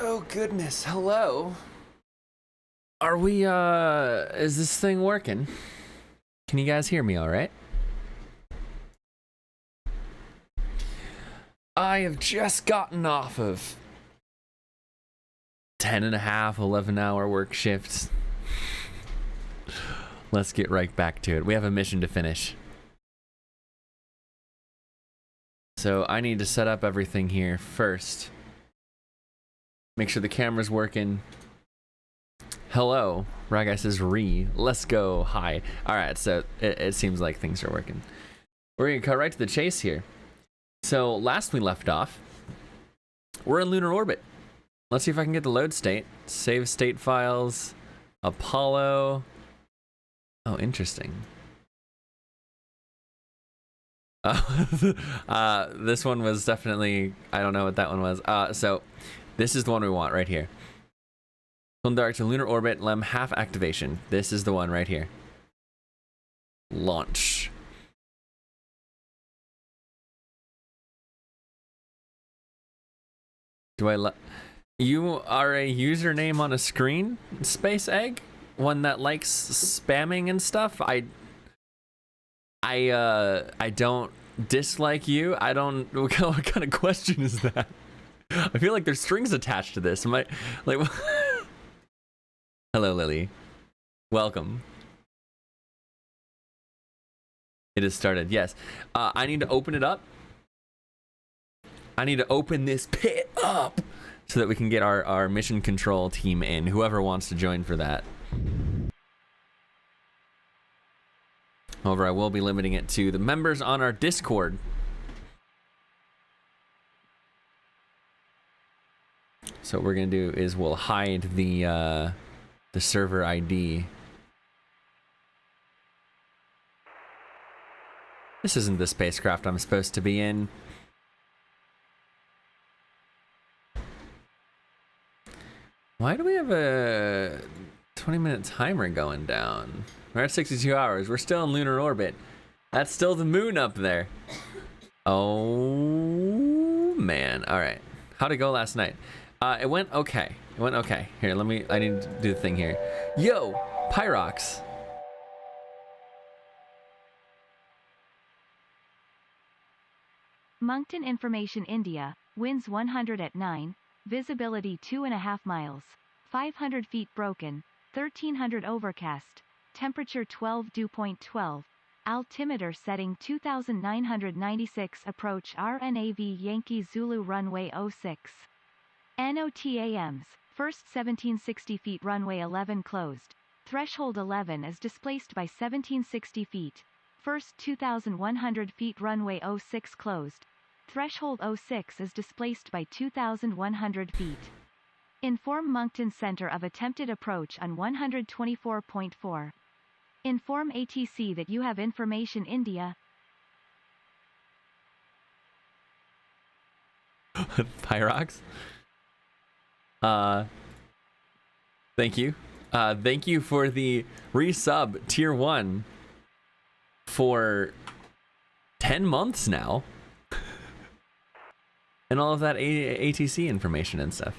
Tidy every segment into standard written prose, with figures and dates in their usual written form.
Oh goodness, hello. Are we, is this thing working? Can you guys hear me all right? I have just gotten off of 10.5, 11-hour work shifts. Let's get right back to it. We have a mission to finish. So I need to set up everything here first. Make sure the camera's working. Hello, Ragai says let's go, hi. All right, so it seems like things are working. We're gonna cut right to the chase here. So last we left off, we're in Lunar Orbit. Let's see if I can get the load state. Save state files, Apollo. Oh, interesting. This one was definitely, I don't know what that one was. So this is the one we want right here. Direct to Lunar Orbit, LEM half activation. This is the one right here. Launch. Do I You are a username on a screen, Space Egg? One that likes spamming and stuff? I don't dislike you. I don't, what kind of question is that? I feel like there's strings attached to this. Am I, like, hello, Lily. Welcome. It has started, yes. I need to open it up. I need to open this pit up so that we can get our mission control team in, whoever wants to join for that. However, I will be limiting it to the members on our Discord. So what we're gonna do is we'll hide the server ID. This isn't the spacecraft I'm supposed to be in. Why do we have a 20-minute timer going down? We're at 62 hours. We're still in Lunar Orbit. That's still the moon up there. Oh, man. All right. How'd it go last night? It went okay. It went okay. Here, I need to do the thing here. Yo, Pyrox. Moncton Information India, winds 100 at 9, visibility 2.5 miles, 500 feet broken, 1300 overcast, temperature 12 dew point 12, altimeter setting 2996, approach RNAV Yankee Zulu runway 06. NOTAMs, first 1760 feet runway 11 closed, threshold 11 is displaced by 1760 feet, first 2100 feet runway 06 closed, threshold 06 is displaced by 2100 feet. Inform Moncton Center of attempted approach on 124.4. Inform ATC that you have information India. Pyrox? Thank you. Thank you for the resub tier 1 for 10 months now. And all of that ATC information and stuff.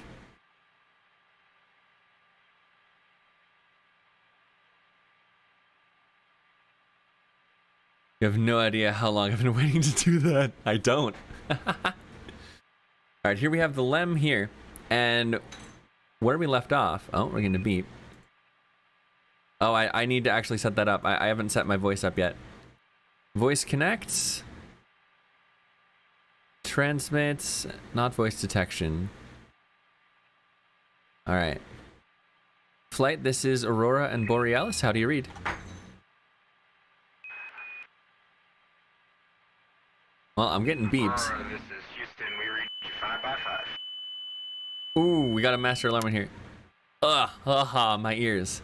You have no idea how long I've been waiting to do that. I don't. Alright, here we have the LEM here. And where we left off... Oh, we're gonna beep. Oh, I need to actually set that up. I haven't set my voice up yet. Voice connects. Transmits. Not voice detection. Alright. Flight, this is Aurora and Borealis. How do you read? Well, I'm getting beeps. Aurora, this is Houston. We read you 5 by 5. Ooh, we got a master alarm in here. Ugh, haha, my ears.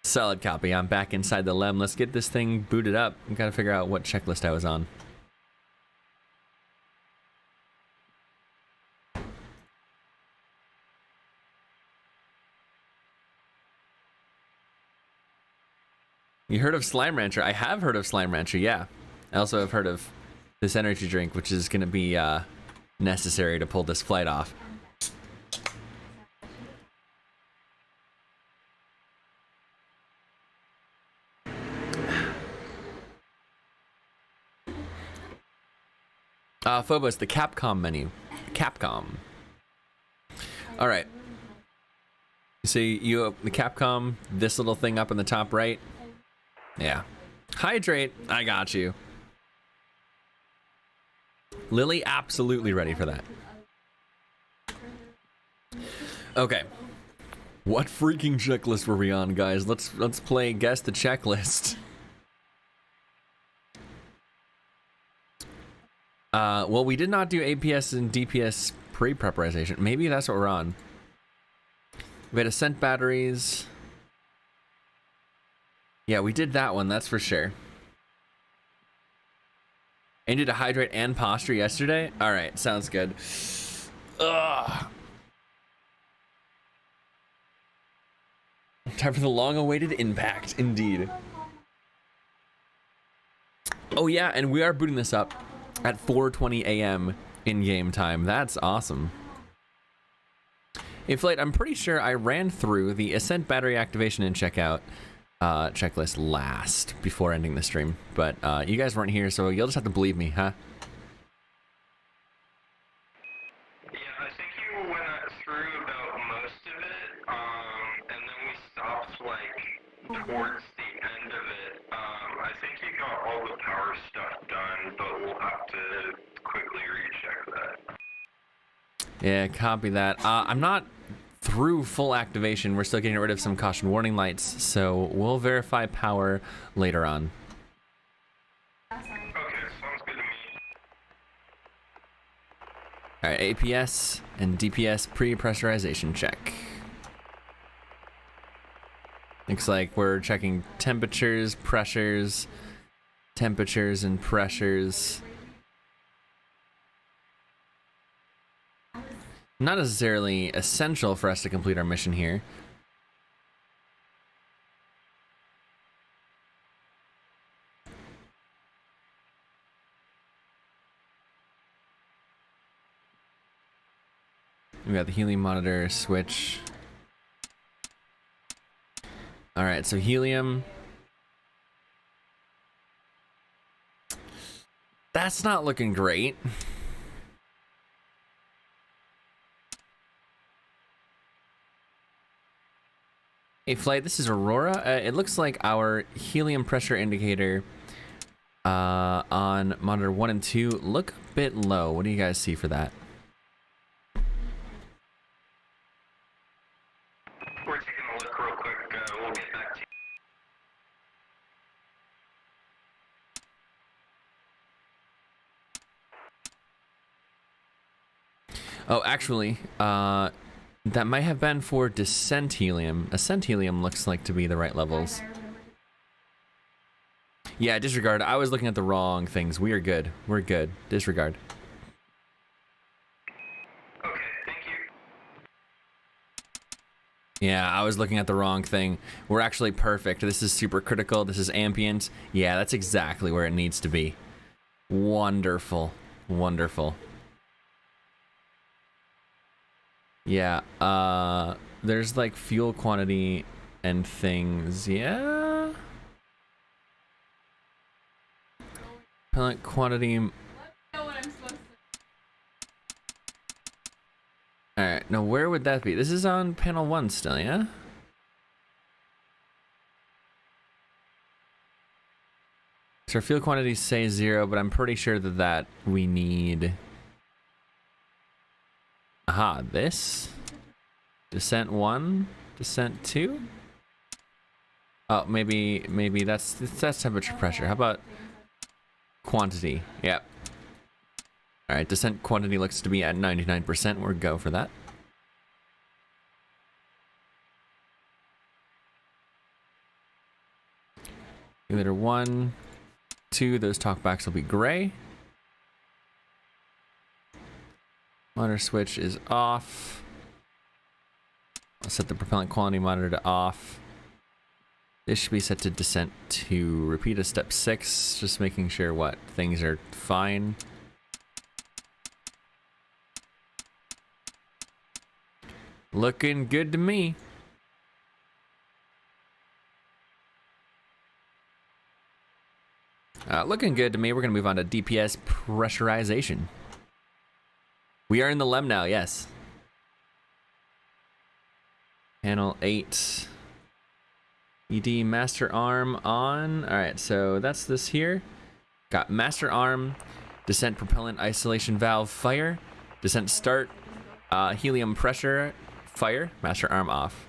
Solid copy. I'm back inside the LEM. Let's get this thing booted up. We gotta figure out what checklist I was on. You heard of Slime Rancher? I have heard of Slime Rancher, yeah. I also have heard of this energy drink, which is gonna be necessary to pull this flight off. Phobos, the Capcom menu. Capcom. All right. See, you the Capcom, this little thing up in the top right. Yeah. Hydrate. I got you. Lily, absolutely ready for that. Okay. What freaking checklist were we on, guys? Let's play Guess the Checklist. Well, we did not do APS and DPS pre-pressurization. Maybe that's what we're on. We had ascent batteries. Yeah, we did that one, that's for sure. And did a hydrate and posture yesterday? Alright, sounds good. Ugh. Time for the long-awaited impact, indeed. Oh yeah, and we are booting this up at 4:20 a.m. in-game time. That's awesome. Hey, Flight, I'm pretty sure I ran through the Ascent battery activation and checkout checklist last before ending the stream, but you guys weren't here, so you'll just have to believe me, huh? Yeah, I think you went through about most of it, and then we stopped, like, towards the end of it. I think you got all the power stuff done, but we'll have to quickly recheck that. Yeah, copy that. I'm not through full activation. We're still getting rid of some caution warning lights, so we'll verify power later on. Okay, sounds good to me. Alright, APS and DPS pre-pressurization check. Looks like we're checking temperatures, pressures, temperatures and pressures. Not necessarily essential for us to complete our mission here. We got the helium monitor switch. All right, so helium. That's not looking great. Hey, Flight, this is Aurora. It looks like our helium pressure indicator on monitor 1 and 2 look a bit low. What do you guys see for that? We're taking a look real quick. We'll get back to you. Oh, actually, that might have been for descent helium. Ascent helium looks like to be the right levels. Yeah, disregard. I was looking at the wrong things. We are good. We're good. Disregard. Okay, thank you. Yeah, I was looking at the wrong thing. We're actually perfect. This is super critical. This is ambient. Yeah, that's exactly where it needs to be. Wonderful. Wonderful. Yeah, there's like fuel quantity and things. Yeah. Pellet quantity. Alright, now where would that be? This is on panel 1 still, yeah? So our fuel quantities say 0, but I'm pretty sure that we need... Aha, this? Descent 1? Descent 2? Oh, maybe that's temperature pressure. How about quantity? Yep. Alright, descent quantity looks to be at 99%. We're go for that. Either 1, 2, those talkbacks will be gray. Monitor switch is off. I'll set the propellant quality monitor to off. This should be set to descent 2. Repeat of step 6, just making sure what things are fine. Looking good to me. Looking good to me. We're going to move on to DPS Pressurization. We are in the LEM now, yes. Panel 8. ED Master Arm on. Alright, so that's this here. Got Master Arm, Descent Propellant Isolation Valve Fire, Descent Start, Helium Pressure Fire, Master Arm off.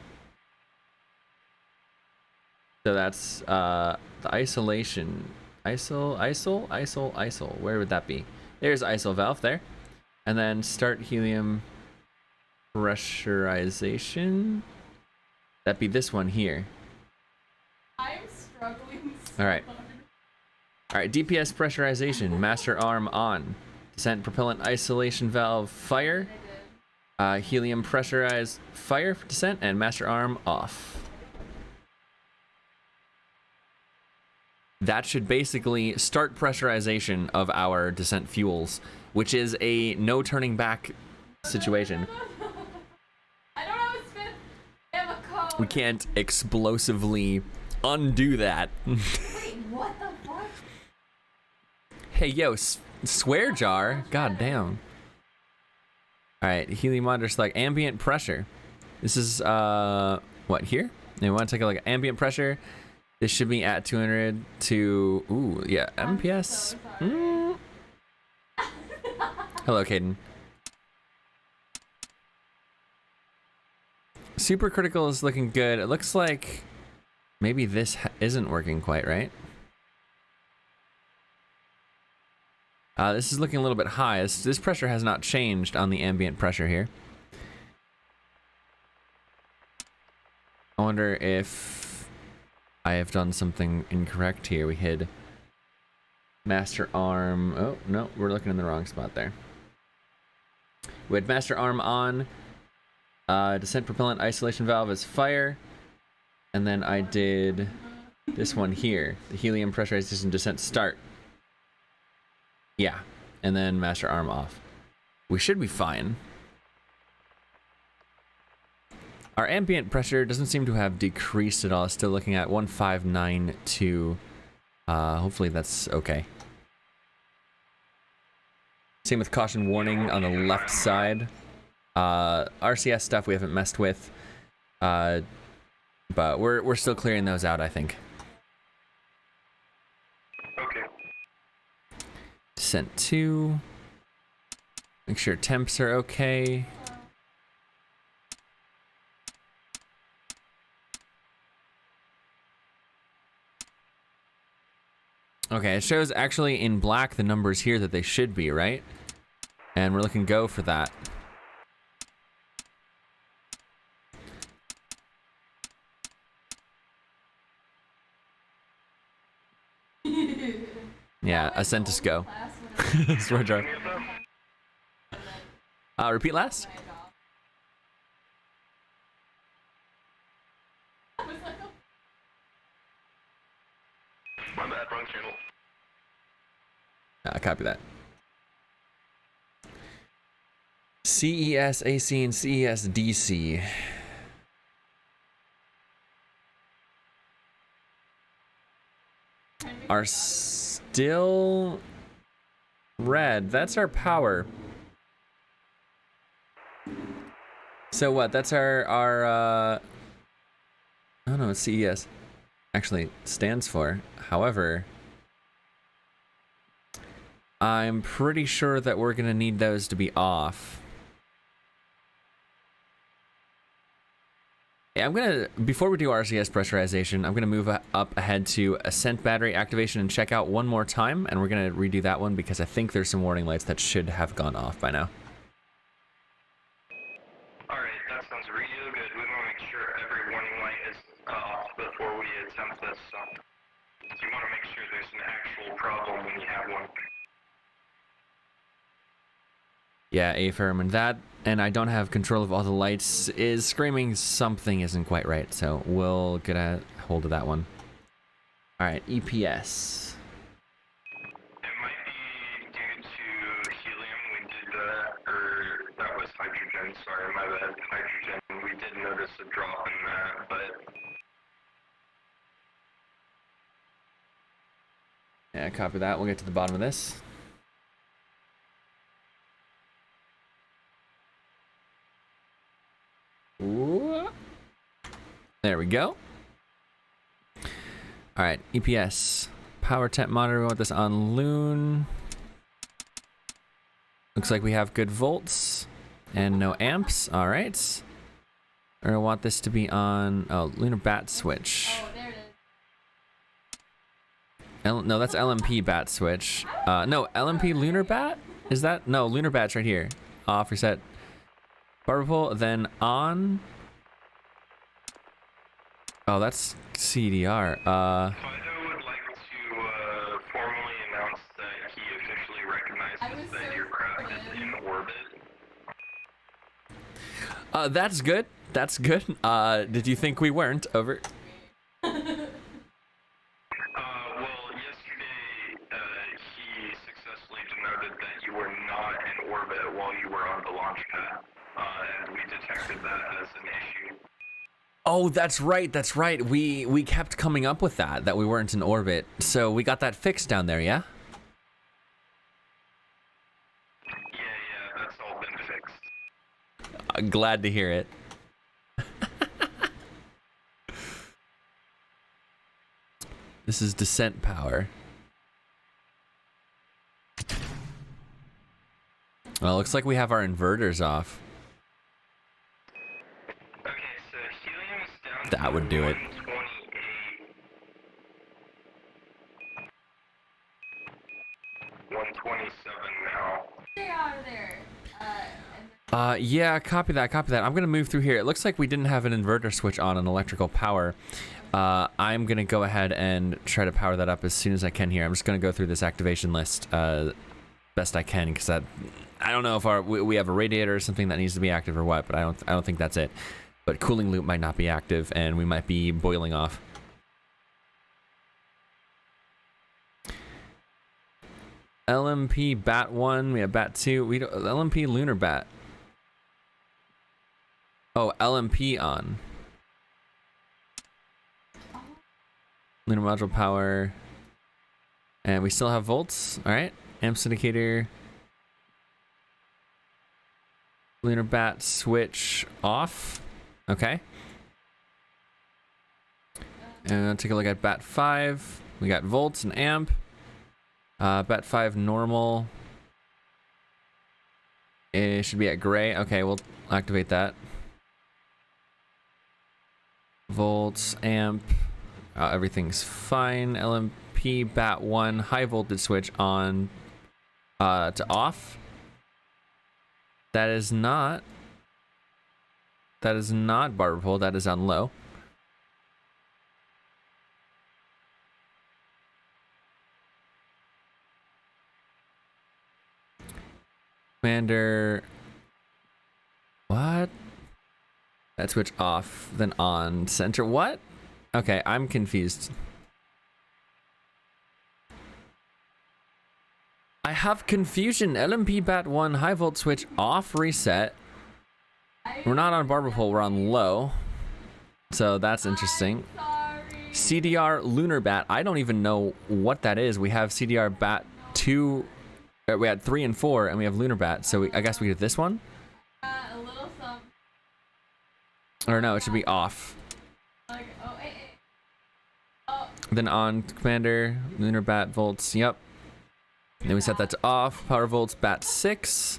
So that's the isolation. ISIL. Where would that be? There's ISIL valve there. And then start helium pressurization. That'd be this one here. I'm struggling so All right. hard. All right, DPS pressurization, master arm on. Descent propellant isolation valve fire. Helium pressurized fire for descent and master arm off. That should basically start pressurization of our descent fuels, which is a no turning back situation. No. I don't have a spin. I have a code. We can't explosively undo that. Wait, what the fuck? Hey, yo, swear jar. God damn. All right, helium monitor select ambient pressure. This is, what, here? And we want to take a look at ambient pressure. This should be at 200 to, ooh, yeah, MPS. So Hello, Caden. Supercritical is looking good. It looks like maybe this isn't working quite right. This is looking a little bit high. This pressure has not changed on the ambient pressure here. I wonder if I have done something incorrect here. We hid master arm. Oh, no, we're looking in the wrong spot there. We had master arm on. Descent propellant isolation valve is fire. And then I did this one here. The helium pressurization descent start. Yeah. And then master arm off. We should be fine. Our ambient pressure doesn't seem to have decreased at all. It's still looking at 1592. Hopefully that's okay. Same with caution warning on the left side. RCS stuff we haven't messed with. But we're still clearing those out, I think. Okay. Descent 2. Make sure temps are okay. Okay, it shows actually in black the numbers here that they should be, right? And we're looking go for that. Yeah, ascent is go. Swear jar. Repeat last? My bad, wrong channel. Copy that. CES AC and CES DC. Are still red. That's our power. So what? That's our oh no, it's CES. Actually stands for. However, I'm pretty sure that we're gonna need those to be off. Yeah, I'm gonna, before we do RCS pressurization, I'm gonna move up ahead to ascent battery activation and check out one more time, and we're gonna redo that one because I think there's some warning lights that should have gone off by now. Alright, that sounds real good. We want to make sure every warning light is off before we attempt this, so you want to make sure there's an actual problem when you have one. Yeah, affirm, and that, and I don't have control of all the lights, is screaming something isn't quite right, so we'll get a hold of that one. Alright, EPS. It might be due to helium. We did that, or that was hydrogen. Sorry, my bad. Hydrogen. We did notice a drop in that, but Yeah, copy that. We'll get to the bottom of this. Ooh. There we go. All right, EPS. Power temp monitor, we want this on Loon. Looks like we have good volts and no amps. All right. Or I want this to be on, oh, Lunar Bat switch. Oh, there it is. No, that's LMP Bat switch. No, LMP Lunar Bat? Is that? No, Lunar Bat's right here. Off, reset. Orbital, then on. Oh, that's CDR. Fido would like to formally announce that he officially recognizes that your craft is in orbit. That's good. That's good. Did you think we weren't? Over. Well, yesterday he successfully denoted that you were not in orbit while you were on the launch pad, and we detected that as an issue. Oh, that's right. That's right. We kept coming up with that we weren't in orbit. So we got that fixed down there, yeah? Yeah, that's all been fixed. Glad to hear it. This is descent power. Well, it looks like we have our inverters off. Okay, so helium's down That to would do it. 127 now. Stay out of there. Yeah, copy that, copy that. I'm gonna move through here. It looks like we didn't have an inverter switch on an electrical power. I'm gonna go ahead and try to power that up as soon as I can here. I'm just gonna go through this activation list best I can, because I don't know if we have a radiator or something that needs to be active or what, but I don't think that's it. But cooling loop might not be active, and we might be boiling off. LMP Bat 1, we have Bat 2. We don't, LMP Lunar Bat. Oh, LMP on. Lunar module power. And we still have volts. All right. Amps indicator. Lunar Bat switch off. Okay. And take a look at Bat 5. We got volts and amp. Bat 5 normal. It should be at gray. Okay, we'll activate that. Volts, amp. Everything's fine. LMP Bat 1 high voltage switch on to off. That is not barber pole. That is on low. Commander. What? That switch off, then on. Center. What? Okay, I'm confused. I have confusion. LMP Bat 1 high volt switch off, reset. We're not on barber pole, we're on low. So that's interesting. CDR Lunar Bat. I don't even know what that is. We have CDR Bat 2. We had 3 and 4, and we have Lunar Bat. So I guess we did this one? A little some. Or no, it should be off. Like, oh, hey. Oh. Then on Commander, Lunar Bat volts, yep. Then we set that to off, power volts, Bat 6.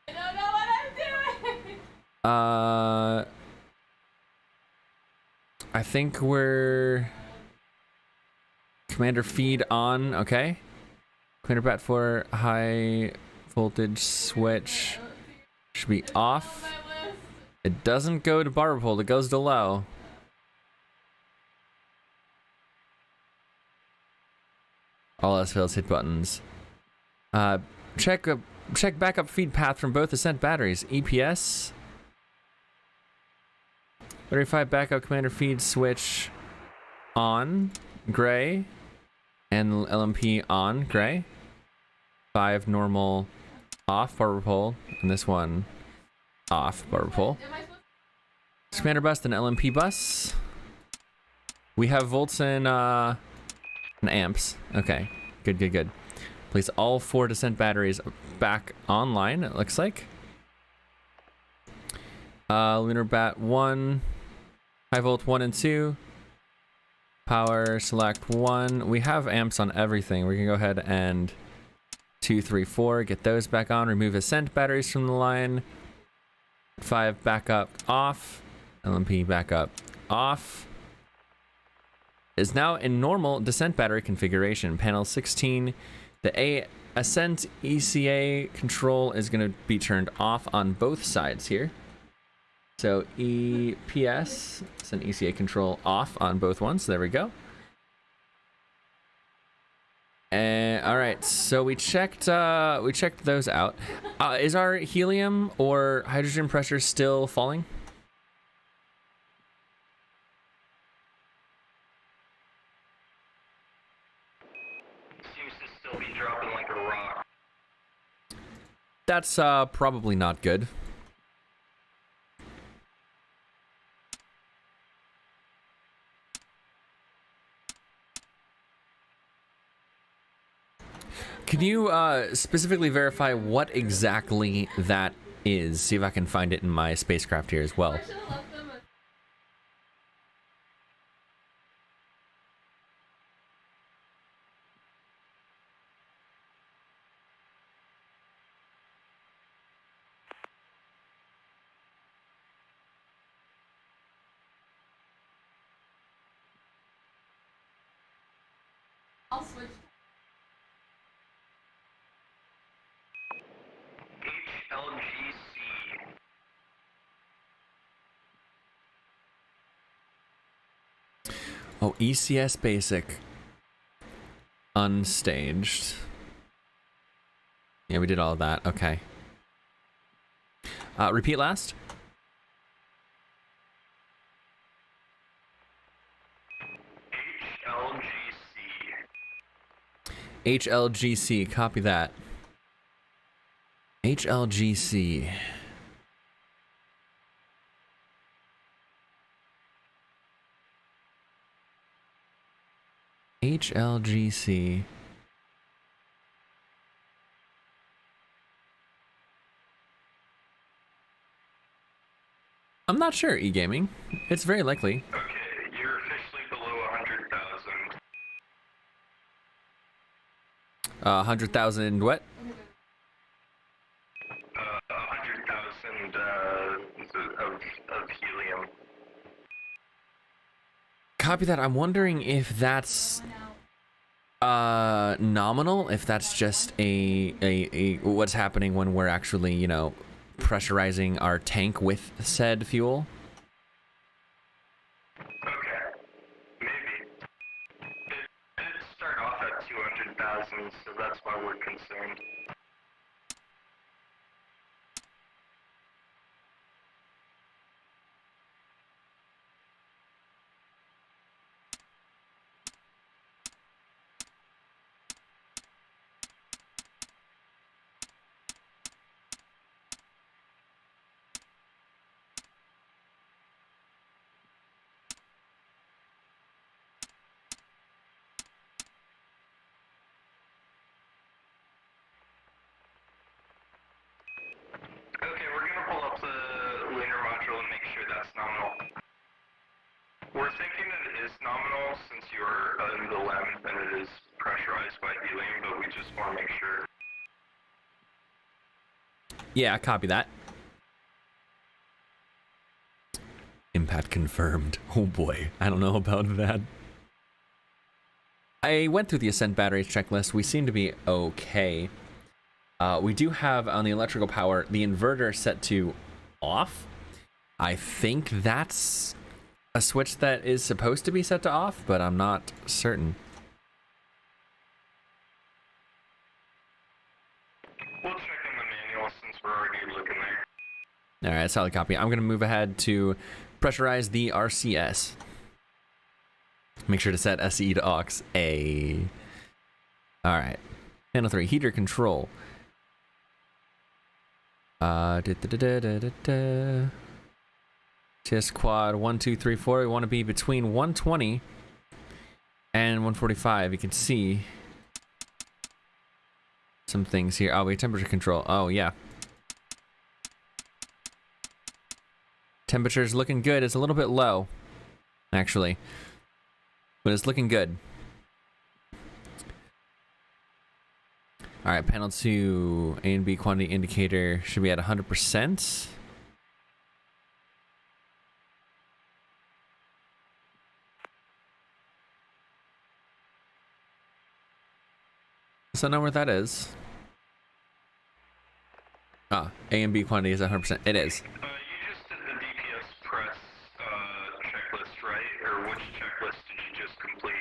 I don't know what I'm doing. I think we're Commander feed on, okay. Commander Bat 4 high voltage switch should be off. It doesn't go to barber pole, it goes to low. All else fails, hit buttons. Check backup feed path from both ascent batteries. EPS. Verify backup commander feed switch on, gray. And LMP on, gray. 5 normal, off, barber pole. And this one, off, barber pole. Commander bus and LMP bus. We have volts and amps. Okay. Good, good, good. Place all 4 descent batteries back online, it looks like. Lunar Bat 1, High Volt 1 and 2. Power, select 1. We have amps on everything. We can go ahead and 2, 3, 4, get those back on. Remove Ascent batteries from the line. 5 back up, off. LMP back up, off. Is now in normal descent battery configuration. Panel 16. The Ascent ECA control is going to be turned off on both sides here. So EPS, it's an ECA control off on both ones. So there we go. And all right, so we checked those out. Is our helium or hydrogen pressure still falling? Seems to still be dropping like a rock. That's probably not good. Can you specifically verify what exactly that is? See if I can find it in my spacecraft here as well. I'll switch. HLGC. Oh, ECS basic. Unstaged. Yeah, we did all of that. Okay. Repeat last. HLGC, copy that. HLGC. HLGC. I'm not sure, e-gaming. It's very likely. Okay, you're officially below 100,000. 100,000 what? 100,000 of helium. Copy that. I'm wondering if that's nominal, if that's just a what's happening when we're actually, you know, pressurizing our tank with said fuel. Okay, maybe. It did start off at 200,000, so that's why we're concerned. Okay, we're gonna pull up the lunar module and make sure that's nominal. We're thinking that it is nominal since you're in the LEM and it is pressurized by helium, but we just want to make sure. Yeah, copy that. Impact confirmed. Oh boy, I don't know about that. I went through the Ascent batteries checklist. We seem to be okay. We do have on the electrical power, the inverter set to off. I think that's a switch that is supposed to be set to off, but I'm not certain. We'll check in the manual since we're already looking there. All right, solid copy. I'm going to move ahead to pressurize the RCS. Make sure to set SE to aux. A. All right. Panel 3, heater control. TS quad 1, 2, 3, 4. We want to be between 120 and 145. You can see some things here. Oh, wait, temperature control. Oh, yeah. Temperature's looking good. It's a little bit low, actually, but it's looking good. All right, panel 2, A and B quantity indicator should be at 100%. Does that know where that is? Ah, A and B quantity is 100%. It is. You just did the DPS press checklist, right? Or which checklist did you just complete?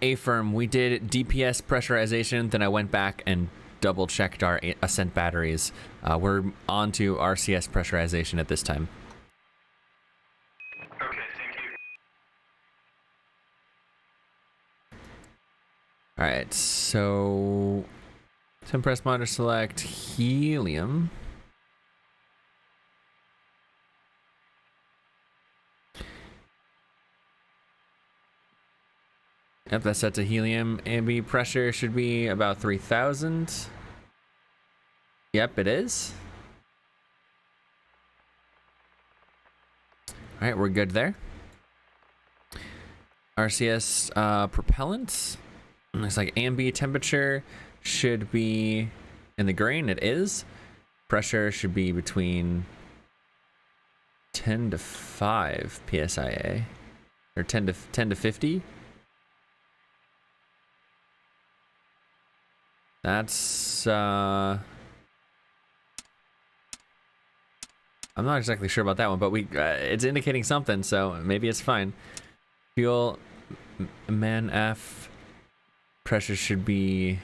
A-firm, we did DPS pressurization, then I went back and double checked our ascent batteries. We're on to RCS pressurization at this time. Okay, thank you. Alright, so temp press monitor select helium. Yep, that's set to helium. Ambi pressure should be about 3,000. Yep, it is. All right, we're good there. RCS propellants. Looks like ambi temperature should be in the green. It is. Pressure should be between 10 to 5 psia, or 10 to 50. That's, I'm not exactly sure about that one, but it's indicating something, so maybe it's fine. Fuel, man F, pressure should be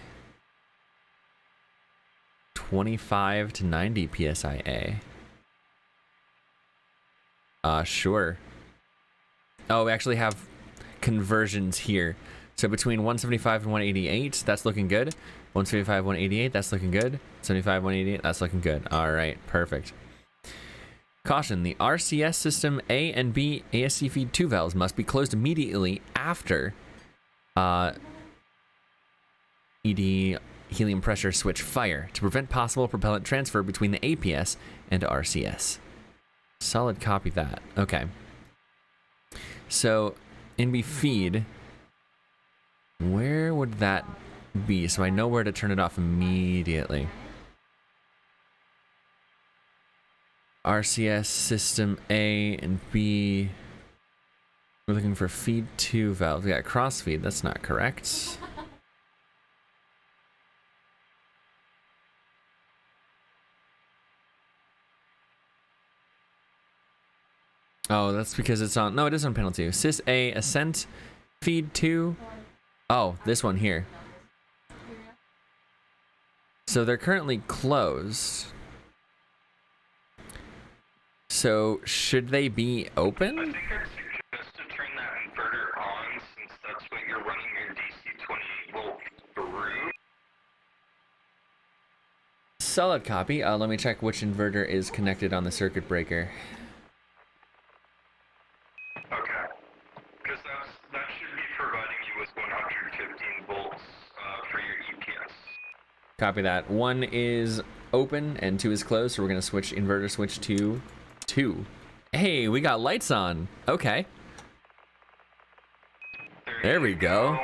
25 to 90 psia. Sure. Oh, we actually have conversions here. So between 175 and 188, that's looking good. 175, 188, that's looking good. 75, 188, that's looking good. All right, perfect. Caution, the RCS system A and B ASC feed 2 valves must be closed immediately after ED helium pressure switch fire to prevent possible propellant transfer between the APS and RCS. Solid copy that. Okay. So, NB feed, where would that be? So I know where to turn it off immediately. RCS system A and B. We're looking for feed 2 valves. We got cross feed. That's not correct. Oh, that's because it's on. No, it is on panel 2. Sys A ascent feed 2. Oh, this one here. So they're currently closed. So should they be open? I think I'd suggest to turn that inverter on since that's what you're running your DC 28 volt through. Solid copy. Let me check which inverter is connected on the circuit breaker. Okay. Because that should be providing you with 115 volts for your EPS. Copy that. 1 is open and 2 is closed, so we're going to switch inverter switch to 2. Hey, we got lights on. Okay. There we go.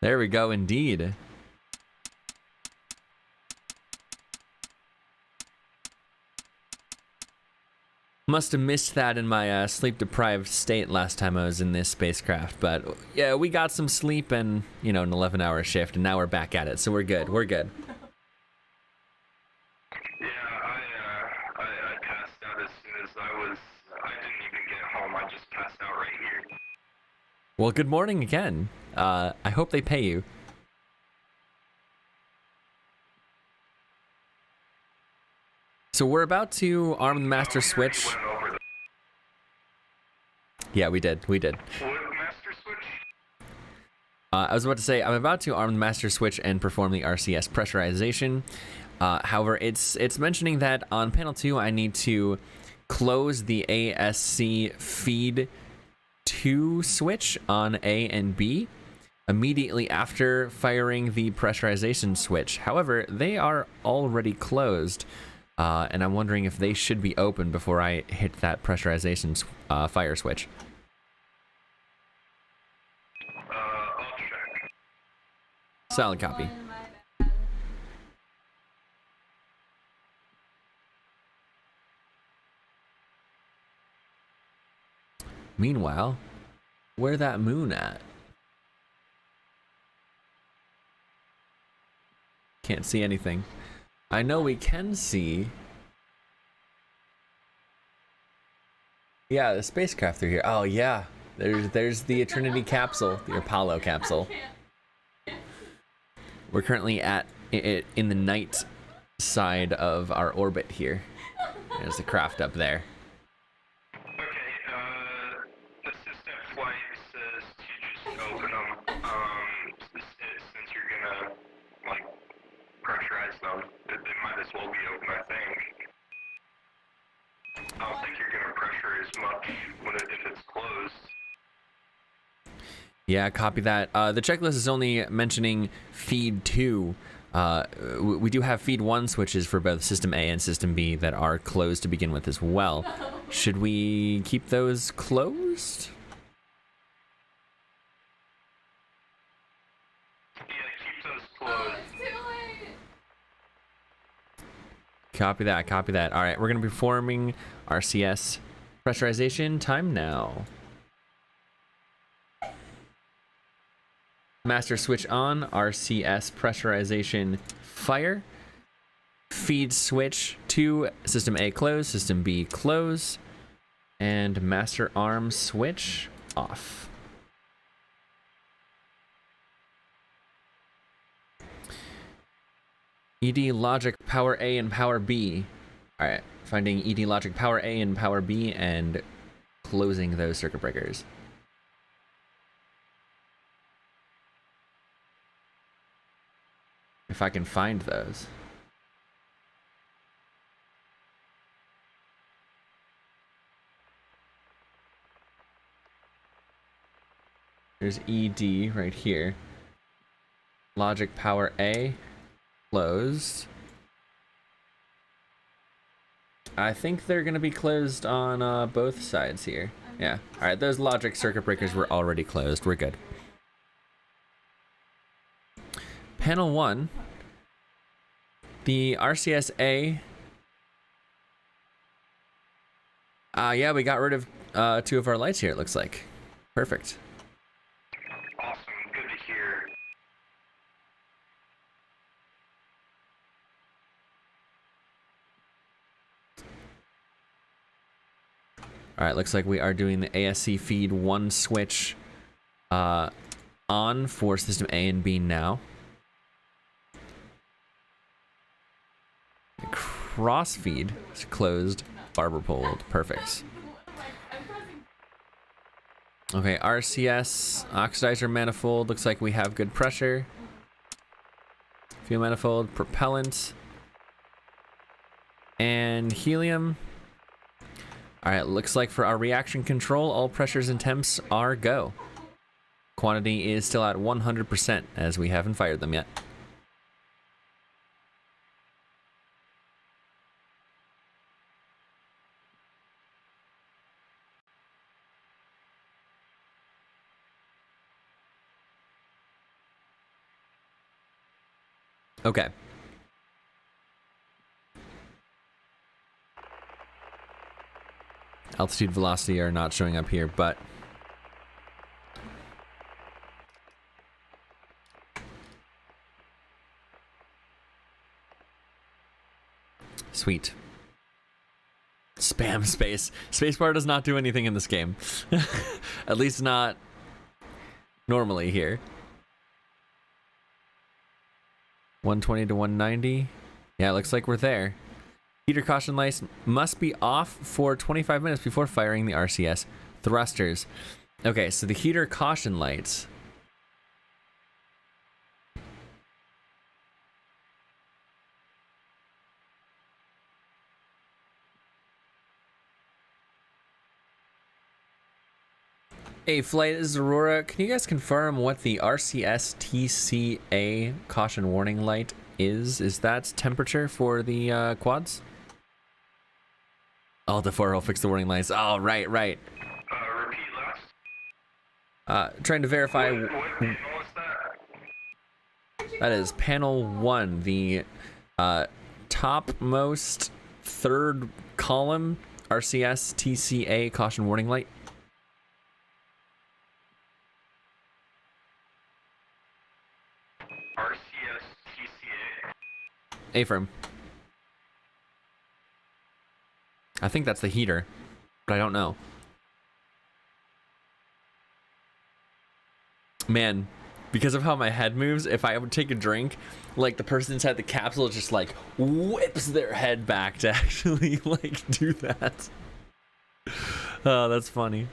There we go indeed. Must have missed that in my sleep-deprived state last time I was in this spacecraft, but yeah, we got some sleep and, you know, an 11-hour shift, and now we're back at it, so we're good. We're good. Yeah, I passed out as soon as I didn't even get home. I just passed out right here. Well, good morning again. I hope they pay you. So we're about to arm the master switch. Yeah, we did. We did. What master switch? I was about to say, I'm about to arm the master switch and perform the RCS pressurization. However, it's mentioning that on panel 2, I need to close the ASC feed 2 switch on A and B. immediately after firing the pressurization switch. However, they are already closed, and I'm wondering if they should be open before I hit that pressurization fire switch. I'll check. Solid copy. Meanwhile, where that moon at? Can't see anything. I know we can see. Yeah, the spacecraft through here. Oh yeah, there's the Trinity capsule, the Apollo capsule. We're currently at it in the night side of our orbit here. There's the craft up there. The system flight says to just open them, since you're gonna, like, pressurize them. They might as well be open, I think. I don't think you're gonna pressure as much if it's closed. Yeah, copy that. The checklist is only mentioning feed 2. We do have feed 1 switches for both system A and system B that are closed to begin with as well. Should we keep those closed? Yeah, keep those closed. It's too late. Copy that, copy that. All right, we're going to be performing RCS pressurization. Time now. Master switch on, RCS pressurization fire. Feed switch to system A close, system B close, and master arm switch off. ED logic power A and power B. All right, finding ED logic power A and power B and closing those circuit breakers. If I can find those. There's ED right here. Logic power A, closed. I think they're gonna be closed on both sides here. Yeah, all right, those logic circuit breakers were already closed. We're good. Panel 1, the RCS-A. Yeah, we got rid of 2 of our lights here, it looks like. Perfect. Awesome, good to hear. All right, looks like we are doing the ASC feed 1 switch on for system A and B now. Cross feed is closed, barber pulled, perfect. Okay, RCS oxidizer manifold, looks like we have good pressure. Fuel manifold, propellant, and helium. All right, looks like for our reaction control, all pressures and temps are go. Quantity is still at 100% as we haven't fired them yet. Okay. Altitude, velocity are not showing up here, but sweet. Spam space. Spacebar does not do anything in this game. At least not normally here. 120 to 190. Yeah, it looks like we're there. Heater caution lights must be off for 25 minutes before firing the RCS thrusters. Okay, so the heater caution lights. Hey, Flight, this is Aurora. Can you guys confirm what the RCS TCA caution warning light is? Is that temperature for the quads? Oh, the 4 will fix the warning lights. Oh, right. Repeat last. Trying to verify. What panel is that? That is panel 1, the topmost third column RCS TCA caution warning light. RCS TCA. A-firm. I think that's the heater, but I don't know. Man, because of how my head moves, if I would take a drink, like the person inside the capsule just like whips their head back to actually like do that. Oh, that's funny.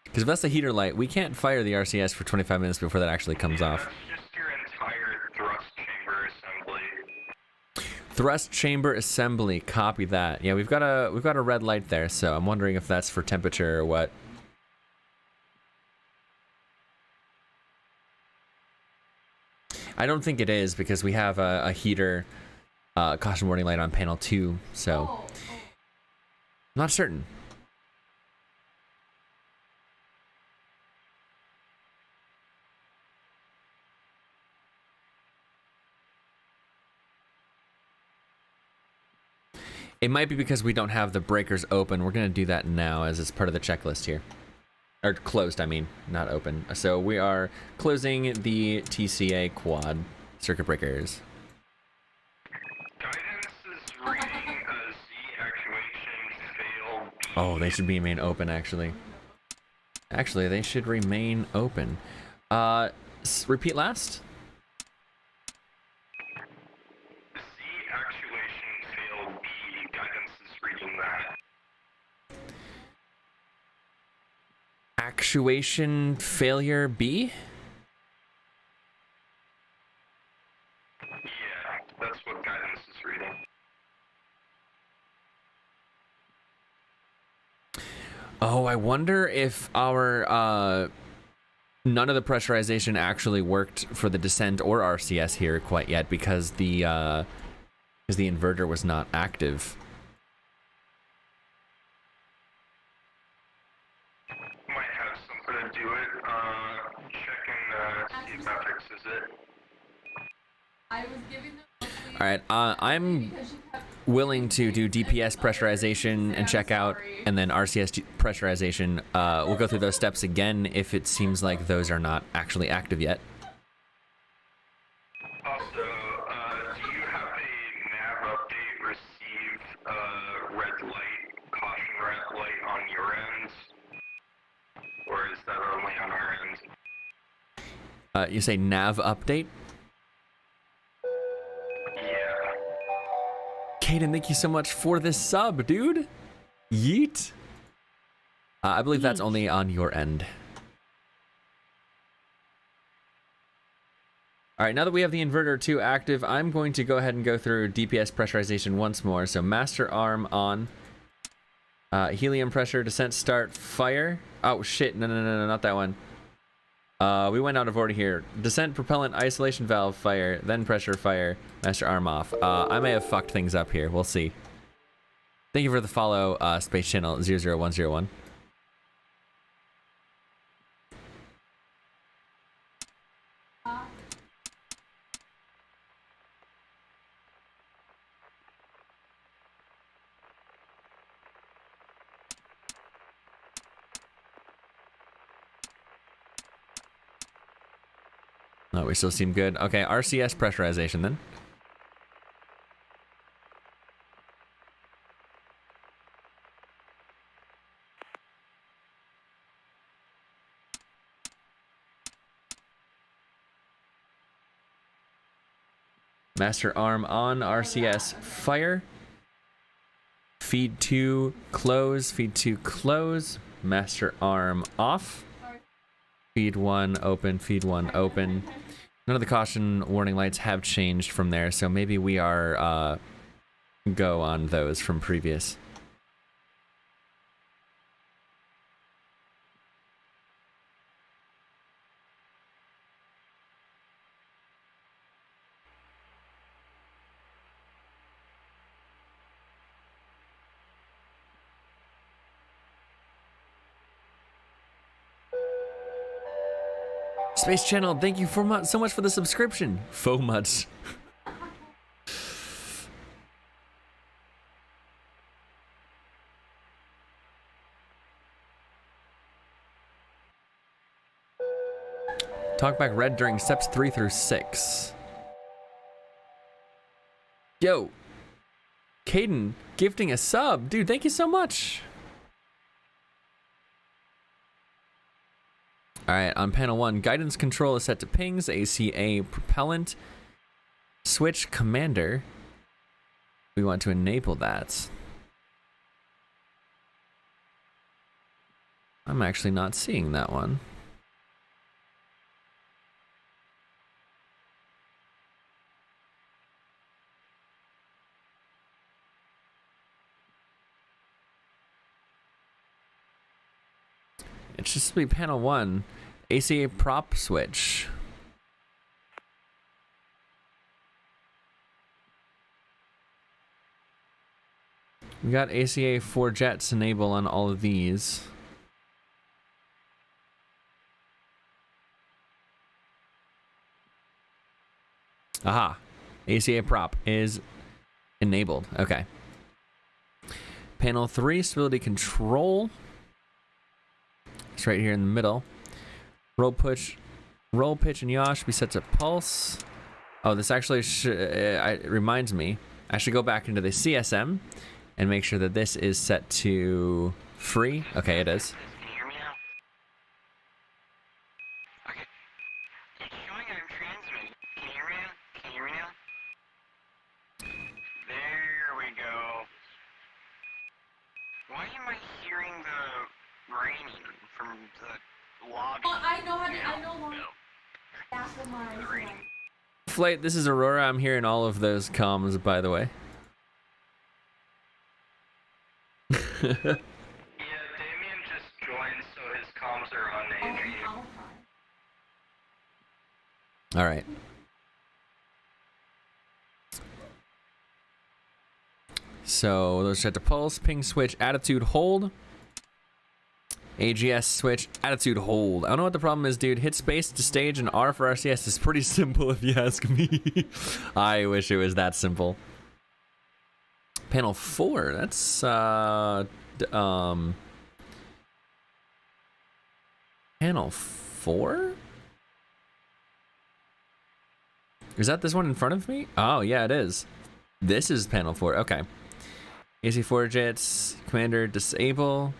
Because if that's the heater light, we can't fire the RCS for 25 minutes before that actually comes off. That's just your entire thrust chamber assembly. Thrust chamber assembly, copy that. Yeah, we've got a red light there, so I'm wondering if that's for temperature or what. I don't think it is because we have a heater caution warning light on panel 2, so I'm not certain. It might be because we don't have the breakers open. We're going to do that now as it's part of the checklist here. Or closed, I mean, not open. So we are closing the TCA quad circuit breakers. Guidance is reading a Z actuation failed. Oh, they should remain open, actually. Actually, they should remain open. Repeat last. Z actuation failed B. Guidance is reading that. Actuation failure B? Yeah, that's what guidance is reading. Oh, I wonder if our none of the pressurization actually worked for the descent or RCS here quite yet because the inverter was not active. Might have something to do it. Checking see if that fixes it. I was giving them. All right, I'm willing to do DPS pressurization and check out, and then RCS pressurization. We'll go through those steps again if it seems like those are not actually active yet. Also, do you have a nav update receive red light, caution red light on your end? Or is that only on our end? You say nav update? Yeah. Caden, thank you so much for this sub, dude. Yeet. I believe that's only on your end. All right, now that we have the inverter 2 active, I'm going to go ahead and go through DPS pressurization once more. So master arm on. Helium pressure, descent start, fire. Oh shit, no, not that one. We went out of order here. Descent propellant isolation valve, fire, then pressure, fire, master arm off. I may have fucked things up here. We'll see. Thank you for the follow, Space Channel 00101. Oh, we still seem good. Okay, RCS pressurization then. Master arm on, RCS fire. Feed 2 close, feed 2 close. Master arm off. Feed 1 open, feed 1 open. None of the caution warning lights have changed from there, so maybe we are go on those from previous. Space Channel, thank you for so much for the subscription. Faux much. Talkback read during steps 3 through 6. Yo, Caden gifting a sub. Dude, thank you so much. All right, on panel 1, guidance control is set to pings, ACA propellant, switch commander. We want to enable that. I'm actually not seeing that one. It should be panel 1, ACA prop switch. We got ACA 4 jets enable on all of these. Aha, ACA prop is enabled. Okay. Panel 3, stability control. It's right here in the middle. Roll, pitch, and yaw should be set to pulse. Oh, this actually it reminds me. I should go back into the CSM and make sure that this is set to free. Okay, it is. Can you hear me now? Okay. It's showing I'm transmitting. Can you hear me now? Can you hear me now? There we go. Why am I hearing the raining from the lobby? Oh, I know how to. I know one. That's what mine. Flight, this is Aurora. I'm hearing all of those comms, by the way. Yeah, Damien just joined, so his comms are on Adrian. All right. So those set to pulse, ping switch, attitude hold. AGS switch, attitude hold. I don't know what the problem is, dude. Hit space to stage and R for RCS is pretty simple if you ask me. I wish it was that simple. Panel 4, that's panel 4? Is that this one in front of me? Oh yeah, it is. This is panel 4. Okay. AC4 jets, commander disable.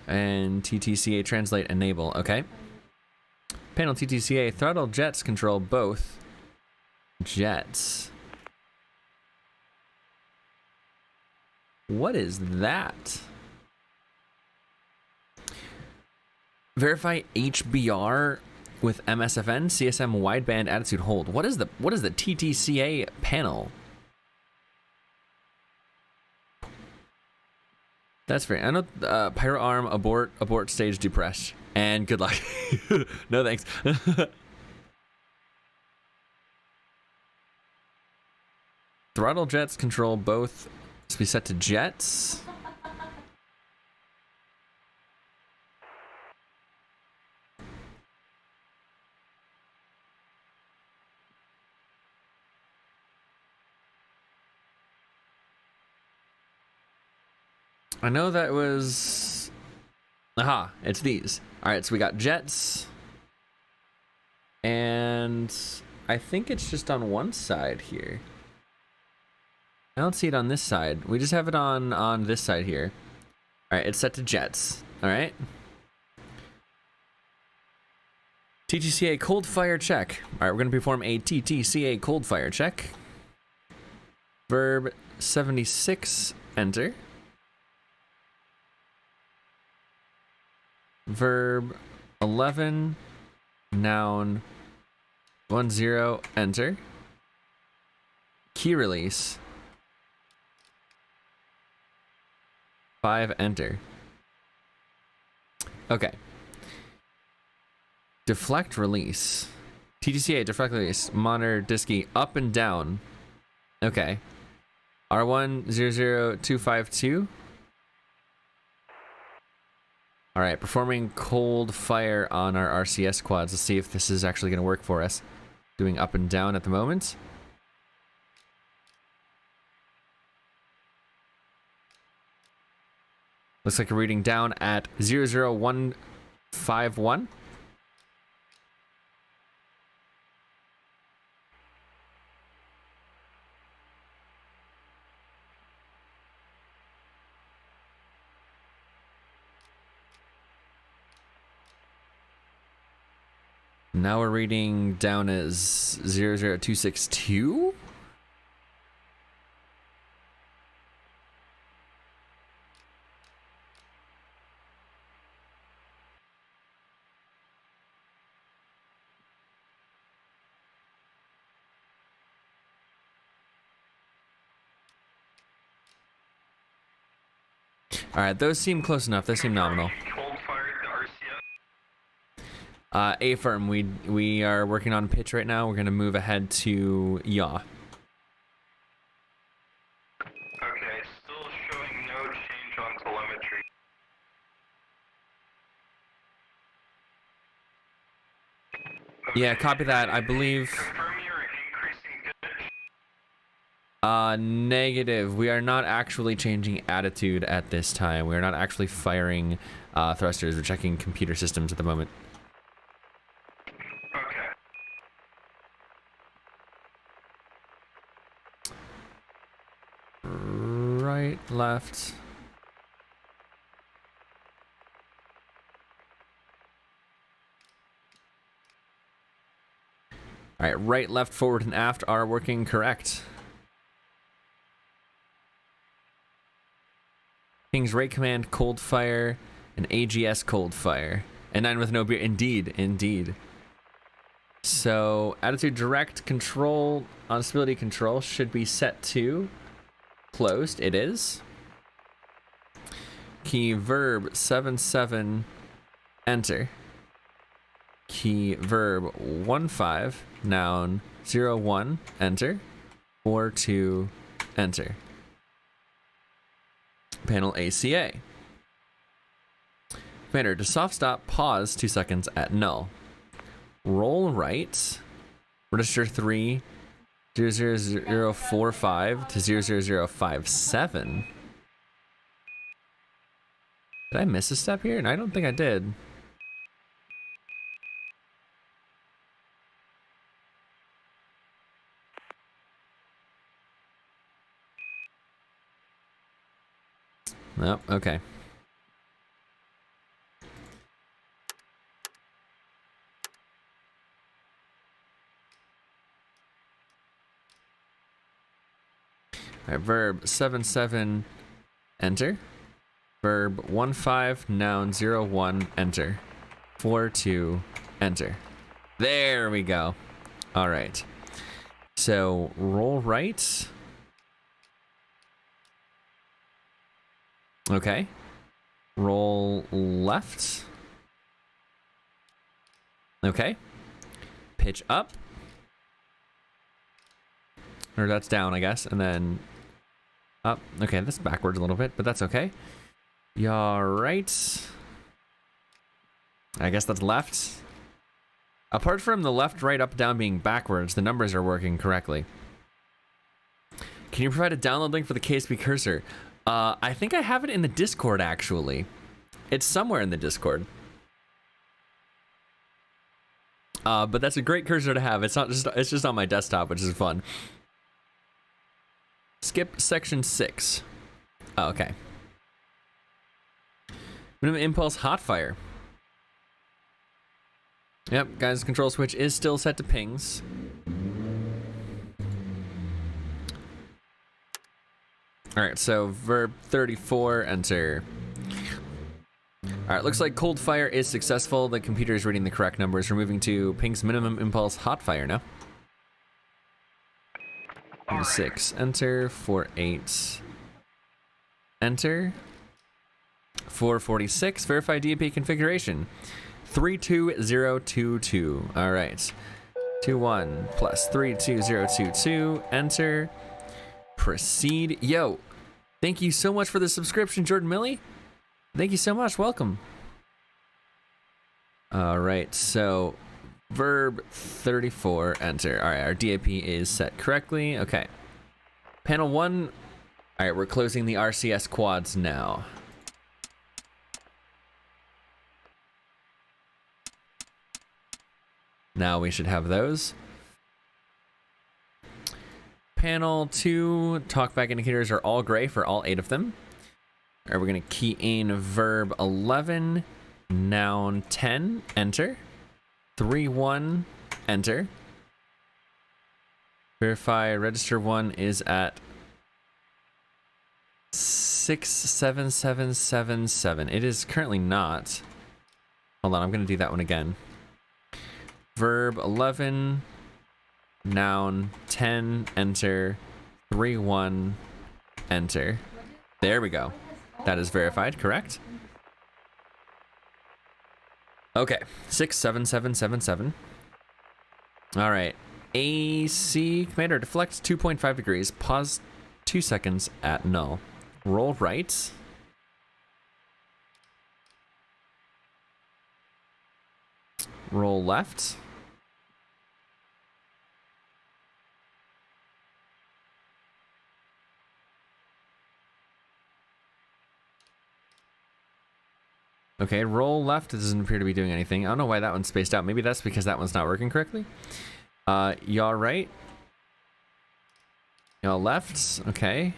And TTCA translate enable. Okay. Panel TTCA throttle jets control both jets. What is that? Verify HBR with MSFN CSM wideband attitude hold. What is the TTCA panel? That's fair. I know pyro arm abort stage depress and good luck. No thanks. Throttle jets control both. Let's be set to jets. I know that was... Aha, it's these. Alright, so we got jets. And I think it's just on one side here. I don't see it on this side. We just have it on this side here. Alright, it's set to jets. Alright. TTCA cold fire check. Alright, we're going to perform a TTCA cold fire check. Verb 76, enter. Verb 11, noun 10, enter. Key release 5, enter. Okay. Deflect release. TTCA deflect release. Monitor disky up and down. Okay. R1 00252. All right, performing cold fire on our RCS quads. Let's see if this is actually going to work for us. Doing up and down at the moment. Looks like we're reading down at 00151. Now we're reading down as 00262. All right, those seem close enough. Those seem nominal. Cold fire to RCS. A-firm, we are working on pitch right now. We're going to move ahead to yaw. Okay, still showing no change on telemetry. Yeah, copy that. I believe... Confirm you're increasing pitch. Negative. We are not actually changing attitude at this time. We are not actually firing thrusters. We're checking computer systems at the moment. Okay. Right, left. All right, right, left, forward, and aft are working correct. King's right command, cold fire, and AGS cold fire. And 9 with no beer. Indeed, indeed. So, attitude direct control on stability control should be set to closed. It is. Key verb 77, enter. Key verb 15, noun 01, enter. 42, enter. Panel ACA. Commander, to soft stop, pause 2 seconds at null. Roll right. Register 3, 00045 to 00057. Did I miss a step here? And I don't think I did. Nope, okay. All right, verb 77, enter. Verb 15, noun 01, enter. 42, enter. There we go. All right. So roll right. Okay. Roll left. Okay. Pitch up. Or that's down, I guess. And then up. Okay, that's backwards a little bit, but that's okay. Yaw right. I guess that's left. Apart from the left, right, up, down being backwards, the numbers are working correctly. Can you provide a download link for the KSP cursor? I think I have it in the Discord, actually. It's somewhere in the Discord. But that's a great cursor to have. It's just on my desktop, which is fun. Skip section 6. Oh, okay. Minimum impulse hot fire. Yep, guys, control switch is still set to pings. Alright, so verb 34, enter. Alright, looks like cold fire is successful. The computer is reading the correct numbers. We're moving to ping's minimum impulse hot fire now. 6, enter. 48, enter. 446, verify DP configuration. 32022. Alright. 21 plus 32022, enter. Proceed. Yo, thank you so much for the subscription, Jordan Millie. Thank you so much. Welcome. All right, so verb 34, enter. All right, our DAP is set correctly. Okay. Panel 1. All right, we're closing the RCS quads now. Now we should have those. Panel 2, talkback indicators are all gray for all 8 of them. All right, we're going to key in verb 11, noun 10, enter. 3-1, enter. Verify register 1 is at 67777. It is currently not. Hold on, I'm going to do that one again. Verb 11, noun 10, enter. 3-1, enter. There we go. That is verified, correct? Okay, 67777. All right. AC commander deflect 2.5 degrees. Pause 2 seconds at null. Roll right. Roll left. Okay, roll left. It doesn't appear to be doing anything. I don't know why that one's spaced out. Maybe that's because that one's not working correctly. Yaw right. Yaw left. Okay.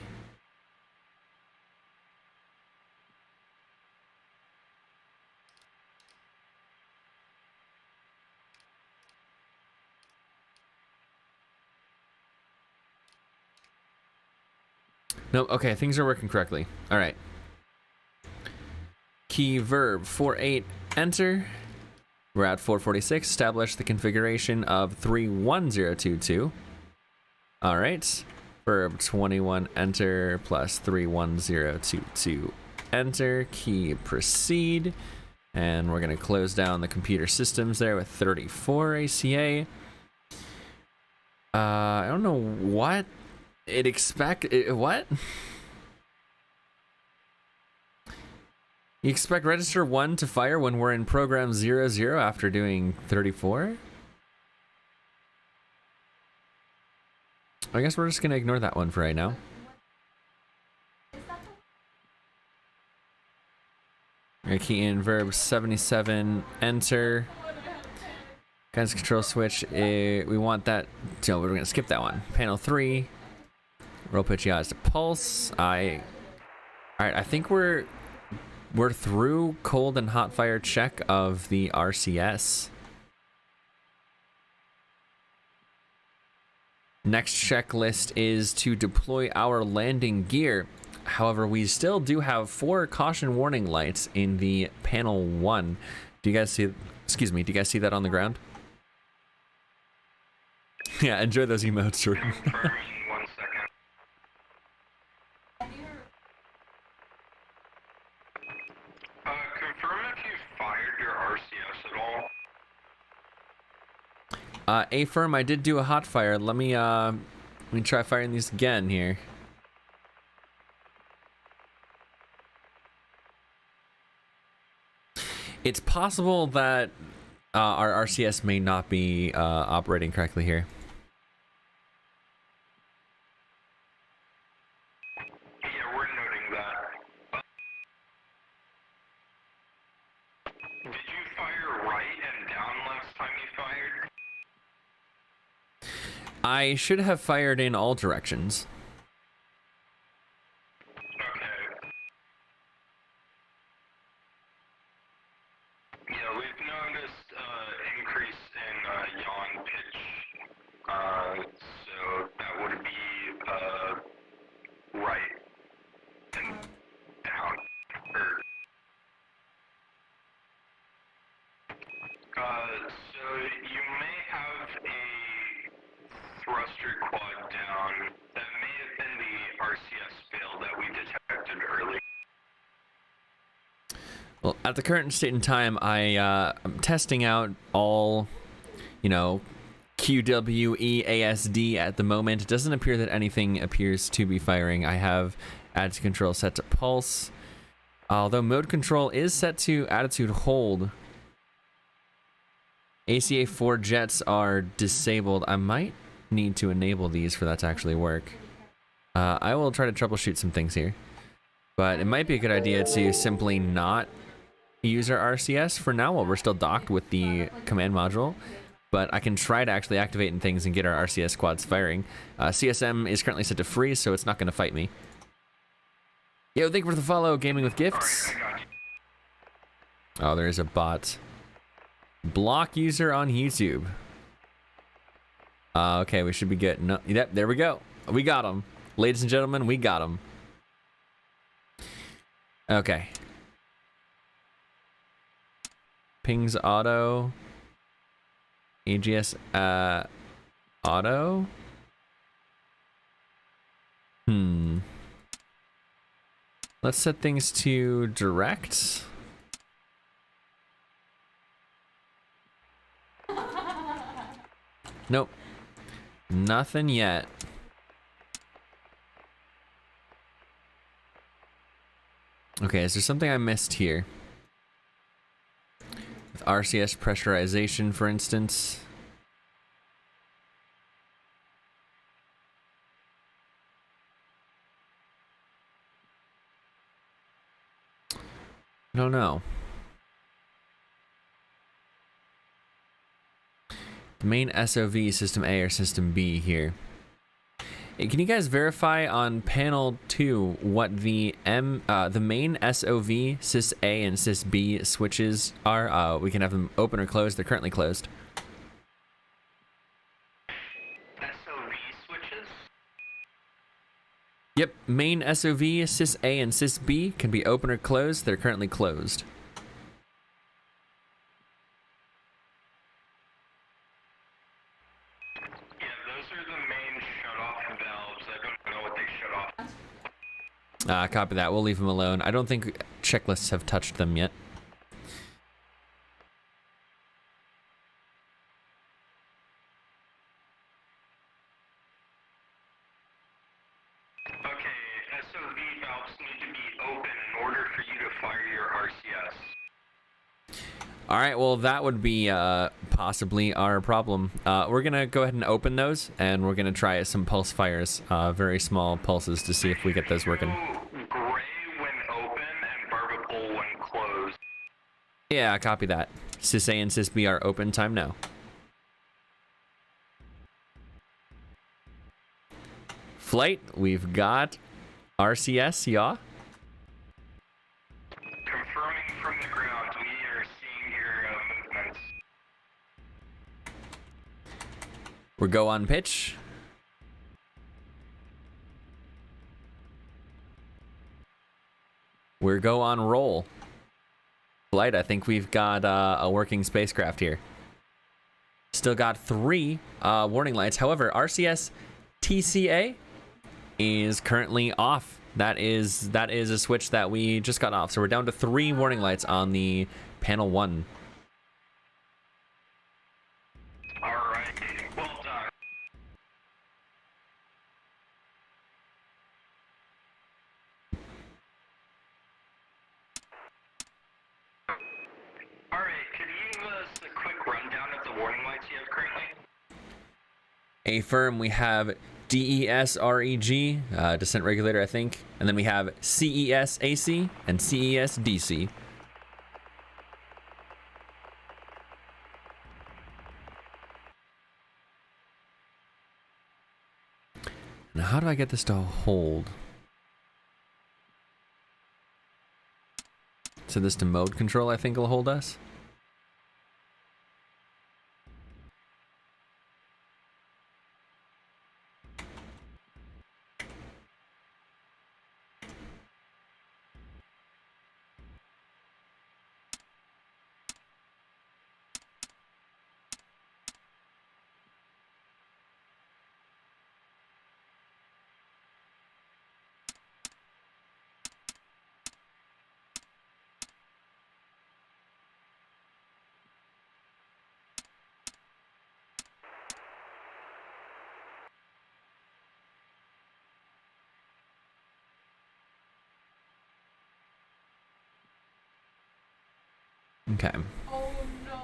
No, okay, things are working correctly. All right. Key verb 48, enter. We're at 446. Establish the configuration of 31022. All right. Verb 21, enter, plus 31022, enter. Key proceed. And we're going to close down the computer systems there with 34 ACA. I don't know what it what? You expect register 1 to fire when we're in program 00 after doing 34? I guess we're just going to ignore that one for right now. We're going to key in verb 77, enter. Guidance control switch, we want that, so we're going to skip that one. Panel 3, roll pitch yaws to pulse. Alright, I think we're through cold and hot fire check of the RCS. Next checklist is to deploy our landing gear. However, we still do have 4 caution warning lights in the panel 1. Do you guys see, excuse me, do you guys see that on the ground? Yeah, enjoy those emotes, Jordan. Confirming 1 second. Confirm if you fired your RCS at all. A-firm, I did do a hot fire. Let me try firing these again here. It's possible that our RCS may not be operating correctly here. Yeah, we're noting that. Did you fire right and down last time you fired? I should have fired in all directions. Okay. Yeah, we've noticed increase in yawn pitch, so that would be right and down. So you may have a thruster quad down. That may have been the RCS fail that we detected earlier. Well, at the current state in time, I'm testing out all, you know, QWE ASD at the moment. It doesn't appear that anything appears to be firing. I have attitude control set to pulse. Although mode control is set to attitude hold. ACA 4 jets are disabled. I might need to enable these for that to actually work. I will try to troubleshoot some things here. But it might be a good idea to simply not use our RCS for now while we're still docked with the command module. But I can try to actually activate things and get our RCS squads firing. CSM is currently set to freeze, so it's not going to fight me. Yo, thank you for the follow, Gaming with Gifts. Oh, there is a bot. Block user on YouTube. Okay, we should be good. No, yep, there we go. We got him. Ladies and gentlemen, we got him. Okay. Pings auto. AGS auto. Let's set things to direct. Nope. Nothing yet. Okay, is there something I missed here? With RCS pressurization, for instance. I don't know. The main SOV, System A or System B here. Hey, can you guys verify on panel 2 what the main SOV, Sys A and Sys B switches are? We can have them open or closed. They're currently closed. SOV switches? Yep, main SOV, Sys A and Sys B can be open or closed. They're currently closed. Copy that. We'll leave them alone. I don't think checklists have touched them yet. Okay, SOV valves need to be open in order for you to fire your RCS. All right, well, that would be possibly our problem. We're going to go ahead and open those, and we're going to try some pulse fires, very small pulses, to see if we get those working. Gray when open and vertical when closed. Yeah, copy that. Sys A and Sys B are open. Time now. Flight, we've got RCS, yeah? Confirming from the ground, we are seeing your movements. We're go on pitch. We're go on roll. Flight, I think we've got a working spacecraft here. Still got 3 warning lights. However, RCS TCA is currently off. That is a switch that we just got off. So we're down to 3 warning lights on the panel 1. All right, well done. All right, could you give us a quick rundown of the warning lights you have currently? Affirm, we have DES-REG, descent regulator, I think. And then we have CES-AC and CES-DC. Now, how do I get this to hold? So this to mode control, I think, will hold us. Okay. Oh no.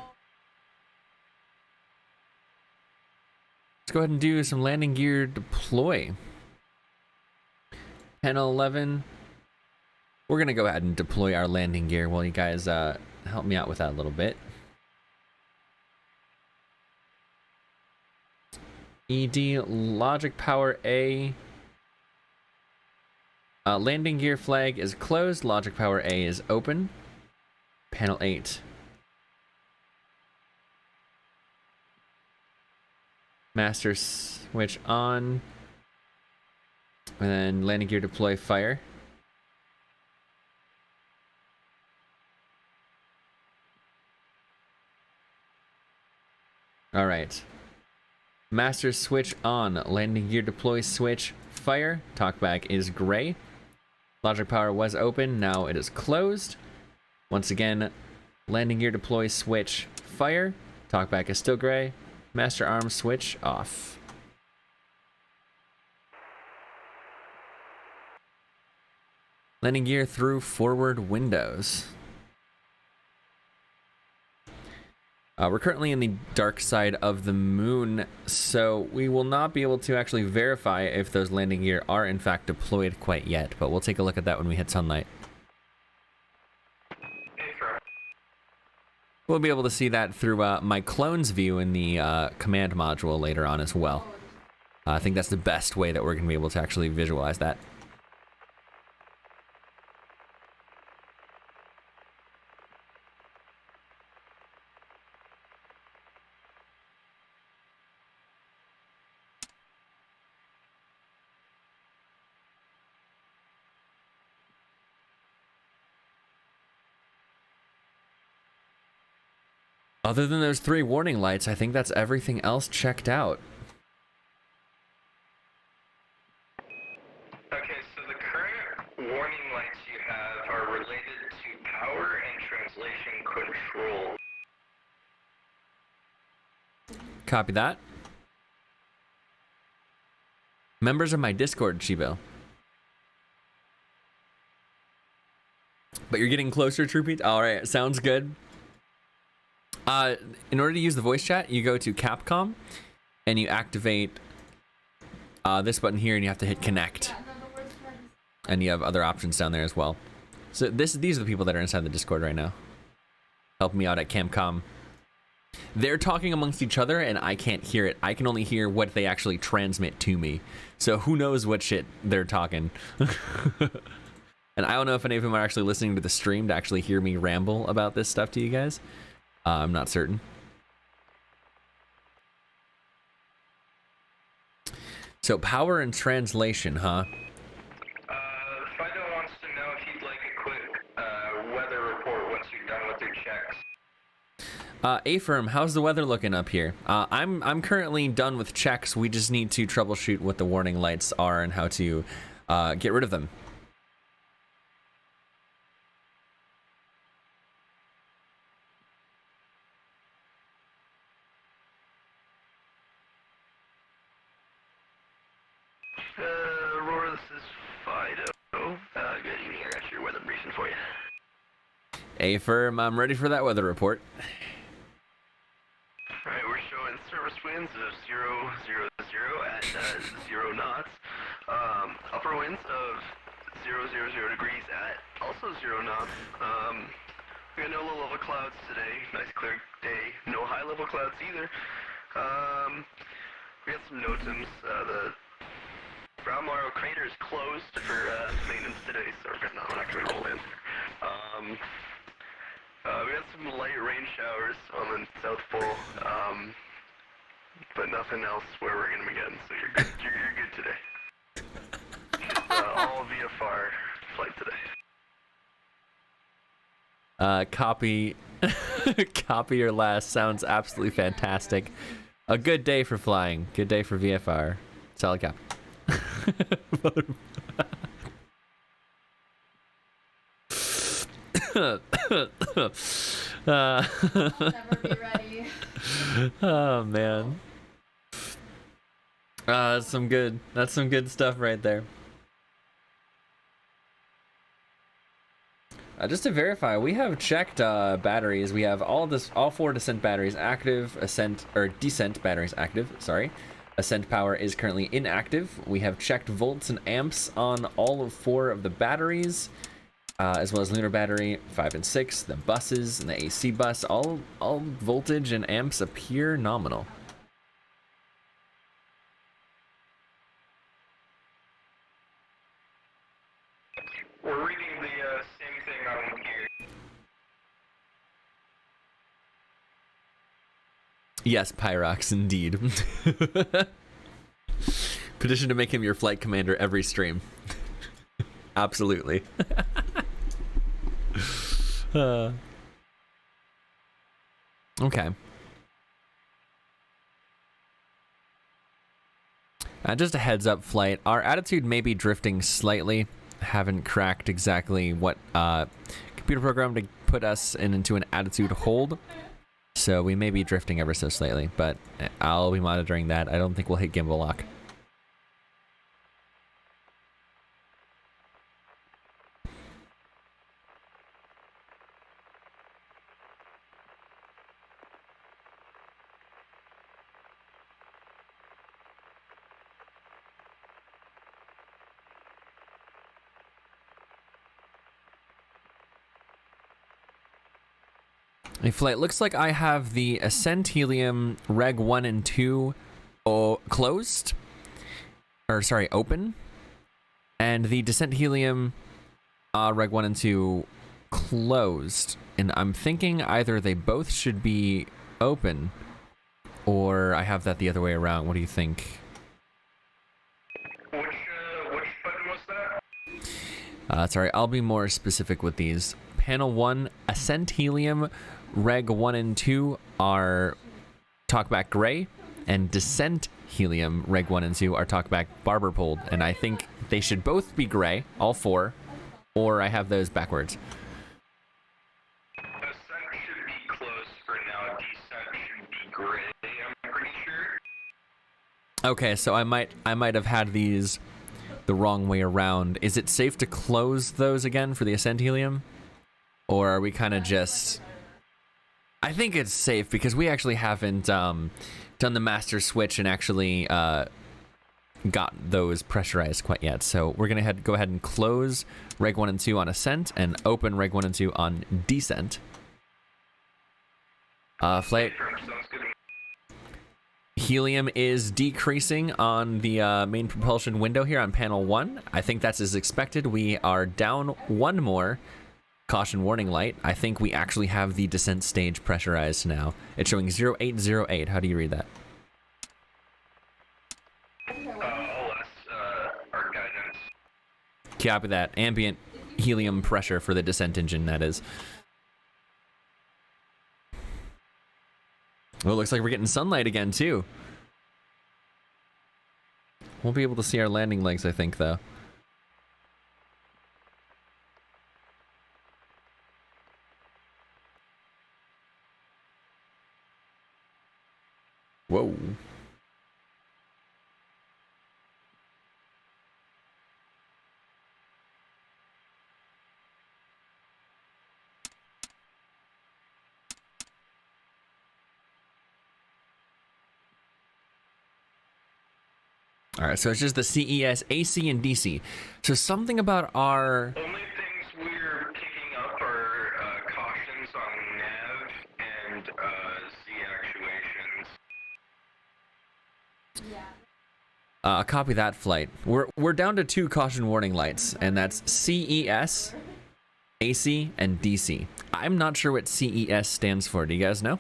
Let's go ahead and do some landing gear deploy. Panel 11. We're going to go ahead and deploy our landing gear while you guys help me out with that a little bit. ED, logic power A. Landing gear flag is closed. Logic power A is open. Panel 8. Master switch on. And then landing gear deploy fire. All right. Master switch on. Landing gear deploy switch fire. Talkback is gray. Logic power was open. Now it is closed. Once again, landing gear deploy switch fire. Talkback is still gray. Master arm switch off. Landing gear through forward windows. We're currently in the dark side of the moon, so we will not be able to actually verify if those landing gear are in fact deployed quite yet, but we'll take a look at that when we hit sunlight. We'll be able to see that through my clone's view in the command module later on as well. I think that's the best way that we're going to be able to actually visualize that. Other than those 3 warning lights, I think that's everything else checked out. Okay, so the current warning lights you have are related to power and translation control. Copy that. Members of my Discord, Chibo. But you're getting closer, Troopy? Alright, sounds good. In order to use the voice chat, you go to Capcom and you activate this button here, and you have to hit connect. And you have other options down there as well. So these are the people that are inside the Discord right now. Help me out at Camcom. They're talking amongst each other and I can't hear it. I can only hear what they actually transmit to me. So who knows what shit they're talking. And I don't know if any of them are actually listening to the stream to actually hear me ramble about this stuff to you guys. I'm not certain. So power and translation, huh? Fido wants to know if you'd like a quick weather report once you're done with your checks. A-Firm, how's the weather looking up here? I'm currently done with checks. We just need to troubleshoot what the warning lights are and how to get rid of them. Aurora, this is Fido. Good evening, I got your weather briefing for you. A-Firm, I'm ready for that weather report. Alright, we're showing surface winds of 0, 0, 0 at 0 knots. Upper winds of 0, 0, 0 degrees at also 0 knots. We got no low level clouds today. Nice clear day. No high level clouds either. We got some NOTAMs. The Brownmorrow crater is closed for maintenance today, so we're not going to roll in. We got some light rain showers on the South Pole, but nothing else where we're going to be getting, so you're good, you're good today. All VFR flight today. Copy. Copy your last. Sounds absolutely fantastic. A good day for flying. Good day for VFR. Solid cap. I'll never be ready. Oh man. That's some good stuff right there. Just to verify, we have checked batteries. We have all 4 descent batteries active, descent batteries active, sorry. Ascent power is currently inactive. We have checked volts and amps on all of 4 of the batteries, as well as lunar battery 5 and 6, the buses and the AC bus. All voltage and amps appear nominal. We're reading the same thing on here. Yes, Pyrox, indeed. Petition to make him your flight commander every stream. Absolutely. Okay. Just a heads up, flight. Our attitude may be drifting slightly. Haven't cracked exactly what computer program to put us into an attitude hold. So we may be drifting ever so slightly, but I'll be monitoring that. I don't think we'll hit gimbal lock. Hey, flight, looks like I have the Ascent Helium Reg 1 and 2 closed. Or, sorry, open. And the Descent Helium Reg 1 and 2 closed. And I'm thinking either they both should be open, or I have that the other way around. What do you think? Which button was that? Sorry, I'll be more specific with these. Panel 1, Ascent Helium Reg 1 and 2 are talkback gray, and Descent Helium Reg 1 and 2 are talkback barber pulled, and I think they should both be gray, all 4, or I have those backwards. Ascent should be closed for now. Descent should be gray, I'm pretty sure. Okay, so I might have had these the wrong way around. Is it safe to close those again for the Ascent Helium? Or are we kind of just... I think it's safe because we actually haven't done the master switch and actually got those pressurized quite yet. So we're going to go ahead and close Reg 1 and 2 on Ascent and open Reg 1 and 2 on Descent. Flight. Helium is decreasing on the main propulsion window here on panel 1. I think that's as expected. We are down 1 more caution warning light. I think we actually have the descent stage pressurized now. It's showing 0808. How do you read that? Our guidance. Copy that. Ambient helium pressure for the descent engine, that is. Well, it looks like we're getting sunlight again, too. Won't be able to see our landing legs, I think, though. Whoa. All right, so it's just the CES, AC, and DC. So something about our... Only things we're picking up are cautions on nav and Z actuations. Copy that, flight. We're down to 2 caution warning lights, and that's CES, AC, and DC. I'm not sure what CES stands for. Do you guys know?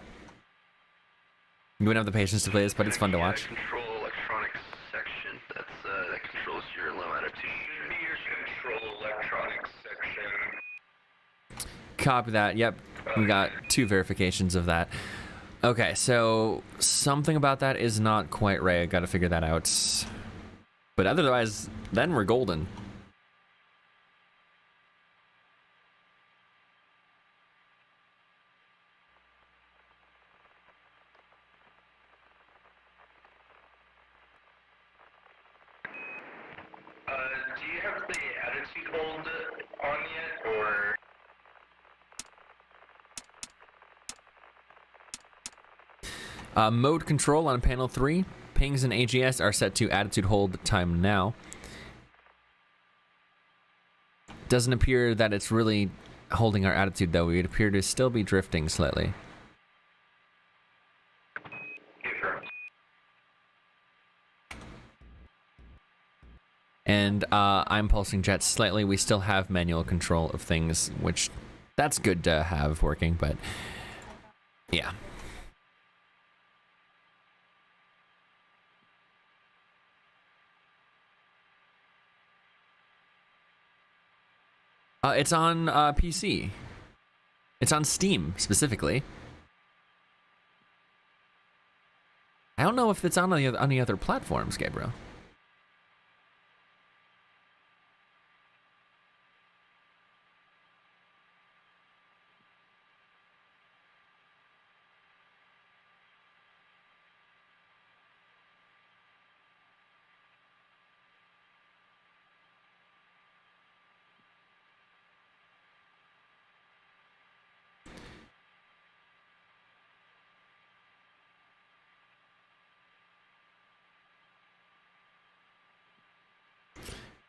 You wouldn't have the patience to play this, but it's fun to watch. Control electronics section. That controls your low attitude. Should be your control electronics section. Copy that. Yep, we got 2 verifications of that. Okay, so something about that is not quite right. I gotta figure that out. But otherwise, then we're golden. Do you have the attitude hold on yet, or? Mode control on panel 3. pings and AGS are set to attitude hold time now. Doesn't appear that it's really holding our attitude though. We would appear to still be drifting slightly. And I'm pulsing jets slightly. We still have manual control of things, which that's good to have working, but yeah. It's on PC. It's on Steam specifically. I don't know if it's on any other platforms, Gabriel.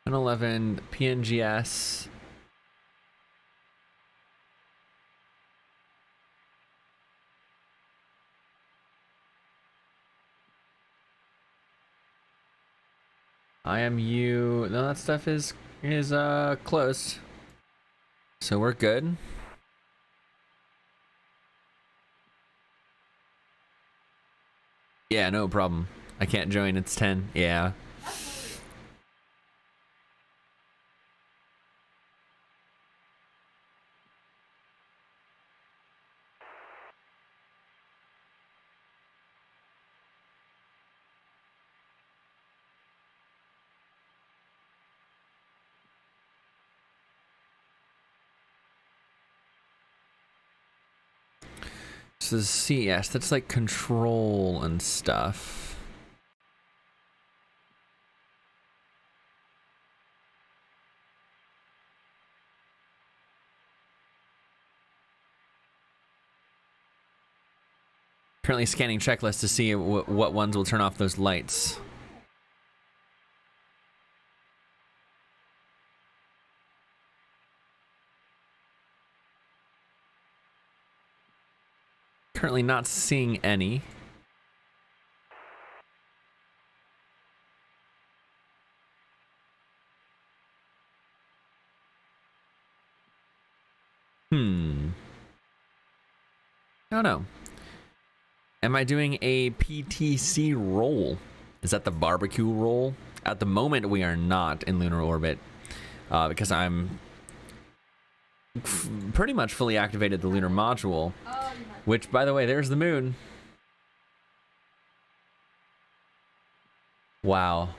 An 11 PNGS. IMU. No, that stuff is closed. So we're good. Yeah, no problem. I can't join. It's 10. Yeah. So CS, that's like control and stuff. Currently scanning checklist to see what ones will turn off those lights. Currently not seeing any. I don't know. Am I doing a PTC roll? Is that the barbecue roll? At the moment, we are not in lunar orbit because I'm pretty much fully activated the lunar module, which, by the way, there's the moon. Wow.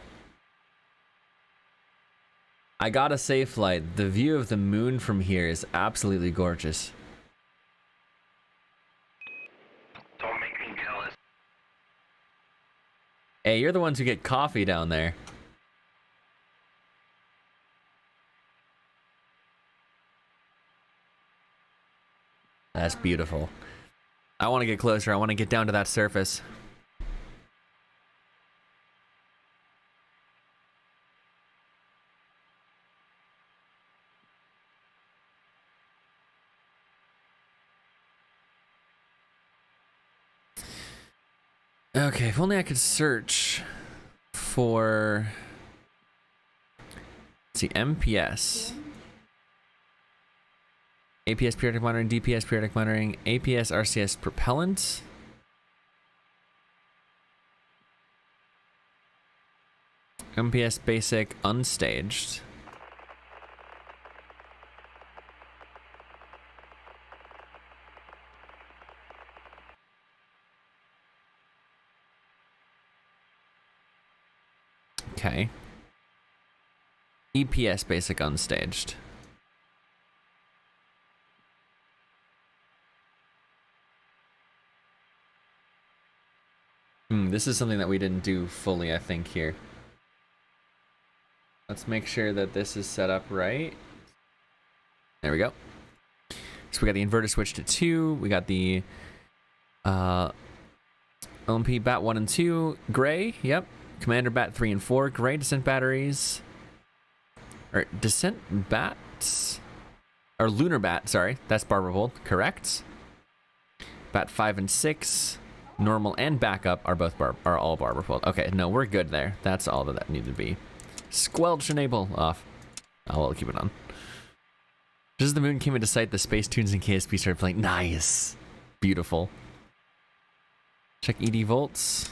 I gotta say, Flight, the view of the moon from here is absolutely gorgeous. Don't make me jealous. Hey, you're the ones who get coffee down there. That's beautiful. I want to get closer. I want to get down to that surface. Okay, if only I could search for... Let's see, MPS. APS periodic monitoring, DPS periodic monitoring, APS RCS propellant. MPS basic unstaged. Okay. EPS basic unstaged. This is something that we didn't do fully, I think, here. Let's make sure that this is set up right. There we go. So we got the inverter switch to 2. We got the OMP Bat 1 and 2, gray, yep. Commander Bat 3 and 4, gray. Descent batteries. Or Descent Bats? Or Lunar Bat, sorry. That's Barber Bolt, correct. Bat 5 and 6, normal and backup are both all Barber Bolt. Okay, no, we're good there. That's all that needed to be. Squelch enable off. Oh, we'll keep it on. Just as the moon came into sight, the space tunes and KSP started playing. Nice. Beautiful. Check ED volts.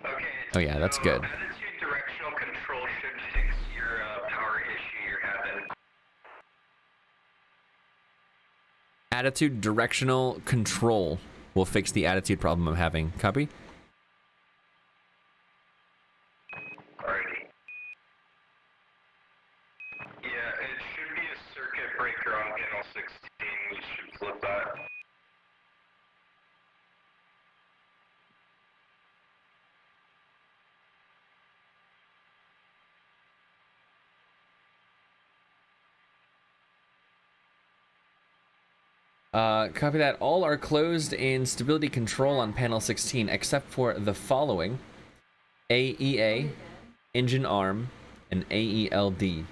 Okay. Oh yeah, that's good. Attitude directional control should fix your power issue you're having. Attitude directional control will fix the attitude problem I'm having. Copy? Alrighty. Yeah, it should be a circuit breaker on panel 16. We should flip that. Copy that. All are closed in stability control on panel 16, except for the following: AEA, engine arm, and AELD. You need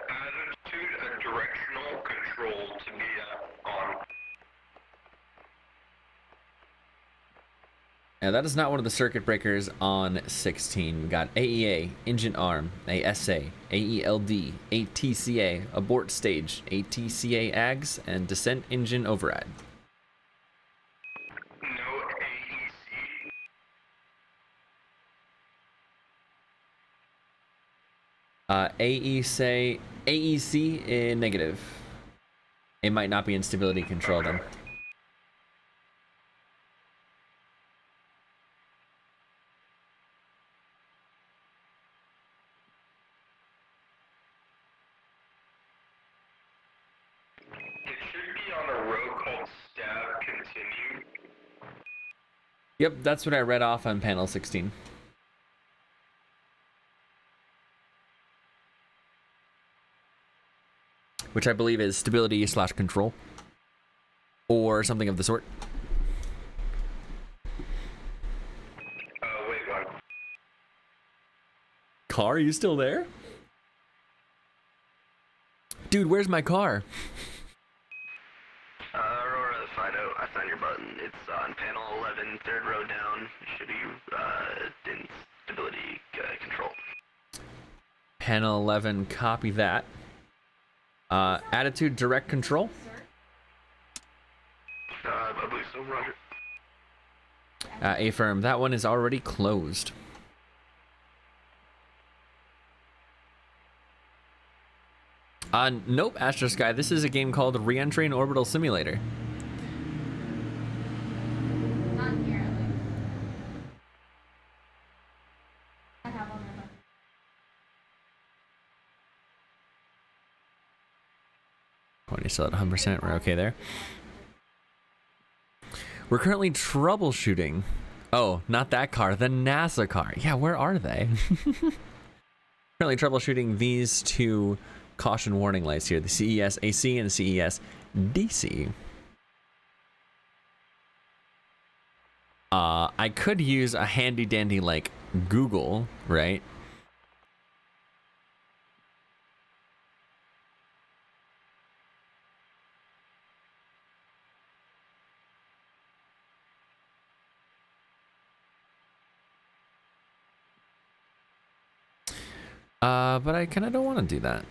attitude and directional control to be on. Now that is not one of the circuit breakers on 16. We got AEA, engine arm, ASA, AELD, ATCA, abort stage, ATCA AGS, and descent engine override. No AEC. AEC in negative. It might not be in stability control then. It should be on a row called stab continue. Yep, that's what I read off on panel 16. Which I believe is stability / control. Or something of the sort. Wait, what? Car, are you still there? Dude, where's my car? Aurora, Fido, I found your button. It's on panel 11, third row down. Should be in stability control. Panel 11, copy that. Attitude direct control. I believe so, Roger. Affirm, that one is already closed. Nope, Astrosky, this is a game called Reentry and Orbital Simulator. Not here, at least. I have on my phone. When you're still at 100%, we're okay there. We're currently troubleshooting. Oh, not that car, the NASA car. Yeah, where are they? Currently troubleshooting these two caution warning lights here, the CES AC and the CES DC. I could use a handy dandy like Google, right? But I kind of don't want to do that.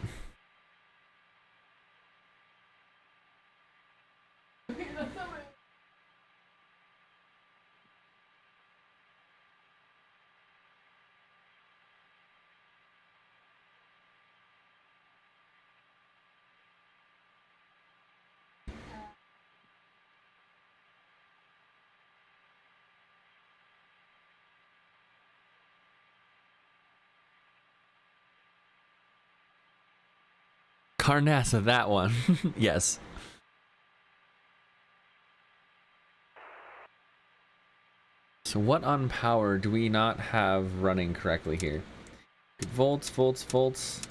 Carnassa, that one. Yes. So what on power do we not have running correctly here? Volts, volts, volts.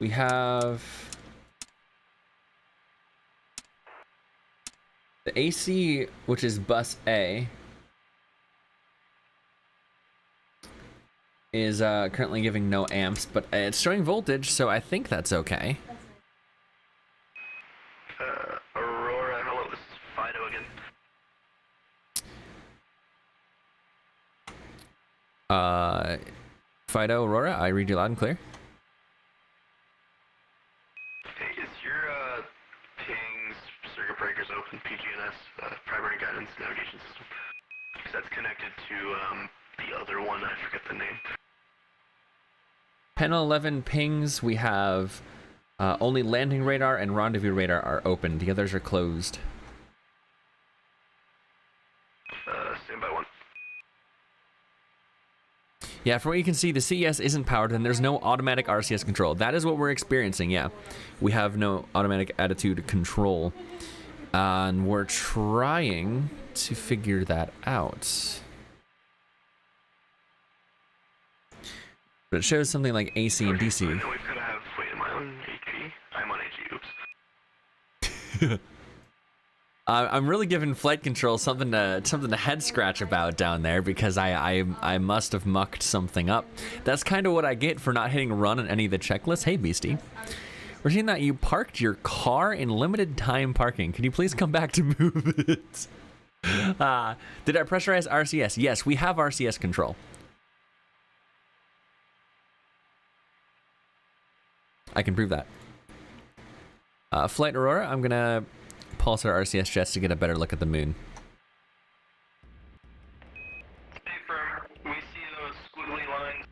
We have the AC, which is bus A, is currently giving no amps, but it's showing voltage, so I think that's okay. Aurora, hello, this is Fido again. Fido, Aurora, I read you loud and clear. Hey, is your pings, circuit breakers open, PGNS, primary guidance navigation system? Because that's connected to the other one, I forget the name. Panel 11 pings, we have only landing radar and rendezvous radar are open. The others are closed. Stand by one. Yeah, from what you can see, the CES isn't powered and there's no automatic RCS control. That is what we're experiencing, yeah. We have no automatic attitude control. And we're trying to figure that out. But it shows something like AC and DC. I know we've got to have, wait, am I on HP? I'm on HE, oops. I'm really giving flight control something to head scratch about down there because I must have mucked something up. That's kind of what I get for not hitting run on any of the checklists. Hey, Beastie. We're seeing that you parked your car in limited time parking. Can you please come back to move it? Did I pressurize RCS? Yes, we have RCS control. I can prove that. Flight Aurora, I'm gonna pulse our RCS jets to get a better look at the moon. Stay firm. We see those squiggly lines.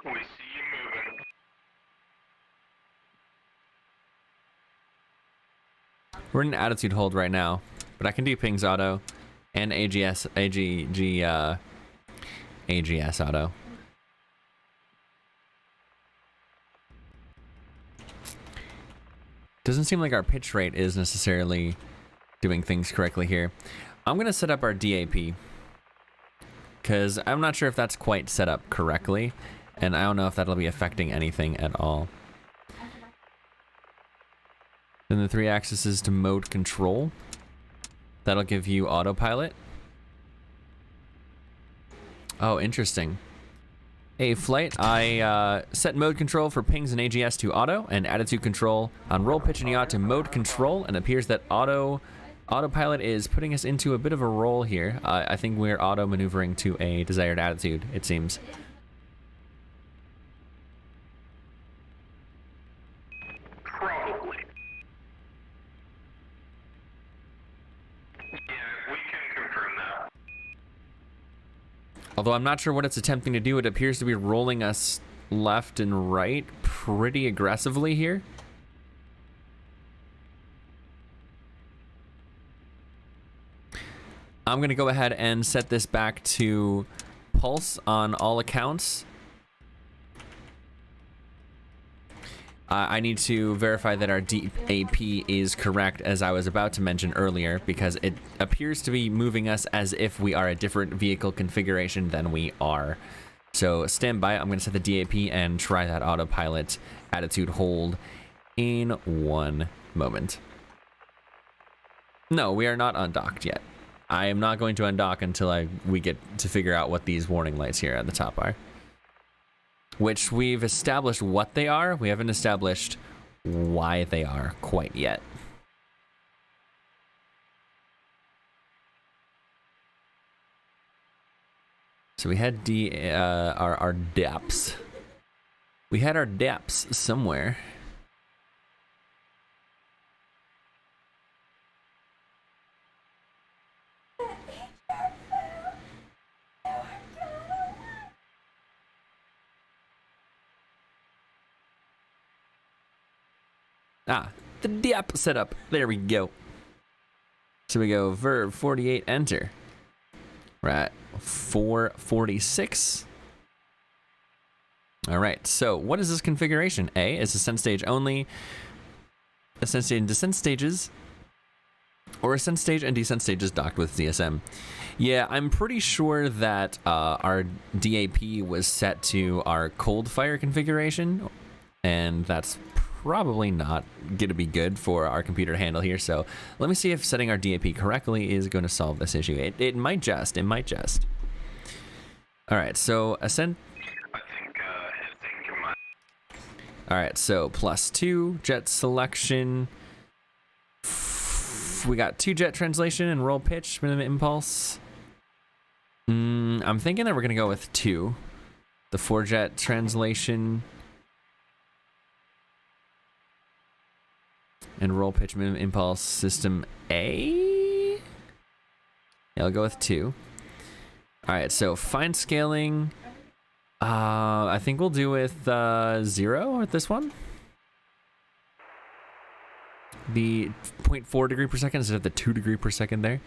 We see you moving. We're in attitude hold right now, but I can do pings auto and AGS auto. Doesn't seem like our pitch rate is necessarily doing things correctly here. I'm gonna set up our DAP because I'm not sure if that's quite set up correctly, and I don't know if that'll be affecting anything at all. Then the 3 axis is to mode control. That'll give you autopilot. Oh, interesting. Hey, flight, I set mode control for pings and AGS to auto, and attitude control on roll, pitch, and yaw to mode control, and it appears that autopilot is putting us into a bit of a roll here. I think we're auto maneuvering to a desired attitude, it seems. Probably. Yeah, we can confirm that. Although I'm not sure what it's attempting to do, it appears to be rolling us left and right pretty aggressively here. I'm going to go ahead and set this back to pulse on all accounts. I need to verify that our DAP is correct, as I was about to mention earlier, because it appears to be moving us as if we are a different vehicle configuration than we are. So stand by, I'm going to set the DAP and try that autopilot attitude hold in 1 moment. No, we are not undocked yet. I am not going to undock until we get to figure out what these warning lights here at the top are. Which we've established what they are. We haven't established why they are quite yet. So we had our depths. We had our depths somewhere. Ah, the DAP setup. There we go. So we go verb 48, enter. We're at 446. All right, so what is this configuration? A is ascent stage only. Ascent stage and descent stages Or ascent stage and descent stage is docked with ZSM. Yeah, I'm pretty sure that our DAP was set to our cold fire configuration, and that's probably not going to be good for our computer to handle here. So let me see if setting our DAP correctly is going to solve this issue. It might just. It might just. All right, so ascent. I think it might. All right, so +2 jet selection. We got 2 jet translation and roll pitch, minimum impulse. I'm thinking that we're gonna go with 2. The 4 jet translation and roll pitch, minimum impulse, system A. Yeah, I'll go with 2. All right, so fine scaling. I think we'll do with 0 at this one. The 0.4 degree per second instead of the 2 degree per second there.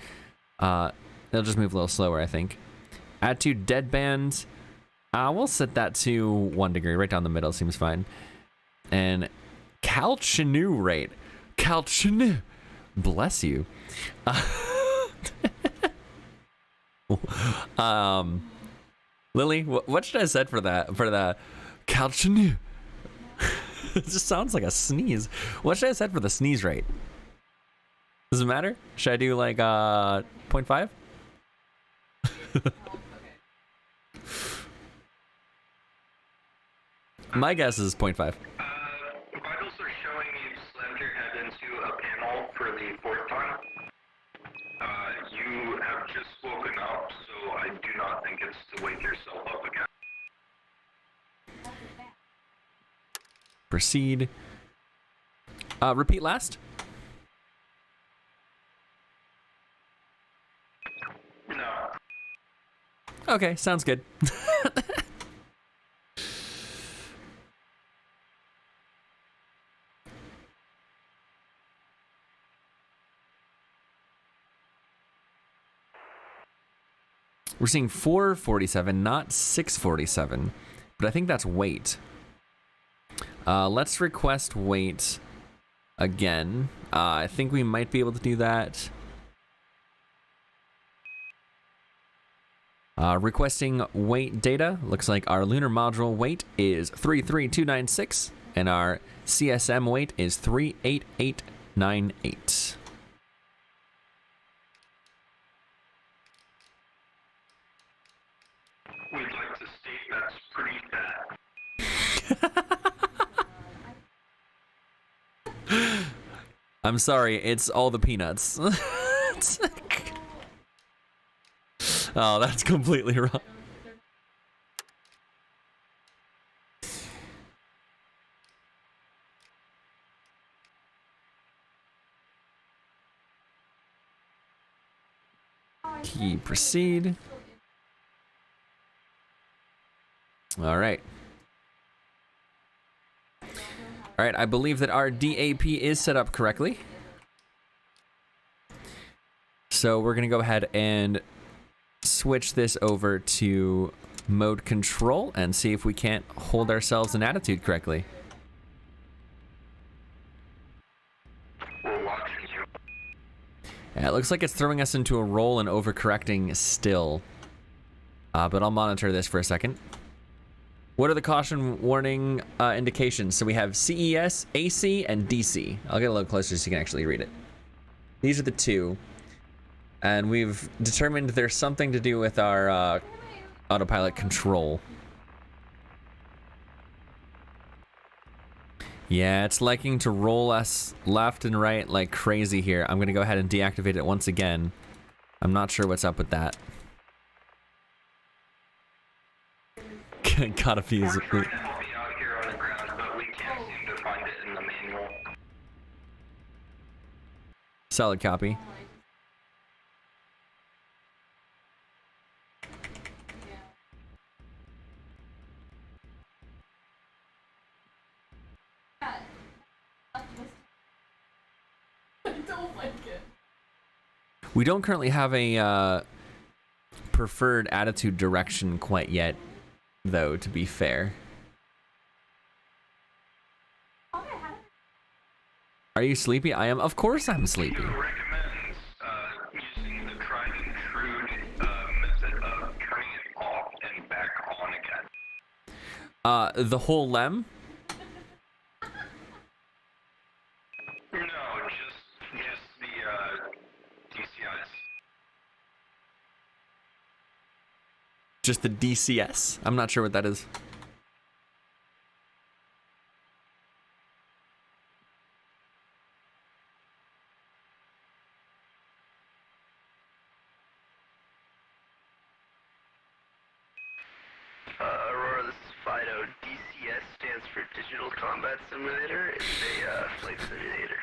They'll just move a little slower, I think. Add to deadband. We'll set that to 1 degree, right down the middle, seems fine. And Calchinu rate. Calchinu. Bless you. Lily, what should I set for that? For the Calchinu. It just sounds like a sneeze. What should I set for the sneeze rate? Does it matter? Should I do like 0.5? My guess is 0.5. Vitals are showing you slammed your head into a panel for the 4th time. You have just woken up, so I do not think it's to wake yourself up again. Proceed. Repeat last. No. Okay, sounds good. We're seeing 447, not 647, but I think that's weight. Let's request weight again. I think we might be able to do that. Requesting weight data. Looks like our lunar module weight is 33296, and our CSM weight is 38898. We'd like to state that's pretty fat. I'm sorry, it's all the peanuts. Oh, that's completely wrong. Key proceed. All right. All right, I believe that our DAP is set up correctly. So we're gonna go ahead and switch this over to mode control and see if we can't hold ourselves in attitude correctly. We're watching you. Yeah, it looks like it's throwing us into a roll and overcorrecting still. But I'll monitor this for a second. What are the caution warning indications? So we have CES, AC, and DC. I'll get a little closer so you can actually read it. These are the 2. And we've determined there's something to do with our autopilot control. Yeah, it's liking to roll us left and right like crazy here. I'm gonna go ahead and deactivate it once again. I'm not sure what's up with that. Gotta fuse it. We're trying to help you out here on the ground, but we can't seem to find it in the manual. Solid copy. We don't currently have a preferred attitude direction quite yet, though, to be fair. Oh, Are you sleepy? I am. Of course I'm sleepy. Recommends The whole LEM? No, just the DCIs. Just the DCS? I'm not sure what that is. Aurora, this is Fido. DCS stands for Digital Combat Simulator. It's a flight simulator.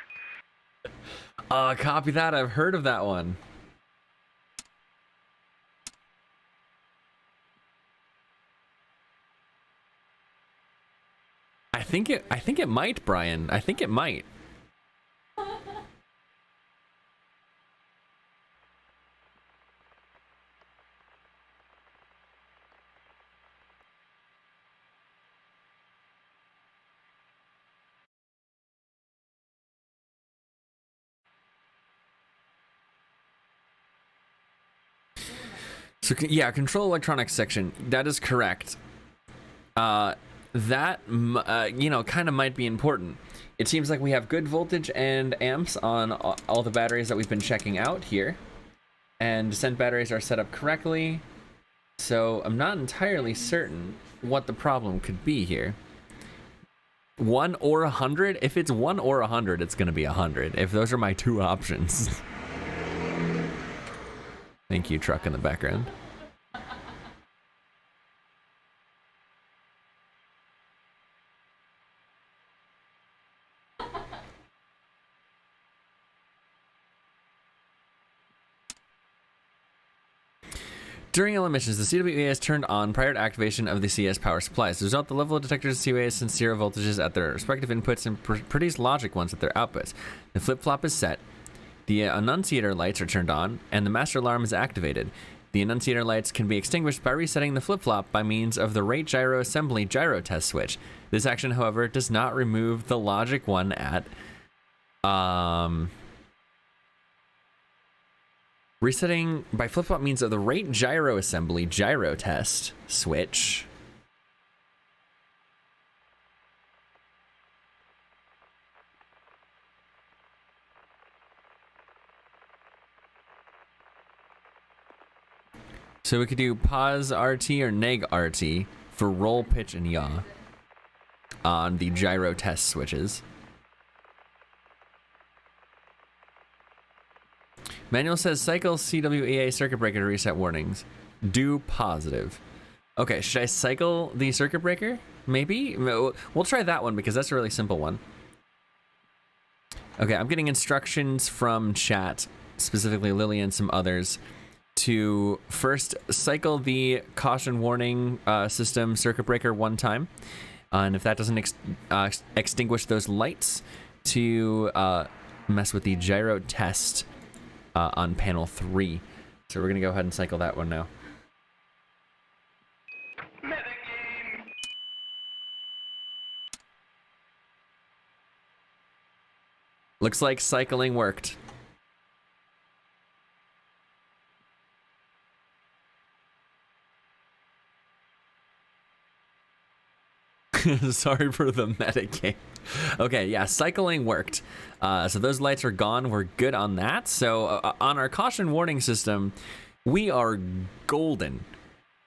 Copy that. I've heard of that one. I think it might, Brian. I think it might. So yeah, control electronics section. That is correct. That you know, kind of might be important. It seems like we have good voltage and amps on all the batteries that we've been checking out here, and descent batteries are set up correctly. So I'm not entirely certain what the problem could be here. 1 or 100? If it's 1 or 100, it's going to be 100. If those are my two options. Thank you, truck in the background. During LM missions, the CWA is turned on prior to activation of the CS power supplies. As a result, the level of detectors of CWA sense zero voltages at their respective inputs and produce logic ones at their outputs. The flip-flop is set, the annunciator lights are turned on, and the master alarm is activated. The annunciator lights can be extinguished by resetting the flip-flop by means of the rate gyro assembly gyro test switch. This action, however, does not remove the logic one at resetting by flip-flop means of the rate gyro assembly gyro test switch. So we could do pause RT or neg RT for roll, pitch, and yaw on the gyro test switches. Manual says cycle CWEA circuit breaker to reset warnings. Do positive. Okay, should I cycle the circuit breaker? Maybe? We'll try that one because that's a really simple one. Okay, I'm getting instructions from chat, specifically Lily and some others, to first cycle the caution warning system circuit breaker one time. And if that doesn't extinguish those lights, to mess with the gyro test on panel 3. So we're gonna go ahead and cycle that one now. Looks like cycling worked. Sorry for the metagame. Okay, yeah, cycling worked. So those lights are gone. We're good on that. So on our caution warning system, we are golden.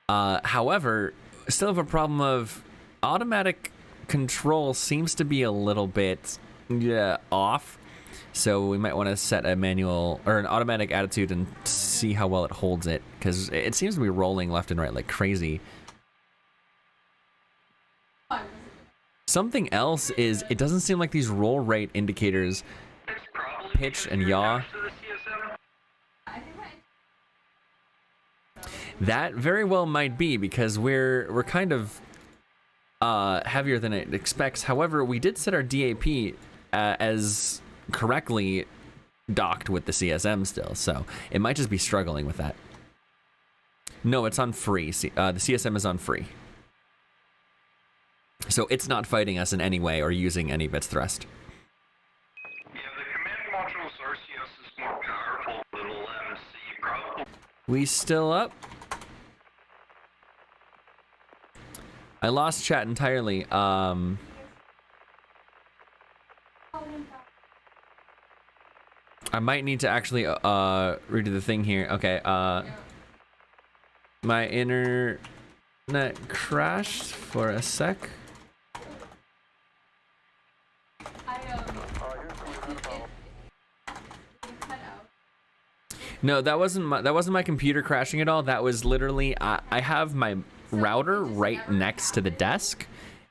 However, still have a problem of automatic control seems to be a little bit off. So we might want to set a manual or an automatic attitude and see how well it holds it, because it seems to be rolling left and right like crazy. Something else is, it doesn't seem like these roll rate indicators, pitch and yaw. That very well might be, because we're kind of heavier than it expects. However, we did set our DAP as correctly docked with the CSM still, so it might just be struggling with that. No, it's on free. The CSM is on free. So it's not fighting us in any way or using any of its thrust. Yeah, the command module's RCS is more powerful than LM, so you probably... We still up? I lost chat entirely. I might need to actually redo the thing here. Okay, my internet crashed for a sec. No, that wasn't my computer crashing at all. That was literally I have my router right next to the desk,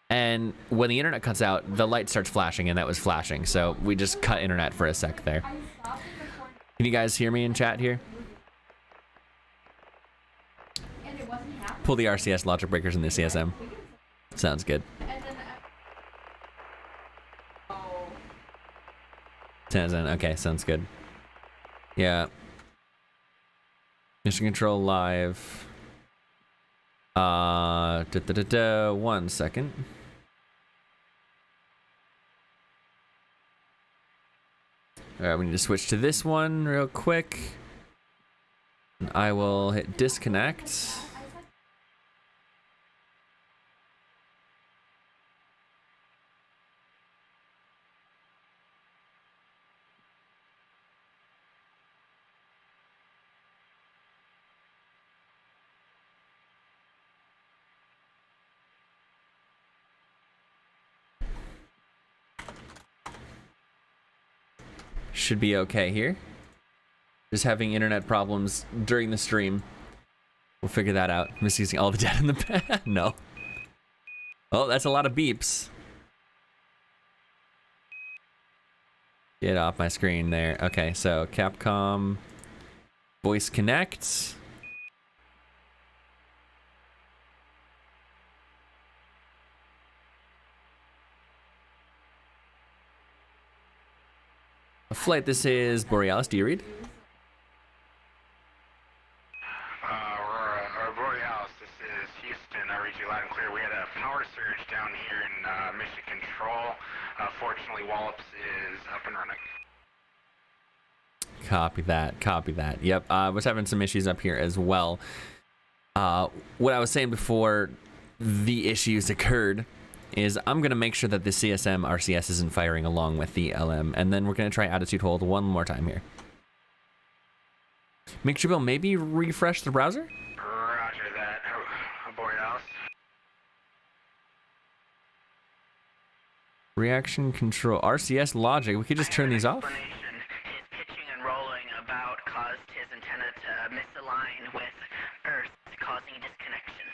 and when the internet cuts out, the light starts flashing, and that was flashing. So we just cut internet for a sec there. Can you guys hear me in chat here? Pull the RCS logic breakers in the CSM. Sounds good. Okay, sounds good. Yeah. Mission control live. 1 second. Alright, we need to switch to this one real quick. And I will hit disconnect. Should be okay here. Just having internet problems during the stream. We'll figure that out. Misusing all the data in the pad. No. Oh, that's a lot of beeps. Get off my screen there. Okay, so Capcom voice connect. Flight, this is Borealis. Do you read? Borealis, this is Houston. I read you loud and clear. We had a power surge down here in Mission Control. Fortunately, Wallops is up and running. Copy that. Copy that. Yep. I was having some issues up here as well. What I was saying before the issues occurred is I'm going to make sure that the CSM RCS isn't firing along with the LM, and then we're going to try attitude hold one more time here. Make sure, Bill, maybe refresh the browser? Roger that. Borealis. Reaction control. RCS logic. We could just turn these off. His pitching and rolling about caused his antenna to misalign with Earth, causing a disconnection.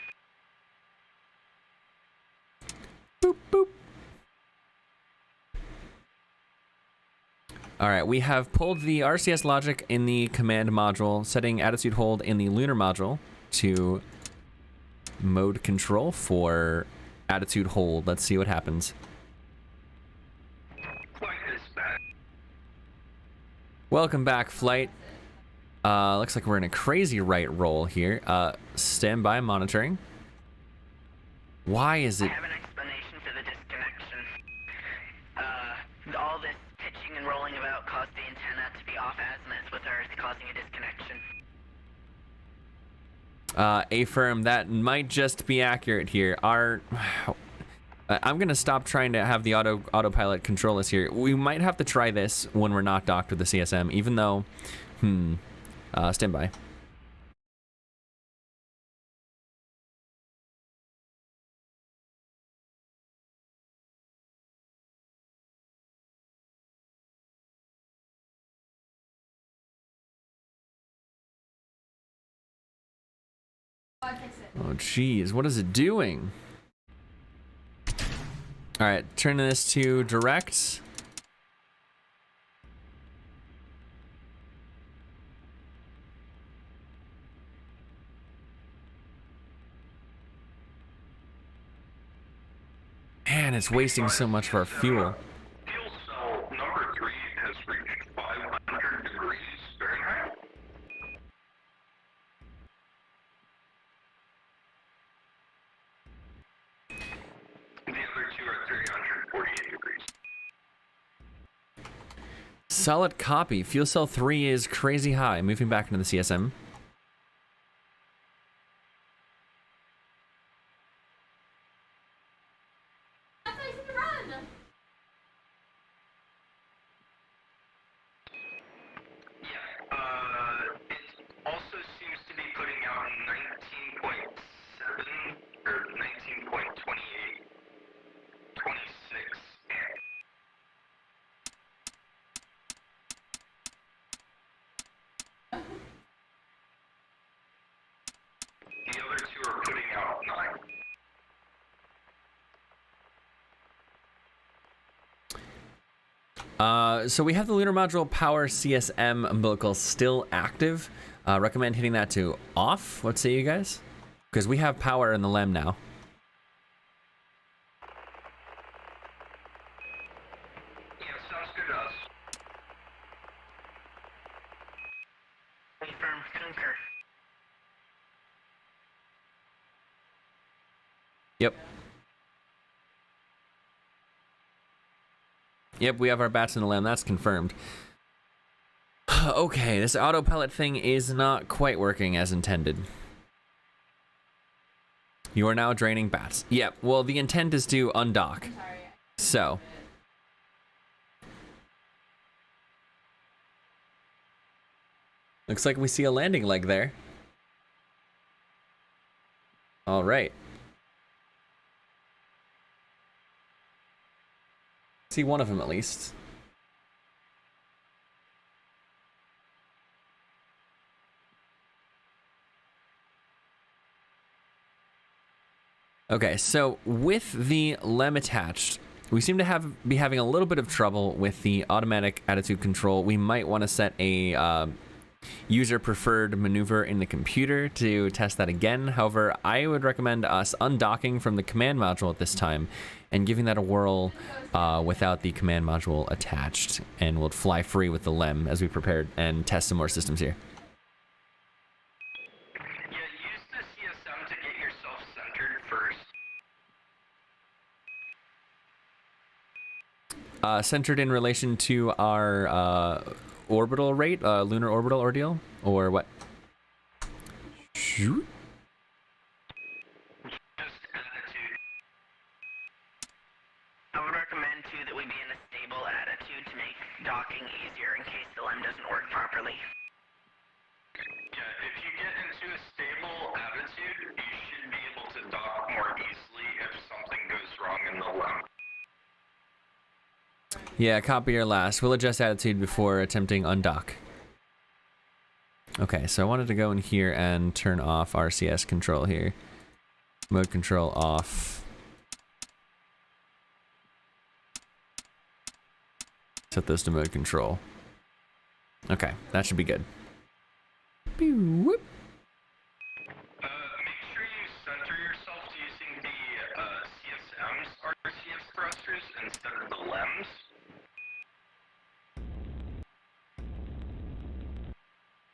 Boop, boop. All right, we have pulled the RCS logic in the command module, setting attitude hold in the lunar module to mode control for attitude hold. Let's see what happens. Welcome back, flight. Looks like we're in a crazy right roll here. Stand by monitoring. Why is it? I have an explanation for the disconnection. All this pitching and rolling about caused the antenna to be off azimuth with Earth, causing a disconnection. A-firm, that might just be accurate here. I'm gonna stop trying to have the autopilot control us here. We might have to try this when we're not docked with the CSM, even though, stand by. Oh, geez, what is it doing? All right, turning this to direct. Man, it's wasting so much of our fuel. Fuel cell number 3 has reached 500 degrees Fahrenheit. The other two are 348 degrees. Solid copy. Fuel cell 3 is crazy high. Moving back into the CSM. So we have the lunar module power CSM umbilical still active. Recommend hitting that to off. What say you guys? Because we have power in the LEM now. Yeah, sounds good to us. Confirm, concur. Yep. Yep, we have our bats in the LEM. That's confirmed. Okay, this auto pellet thing is not quite working as intended. You are now draining bats. Yep, well, the intent is to undock. So. Looks like we see a landing leg there. All right. See one of them at least. Okay, so with the LEM attached, we seem to be having a little bit of trouble with the automatic attitude control. We might want to set a user preferred maneuver in the computer to test that again. However, I would recommend us undocking from the command module at this time and giving that a whirl without the command module attached, and we'll fly free with the LEM as we prepare and test some more systems here. Yeah, use the CSM to get yourself centered first. Centered in relation to our orbital rate, lunar orbital ordeal, or what? Shoot. Just attitude. I would recommend, too, that we be in a stable attitude to make docking easier in case the LEM doesn't work properly. Yeah, if you get into a stable attitude, you should be able to dock more easily if something goes wrong in the LEM. Yeah, copy your last. We'll adjust attitude before attempting undock. Okay, so I wanted to go in here and turn off RCS control here. Mode control off. Set those to mode control. Okay, that should be good. Pew, whoop. Make sure you center yourself using the CSM's RCS thrusters instead of the LEMs.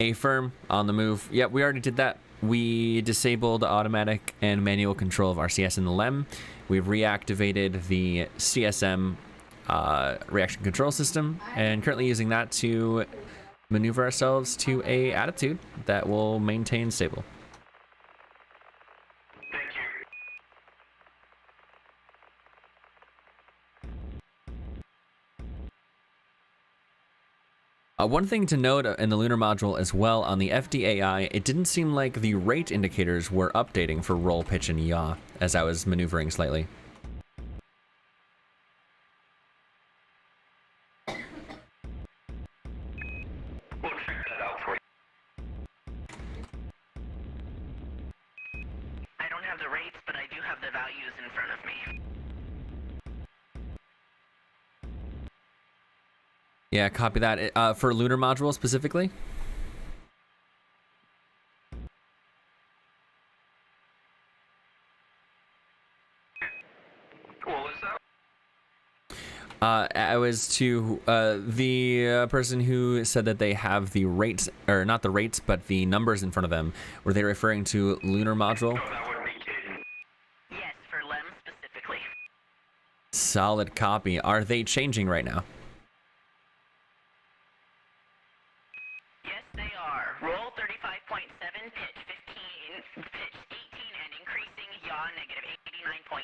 A-firm on the move. Yep, we already did that. We disabled automatic and manual control of RCS in the LEM. We've reactivated the CSM reaction control system and currently using that to maneuver ourselves to a attitude that will maintain stable. Thank you. One thing to note in the lunar module as well, on the FDAI, it didn't seem like the rate indicators were updating for roll, pitch, and yaw as I was maneuvering slightly. We'll check that out for you. I don't have the rates, but I do have the values in front of me. Yeah, copy that. For lunar module specifically? What was that? I was to the person who said that they have the rates, or not the rates, but the numbers in front of them. Were they referring to lunar module? Oh, that would be Caden. Yes, for LEM specifically. Solid copy. Are they changing right now? Yes, they are. Roll 35.7, pitch 15, pitch 18, and increasing, yaw negative 89.5.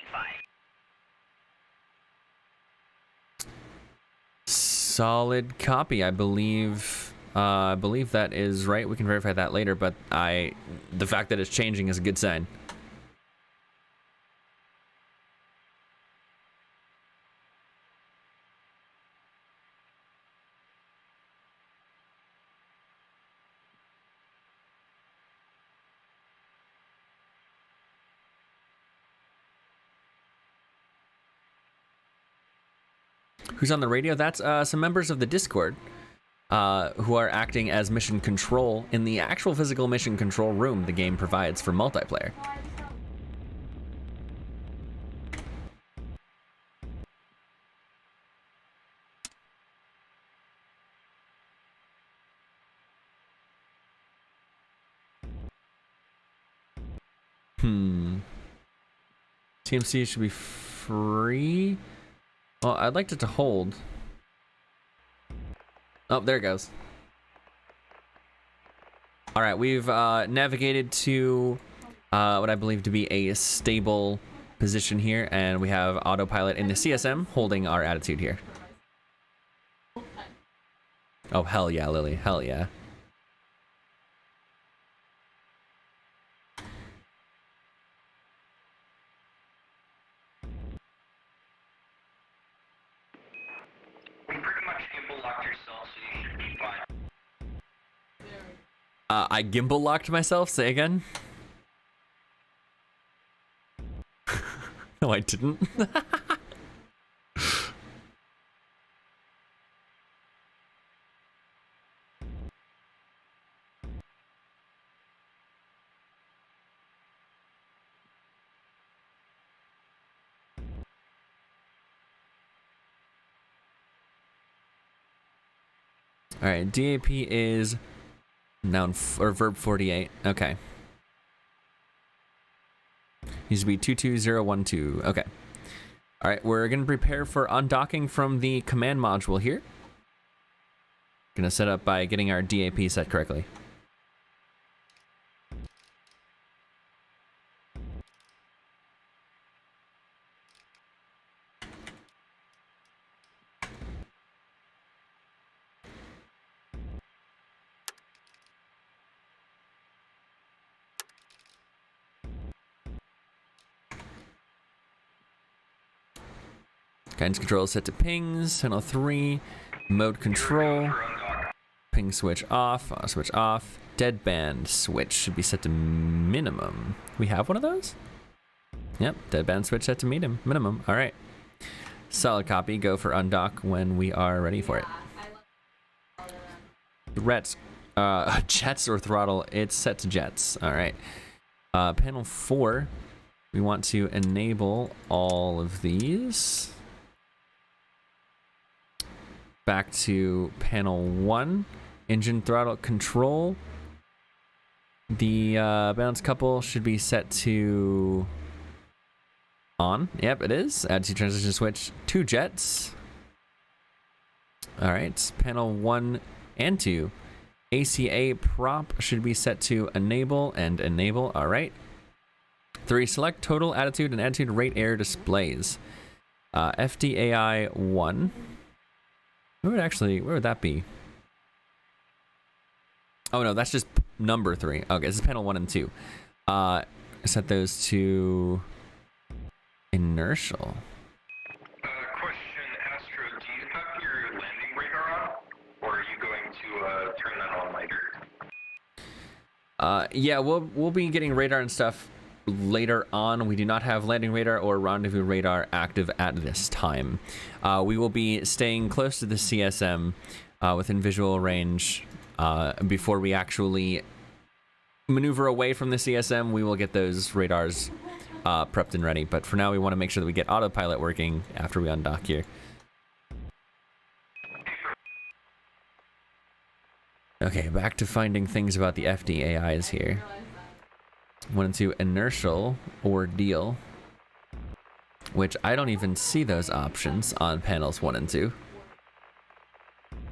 Solid copy. I believe that is right. We can verify that later, but the fact that it's changing is a good sign. Who's on the radio? That's some members of the Discord who are acting as mission control in the actual physical mission control room the game provides for multiplayer. TMC should be free. Well, I'd like it to hold. Oh, there it goes. All right, we've navigated to what I believe to be a stable position here, and we have autopilot in the CSM holding our attitude here. Oh, hell yeah, Lily. Hell yeah. You pretty much gimbal locked yourself, so you should be fine. I gimbal locked myself? Say again? No, I didn't. All right, DAP is noun or verb 48. Okay. Needs to be 22012. Okay. All right, we're going to prepare for undocking from the command module here. Going to set up by getting our DAP set correctly. Guidance control is set to pings, channel 3, mode control, ping switch off, deadband switch should be set to minimum. We have one of those? Yep, deadband switch set to minimum, all right. Solid copy, go for undock when we are ready for it. Threats, jets or throttle, it's set to jets, all right. Panel 4, we want to enable all of these. Back to panel 1, engine throttle control. The balance couple should be set to on. Yep, it is. Add to transition switch, 2 jets. All right, panel 1 and 2. ACA prop should be set to enable and enable. All right. 3, select total attitude and attitude rate air displays. FDAI 1. Where would that be? Oh no, that's just number 3. Okay, this is panel 1 and 2. Set those to inertial. Question, Astro, do you have your landing radar on? Or are you going to turn that on later? Yeah, we'll be getting radar and stuff later on. We do not have landing radar or rendezvous radar active at this time. We will be staying close to the CSM within visual range before we actually maneuver away from the CSM. We will get those radars prepped and ready, but for now we want to make sure that we get autopilot working after we undock here. Okay, back to finding things about the FDAIs here. 1 and 2, inertial ordeal, which I don't even see those options on panels 1 and 2.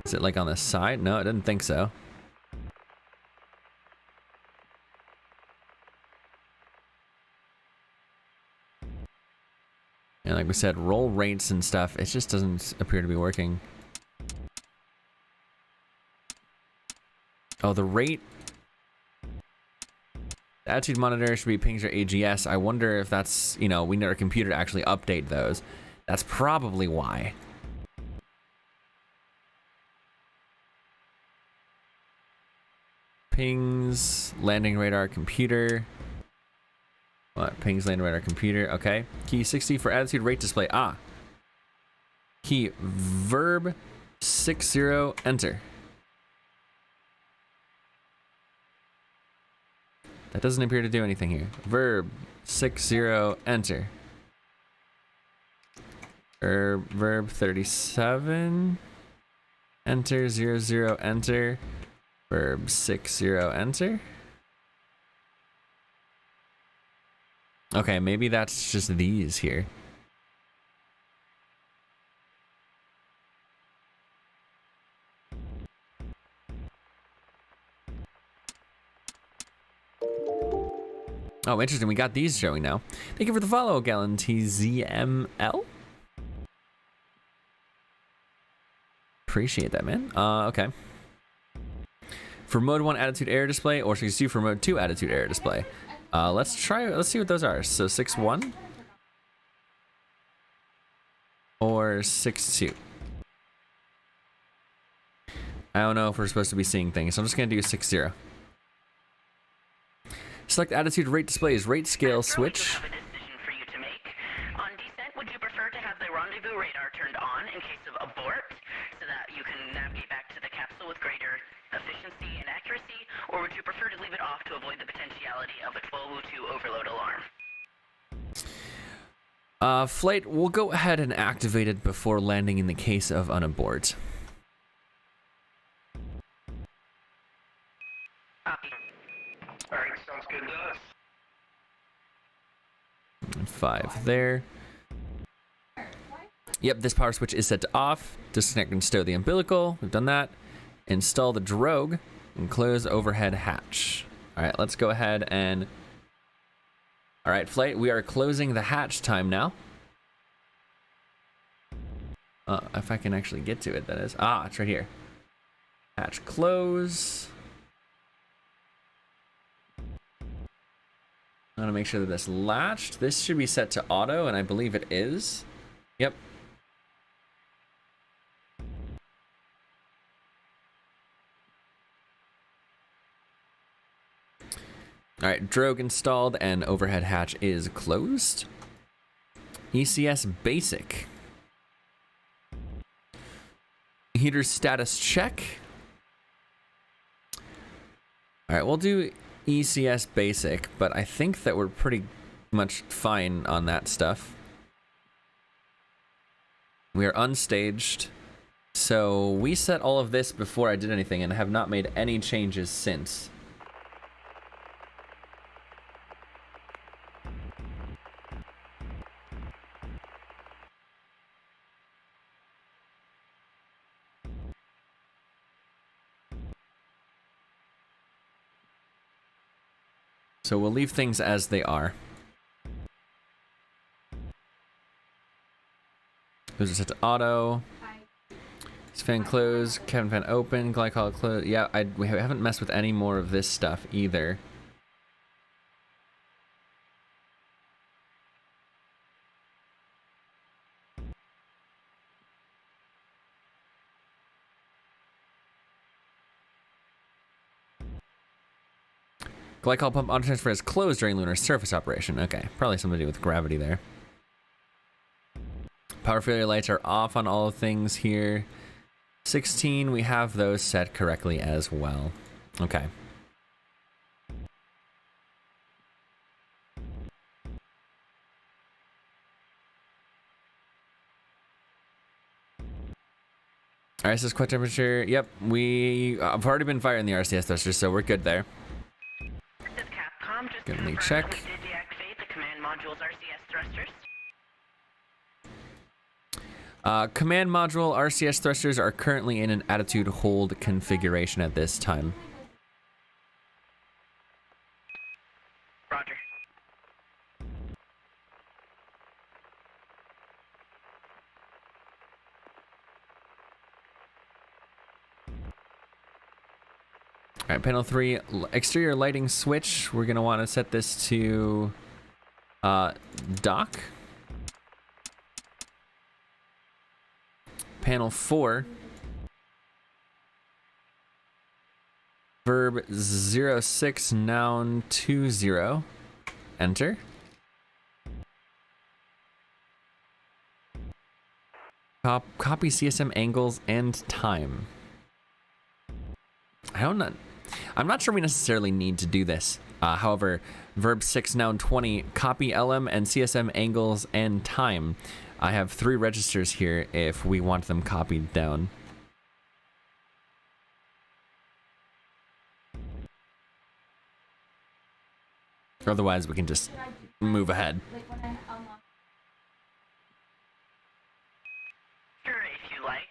Is it like on the side? No, I didn't think so. And like we said, roll rates and stuff, it just doesn't appear to be working. Oh, the rate. The attitude monitor should be pings or AGS. I wonder if that's, we need our computer to actually update those. That's probably why. Pings, landing radar, computer. What? Pings, landing radar, computer. Okay. Key 60 for attitude rate display. Ah. Key verb 60, enter. That doesn't appear to do anything here. Verb 60, enter. Verb 37, enter. 00, enter. Verb 60, enter. Okay, maybe that's just these here. Oh, interesting. We got these showing now. Thank you for the follow, Gallon TZML. Appreciate that, man. Okay. For mode 1 attitude error display, or 62 for mode 2 attitude error display. Let's see what those are. So 61 or 62. I don't know if we're supposed to be seeing things, so I'm just gonna do 60. Select attitude rate displays, rate scale switch. I have a decision for you to make. On descent, would you prefer to have the rendezvous radar turned on in case of abort, so that you can navigate back to the capsule with greater efficiency and accuracy, or would you prefer to leave it off to avoid the potentiality of a 1202 overload alarm? Flight, we'll go ahead and activate it before landing in the case of an abort. Copy. Alright, sounds good to us. 5 there. Yep, this power switch is set to off. Disconnect and stow the umbilical. We've done that. Install the drogue and close overhead hatch. All right, let's go ahead and... All right, flight, we are closing the hatch time now. If I can actually get to it, that is. Ah, it's right here. Hatch close. I want to make sure that this latched. This should be set to auto, and I believe it is. Yep. All right, drogue installed and overhead hatch is closed. ECS basic. Heater status check. All right, we'll do ECS basic, but I think that we're pretty much fine on that stuff. We are unstaged. So we set all of this before I did anything and have not made any changes since. So we'll leave things as they are. Those are set to auto. This fan close, cabin fan open, glycol close. Yeah, we haven't messed with any more of this stuff either. Glycol pump auto transfer is closed during lunar surface operation. Okay, probably something to do with gravity there. Power failure lights are off on all things here. 16, we have those set correctly as well. Okay. RCS core temperature. Yep, I've already been firing the RCS thrusters, so we're good there. This is Capcom. Just Gonna confirm check. that we did deactivate the command module's RCS thrusters. Command module RCS thrusters are currently in an attitude hold configuration at this time. Roger. All right, panel 3, exterior lighting switch. We're gonna want to set this to dock. Panel 4, verb 06 noun 20, enter. Copy CSM angles and time. I'm not sure we necessarily need to do this. However, verb 6, noun 20, copy LM and CSM angles and time. I have 3 registers here if we want them copied down. Otherwise, we can just move ahead. Sure, if you like.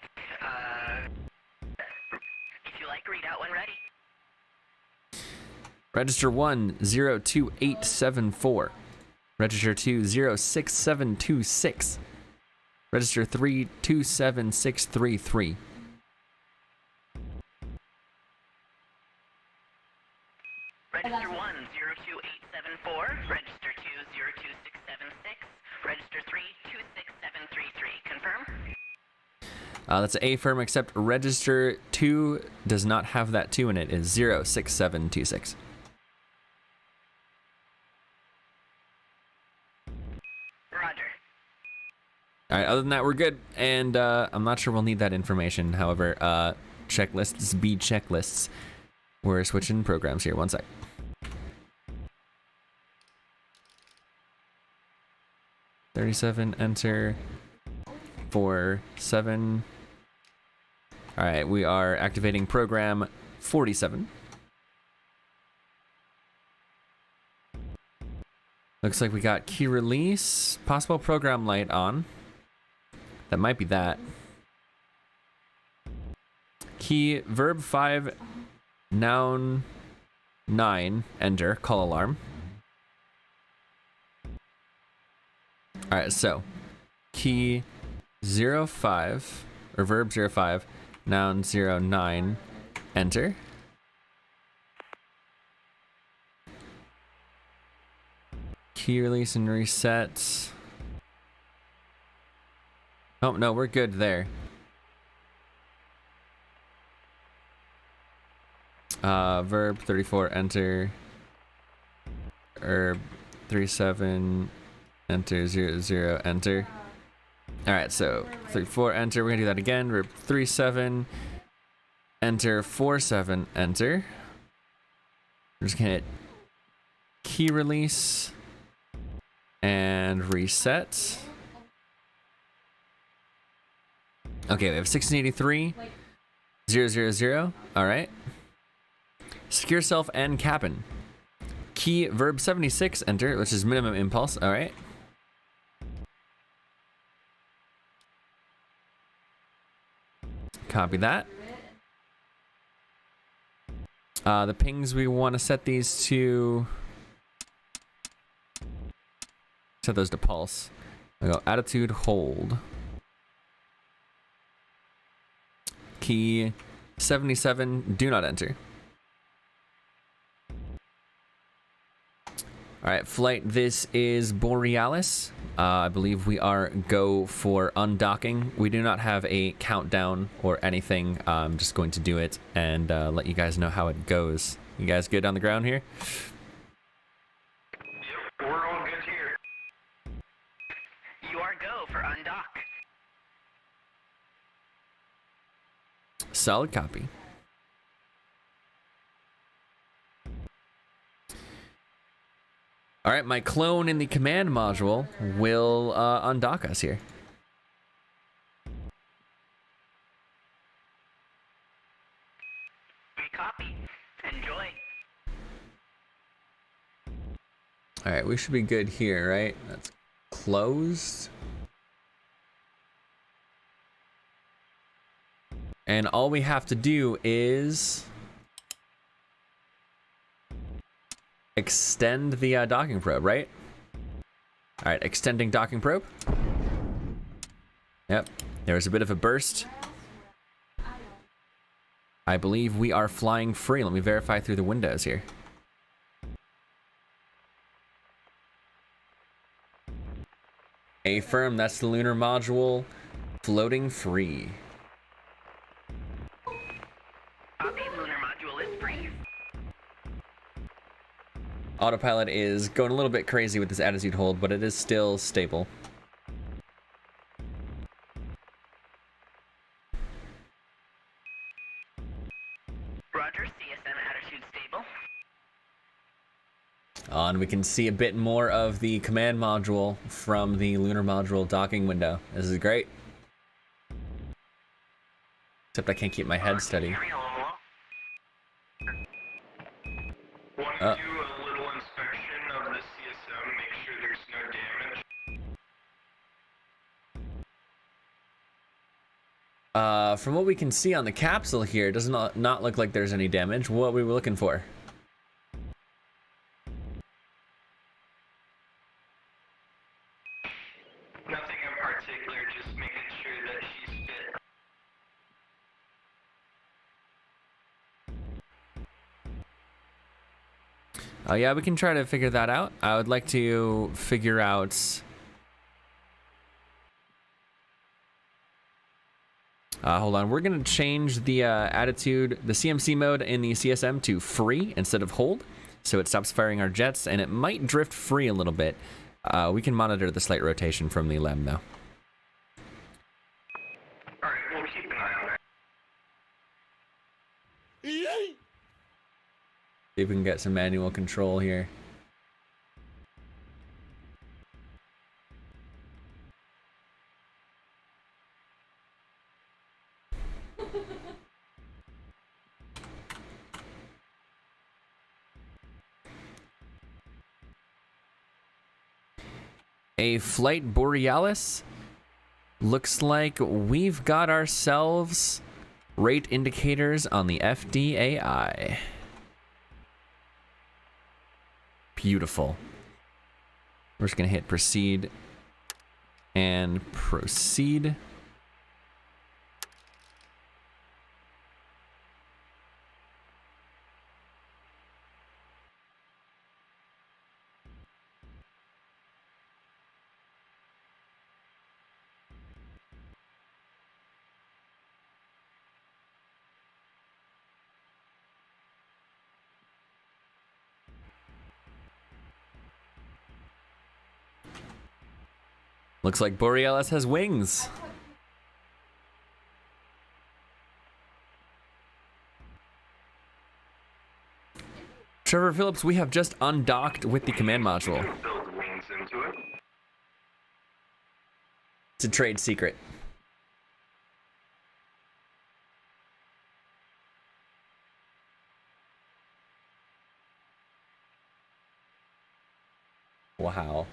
If you like, read out when ready. Register 1, 02874. Register 2, 06726. Register 3, 27633. Register 1, 02874. Register 2, 02676. Register 3, 26733. Confirm? That's A firm, except register 2 does not have that 2 in it. It's 06726. Roger. Alright, other than that, we're good. And I'm not sure we'll need that information. However, checklists be checklists. We're switching programs here. One sec. $37, enter. 4, 7. Alright, we are activating program 47. Looks like we got key release, possible program light on. That might be that. Key verb 5, noun 9, enter, call alarm. Alright, so key 05, or verb 05, noun 09, enter. Key release and reset. Oh, no, we're good there. Verb 34, enter. Verb 37, enter, 00, enter. Alright, so 34, enter. We're gonna do that again. Verb 37, enter, 47, enter. We're just gonna hit key release and reset. Okay, we have 1683, 000. Alright. Secure self and cabin. Key verb 76, enter, which is minimum impulse. Alright. Copy that. The pings we want to set these to. Set those to pulse. We go attitude hold. Key 77, do not enter. Alright, flight, this is Borealis. I believe we are go for undocking. We do not have a countdown or anything. I'm just going to do it and let you guys know how it goes. You guys good on the ground here? Yep, we're all good here. You are go for undock. Solid copy. All right, my clone in the command module will undock us here. We copy. Enjoy. All right, we should be good here, right? That's closed. And all we have to do is extend the docking probe, right? All right, extending docking probe. Yep, there was a bit of a burst. I believe we are flying free. Let me verify through the windows here. Affirm, that's the lunar module, floating free. Copy. Lunar module is free. Autopilot is going a little bit crazy with this attitude hold, but it is still stable. Roger, CSM attitude stable. And we can see a bit more of the command module from the lunar module docking window. This is great. Except I can't keep my head steady. Want to do a little inspection of the CSM, make sure there's no damage. From what we can see on the capsule here, it does not look like there's any damage. What we were looking for? Nothing in particular, just making sure that she's fit. Oh yeah, we can try to figure that out. I would like to figure out... hold on, we're gonna change the attitude, the CMC mode in the CSM to free instead of hold, so it stops firing our jets, and it might drift free a little bit. We can monitor the slight rotation from the LEM though. Alright, we'll keep an eye on that. See if we can get some manual control here. A flight Borealis? Looks like we've got ourselves rate indicators on the FDAI. Beautiful. We're just gonna hit proceed and proceed. Looks like Borealis has wings. Trevor Phillips, we have just undocked with the command module. Build wings into it. It's a trade secret. Wow.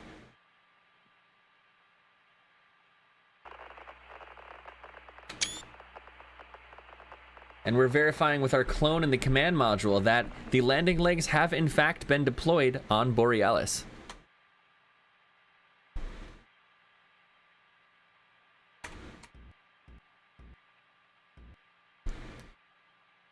And we're verifying with our clone in the command module that the landing legs have in fact been deployed on Borealis.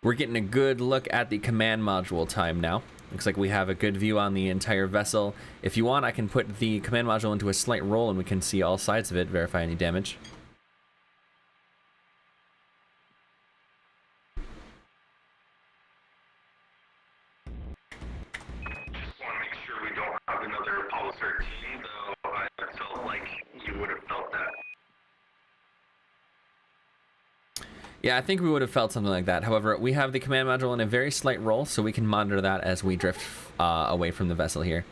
We're getting a good look at the command module time now. Looks like we have a good view on the entire vessel. If you want, I can put the command module into a slight roll and we can see all sides of it, verify any damage. Just want to make sure we don't have another Apollo 13, though I felt like you would have felt that. Yeah, I think we would have felt something like that. However, we have the command module in a very slight roll, so we can monitor that as we drift away from the vessel here.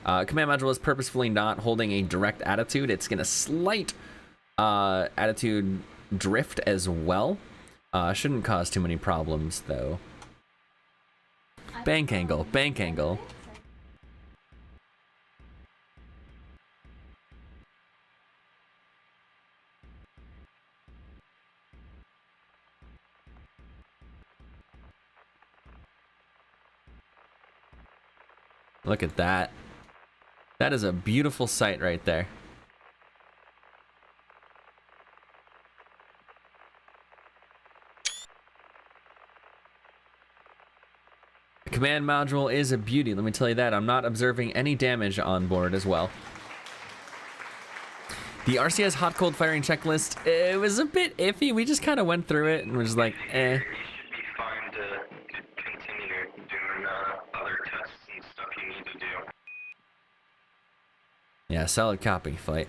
Command module is purposefully not holding a direct attitude. It's going to slight attitude drift as well. Shouldn't cause too many problems, though. Bank angle, bank angle. Look at that. That is a beautiful sight right there. The command module is a beauty, let me tell you that. I'm not observing any damage on board as well. The RCS hot cold firing checklist, it was a bit iffy. We just kind of went through it and was like, eh. You should be fine to continue doing other tests and stuff you need to do. Yeah, solid copy, flight.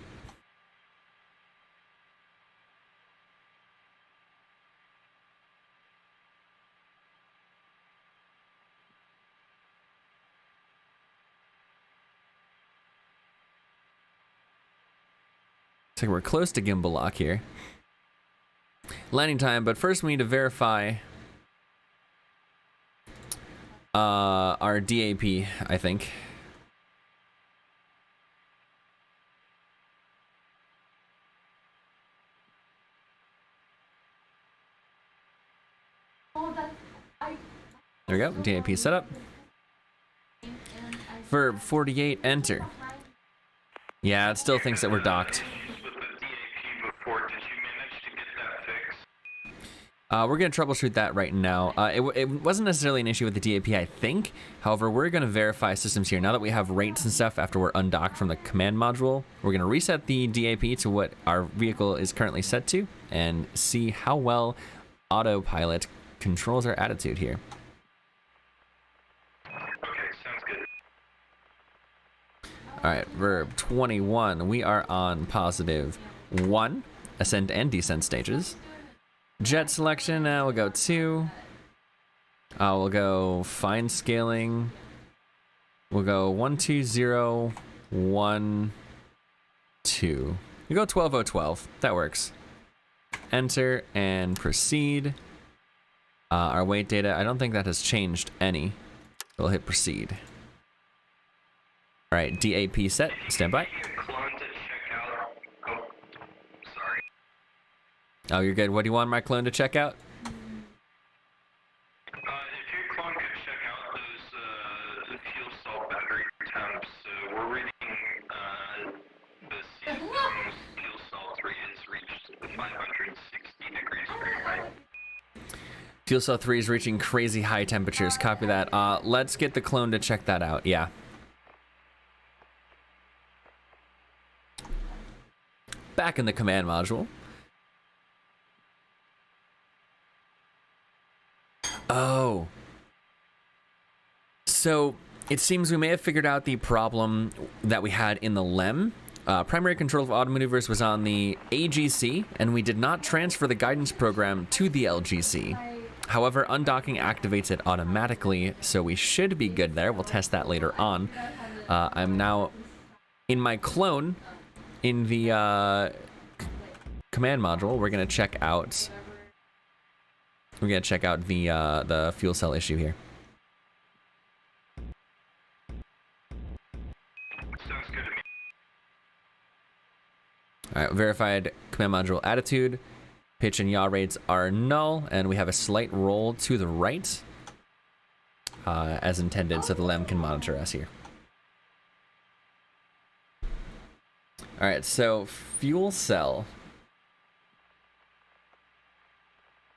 So we're close to gimbal lock here. Landing time, but first we need to verify our DAP, I think. There we go, DAP setup. Verb 48, enter. Yeah, it still thinks that we're docked. With the DAP before, did you manage to get that fixed? We're going to troubleshoot that right now. It wasn't necessarily an issue with the DAP, I think. However, we're going to verify systems here. Now that we have rates and stuff after we're undocked from the command module, we're going to reset the DAP to what our vehicle is currently set to and see how well autopilot controls our attitude here. Okay, sounds good. All right, verb 21. We are on positive 1, ascent and descent stages. Jet selection, we'll go 2. We'll go fine scaling. We'll go 1, 2, 0, 1, 2. We go 12, 0, 12. That works. Enter and proceed. Our weight data, I don't think that has changed any. We'll hit proceed. All right, DAP set, stand by. Clone to check out. Oh, sorry. Oh, you're good. What do you want my clone to check out? If your clone could check out those fuel cell battery temps, we're reading the system's fuel cell 3 has reached 560 degrees Fahrenheit. Fuel cell 3 is reaching crazy high temperatures. Copy that. Let's get the clone to check that out. Yeah. Back in the command module. Oh. So it seems we may have figured out the problem that we had in the LEM. Primary control of auto maneuvers was on the AGC, and we did not transfer the guidance program to the LGC. However, undocking activates it automatically, so we should be good there. We'll test that later on. I'm now in my clone in the command module. We're gonna check out. We're gonna check out the fuel cell issue here. Sounds good to me. All right, verified command module attitude. Pitch and yaw rates are null, and we have a slight roll to the right, as intended, so the LEM can monitor us here. All right, so fuel cell.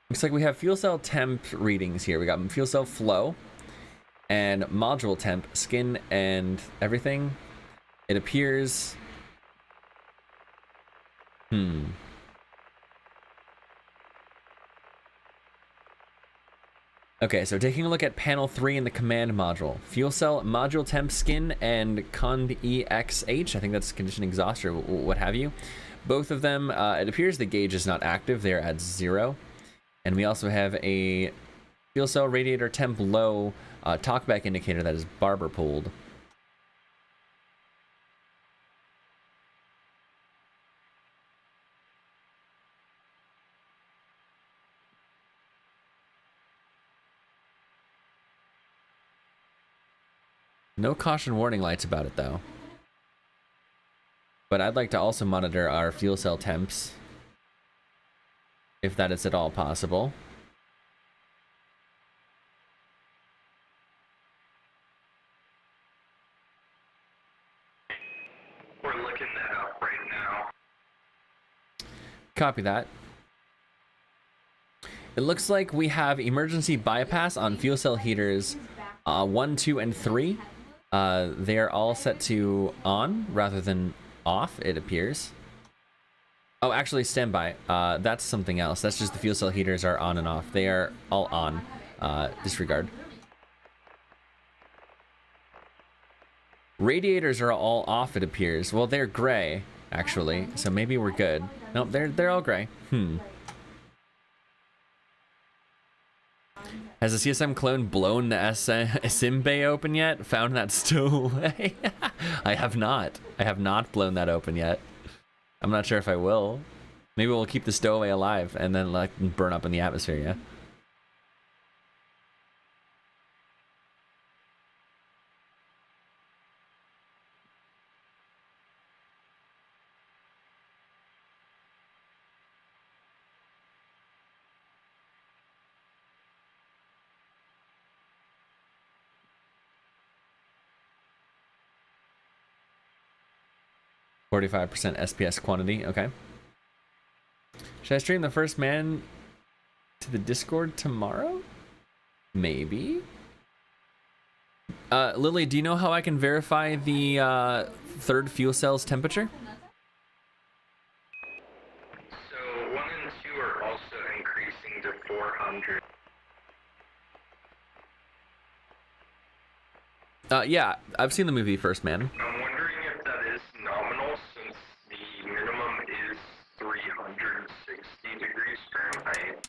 Looks like we have fuel cell temp readings here. We got fuel cell flow and module temp, skin and everything. It appears... Okay, so taking a look at panel 3 in the command module. Fuel cell, module temp, skin, and cond EXH. I think that's condition exhaust or what have you. Both of them, it appears the gauge is not active. They're at 0. And we also have a fuel cell radiator temp low talkback indicator that is barber pulled. No caution warning lights about it though. But I'd like to also monitor our fuel cell temps, if that is at all possible. We're looking that up right now. Copy that. It looks like we have emergency bypass on fuel cell heaters 1, 2, and 3. They are all set to on rather than off, it appears. Oh, actually, standby. That's something else. That's just the fuel cell heaters are on and off. They are all on. Disregard. Radiators are all off, it appears. Well, they're gray, actually, so maybe we're good. Nope, they're all gray. Has the CSM clone blown the SIM bay open yet? Found that stowaway? I have not. I have not blown that open yet. I'm not sure if I will. Maybe we'll keep the stowaway alive and then like burn up in the atmosphere, yeah? %, SPS quantity, okay. Should I stream the first man to the Discord tomorrow? Maybe. Lily, do you know how I can verify the third fuel cell's temperature? So 1 and 2 are also increasing to 400. Yeah, I've seen the movie First Man. I'm wondering if that is nominal since the minimum is 360 degrees Fahrenheit.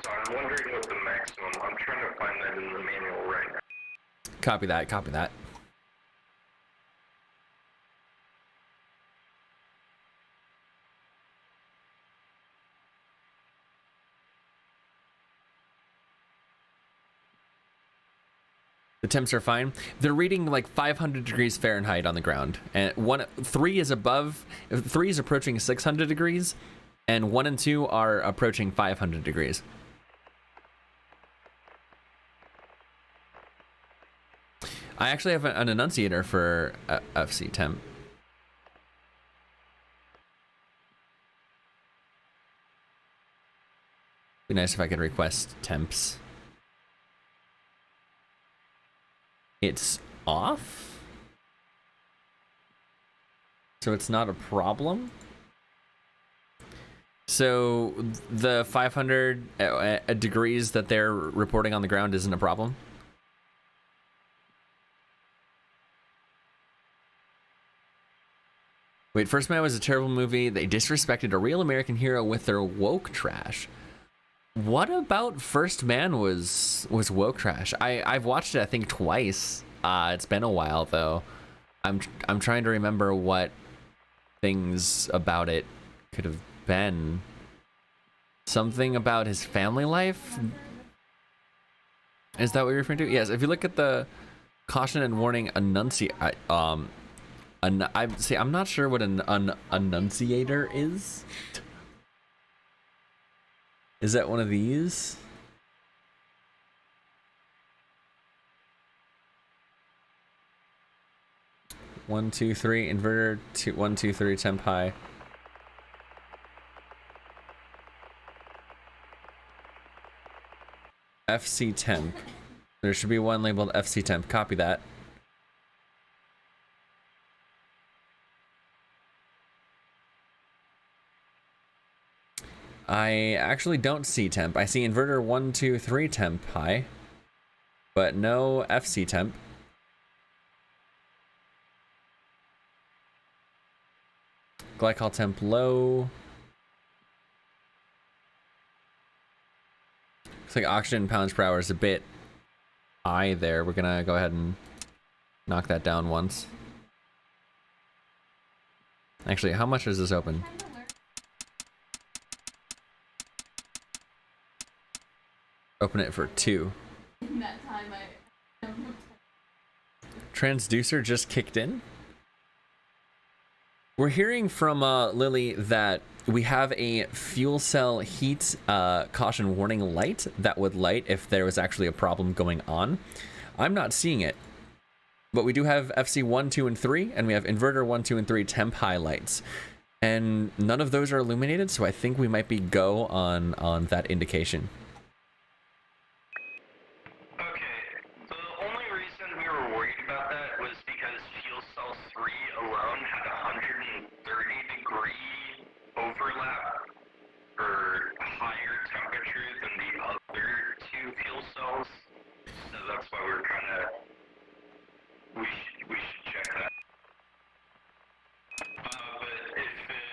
So I'm wondering what the maximum. I'm trying to find that in the manual right now. Copy that, copy that. The temps are fine. They're reading like 500 degrees Fahrenheit on the ground, and 3 is above. 3 is approaching 600 degrees, and 1 and 2 are approaching 500 degrees. I actually have an annunciator for FC temp. Be nice if I could request temps. It's off? So it's not a problem? So the 500 degrees that they're reporting on the ground isn't a problem? Wait, First Man was a terrible movie. They disrespected a real American hero with their woke trash. What about First Man was woke trash? I've watched it I think twice. It's been a while though. I'm trying to remember what things about it could have been. Something about his family life? Is that what you're referring to? Yes, if you look at the caution and warning enunciate, I'm not sure what an enunciator is. Is that one of these? One, two, three, inverter, 1, 2, 3, temp high. FC temp. There should be one labeled FC temp. Copy that. I actually don't see temp. I see inverter 1, 2, 3 temp high, but no FC temp. Glycol temp low. Looks like oxygen pounds per hour is a bit high there. We're gonna go ahead and knock that down once. Actually, how much is this open? Open it for 2. In that time, Transducer just kicked in. We're hearing from Lily that we have a fuel cell heat caution warning light that would light if there was actually a problem going on. I'm not seeing it, but we do have FC 1, 2, and 3, and we have inverter 1, 2, and 3 temp highlights, and none of those are illuminated. So I think we might be go on that indication.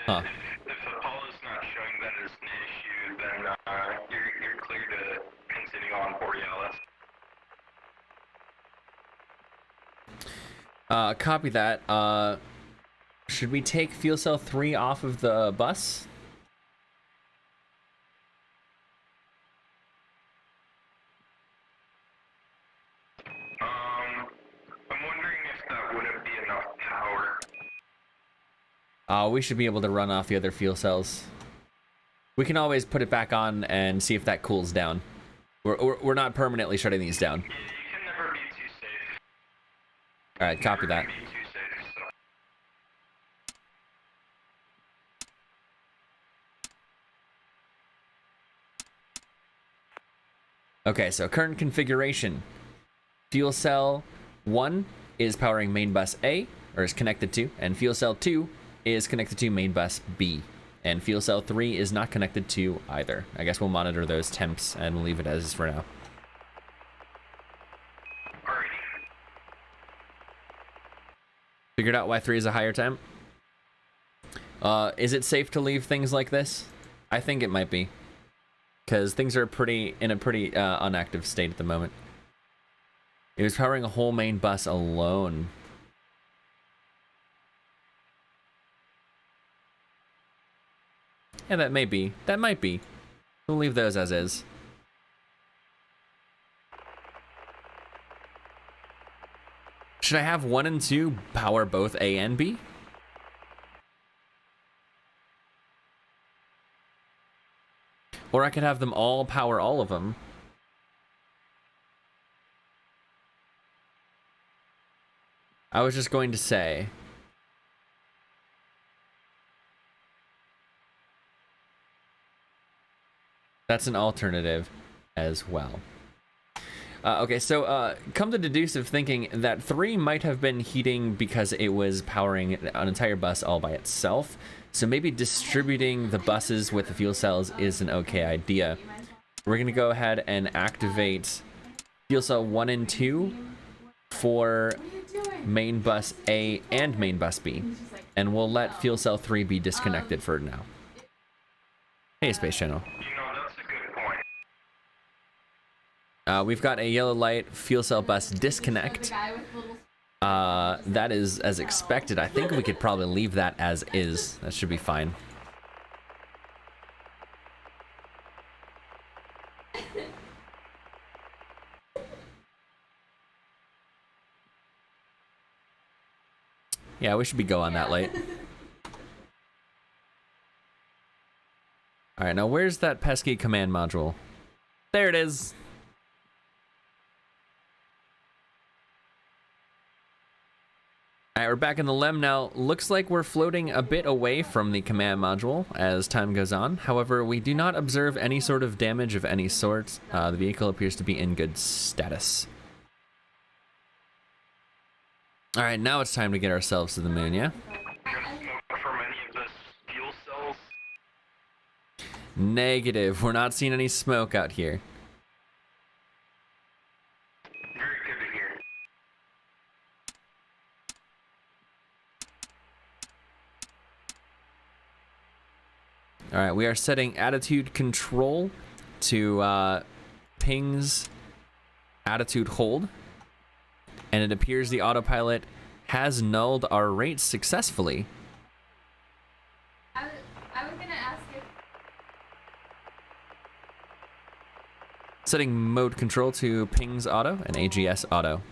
Huh. If Apollo's not showing that as an issue, then you're clear to continue on Borealis. Copy that. Should we take fuel cell 3 off of the bus? I'm wondering if that wouldn't be enough power. We should be able to run off the other fuel cells. We can always put it back on and see if that cools down. We're not permanently shutting these down. Yeah, you can never be too safe. Alright, copy that. Never be too safe, so. Okay, so current configuration. Fuel cell 1 is powering main bus A, or is connected to, and fuel cell 2 is connected to main bus B. And fuel cell 3 is not connected to either. I guess we'll monitor those temps and we'll leave it as is for now. Alrighty. Figured out why 3 is a higher temp? Is it safe to leave things like this? I think it might be. Because things are in a pretty unactive state at the moment. It was powering a whole main bus alone. Yeah, that may be. That might be. We'll leave those as is. Should I have 1 and 2 power both A and B? Or I could have them all power all of them. I was just going to say... That's an alternative as well. Okay, so come to deducive thinking that 3 might have been heating because it was powering an entire bus all by itself. So maybe distributing the buses with the fuel cells is an okay idea. We're going to go ahead and activate fuel cell 1 and 2 for main bus A and main bus B. And we'll let fuel cell 3 be disconnected for now. Hey, Space Channel. We've got a yellow light fuel cell bus disconnect. That is as expected. I think we could probably leave that as is. That should be fine. Yeah, we should be go on that light. Alright, now where's that pesky command module? There it is. Alright, we're back in the LEM now. Looks like we're floating a bit away from the command module as time goes on. However, we do not observe any sort of damage of any sort. The vehicle appears to be in good status. Alright, now it's time to get ourselves to the moon, yeah? From any of the fuel cells? Negative. We're not seeing any smoke out here. Very good to hear. Alright, we are setting attitude control to ping's attitude hold. And it appears the autopilot has nulled our rates successfully. I was gonna ask if... Setting mode control to ping's auto and AGS auto.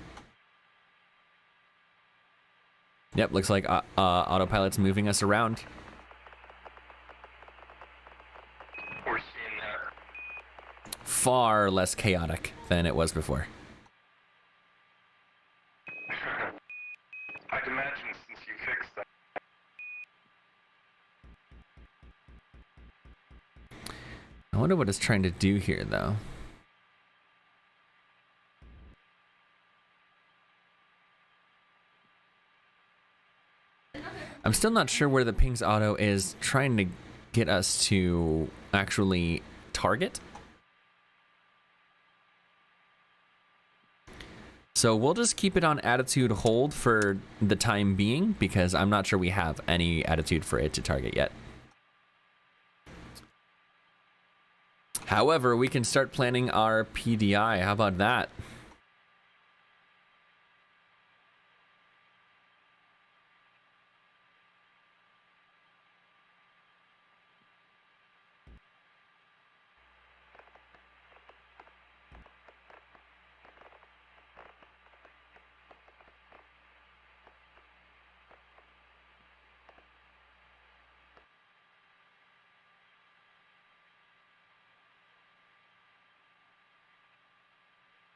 Yep, looks like autopilot's moving us around. We're seeing that. Far less chaotic than it was before. I'd imagine since you fixed that. I wonder what it's trying to do here, though. I'm still not sure where the ping's auto is trying to get us to actually target. So we'll just keep it on attitude hold for the time being, because I'm not sure we have any attitude for it to target yet. However, we can start planning our PDI. How about that?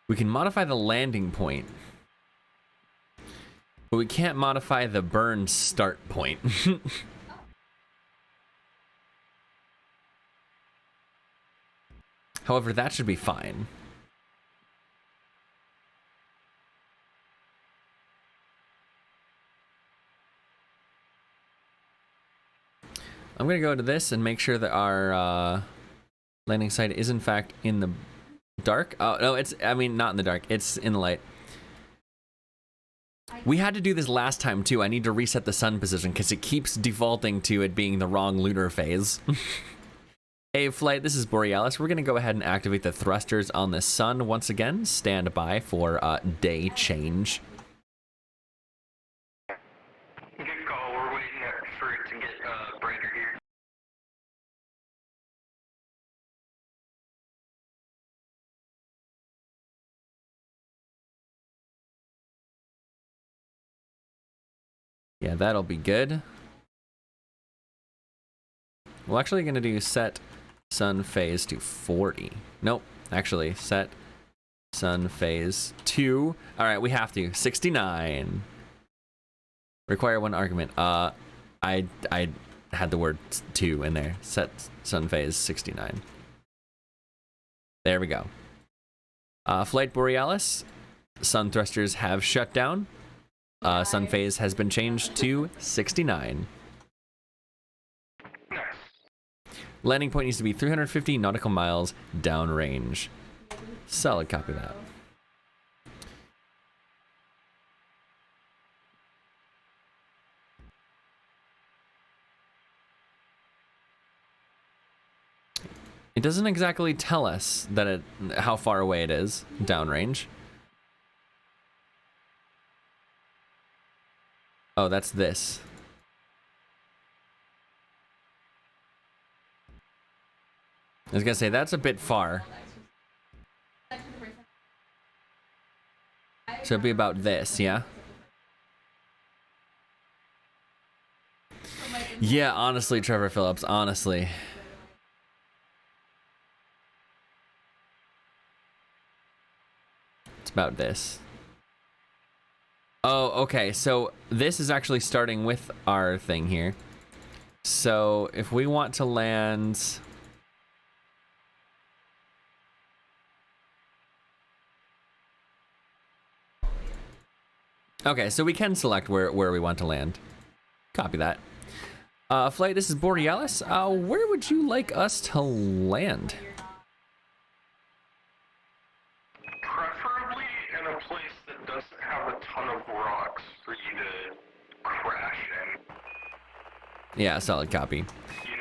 We can modify the landing point, but we can't modify the burn start point. However, that should be fine. I'm going to go to this and make sure that our landing site is in fact in the dark. Oh, no, it's, I mean, not in the dark. It's in the light. We had to do this last time too. I need to reset the sun position because it keeps defaulting to it being the wrong lunar phase. Hey, flight, this is Borealis. We're going to go ahead and activate the thrusters on the sun once again. Stand by for day change. Good call. We're waiting for it to get brighter here. Yeah, that'll be good. We're actually going to do set sun phase to 40. Nope, actually set sun phase to, all right, we have to 69. Require one argument. I had the word 2 in there. Set sun phase 69. There we go. Flight Borealis, sun thrusters have shut down. Sun phase has been changed to 69. Nice. Landing point needs to be 350 nautical miles downrange. Solid copy of that. It doesn't exactly tell us that how far away it is downrange. Oh, that's this. I was gonna say, that's a bit far. So it'd be about this, yeah? Yeah, honestly, Trevor Phillips, honestly. It's about this. Oh, okay, so this is actually starting with our thing here. So if we want to land... Okay, so we can select where we want to land. Copy that. Flight, this is Borealis. Where would you like us to land? Preferably in a place that doesn't have a ton of rocks for you to crash in. Yeah, solid copy.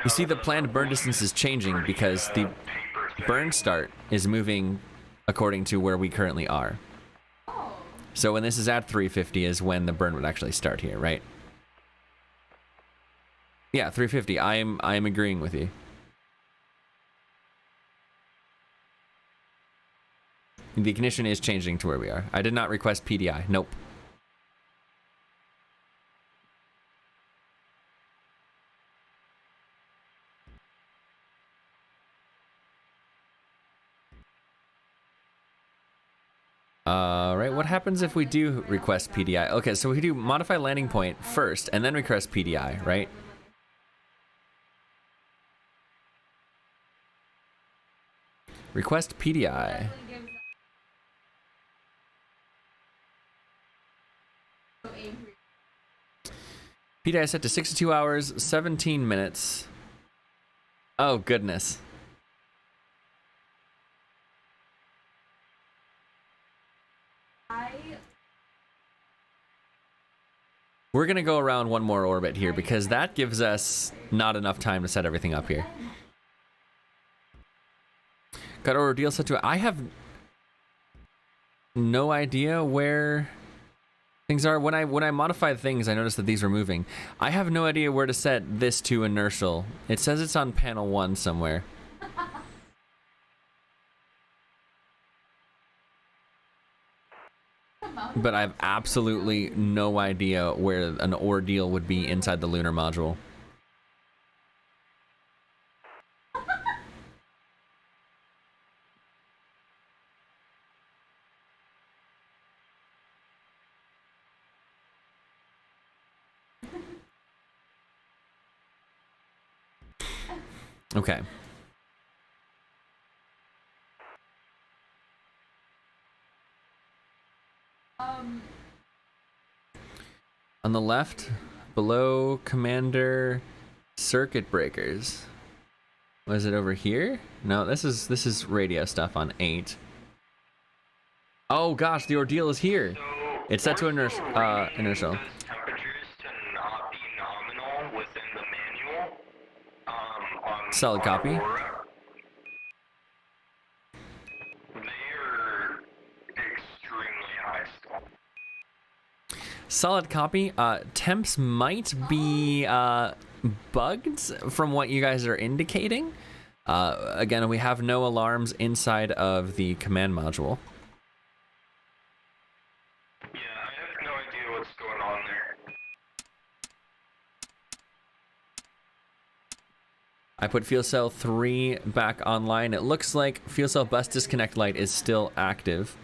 You see the planned burn distance is changing because the burn start is moving according to where we currently are. So when this is at 350 is when the burn would actually start here, right? Yeah, 350. I am agreeing with you. The condition is changing to where we are. I did not request PDI. Nope. Right, what happens if we do request PDI? Okay, so we do modify landing point first and then request PDI, right? Request PDI. PDI set to 62 hours, 17 minutes. Oh, goodness. We're going to go around one more orbit here because that gives us not enough time to set everything up here. Got ordeal set to... I have no idea where things are. When I modify things, I noticed that these were moving. I have no idea where to set this to inertial. It says it's on panel 1 somewhere. But I have absolutely no idea where an ordeal would be inside the lunar module. Okay. On the left, below Commander Circuit Breakers. Was it over here? No, this is radio stuff on 8. Oh gosh, the ordeal is here. So It's set to inertial. Temperatures to not be nominal within the manual. On Solid copy. Aurora. They are extremely high still. Solid copy. Temps might be bugged from what you guys are indicating. Again, we have no alarms inside of the command module. Yeah, I have no idea what's going on there. I put fuel cell 3 back online. It looks like fuel cell bus disconnect light is still active.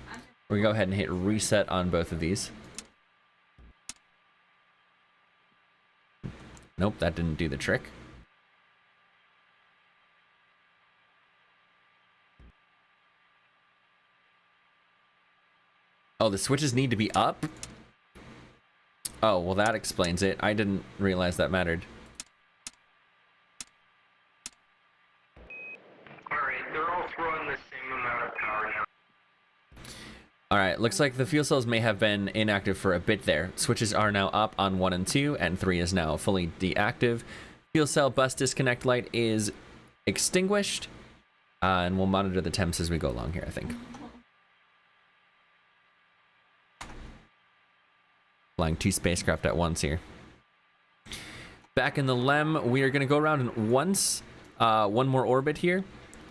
We're gonna go ahead and hit reset on both of these. Nope, that didn't do the trick. Oh, the switches need to be up? Oh, well that explains it. I didn't realize that mattered. Alright, they're all throwing the same amount of power now. Alright, looks like the fuel cells may have been inactive for a bit there. Switches are now up on 1 and 2, and 3 is now fully deactive. Fuel cell bus disconnect light is extinguished. And we'll monitor the temps as we go along here, I think. Flying 2 spacecraft at once here. Back in the LEM, we are going to go around once, one more orbit here,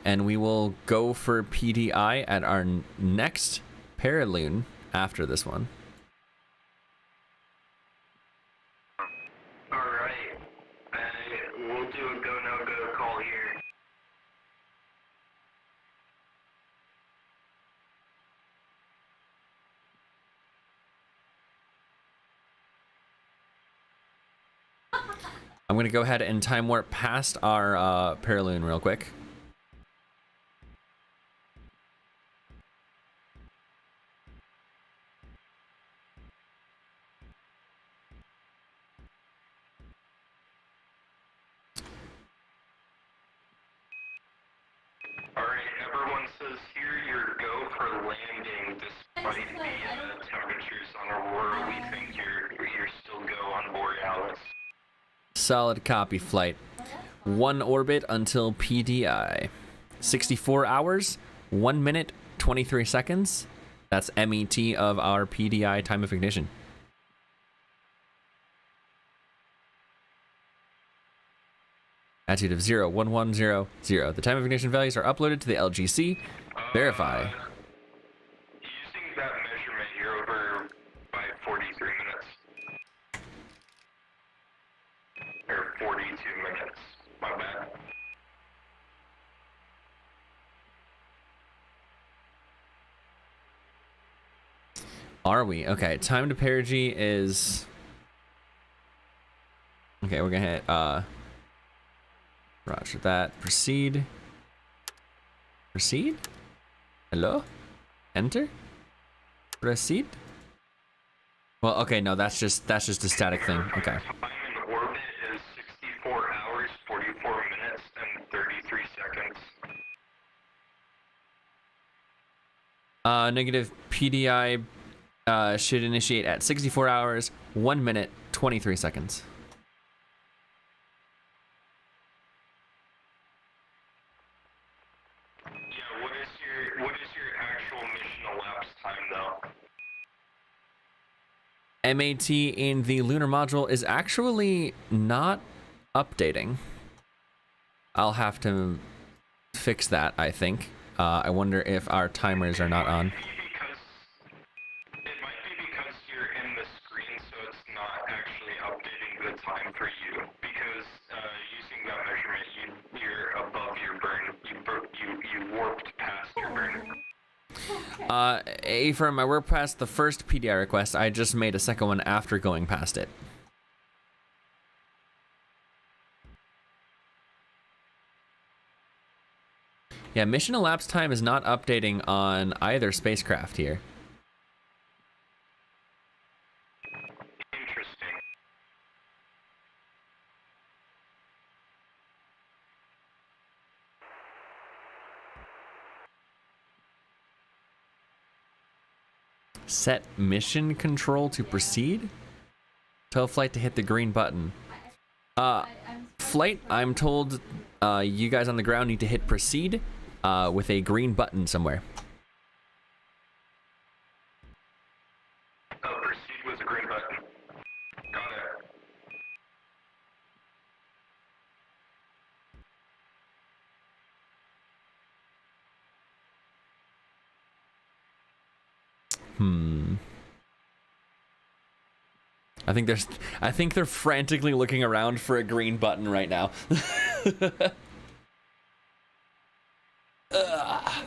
and we will go for PDI at our next Paraloon after this one. Alright, we'll do a go, no go call here. I'm going to go ahead and time warp past our Paraloon real quick. Alright, everyone says here you're go for landing despite the temperatures on Aurora. We think you're still go on Borealis. Solid copy, flight. 1 orbit until PDI. 64 hours, 1 minute, 23 seconds. That's MET of our PDI time of ignition. Attitude of 01100. The time of ignition values are uploaded to the LGC. Verify. Using that measurement, you're over by 43 minutes. Or 42 minutes. My bad. Are we? Okay, time to perigee is... Okay, we're gonna hit, roger that. Proceed. Proceed? Hello? Enter? Proceed? Well, okay, no, that's just a static thing. Okay. Time in orbit is 64 hours, 44 minutes, and 33 seconds. Negative PDI should initiate at 64 hours, 1 minute, 23 seconds. Yeah, what is your actual mission elapsed time though? MAT in the lunar module is actually not updating. I'll have to fix that, I think. I wonder if our timers are not on. It might be because you're in the screen, so it's not actually updating the time for you. Because using that measurement, you're above your burn. You warped past your burn. Affirm, I worked past the first PDI request. I just made a second one after going past it. Yeah, mission elapsed time is not updating on either spacecraft here. Interesting. Set mission control to proceed. Tell flight to hit the green button. Flight, I'm told you guys on the ground need to hit proceed with a green button somewhere. Oh, proceed with the green button. Got it. I think they're frantically looking around for a green button right now. I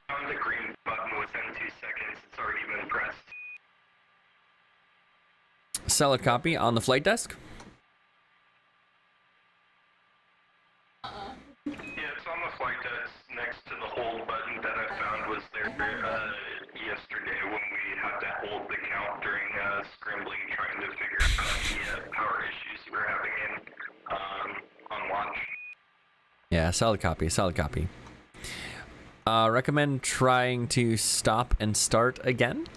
found the green button within 2 seconds. It's already been pressed. Solid copy on the flight desk. Yeah, it's on the flight desk next to the hold button that I found was there yesterday when we had to hold the count during scrambling, trying to figure out the power issues we were having on launch. Yeah, solid copy, solid copy. Recommend trying to stop and start again.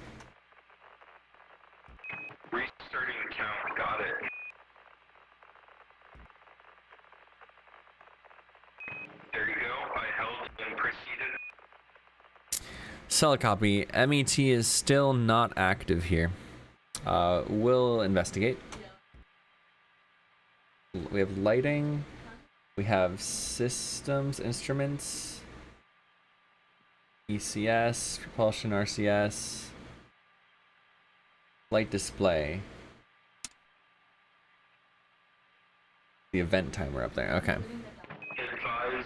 Restarting the count, got it. There you go, I held and proceeded. Solid copy. MET is still not active here. We'll investigate. We have lighting. We have systems, instruments, ECS, propulsion, RCS, light display. The event timer up there. Okay. Advise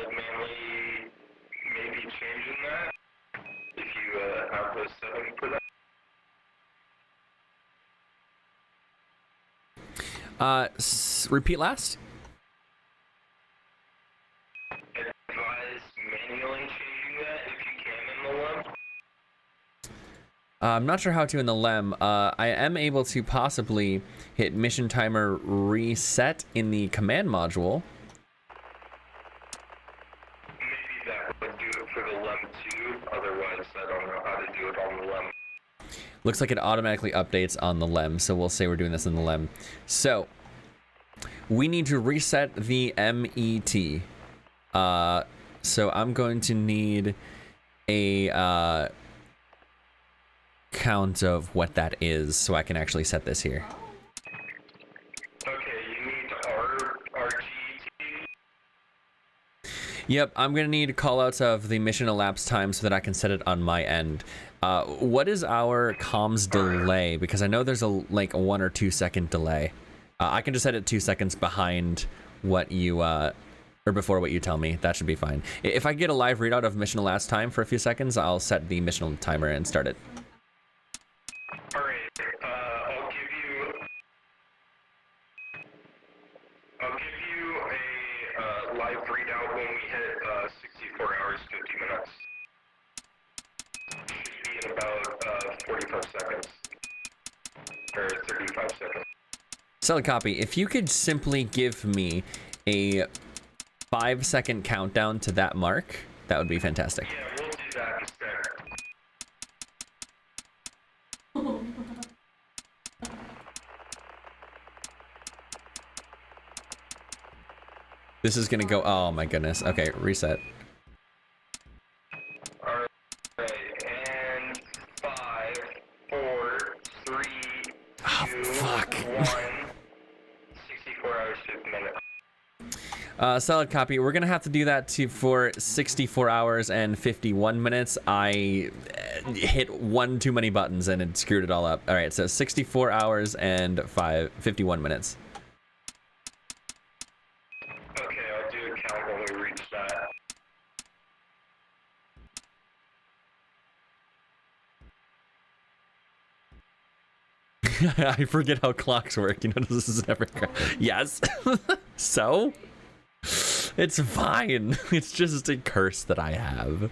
manually maybe changing that if you have the setting for that. Repeat last. Advise manually changing that if you can in the LEM. I'm not sure how to in the LEM. I am able to possibly hit mission timer reset in the command module. Maybe that would do it for the LEM too. Otherwise, I don't know how to do it on the LEM. Looks like it automatically updates on the LEM, so we'll say we're doing this in the LEM. So we need to reset the MET. So I'm going to need a count of what that is so I can actually set this here. Okay, you need RGT. Yep, I'm gonna need callouts of the mission elapsed time so that I can set it on my end. What is our comms delay? Because I know there's a 1 or 2 second delay. I can just set it 2 seconds behind what you or before what you tell me. That should be fine. If I get a live readout of mission elapsed time for a few seconds, I'll set the mission timer and start it. Alright, I'll give you a live readout when we hit 64 hours, 50 minutes. Should be in about 45 seconds. Or 35 seconds. Solid copy. If you could simply give me a 5-second countdown to that mark, that would be fantastic. Yeah, we'll do that instead. This is gonna go, oh my goodness. Okay, reset. Alright, and 5, 4, 3, 2, fuck. 1. 64 hours, 50 minutes. Solid copy. We're gonna have to do that for 64 hours and 51 minutes. I hit one too many buttons and it screwed it all up. All right, so 64 hours and 51 minutes. Okay, I'll do a count when we reach that. I forget how clocks work. You know, this is never. Yes. So. It's fine. It's just a curse that I have.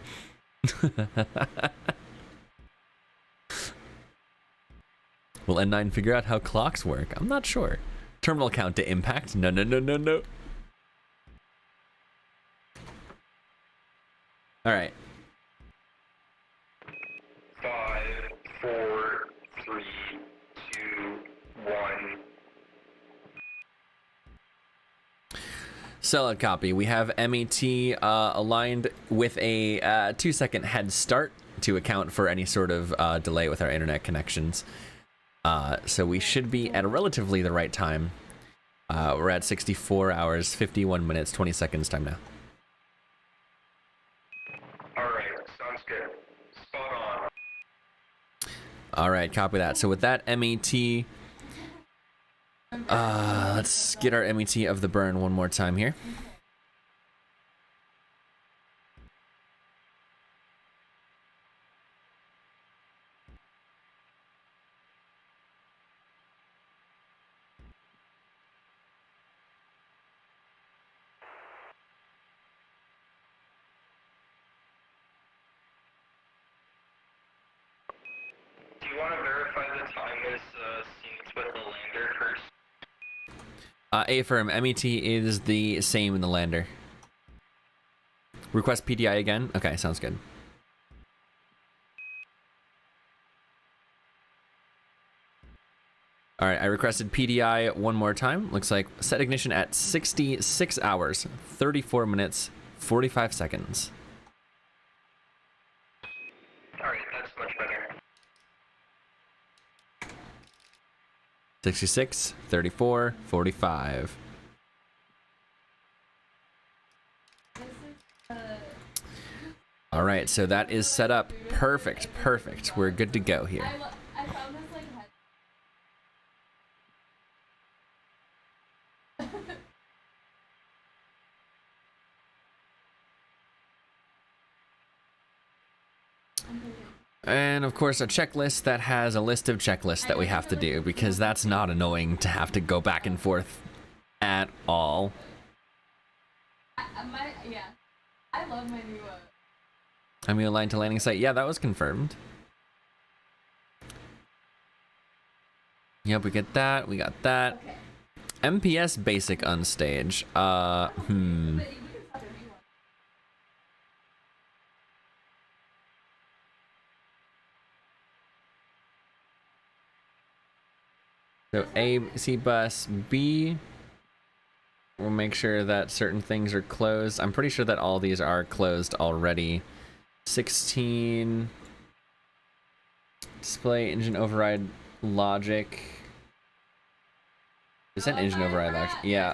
Will N9 figure out how clocks work? I'm not sure. Terminal count to impact? No, no, no, no, no. All right. 5, 4, 3, 2, 1. Solid copy. We have MET aligned with a 2-second head start to account for any sort of delay with our internet connections. So we should be at relatively the right time. We're at 64 hours, 51 minutes, 20 seconds time now. Alright, sounds good. Spot on. All right, copy that. So with that MET, let's get our MET of the burn one more time here. Do you want to verify the time is synced with the lander first? Affirm, MET is the same in the lander. Request PDI again? Okay, sounds good. All right, I requested PDI one more time. Looks like set ignition at 66 hours, 34 minutes, 45 seconds. Alright, that's much better. 66, 34, 45. All right, so that is set up. Perfect, perfect. We're good to go here. I found this like And of course, a checklist that has a list of checklists that we have to do, because that's not annoying to have to go back and forth at all. yeah. I love my new I'm aligned to landing site. Yeah, that was confirmed. Yep, we get that. We got that. Okay. MPS basic unstage. So A, C bus, B. We'll make sure that certain things are closed. I'm pretty sure that all these are closed already. 16. Display engine override logic. Is that engine override logic? Yeah.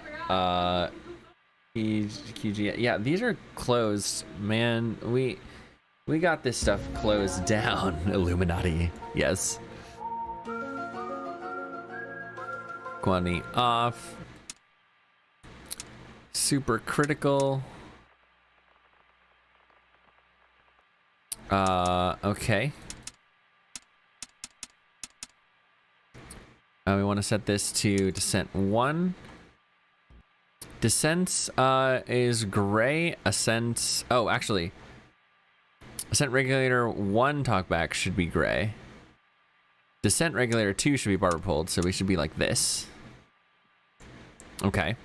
QG. Yeah, these are closed. Man, we got this stuff closed down. Illuminati. Yes. Quantity off. Super critical. Okay. We want to set this to descent 1. Descent is gray. Ascent. Oh, actually, ascent regulator 1 talkback should be gray. Descent regulator 2 should be barber pulled, so we should be like this. Okay.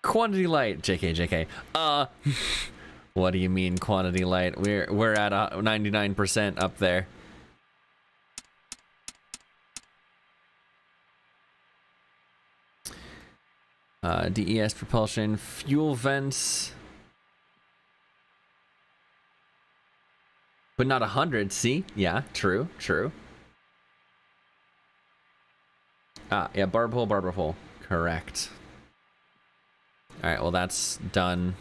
Quantity light, JK. What do you mean quantity light? We're at 99% up there. DES propulsion, fuel vents, but not 100. See? Yeah, true. Yeah, barber pull. Correct. All right, well, that's done.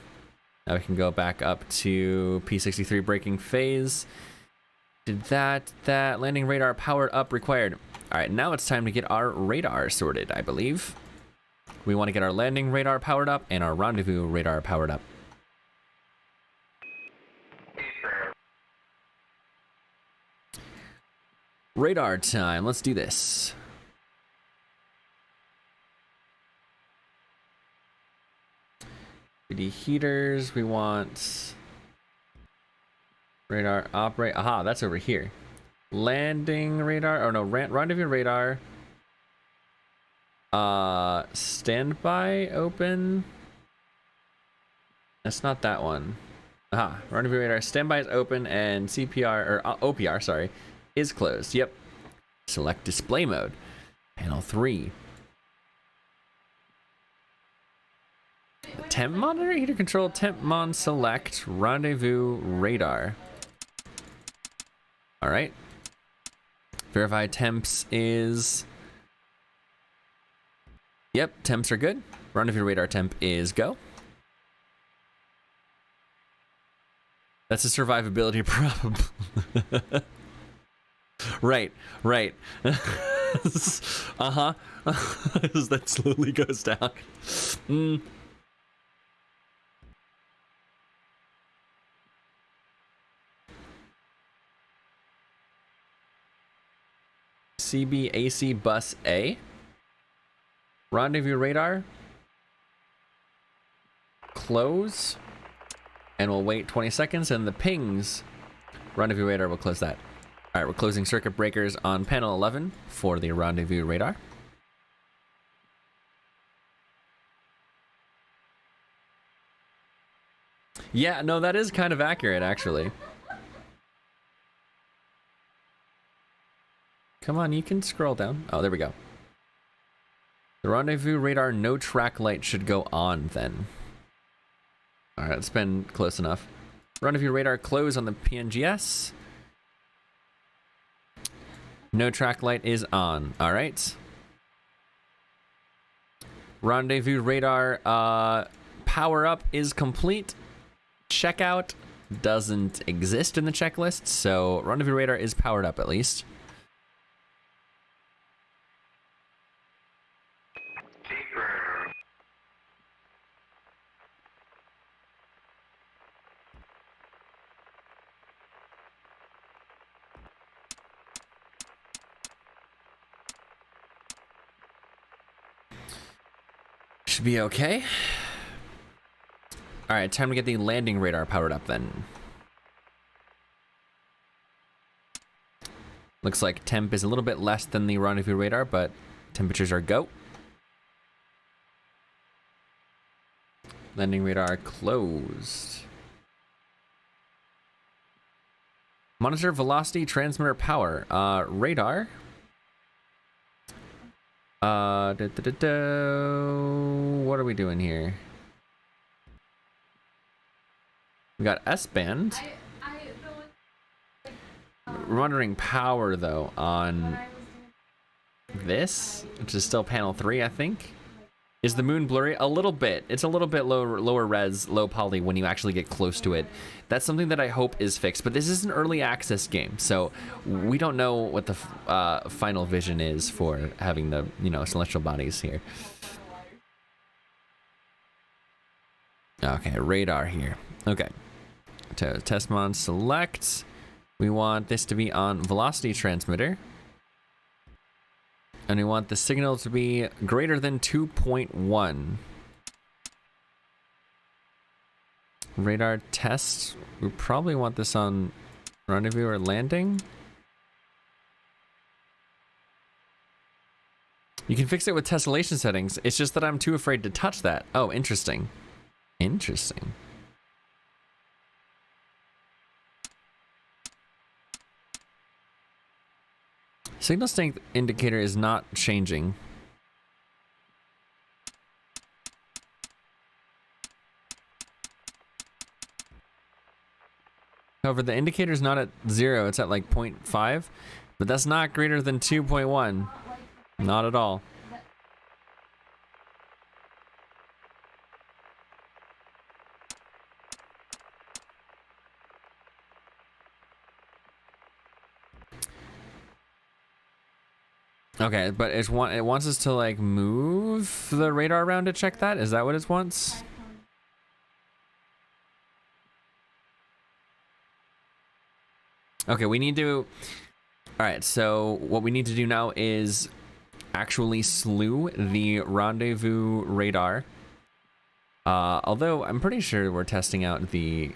Now we can go back up to P63 braking phase. Did that landing radar powered up required. All right, now it's time to get our radar sorted, I believe. We want to get our landing radar powered up and our rendezvous radar powered up. Radar time, let's do this. PD heaters. We want radar operate. Aha, that's over here. Landing radar. Oh no, rendezvous radar. Standby open. That's not that one. Aha, rendezvous radar. Standby is open and CPR or OPR, sorry, is closed. Yep. Select display mode. Panel 3. Temp monitor, heater control, temp mon select, rendezvous radar. All right. Verify temps is. Yep, temps are good. Rendezvous radar temp is go. That's a survivability problem. Right. Uh-huh. As that slowly goes down. CBAC bus A. Rendezvous radar. Close. And we'll wait 20 seconds and the pings. Rendezvous radar will close that. All right, we're closing circuit breakers on panel 11 for the rendezvous radar. Yeah, no, that is kind of accurate, actually. Come on, you can scroll down. Oh, there we go. The rendezvous radar no track light should go on then. All right, it's been close enough. Rendezvous radar close on the PNGS. No track light is on. All right. Rendezvous radar power up is complete. Checkout doesn't exist in the checklist, so rendezvous radar is powered up at least. Should be okay. All right, time to get the landing radar powered up then. Looks like temp is a little bit less than the rendezvous radar, but temperatures are go. Landing radar closed. Monitor velocity, transmitter power. Radar. What are we doing here? We got S-band. We're monitoring power though on this, which is still panel 3, I think. Is the moon blurry? A little bit. It's a little bit lower res, low poly when you actually get close to it. That's something that I hope is fixed, but this is an early access game, so we don't know what the final vision is for having the, celestial bodies here. Okay, radar here. Okay. Test mod select. We want this to be on velocity transmitter. And we want the signal to be greater than 2.1. Radar test. We probably want this on rendezvous or landing. You can fix it with tessellation settings. It's just that I'm too afraid to touch that. Oh, interesting. Interesting. Signal strength indicator is not changing. However, the indicator is not at 0, it's at like 0.5, but that's not greater than 2.1. Not at all. Okay, but it wants us to like move the radar around to check that? Is that what it wants? Okay, we need to... Alright, so what we need to do now is actually slew the rendezvous radar Although I'm pretty sure we're testing out the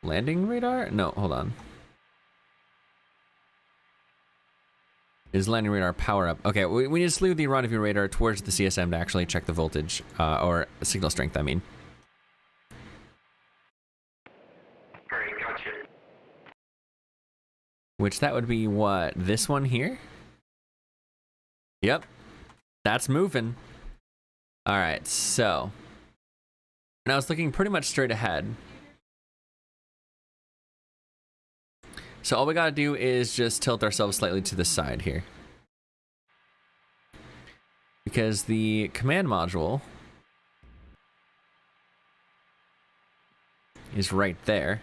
landing radar. No, hold on. Is landing radar power up? Okay, we need to slew the rendezvous radar towards the CSM to actually check the voltage, or signal strength, I mean. Alright, gotcha. Which that would be what? This one here? Yep. That's moving. Alright, so. Now it's looking pretty much straight ahead. So all we gotta do is just tilt ourselves slightly to the side here. Because the command module is right there.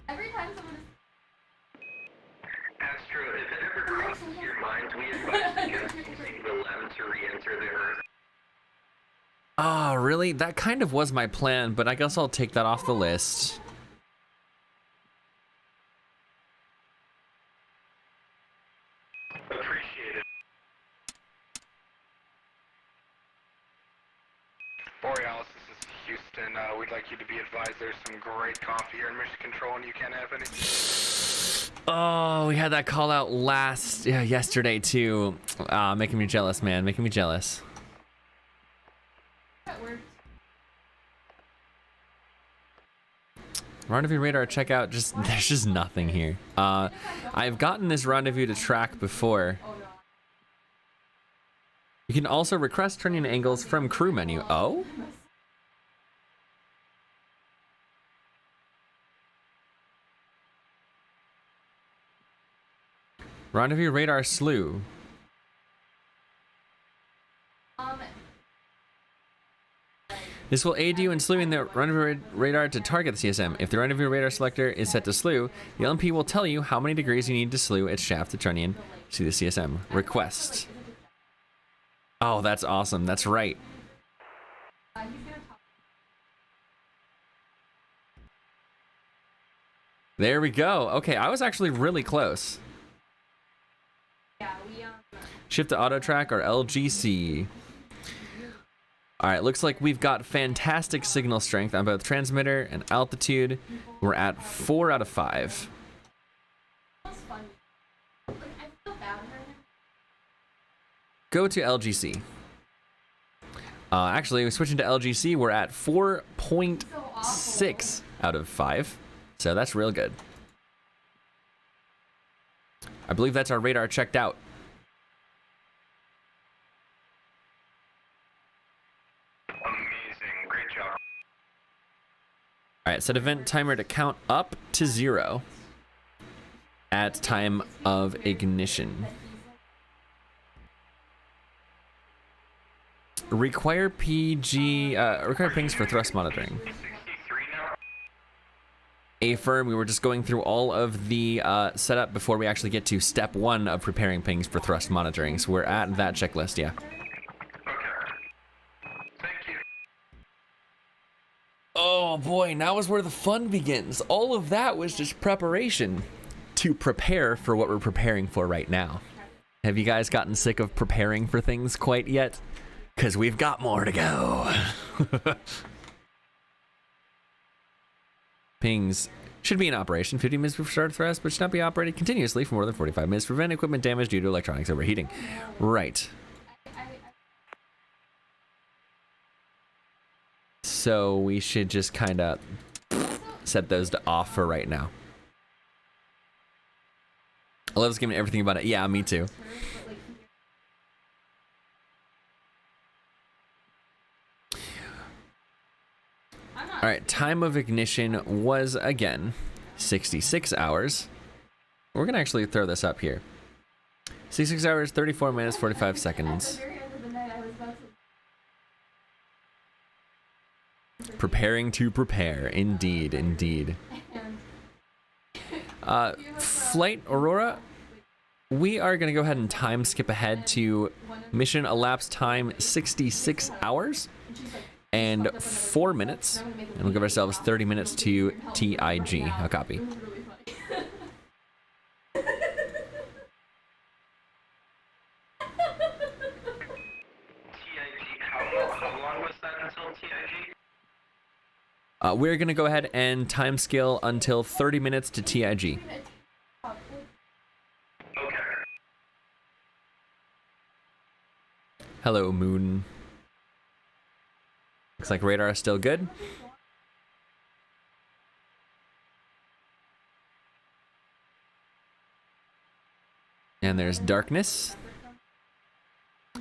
Every time someone Astro, if it ever crosses your mind, we advise against using the LEM to re-enter the Earth. Oh, really? That kind of was my plan, but I guess I'll take that off the list. Appreciate it. Borealis, this is Houston. We'd like you to be advised there's some great coffee here in Mission Control and you can't have any. Oh, we had that call out yesterday too. Making me jealous, man. Making me jealous. that works. Rendezvous radar checkout, there's just nothing here. I've gotten this rendezvous to track before. Oh no. You can also request turning angles from crew menu. Oh? Rendezvous radar slew. This will aid you in slewing the rendezvous radar to target the CSM. If the rendezvous radar selector is set to slew, the LMP will tell you how many degrees you need to slew its shaft to turn in to the CSM. Request. Oh, that's awesome. That's right. There we go. Okay, I was actually really close. Yeah, Shift to auto track or LGC. All right, looks like we've got fantastic signal strength on both transmitter and altitude. We're at 4 out of 5. Go to LGC. Actually, switching to LGC, we're at 4.6 out of 5. So that's real good. I believe that's our radar checked out. Amazing. Great job. All right, set event timer to count up to 0 at time of ignition. Require pings for thrust monitoring. 63 now? Affirm, we were just going through all of the setup before we actually get to step 1 of preparing pings for thrust monitoring. So we're at that checklist, yeah. Okay. Thank you. Oh boy, now is where the fun begins. All of that was just preparation to prepare for what we're preparing for right now. Have you guys gotten sick of preparing for things quite yet? Because we've got more to go. Pings should be in operation 50 minutes before start of thrust, but should not be operated continuously for more than 45 minutes to prevent equipment damage due to electronics overheating. Right. So we should just kind of set those to off for right now. I love giving everything about it. Yeah, me too. All right, time of ignition was, again, 66 hours. We're going to actually throw this up here. 66 hours, 34 minutes, 45 seconds. Preparing to prepare. Indeed, indeed. Flight Aurora, we are going to go ahead and time skip ahead to mission elapsed time 66 hours and 4 minutes. And we'll give ourselves 30 minutes to TIG. A copy. How long was that until TIG? We're going to go ahead and time scale until 30 minutes to TIG. Okay. Hello, Moon. Looks like radar is still good. And there's darkness.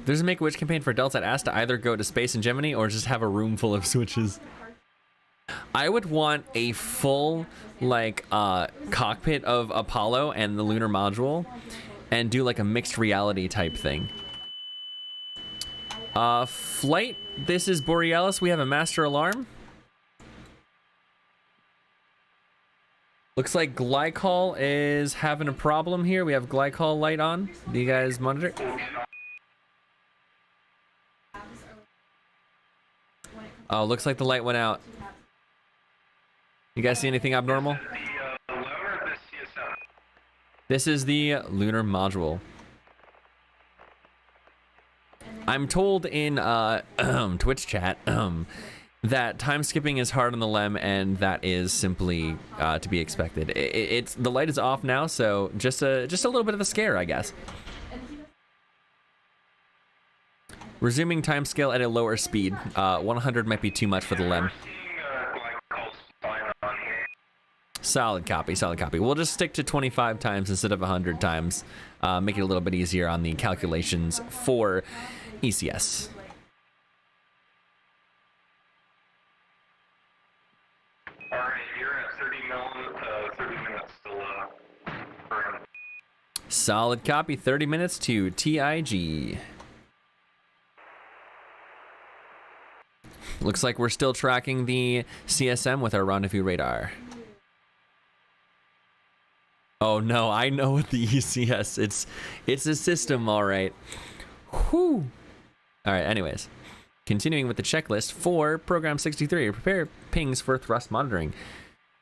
There's a Make-A-Wish campaign for adults that asked to either go to space in Gemini or just have a room full of switches. I would want a full, like, cockpit of Apollo and the lunar module and do, like, a mixed reality type thing. Flight, this is Borealis. We have a master alarm. Looks like glycol is having a problem here. We have glycol light on. Do you guys monitor? Oh, looks like the light went out. You guys see anything abnormal? This is the lunar module. I'm told in Twitch chat that time skipping is hard on the LEM, and that is simply to be expected. It's the light is off now, so just a little bit of a scare, I guess. Resuming time scale at a lower speed. 100 might be too much for the LEM. Solid copy, solid copy. We'll just stick to 25 times instead of 100 times. Make it a little bit easier on the calculations for ECS. Alright, you're at 30 minutes still, around. Solid copy, 30 minutes to TIG. Looks like we're still tracking the CSM with our rendezvous radar. Oh no, I know what the ECS. It's a system, all right. Whew. All right, anyways. Continuing with the checklist for program 63, prepare pings for thrust monitoring.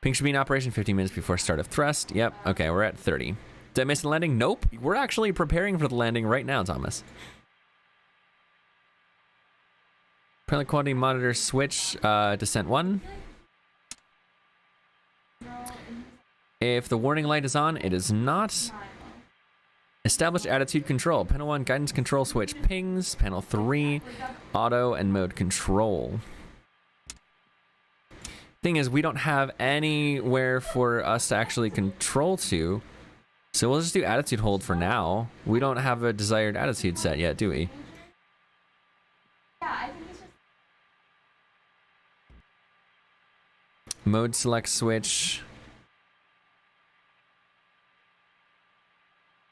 Ping should be in operation 15 minutes before start of thrust. Yep, okay, we're at 30. Did I miss the landing? Nope, we're actually preparing for the landing right now, Thomas. Pilot quality monitor switch, descent 1. If the warning light is on, it is not. Establish attitude control. Panel 1, guidance control switch pings. Panel 3, auto and mode control. Thing is, we don't have anywhere for us to actually control to. So we'll just do attitude hold for now. We don't have a desired attitude set yet, do we? Mode select switch.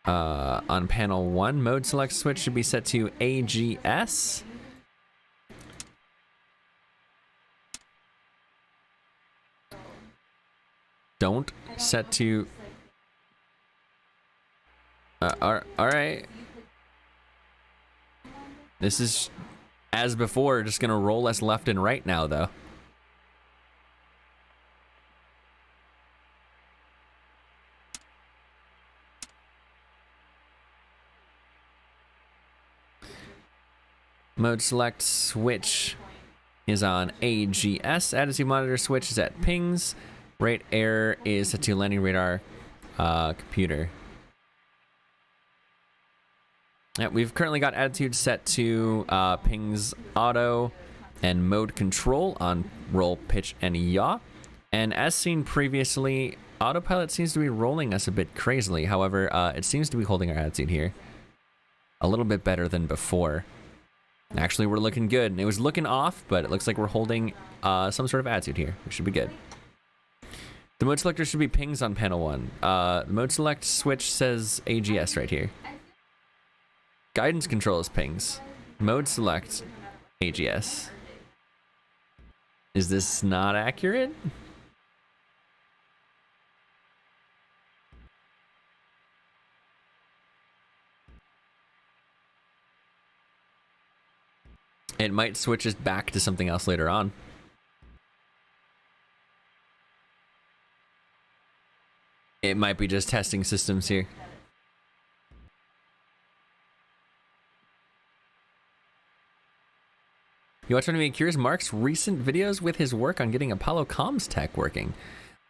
On panel 1, mode select switch should be set to AGS. Don't set to... alright. This is, as before, just gonna roll us left and right now, though. Mode select switch is on AGS. Attitude monitor switch is at pings. Rate error is set to landing radar computer. Yeah, we've currently got attitude set to pings auto and mode control on roll, pitch, and yaw. And as seen previously, autopilot seems to be rolling us a bit crazily. However, it seems to be holding our attitude here a little bit better than before. Actually, we're looking good. It was looking off, but it looks like we're holding some sort of attitude here, which should be good. The mode selector should be pings on panel 1. The mode select switch says AGS right here. Guidance control is pings. Mode select AGS. Is this not accurate? might switch us back to something else later on. It might be just testing systems here. You watch any of Curious Mark's recent videos with his work on getting Apollo comms tech working?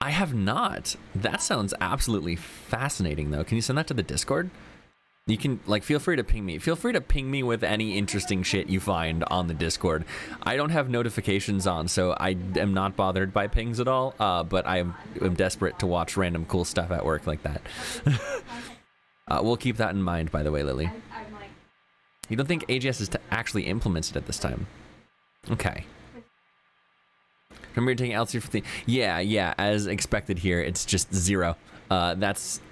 I have not. That sounds absolutely fascinating, though. Can you send that to the Discord? You can, like, feel free to ping me. Feel free to ping me with any interesting shit you find on the Discord. I don't have notifications on, so I am not bothered by pings at all, but I am desperate to watch random cool stuff at work like that. We'll keep that in mind, by the way, Lily. You don't think AGS is actually implemented at this time? Okay. Remember you're taking LC for the... Yeah, as expected here, it's just 0. That's...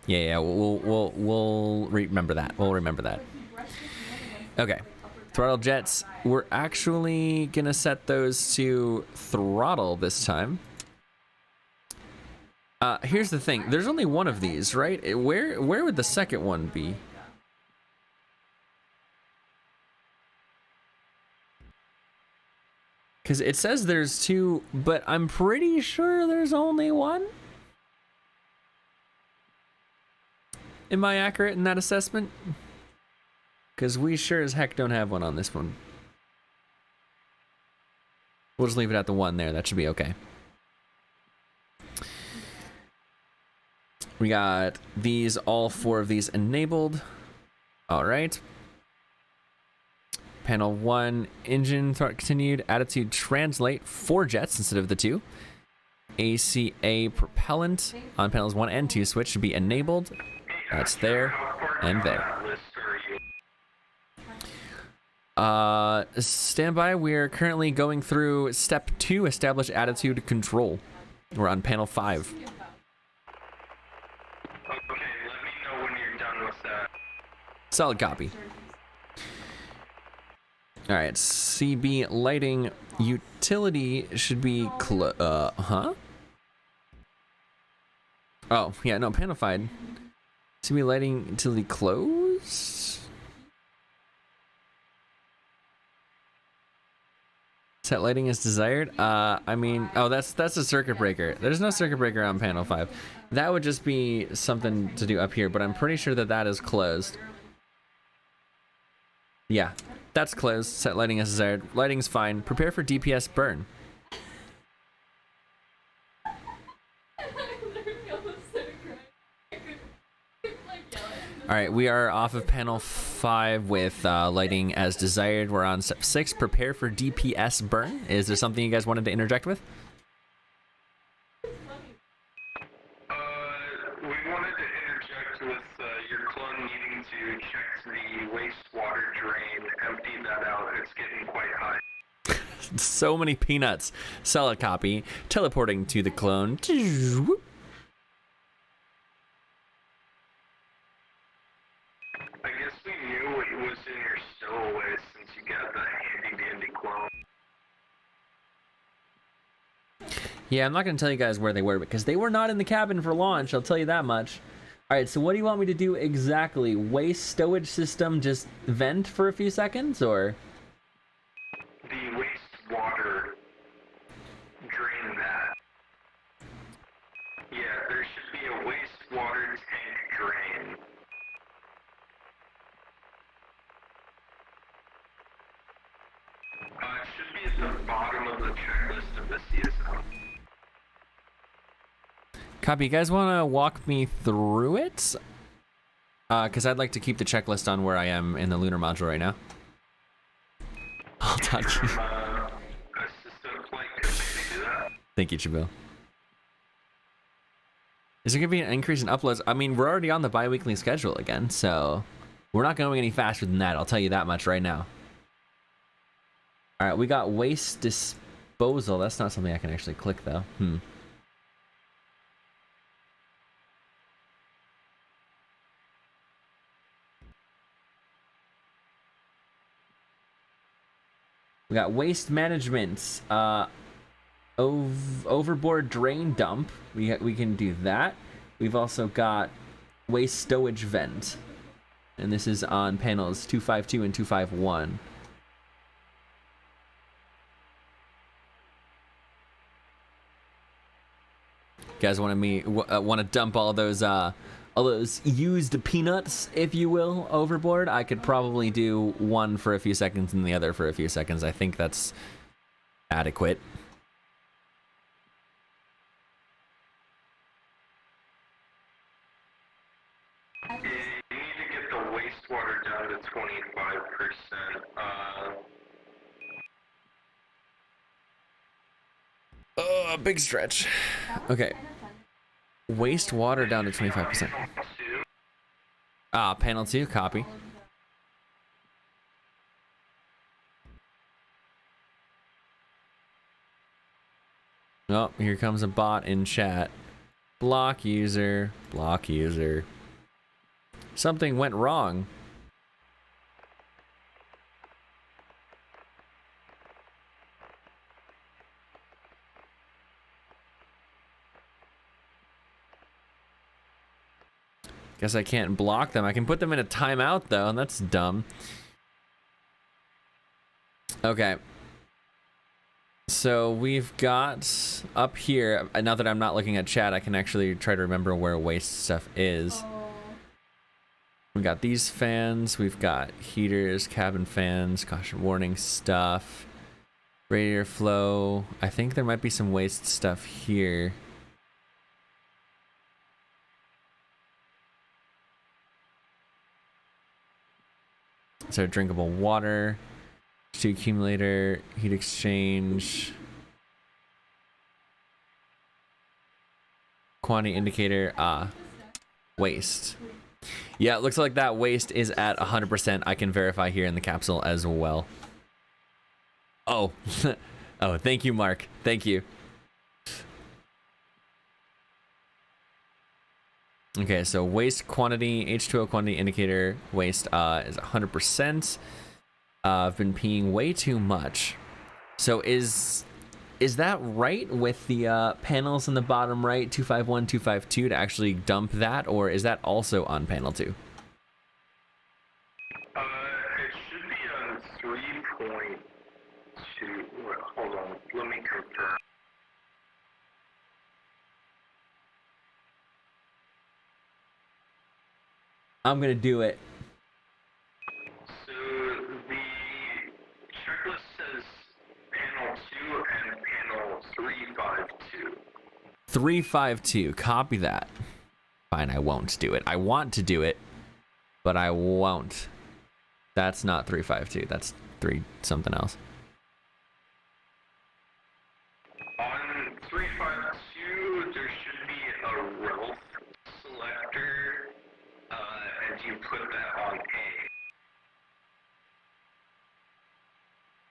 Yeah, we'll remember that. We'll remember that. Okay. Throttle jets. We're actually gonna set those to throttle this time. Here's the thing. There's only one of these, right? Where would the second one be? Because it says there's 2, but I'm pretty sure there's only one. Am I accurate in that assessment? Because we sure as heck don't have one on this one. We'll just leave it at the 1 there. That should be okay. We got these, all 4 of these enabled. All right. Panel 1, engine throttle continued, attitude translate, 4 jets instead of the 2. ACA propellant on panels 1 and 2 switch should be enabled. That's there and there. Standby, we're currently going through step 2, establish attitude control. We're on panel 5. Okay, let me know when you're done with that. Solid copy. All right, CB lighting utility should be huh? Oh, yeah, no, panified. CB lighting utility closed. Set lighting as desired. I mean, oh, that's a circuit breaker. There's no circuit breaker on panel 5. That would just be something to do up here, but I'm pretty sure that is closed. Yeah. That's closed. Set lighting as desired. Lighting's fine. Prepare for DPS burn. Alright, we are off of panel 5 with lighting as desired. We're on step 6. Prepare for DPS burn. Is there something you guys wanted to interject with? We wanted to interject with your clone needing to check the wastewater drain, empty that out. It's getting quite high. So many peanuts. Solid copy. Teleporting to the clone. I guess we knew what was in your stowaway since you got the handy-dandy clone. Yeah, I'm not going to tell you guys where they were because they were not in the cabin for launch, I'll tell you that much. Alright, so what do you want me to do exactly? Waste stowage system just vent for a few seconds, or? The wastewater, drain that. Yeah, there should be a wastewater tank drain. It should be at the bottom of the checklist of the CSM. Copy. You guys want to walk me through it? Because I'd like to keep the checklist on where I am in the lunar module right now. I'll talk to you. Thank you, Chabil. Is there going to be an increase in uploads? I mean, we're already on the bi-weekly schedule again, so we're not going any faster than that. I'll tell you that much right now. All right, we got waste disposal. That's not something I can actually click, though. We got waste management, overboard drain dump. We can do that. We've also got waste stowage vent, and this is on panels 252 and 251. guys want to dump all those used peanuts, if you will, overboard, I could probably do one for a few seconds and the other for a few seconds. I think that's adequate. You need to get the wastewater down to 25%. Oh, big stretch. Okay. Wastewater down to 25%. Panel 2, copy. Oh, here comes a bot in chat. Block user, block user. Something went wrong. Guess I can't block them. I can put them in a timeout though, and that's dumb. Okay. So we've got up here, now that I'm not looking at chat, I can actually try to remember where waste stuff is. We got these fans, we've got heaters, cabin fans, caution warning stuff, radiator flow. I think there might be some waste stuff here. So drinkable water, H2 accumulator, heat exchange, quantity indicator, waste. Yeah, it looks like that waste is at 100%. I can verify here in the capsule as well. Oh, oh, thank you, Mark. Thank you. Okay, so waste quantity, H2O quantity indicator, waste is 100%. I've been peeing way too much. So is that right with the panels in the bottom right, 251, 252, to actually dump that, or is that also on panel 2? It should be on 3.2. Hold on, let me confirm. I'm gonna do it. So the checklist says panel 2 and panel 352. 352, copy that. Fine, I won't do it. I want to do it, but I won't. That's not 352, that's 3 something else. On 352, there should be a rel selector, and you put that on A.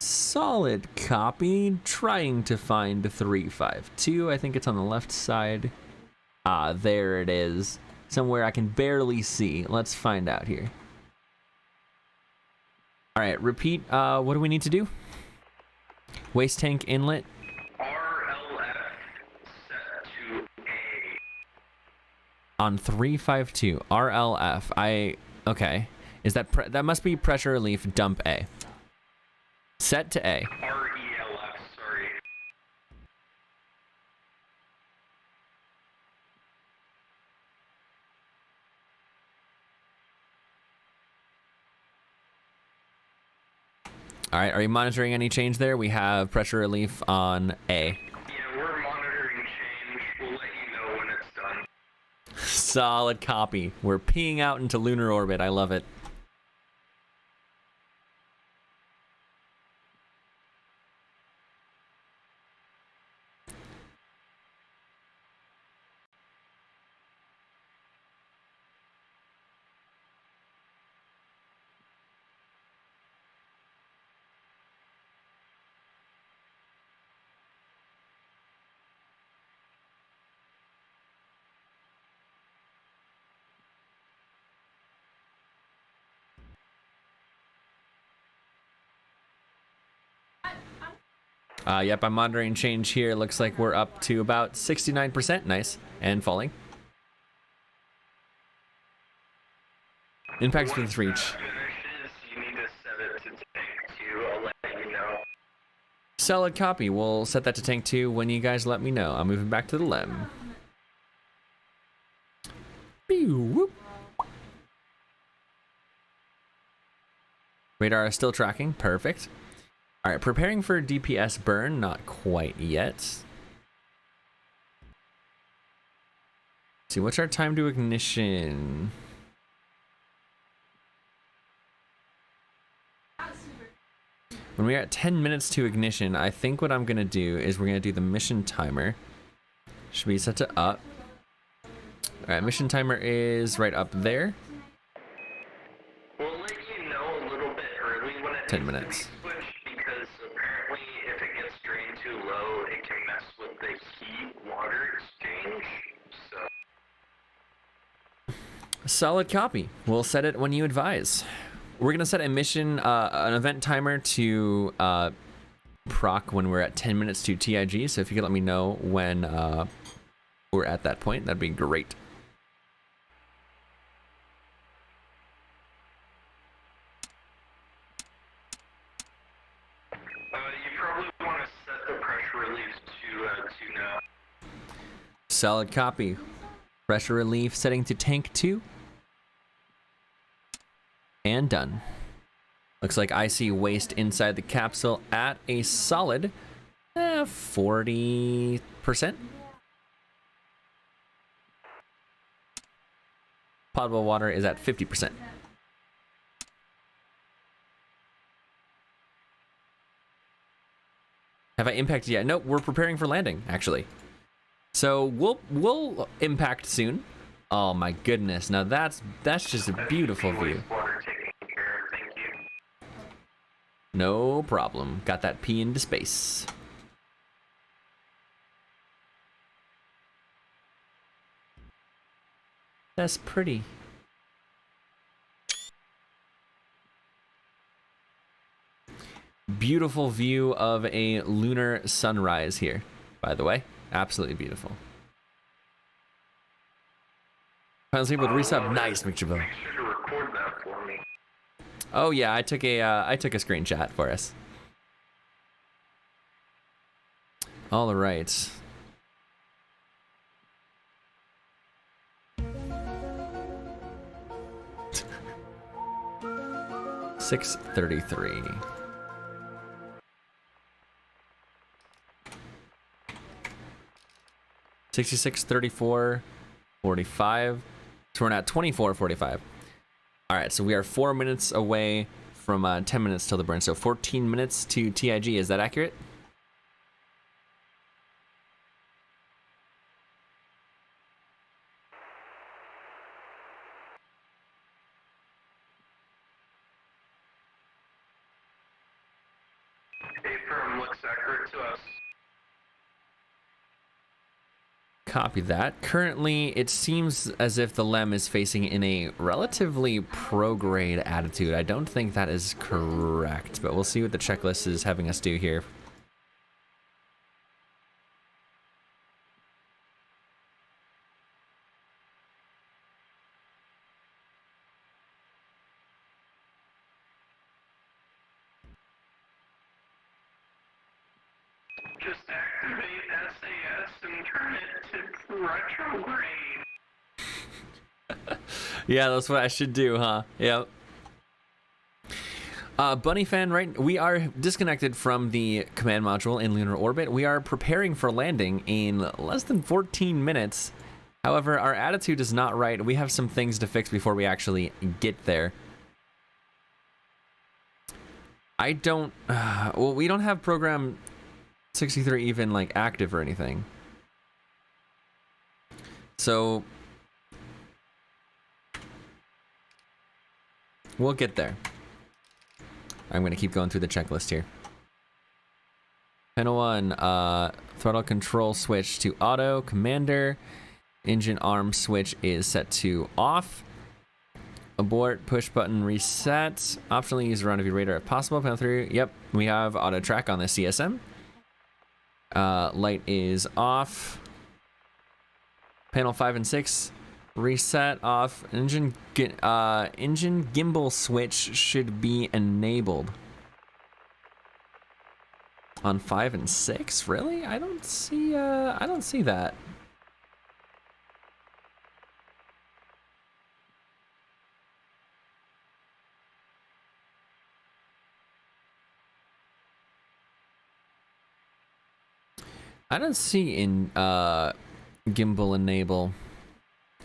Solid copy. Trying to find 352. I think it's on the left side. There it is. Somewhere I can barely see. Let's find out here. All right, repeat. What do we need to do? Waste tank inlet. RLF set to A. On 352. RLF. Okay. Is that that must be pressure relief dump A. Set to A. RELF, sorry. All right, are you monitoring any change there? We have pressure relief on A. Yeah, we're monitoring change. We'll let you know when it's done. Solid copy. We're peeing out into lunar orbit. I love it. Yep, I'm monitoring change here. Looks like we're up to about 69%. Nice. And falling. Impacts with reach. Once that finishes, you need to set it to tank 2. I'll let you know. Solid copy. We'll set that to tank 2 when you guys let me know. I'm moving back to the LEM. Pew, whoop. Radar is still tracking. Perfect. All right, preparing for DPS burn. Not quite yet. Let's see, what's our time to ignition? When we're at 10 minutes to ignition, I think what I'm going to do is we're going to do the mission timer. Should be set to up. All right, mission timer is right up there. We'll let you know a little bit early when it 10 minutes. switch, because apparently if it gets drained too low, it can mess with the heat-water exchange, so... Solid copy. We'll set it when you advise. We're going to set a mission, an event timer to proc when we're at 10 minutes to TIG, so if you could let me know when we're at that point, that'd be great. You probably want to set the pressure relief to now. Solid copy. Pressure relief setting to tank 2. And done. Looks like I see waste inside the capsule at a solid 40%. Potable water is at 50%. Have I impacted yet? Nope, we're preparing for landing, actually. So we'll impact soon. Oh my goodness! Now that's just a beautiful view. No problem. Got that pee into space. That's pretty. Beautiful view of a lunar sunrise here, by the way. Absolutely beautiful. Finally able to resub. Nice, McJabo. Make sure to record that for me. Oh yeah, I took a screenshot for us. All right. $6:33. $66.34, 45. So we're at 24:45. All right, so we are 4 minutes away from 10 minutes till the burn. So 14 minutes to TIG. Is that accurate? A-firm looks accurate to us. Copy that. Currently, it seems as if the LEM is facing in a relatively prograde attitude. I don't think that is correct, but we'll see what the checklist is having us do here. Just activate SAS and turn it to retrograde. Yeah, that's what I should do, huh? Yep. Bunny fan, right? We are disconnected from the command module in Lunar Orbit. We are preparing for landing in less than 14 minutes. However, our attitude is not right. We have some things to fix before we actually get there. I don't... well, we don't have program 63 even, like, active or anything. So... we'll get there. I'm going to keep going through the checklist here. Panel 1, throttle control switch to auto. Commander, engine arm switch is set to off. Abort, push button reset. Optionally use rendezvous radar if possible. Panel 3, yep, we have auto track on the CSM. Light is off. Panel 5 and 6. Reset off. Engine gimbal switch should be enabled on 5 and 6. Really? I don't see that. I don't see in gimbal enable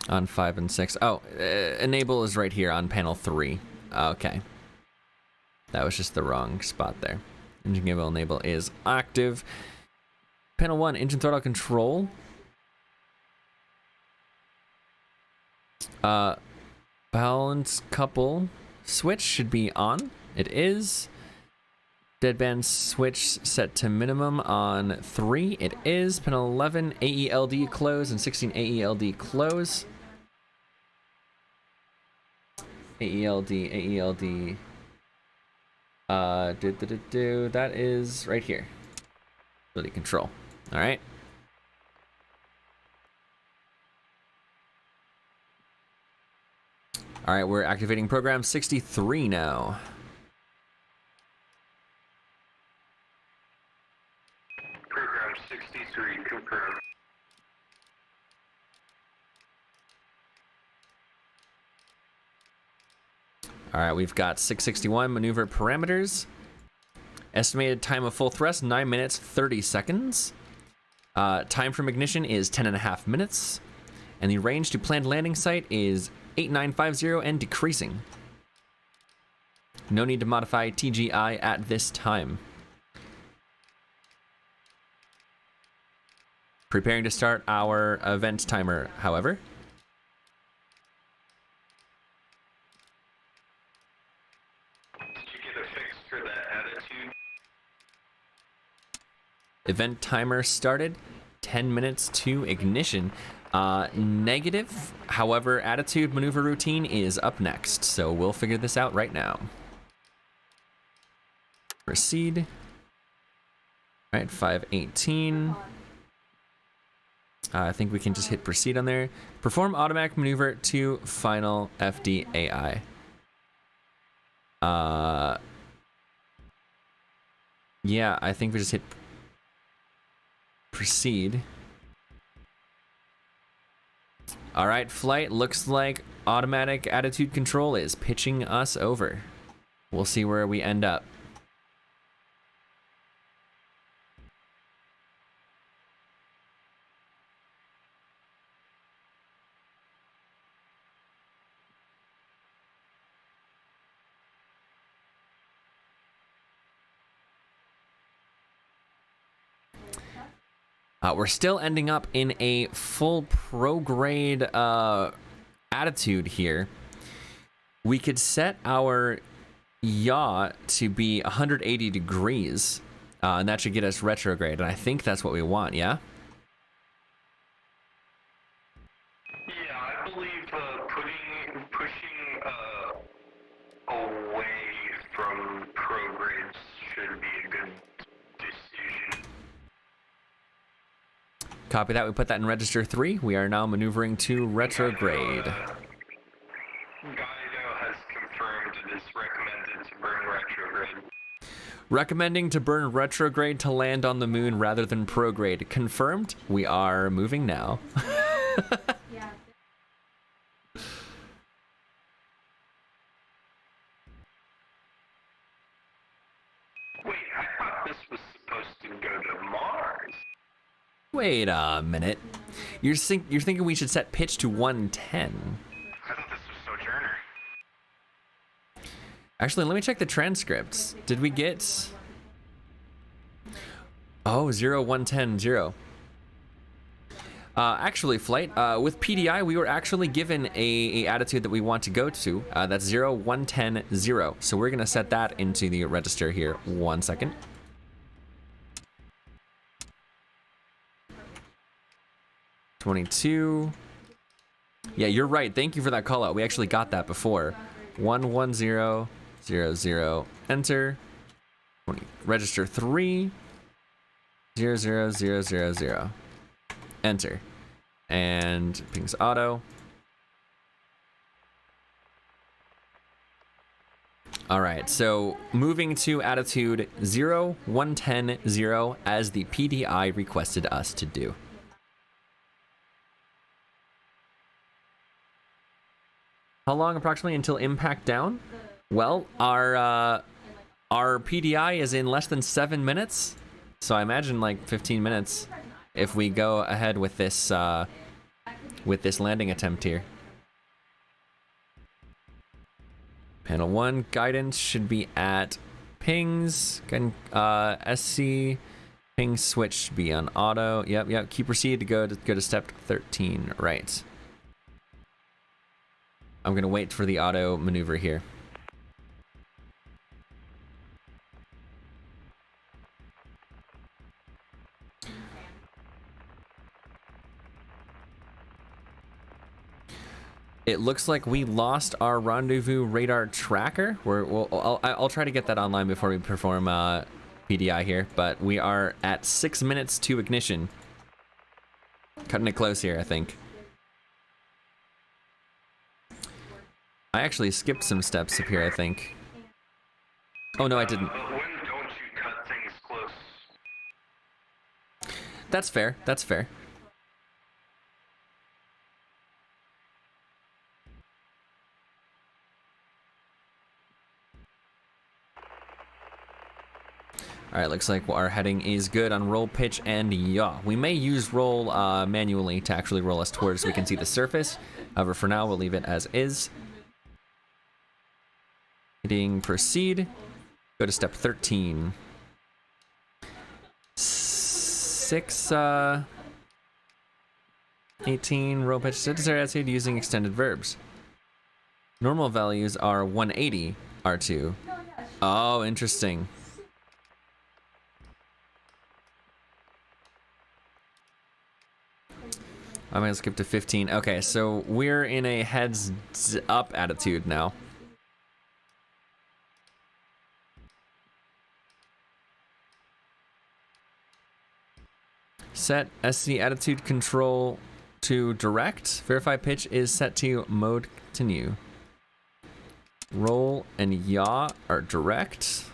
on 5 and 6. Oh, enable is right here on panel 3. Okay. That was just the wrong spot there. Engine gimbal enable is active. Panel 1, engine throttle control. Balance couple switch should be on. It is. Deadband switch set to minimum on 3. It is. Panel 11, AELD close and 16 AELD close. AELD. That is right here. Ability control. All right. All right, we're activating program 63 now. Program 63, confirmed. All right, we've got 661 maneuver parameters. Estimated time of full thrust, 9 minutes, 30 seconds. Time from ignition is 10.5 minutes. And the range to planned landing site is 8950 and decreasing. No need to modify TGI at this time. Preparing to start our event timer, however. Did you get a fix for that attitude? Event timer started. 10 minutes to ignition. Negative. However, attitude maneuver routine is up next, so we'll figure this out right now. Proceed. All right, 518. I think we can just hit proceed on there. Perform automatic maneuver to final FDAI. Yeah, I think we just hit proceed. All right, flight, looks like automatic attitude control is pitching us over. We'll see where we end up. We're still ending up in a full prograde attitude here. We could set our yaw to be 180 degrees, and that should get us retrograde, and I think that's what we want, yeah? Yeah, I believe pushing away from progrades should be a good decision. Copy that. We put that in register 3. We are now maneuvering to retrograde. Guido has confirmed it is recommended to burn retrograde. Recommending to burn retrograde to land on the moon rather than prograde. Confirmed. We are moving now. Wait, I thought this was supposed to go to Mars. Wait a minute. You're thinking we should set pitch to 110. I thought this was Sojourner. Actually, let me check the transcripts. Did we get... Oh, 0, 110, 0. Actually, flight, with PDI, we were actually given a attitude that we want to go to. That's 0, 110, 0. So we're going to set that into the register here. 1 second. $22. Yeah, you're right. Thank you for that call out. We actually got that before. 110, 00. Enter. 20. Register 3. 00000. Enter. And pings auto. All right, so moving to attitude 0, 110, 0 as the PDI requested us to do. How long approximately until impact down? Well, our PDI is in less than 7 minutes, so I imagine like 15 minutes. if we go ahead with this landing attempt here. Panel 1 guidance should be at pings. SC ping switch should be on auto. Yep. Keep proceed to go to step 13. Right. I'm gonna wait for the auto maneuver here. It looks like we lost our rendezvous radar tracker. I'll try to get that online before we perform PDI here, but we are at 6 minutes to ignition. Cutting it close here, I think. I actually skipped some steps up here, I think. Oh no, I didn't. But when don't you cut things close? That's fair. That's fair. Alright, looks like our heading is good on roll, pitch, and yaw. We may use roll manually to actually roll us towards so we can see the surface. However, for now, we'll leave it as is. Hitting proceed. Go to step 13. 18, roll, pitch, necessary attitude using extended verbs. Normal values are 180 R2. Oh, interesting. I'm gonna skip to 15. Okay, so we're in a heads up attitude now. Set SC attitude control to direct. Verify pitch is set to mode continue. Roll and yaw are direct.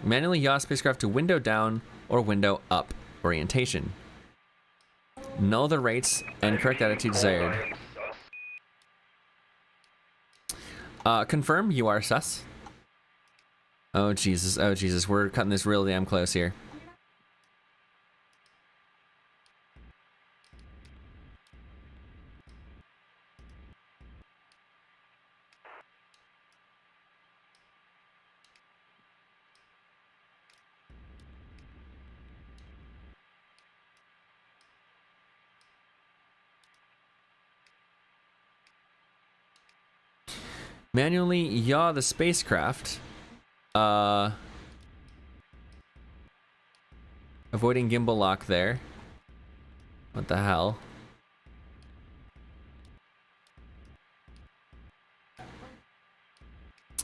Manually yaw spacecraft to window down or window up orientation. Null the rates and correct attitude desired. Confirm you are sus. Oh Jesus, we're cutting this real damn close here. Manually yaw the spacecraft. Avoiding gimbal lock there. What the hell?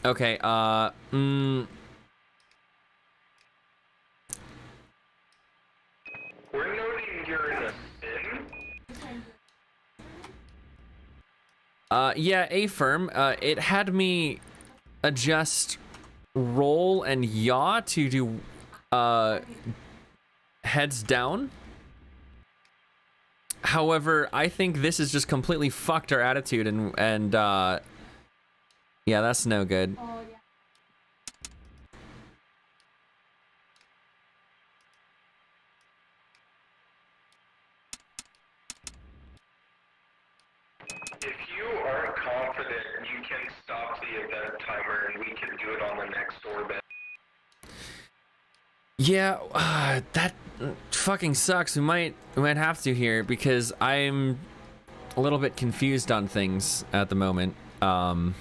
Okay, We're noting you're in a spin. yeah, affirm. It had me adjust roll and yaw to do heads down. However, I think this has just completely fucked our attitude and yeah, that's no good. If you are confident, you can stop the event timer and we can do it on the next orbit. Yeah, that fucking sucks. We might have to here because I'm a little bit confused on things at the moment. I'm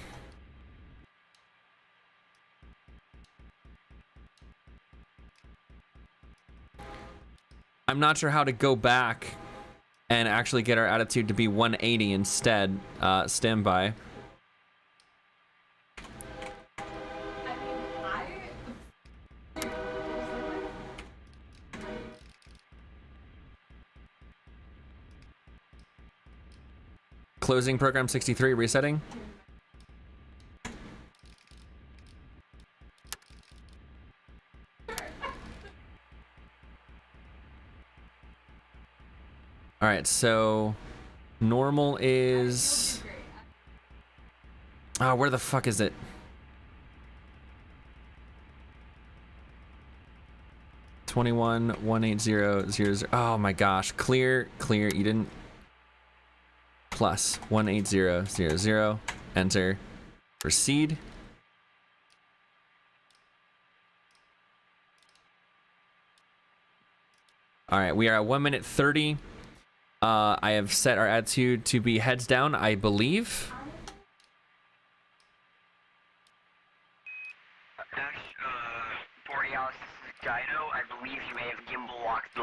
not sure how to go back and actually get our attitude to be 180 instead. Standby. Closing program 63, resetting. All right, so normal is... Oh, where the fuck is it? 21 18000. Oh my gosh, clear, you didn't. Plus 18000. Enter. Proceed. All right, we are at 1 minute 30. I have set our attitude to be heads down, I believe. Borealis, this is Dido. I believe you may have gimbal locked the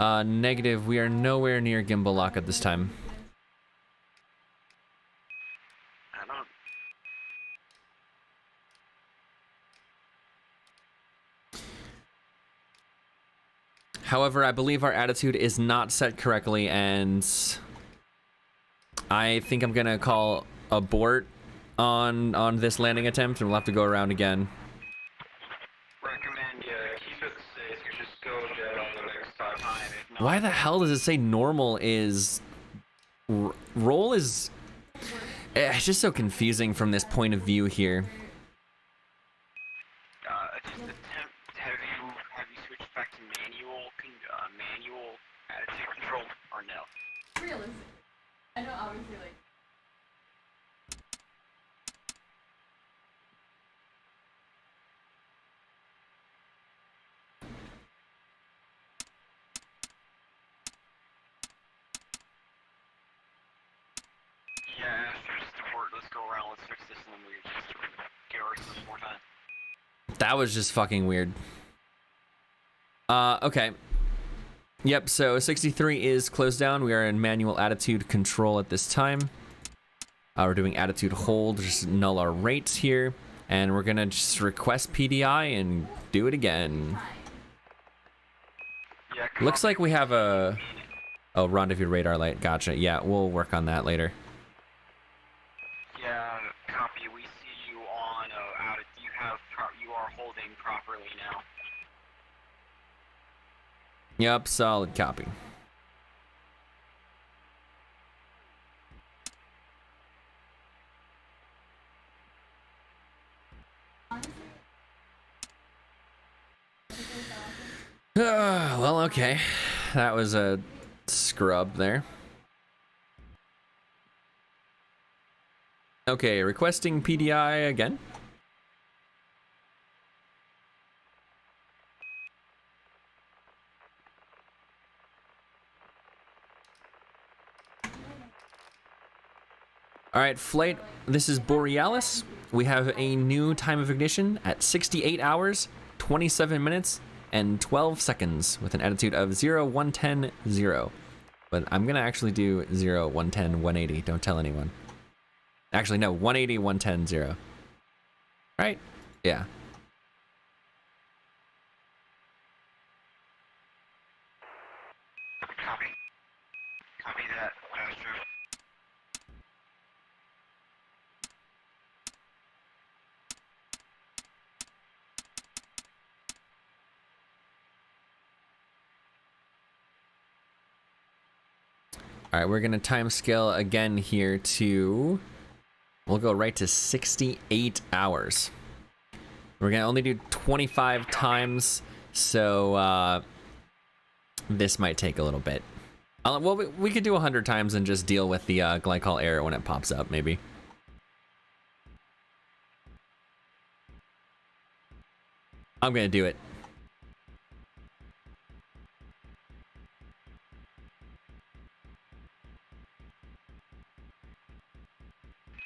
LAN. Negative. We are nowhere near gimbal lock at this time. I don't. However, I believe our attitude is not set correctly, and I think I'm gonna call abort on this landing attempt, and we'll have to go around again. Recommend keep it safe. Just go dead on the next time. Why the hell does it say normal is... roll is... It's just so confusing from this point of view here. Just attempt. Have you switched back to manual attitude control or no? Realistic. I know, obviously, like. Yeah, after just abort, let's go around, let's fix this, and then we just give ourselves more time. That was just fucking weird. Okay. Yep, so 63 is closed down. We are in manual attitude control at this time. We're doing attitude hold, just null our rates here. And we're gonna just request PDI and do it again. Yeah, Looks like we have a... Oh, rendezvous radar light. Gotcha. Yeah, we'll work on that later. Yeah, copy. We see you on you are holding properly now. Yep, solid copy. Well, okay. That was a scrub there. Okay, requesting PDI again. All right, flight, this is Borealis. We have a new time of ignition at 68 hours, 27 minutes, and 12 seconds with an attitude of 0, 110, 0. But I'm gonna actually do 0, 110, 180, don't tell anyone. Actually, no, 180, 110, 0. Right? Yeah. Copy. Copy that, Astro. All right, we're gonna time scale again here to, we'll go right to 68 hours. We're gonna only do 25 times, so this might take a little bit. Well, we could do 100 times and just deal with the glycol error when it pops up, maybe. I'm gonna do it.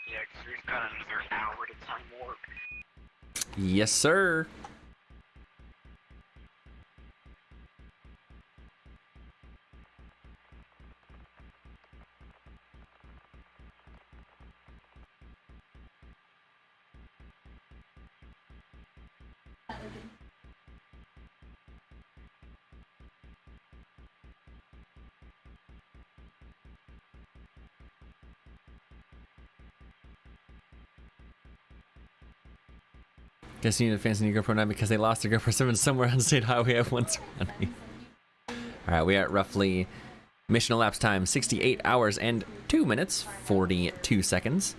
Yeah, because we've got another hour to time warp. Yes, sir. Guess you need a fancy new GoPro 9 because they lost their GoPro 7 somewhere on state highway at 120. Alright, we are at roughly mission elapsed time 68 hours and 2 minutes, 42 seconds.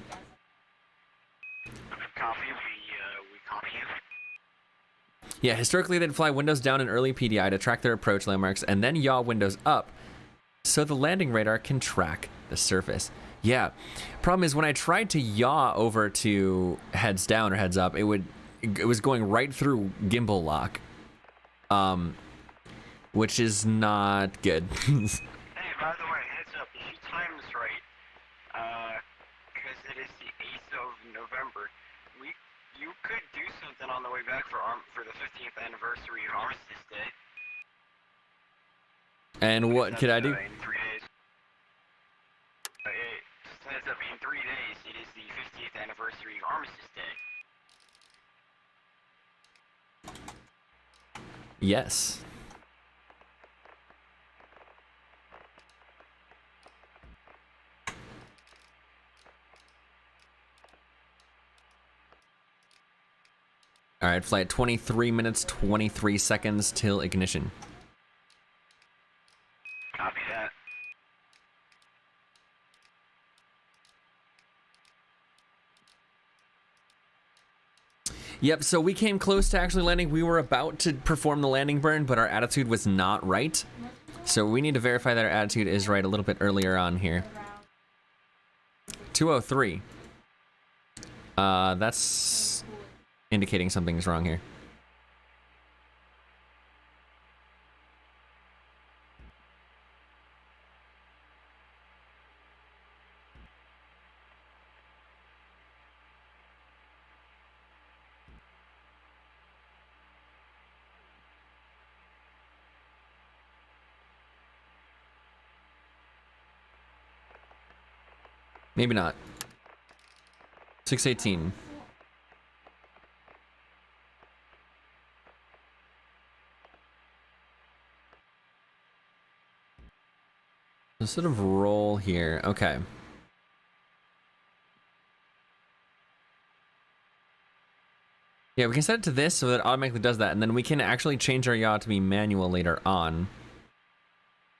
Copy, we copy you. Yeah, historically they'd fly windows down in early PDI to track their approach landmarks and then yaw windows up so the landing radar can track the surface. Yeah, problem is when I tried to yaw over to heads down or heads up, it was going right through gimbal lock, which is not good. Hey, by the way, heads up, if you time this right, because it is the 8th of November, you could do something on the way back for the 15th anniversary of Armistice Day. And what could I do? In 3 days. Just heads up, in 3 days, it is the 50th anniversary of Armistice Day. Yes. All right, flight 23 minutes, 23 seconds till ignition. Copy that. Yep, so we came close to actually landing. We were about to perform the landing burn, but our attitude was not right. So we need to verify that our attitude is right a little bit earlier on here. 203. That's indicating something's wrong here. Maybe not. 618. Let's sort of roll here. Okay. Yeah, we can set it to this so that it automatically does that, and then we can actually change our yaw to be manual later on.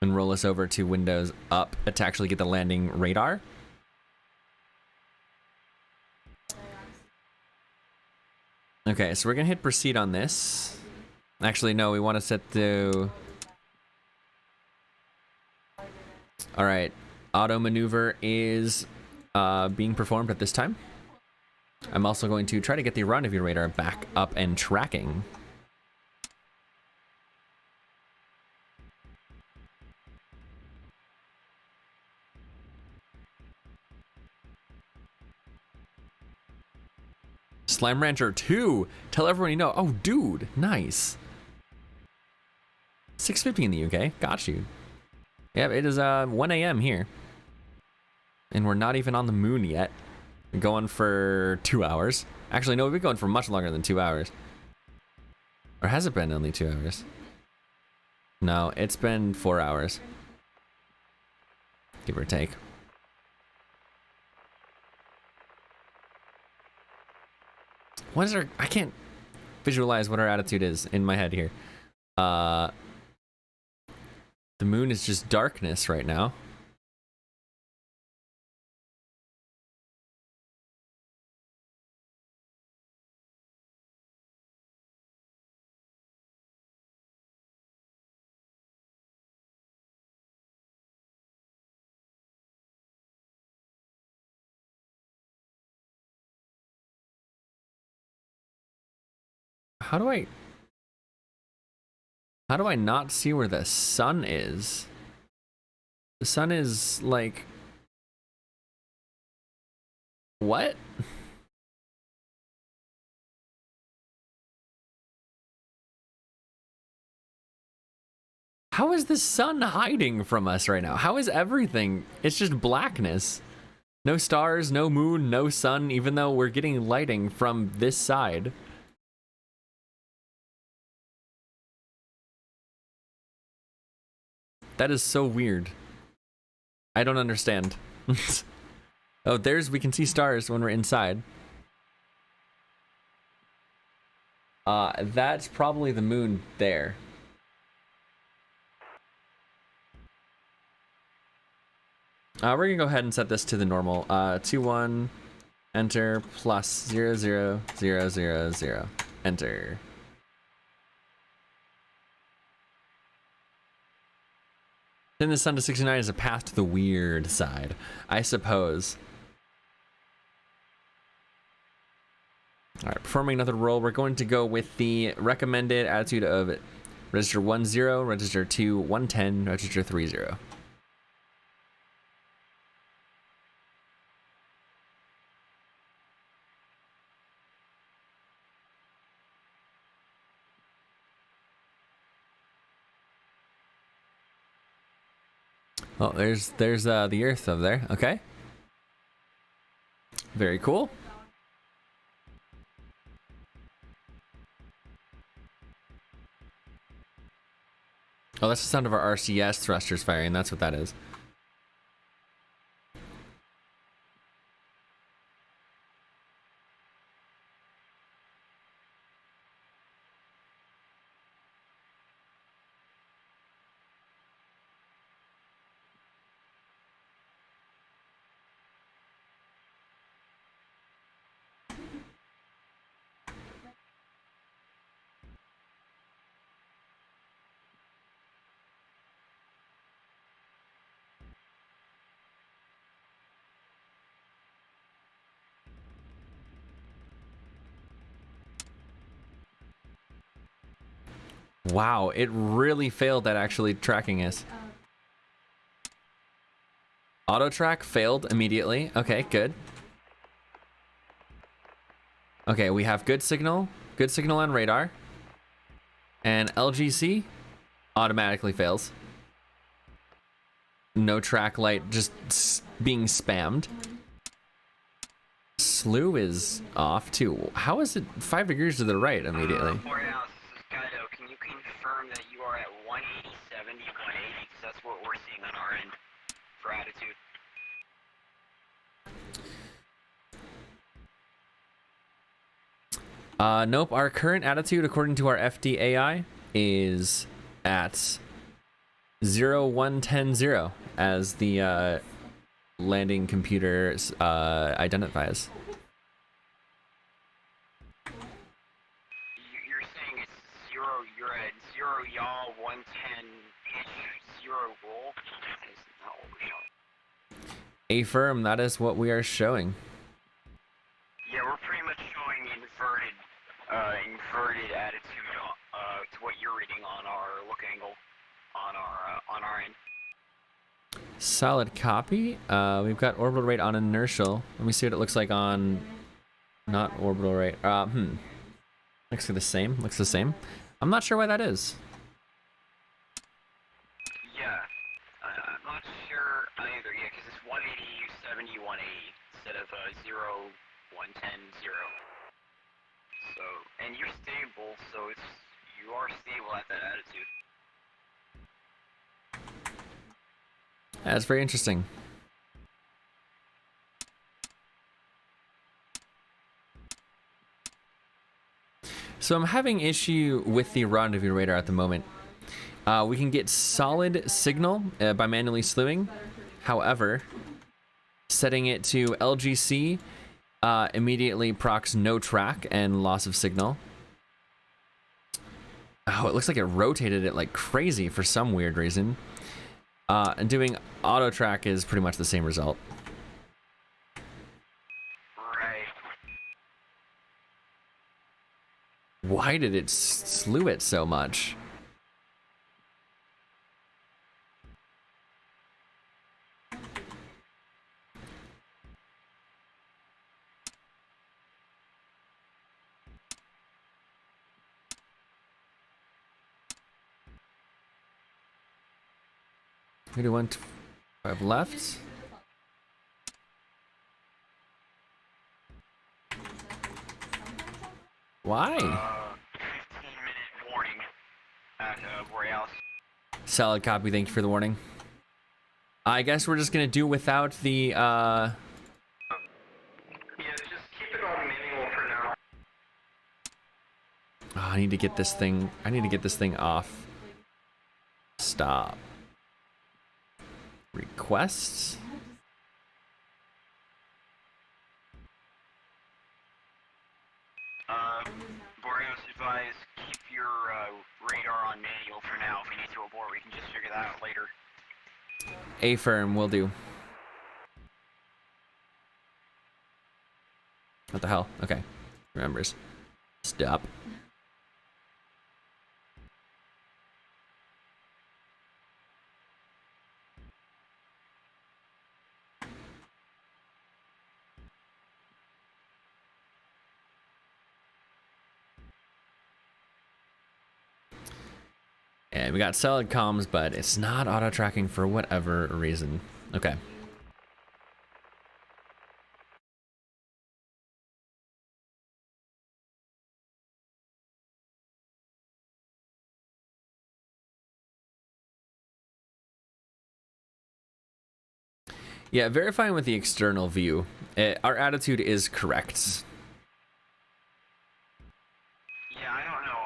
And roll us over to Windows up to actually get the landing radar. Okay, so we're gonna hit proceed on this. Actually, no, we want to set to... Alright, auto maneuver is being performed at this time. I'm also going to try to get the rendezvous radar back up and tracking. Slime Rancher 2! Tell everyone you know. Oh, dude, nice. 6:50 in the UK. Got you. Yep, it is 1 a.m. here. And we're not even on the moon yet. We're going for 2 hours. Actually, no, we've been going for much longer than 2 hours. Or has it been only 2 hours? No, it's been 4 hours. Give or take. What is our... I can't visualize what our attitude is in my head here. The moon is just darkness right now. How do I not see where the sun is? The sun is like... What? How is the sun hiding from us right now? How is everything? It's just blackness. No stars, no moon, no sun, even though we're getting lighting from this side. That is so weird. I don't understand. Oh, we can see stars when we're inside. That's probably the moon there. We're gonna go ahead and set this to the normal. 21, enter, plus 0, 0, 0, 0, 0, enter. Send the sun to 69 is a path to the weird side, I suppose. All right, performing another roll, we're going to go with the recommended attitude of register 10, register 2, 110, register 30. Oh, there's the Earth over there. Okay. Very cool. Oh, that's the sound of our RCS thrusters firing. That's what that is. Wow, it really failed at actually tracking us. Auto track failed immediately. Okay, good. Okay, we have good signal on radar. And LGC automatically fails. No track light, just being spammed. Slew is off too. How is it 5 degrees to the right immediately? Borealis, this is Kaido. Can you confirm that you are at 180, 70, 180? Because that's what we're seeing on our end for attitude. Nope, our current attitude according to our FDAI is at 0110 as the landing computer identifies. You're saying it's 0, you're at 0 yaw, 110 pitch, 0 roll? That is not what we're showing. Affirm, that is what we are showing. Yeah, we're pretty much showing inverted attitude to what you're reading on our look angle on our end. Solid copy. We've got orbital rate on inertial. Let me see what it looks like on not orbital rate. Looks the same. Looks the same. I'm not sure why that is. Yeah, I'm not sure either. Yeah, because it's 180, 70, 180 instead of 0, 110, 0. So, and you're stable, so you are stable at that attitude. That's very interesting. So I'm having issue with the rendezvous radar at the moment. We can get solid signal by manually slewing. However, setting it to LGC immediately procs no track and loss of signal. Oh, it looks like it rotated it like crazy for some weird reason. And doing auto track is pretty much the same result. Right. Why did it slew it so much? We do 125 left. Why? 15-minute warning at Borealis. Solid copy. Thank you for the warning. I guess we're just gonna do without the. Yeah, just keep it on manual for now. Oh, I need to get this thing. I need to get this thing off. Stop. Requests. Borealis advise keep your radar on manual for now. If we need to abort, we can just figure that out later. A-firm will do. What the hell? Okay. Remembers. Stop. And we got solid comms, but it's not auto-tracking for whatever reason. Okay. Yeah, verifying with the external view. Our attitude is correct. Yeah, I don't know.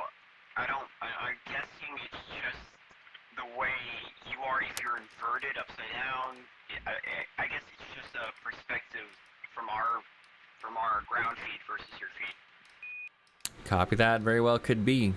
I'm guessing it's just the way you are if you're inverted upside down. I guess it's just a perspective from our ground feed versus your feed. Copy that. Very well could be.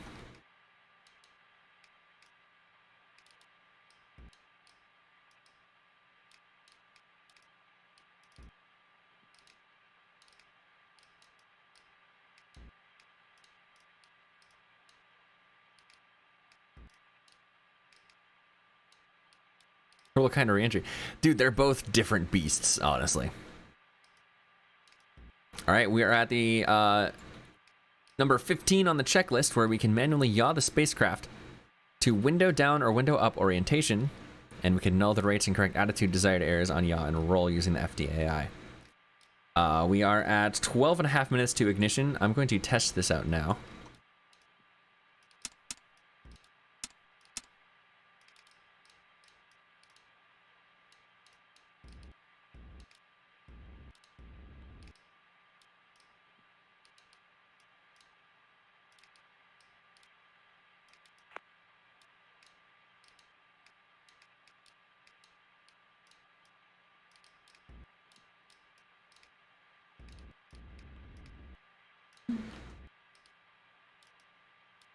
What kind of reentry? Dude, they're both different beasts, honestly. All right, we are at the number 15 on the checklist where we can manually yaw the spacecraft to window down or window up orientation, and we can null the rates and correct attitude desired errors on yaw and roll using the FDAI. We are at 12.5 minutes to ignition. I'm going to test this out now.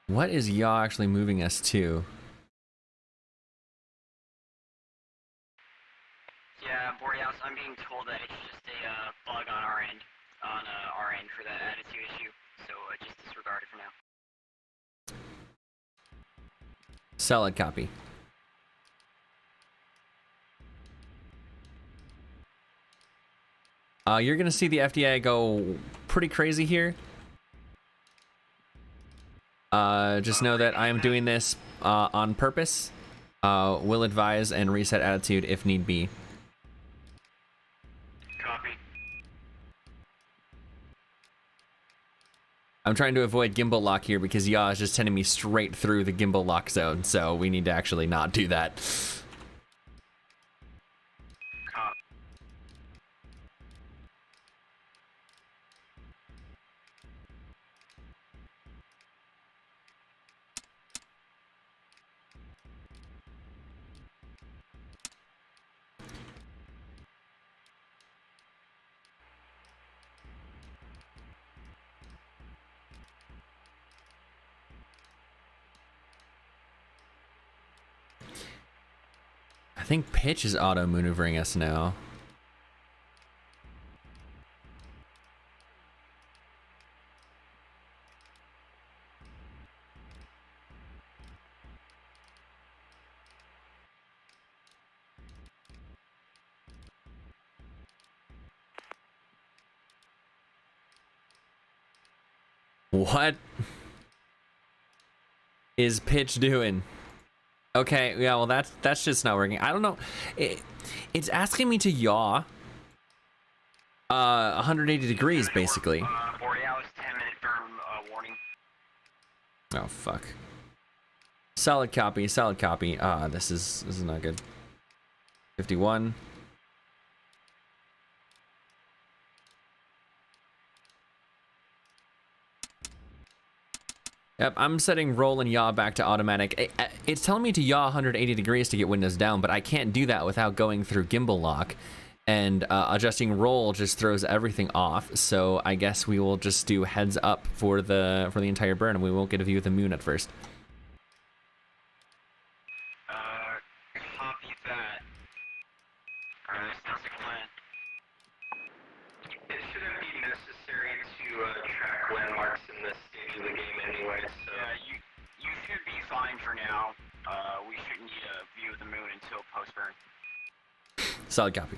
What is yaw actually moving us to? Yeah, Borealis, I'm being told that it's just a bug on our end, for that attitude issue. So just disregard it for now. Solid copy. You're gonna see the FDA go pretty crazy here. Just know that I am doing this on purpose. Will advise and reset attitude if need be. Copy. I'm trying to avoid gimbal lock here because yaw is just sending me straight through the gimbal lock zone, so we need to actually not do that. I think pitch is auto maneuvering us now. What is pitch doing? Okay, yeah, well that's just not working. I don't know. It's asking me to yaw 180 degrees basically. Borealis 10-minute firm warning. Oh fuck. Solid copy, solid copy. This is not good. 51. Yep, I'm setting roll and yaw back to automatic. It's telling me to yaw 180 degrees to get windows down, but I can't do that without going through gimbal lock. And adjusting roll just throws everything off. So I guess we will just do heads up for the entire burn, and we won't get a view of the moon at first. Copy that. the plan? It shouldn't be necessary to track landmarks in this stage of the game anyway, so... Yeah, you should be fine for now. We shouldn't need a view of the moon until post-burn. Solid copy.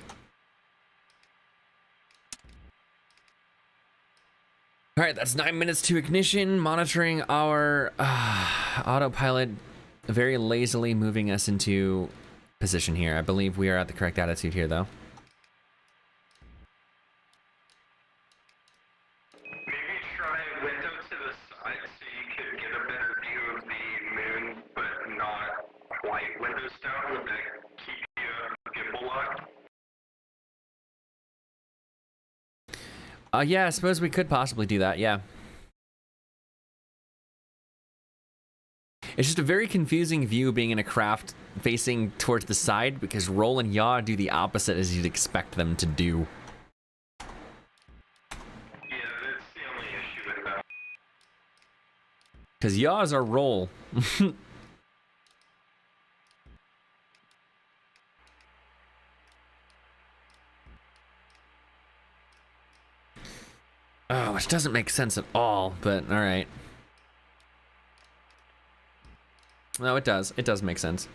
All right, that's 9 minutes to ignition, monitoring our autopilot, very lazily moving us into position here. I believe we are at the correct attitude here, though. Maybe try window to the side so you could get a better view of the moon, but not quite windows down. Would that keep you gimbal locked? Yeah, I suppose we could possibly do that, yeah. It's just a very confusing view being in a craft facing towards the side because roll and yaw do the opposite as you'd expect them to do. Yeah, that's the only issue with that. Because yaws are roll. Oh, which doesn't make sense at all, but alright. No, it does. It does make sense.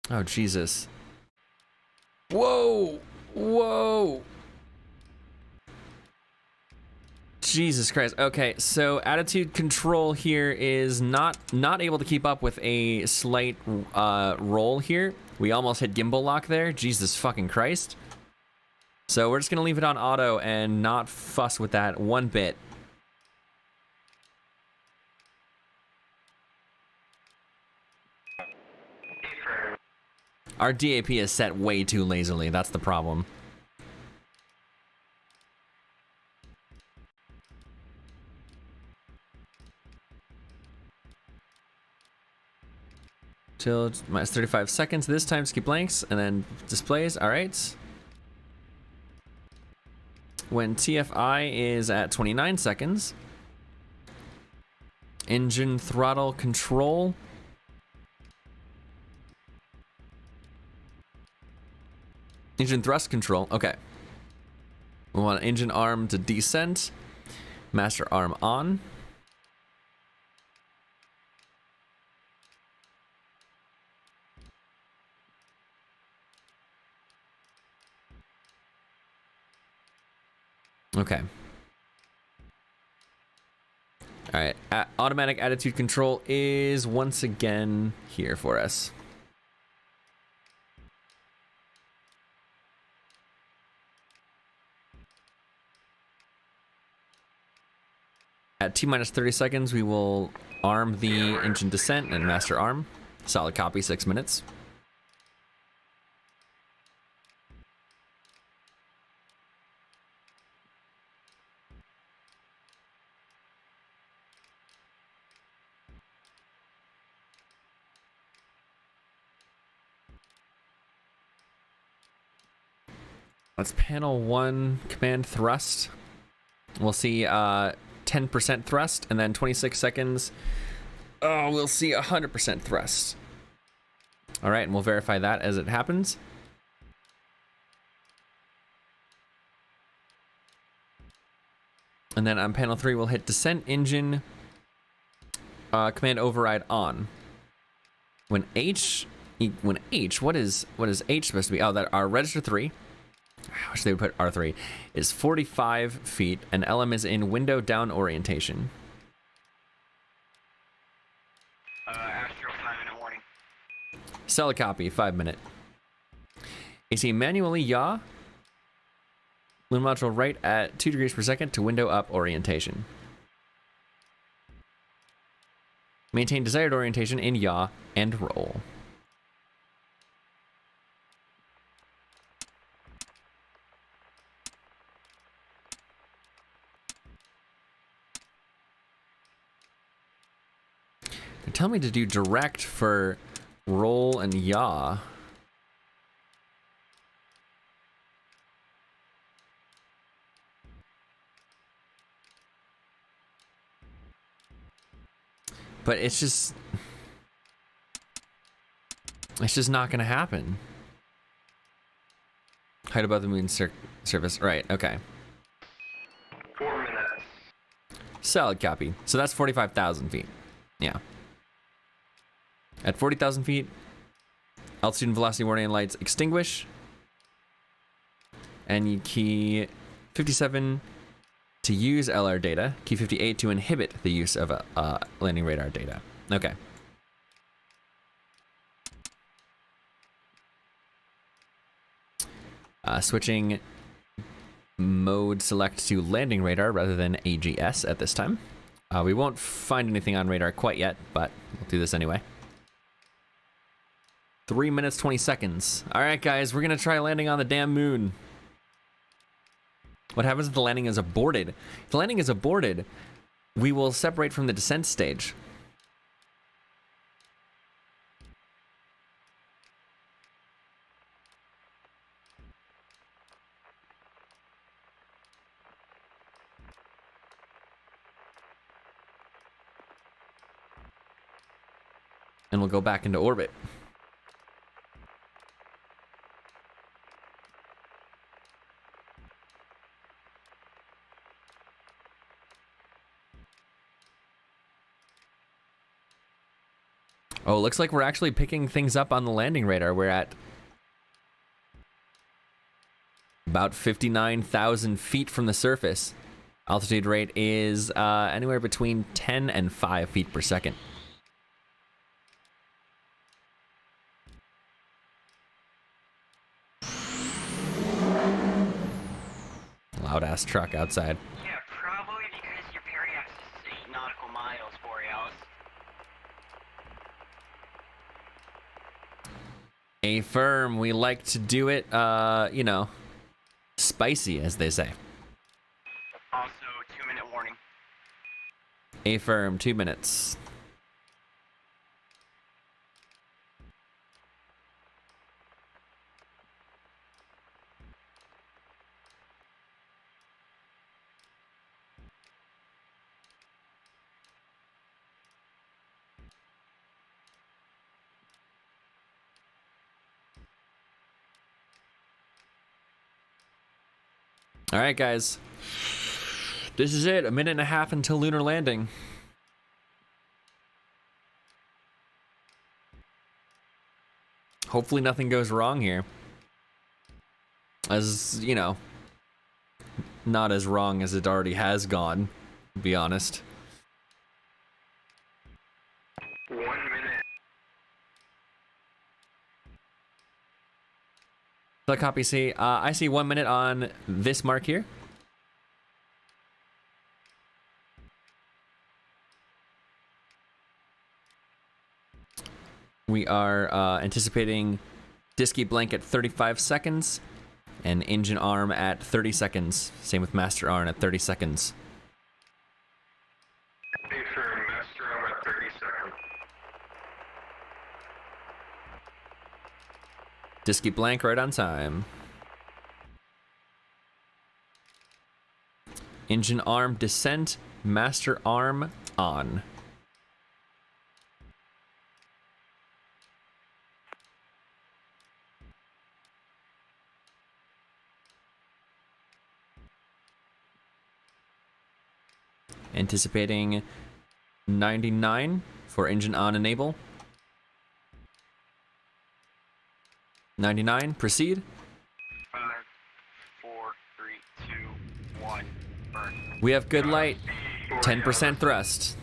Oh, Jesus. Whoa! Whoa! Jesus Christ. Okay, so attitude control here is not able to keep up with a slight roll here. We almost hit gimbal lock there. Jesus fucking Christ. So we're just gonna leave it on auto and not fuss with that one bit. Our DAP is set way too lazily. That's the problem. Till minus 35 seconds this time, skip blanks, and then displays. All right. When TFI is at 29 seconds, engine throttle control. Engine thrust control. Okay. We want engine arm to descent. Master arm on. Okay. All right. Automatic attitude control is once again here for us. At T minus 30 seconds, we will arm the engine descent and master arm. Solid copy, 6 minutes. That's panel 1, command thrust. We'll see 10% thrust, and then 26 seconds, oh, we'll see 100% thrust. All right, and we'll verify that as it happens. And then on panel 3, we'll hit descent engine, command override on. When H, what is H supposed to be? Oh, that our register 3. How should they put R3? Is 45 feet, and LM is in window down orientation. Astro 5-minute warning. Sell a copy, 5 minute. AC manually yaw. Lunar module right at 2 degrees per second to window up orientation. Maintain desired orientation in yaw and roll. They tell me to do direct for roll and yaw. But it's just not gonna happen. Height above the moon's surface. Right, okay. 4 minutes. Solid copy. So that's 45,000 feet. Yeah. At 40,000 feet, altitude and velocity warning lights extinguish. And you key 57 to use LR data, key 58 to inhibit the use of landing radar data. Okay. Switching mode select to landing radar rather than AGS at this time. We won't find anything on radar quite yet, but we'll do this anyway. 3 minutes, 20 seconds. All right, guys, we're gonna try landing on the damn moon. What happens if the landing is aborted? If the landing is aborted, we will separate from the descent stage. And we'll go back into orbit. Oh, looks like we're actually picking things up on the landing radar. We're at about 59,000 feet from the surface. Altitude rate is anywhere between 10 and 5 feet per second. Loud ass truck outside. Yeah, probably because your periax is 8 nautical miles, Borealis. A firm, we like to do it, you know, spicy, as they say. Also, 2-minute warning. A firm, 2 minutes. All right, guys. This is it. 1.5 minutes until lunar landing. Hopefully nothing goes wrong here. As, you know, not as wrong as it already has gone, to be honest. 1 minute. So copy C. I see 1 minute on this mark here. We are anticipating Disky Blank at 35 seconds and engine arm at 30 seconds. Same with master arm at 30 seconds. Pay for master arm at 30 seconds. Disky Blank right on time. Engine arm descent, master arm on. Anticipating 99 for engine on enable. 99, proceed. 5, 4, 3, 2, 1, burn. We have good light. 10% thrust.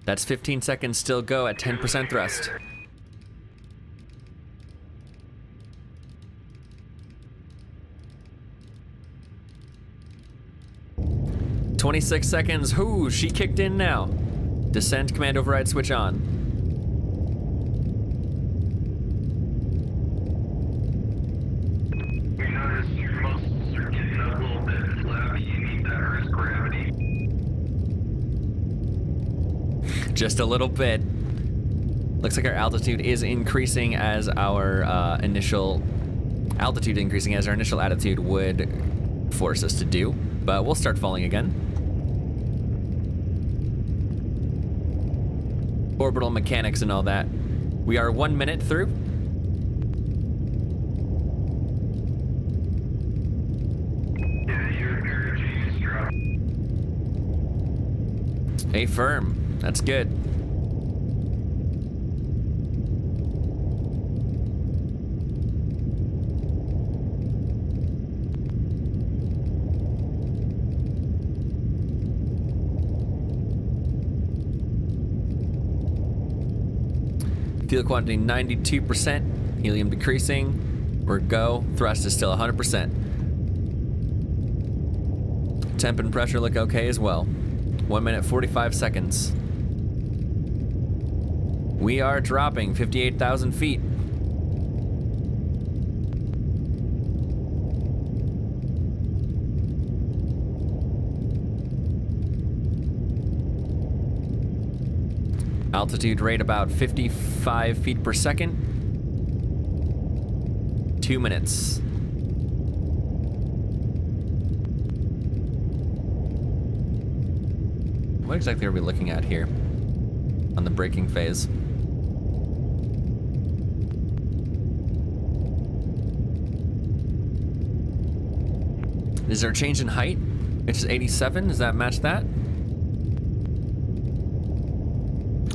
That's 15 seconds still go at 10% thrust. 26 seconds. Whoo, she kicked in now. Descent command override switch on. We noticed your muscles are getting a little bit flabby. You need that Earth gravity. Just a little bit. Looks like our altitude is increasing as our initial Altitude increasing as our initial attitude would force us to do, but we'll start falling again. Orbital mechanics and all that. We are 1 minute through. Yeah, your G is dropped. Affirm. That's good. Fuel quantity 92%, helium decreasing. We're go. Thrust is still 100%. Temp and pressure look okay as well. 1 minute 45 seconds. We are dropping 58,000 feet. Altitude rate about 55 feet per second. 2 minutes. What exactly are we looking at here on the braking phase? Is there a change in height? It's 87. Does that match that?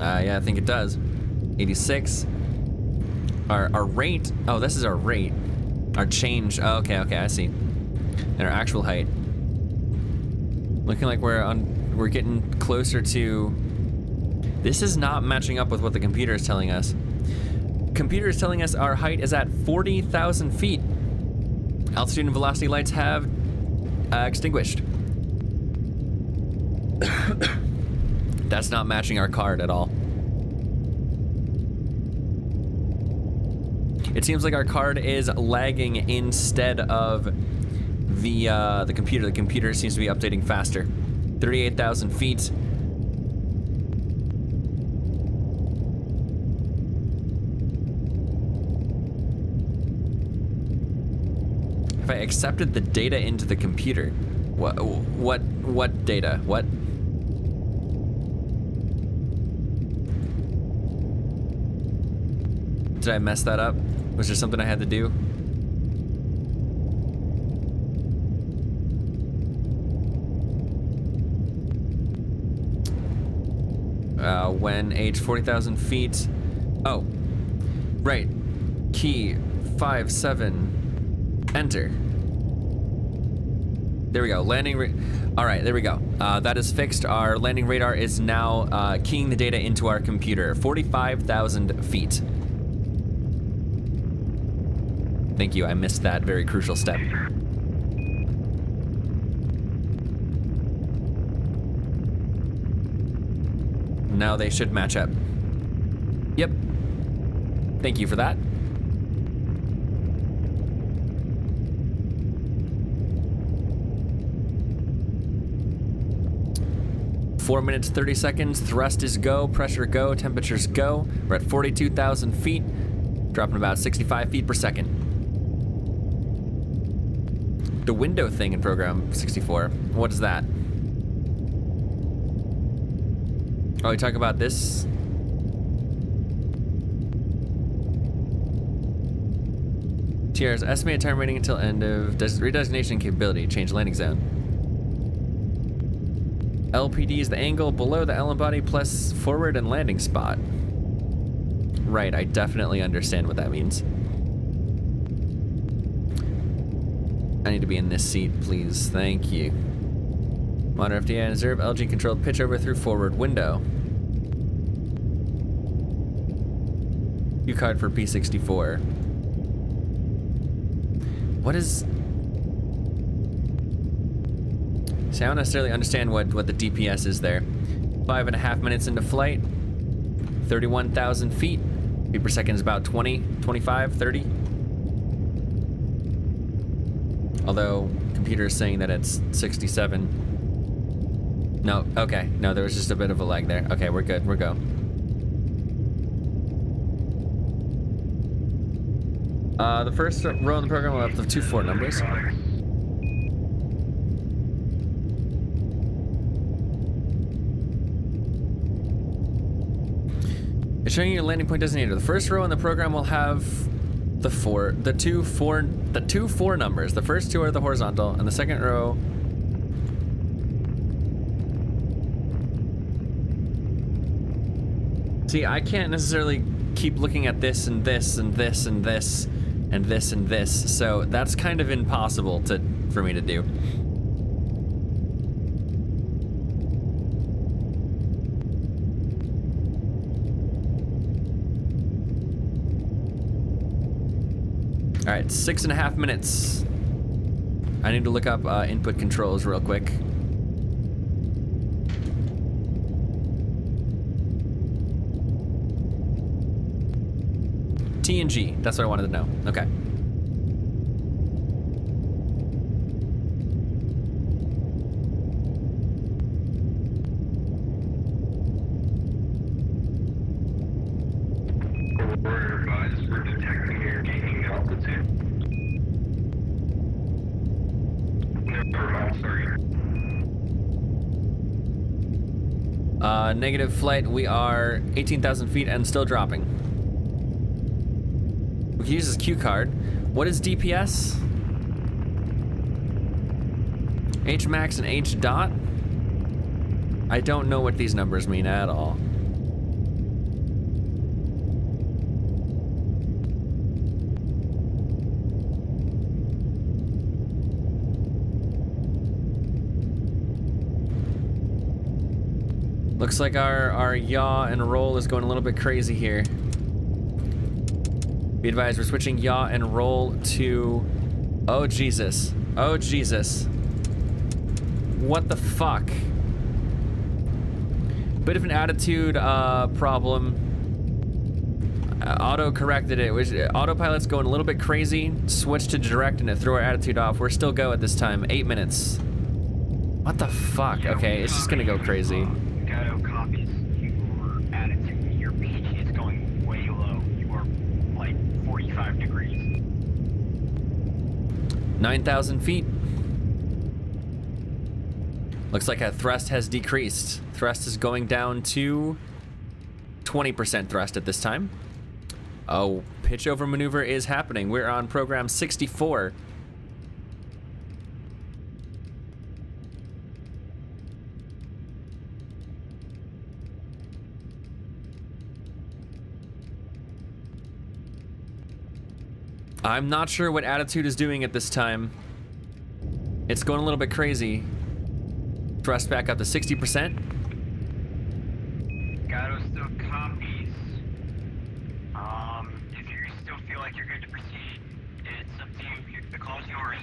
Yeah, I think it does. 86. Our rate. Oh, this is our rate. Our change. Oh, okay, I see. And our actual height. Looking like we're getting closer to. This is not matching up with what the computer is telling us. Computer is telling us our height is at 40,000 feet. Altitude and velocity lights have extinguished. That's not matching our card at all. It seems like our card is lagging instead of the computer. The computer seems to be updating faster. 38,000 feet. If I accepted the data into the computer, what data? What? Did I mess that up? Was there something I had to do? When age 40,000 feet. Oh, right. Key 5-7. Enter. There we go. All right, there we go. That is fixed. Our landing radar is now keying the data into our computer. 45,000 feet. Thank you, I missed that very crucial step. Now they should match up. Yep. Thank you for that. Four minutes, 30 seconds. Thrust is go, pressure go, temperatures go. We're at 42,000 feet, dropping about 65 feet per second. The window thing in program 64. What is that? Oh, we talk about this. TR's estimated time rating until end of redesignation capability. Change landing zone. LPD is the angle below the L body plus forward and landing spot. Right, I definitely understand what that means. I need to be in this seat, please. Thank you. Monitor FDI and observe LG controlled pitch over through forward window. U card for P64. What is... See, I don't necessarily understand what the DPS is there. 5.5 minutes into flight. 31,000 feet. Feet per second is about 20, 25, 30. Although, computer is saying that it's 67. No, okay. No, there was just a bit of a lag there. Okay, we're good. We're go. The first row in the program will have the 2-4 numbers. It's showing you your landing point designator. The first row in the program will have the 2-4 numbers. The first two are the horizontal, and the second row. See, I can't necessarily keep looking at this and this and this and this and this and this, so that's kind of impossible for me to do. All right, 6.5 minutes. I need to look up input controls real quick. T and G, that's what I wanted to know. Okay. We're advised we're detecting your gaining altitude. Never mind, sorry. Negative flight, we are 18,000 feet and still dropping. We can use this cue card. What is DPS? H max and H dot? I don't know what these numbers mean at all. Looks like our yaw and roll is going a little bit crazy here. Be advised, we're switching yaw and roll to... Oh, Jesus. Oh, Jesus. What the fuck? Bit of an attitude problem. Auto-corrected it. Autopilot's going a little bit crazy. Switch to direct and it threw our attitude off. We're still go at this time. 8 minutes. What the fuck? Okay, it's just gonna go crazy. Gato copies. Your attitude, your pitch is going way low. You are like 45 degrees. 9,000 feet. Looks like our thrust has decreased. Thrust is going down to 20% thrust at this time. Oh, pitch over maneuver is happening. We're on program 64. I'm not sure what attitude is doing at this time. It's going a little bit crazy. Thrust back up to 60%. Gato still copies. If you still feel like you're good to proceed, it's up to you. The call's yours.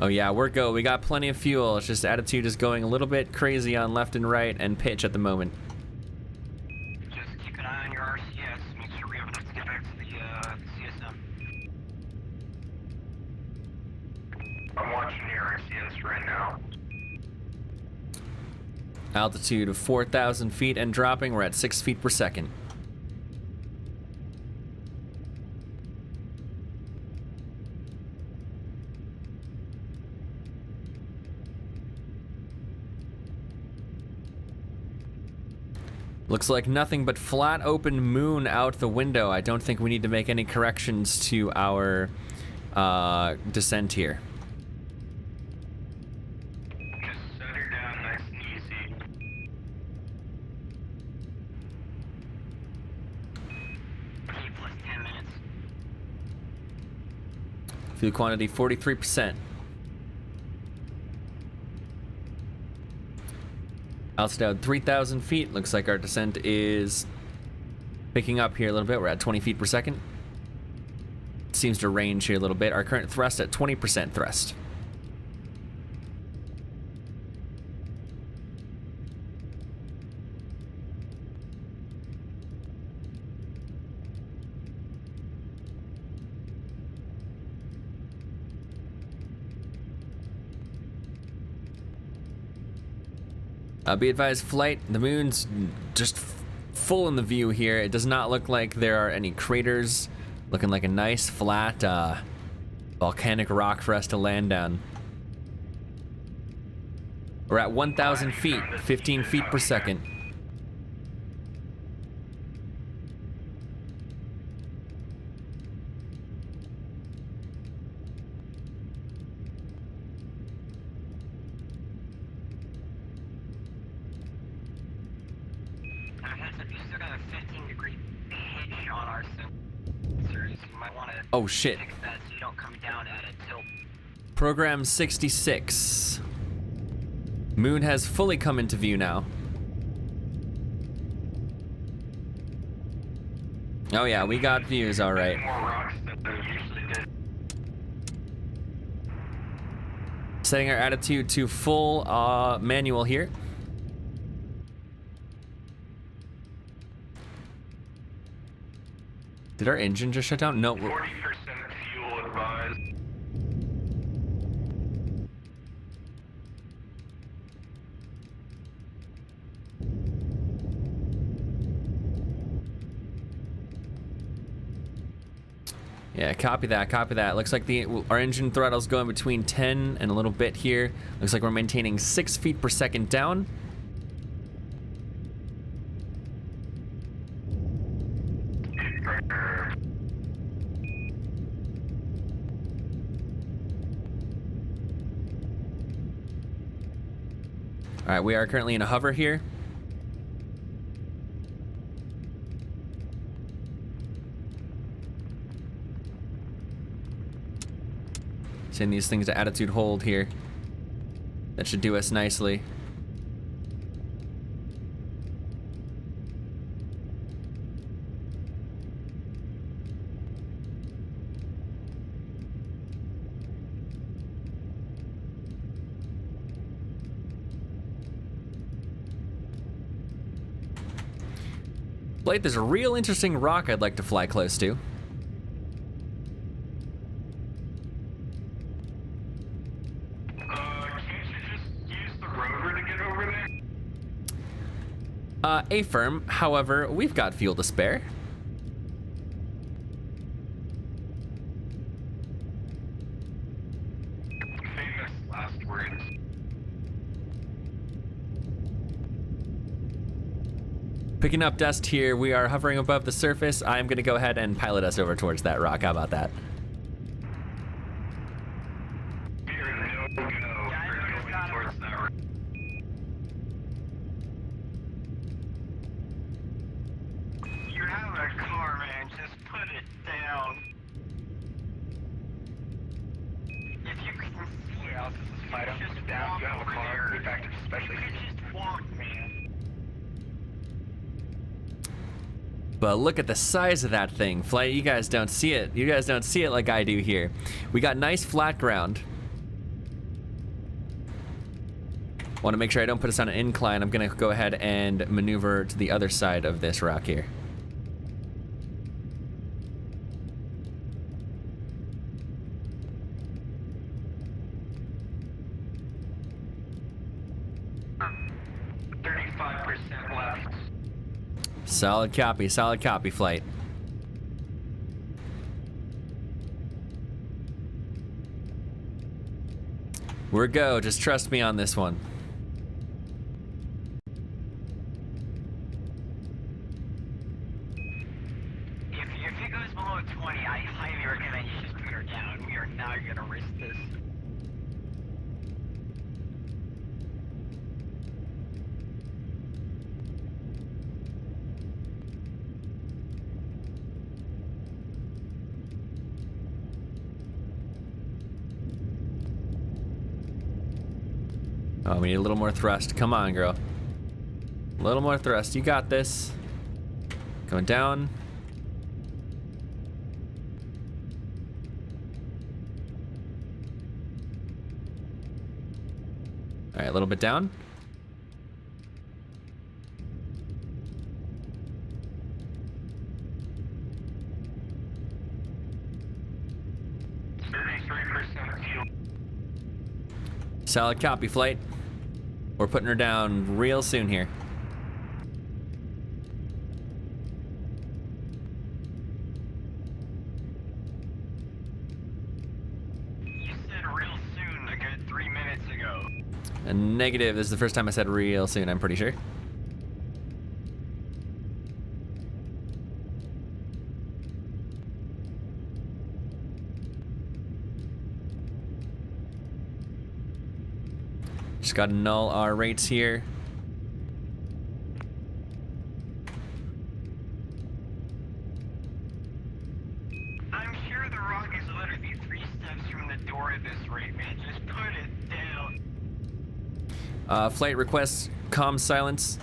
Oh yeah, we're go. We got plenty of fuel. It's just attitude is going a little bit crazy on left and right and pitch at the moment. Just keep an eye on your RCS. Make sure we have enough to get back to the CSM. I'm watching your RCS right now. Altitude of 4,000 feet and dropping. We're at 6 feet per second. Looks like nothing but flat open moon out the window. I don't think we need to make any corrections to our descent here. Just set her down nice and easy. Keep plus 10 minutes. Fuel quantity 43%. Altitude 3,000 feet. Looks like our descent is picking up here a little bit. We're at 20 feet per second. Seems to range here a little bit. Our current thrust at 20% thrust. Be advised, flight, the moon's just full in the view here. It does not look like there are any craters Looking like a nice flat volcanic rock for us to land down. We're at 1,000 feet, 15 feet per second. Oh shit. Fix that so you don't come down at a tilt. Program 66. Moon has fully come into view now. Oh yeah, we got views, all right. More rocks than they usually did. Setting our attitude to full manual here. Did our engine just shut down? No. 40% fuel advised. Yeah, copy that, copy that. Looks like our engine throttle's going between 10 and a little bit here. Looks like we're maintaining 6 feet per second down. All right, we are currently in a hover here. Send these things to attitude hold here. That should do us nicely. Blade, there's a real interesting rock I'd like to fly close to. Can't you just use the rover to get over there? Affirm. However, we've got fuel to spare. Famous last words. Picking up dust here. We are hovering above the surface. I'm going to go ahead and pilot us over towards that rock. How about that? You're no go. We're going towards that rock. You have a car, man. Just put it down. If you can see it, Else this is fight up, just put it down. walk You have a over car, there. be back to special. You could just walk, man. But look at the size of that thing. Flight, you guys don't see it. You guys don't see it like I do here. We got nice flat ground. Want to make sure I don't put us on an incline. I'm going to go ahead and maneuver to the other side of this rock here. Solid copy, flight. We're go, just trust me on this one. If it goes below 20, I highly recommend you just put her down. We are not gonna risk this. Oh, we need a little more thrust. Come on, girl. A little more thrust. You got this. Going down. All right, a little bit down. Solid copy, flight. We're putting her down real soon here. A negative. This is the first time I said real soon, I'm pretty sure. Just got to null our rates here. I'm sure the rock is literally 3 steps from the door at this rate, man. Just put it down. Flight request, comm silence.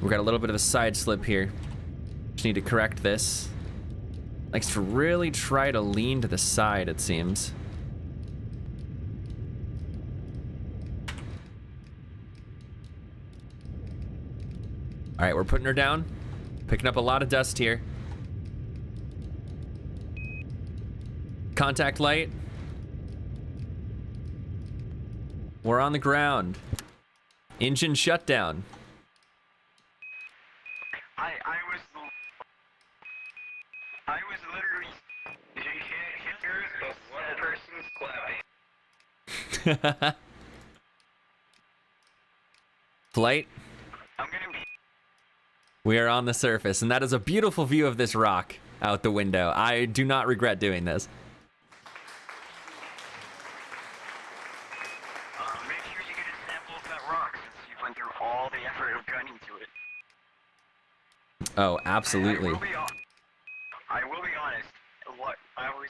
We've got a little bit of a side slip here. Just need to correct this. Likes to really try to lean to the side, it seems. All right, we're putting her down. Picking up a lot of dust here. Contact light. We're on the ground. Engine shutdown. I was literally. You can't hear it, but one person's clapping. Flight. I'm gonna be. We are on the surface, and that is a beautiful view of this rock out the window. I do not regret doing this. Make sure you get a sample of that rock since you went through all the effort of gunning to it. Oh, absolutely. I will be honest. What I was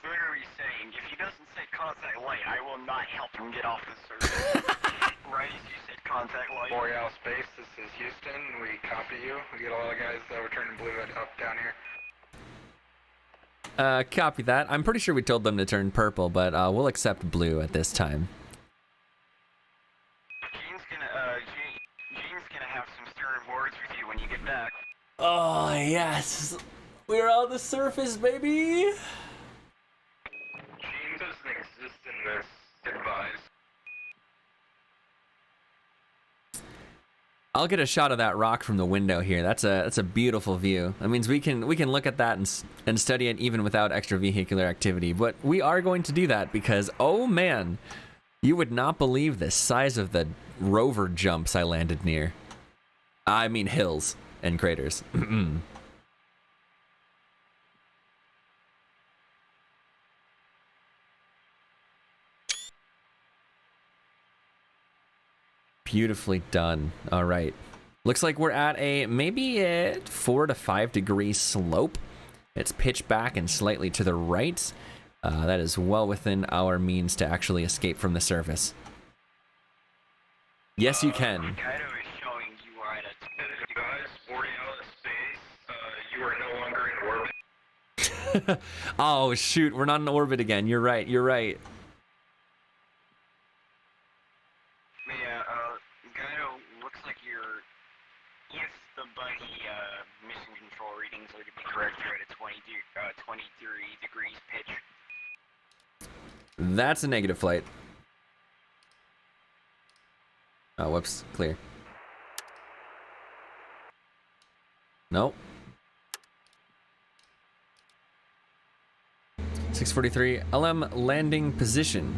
literally saying, if he doesn't say contact light, I will not help him get off the surface. Right as you said contact light. Boreal Space, this is Houston. We copy you. We get a lot of guys that were turning blue up down here. Copy that. I'm pretty sure we told them to turn purple, but we'll accept blue at this time. Gene's gonna have some stern words with you when you get back. Oh, yes. We're on the surface, baby. Gene doesn't exist in this advice. I'll get a shot of that rock from the window here. That's a beautiful view. That means we can look at that and study it even without extra vehicular activity. But we are going to do that because, oh man, you would not believe the size of the rover jumps I landed near. I mean hills and craters. Beautifully done. All right. Looks like we're at a maybe a 4 to 5 degree slope. It's pitched back and slightly to the right. That is well within our means to actually escape from the surface. Yes, you can. Kaido is showing you are at a. Guys, Boreal Space, you are no longer in orbit. Oh, shoot. We're not in orbit again. You're right. You're right. Yeah, Kaido, looks like you're. If the buggy mission control readings are to be correct, you're at a 23 degrees pitch. That's a negative flight. Oh, whoops. Clear. Nope. 643 LM landing position.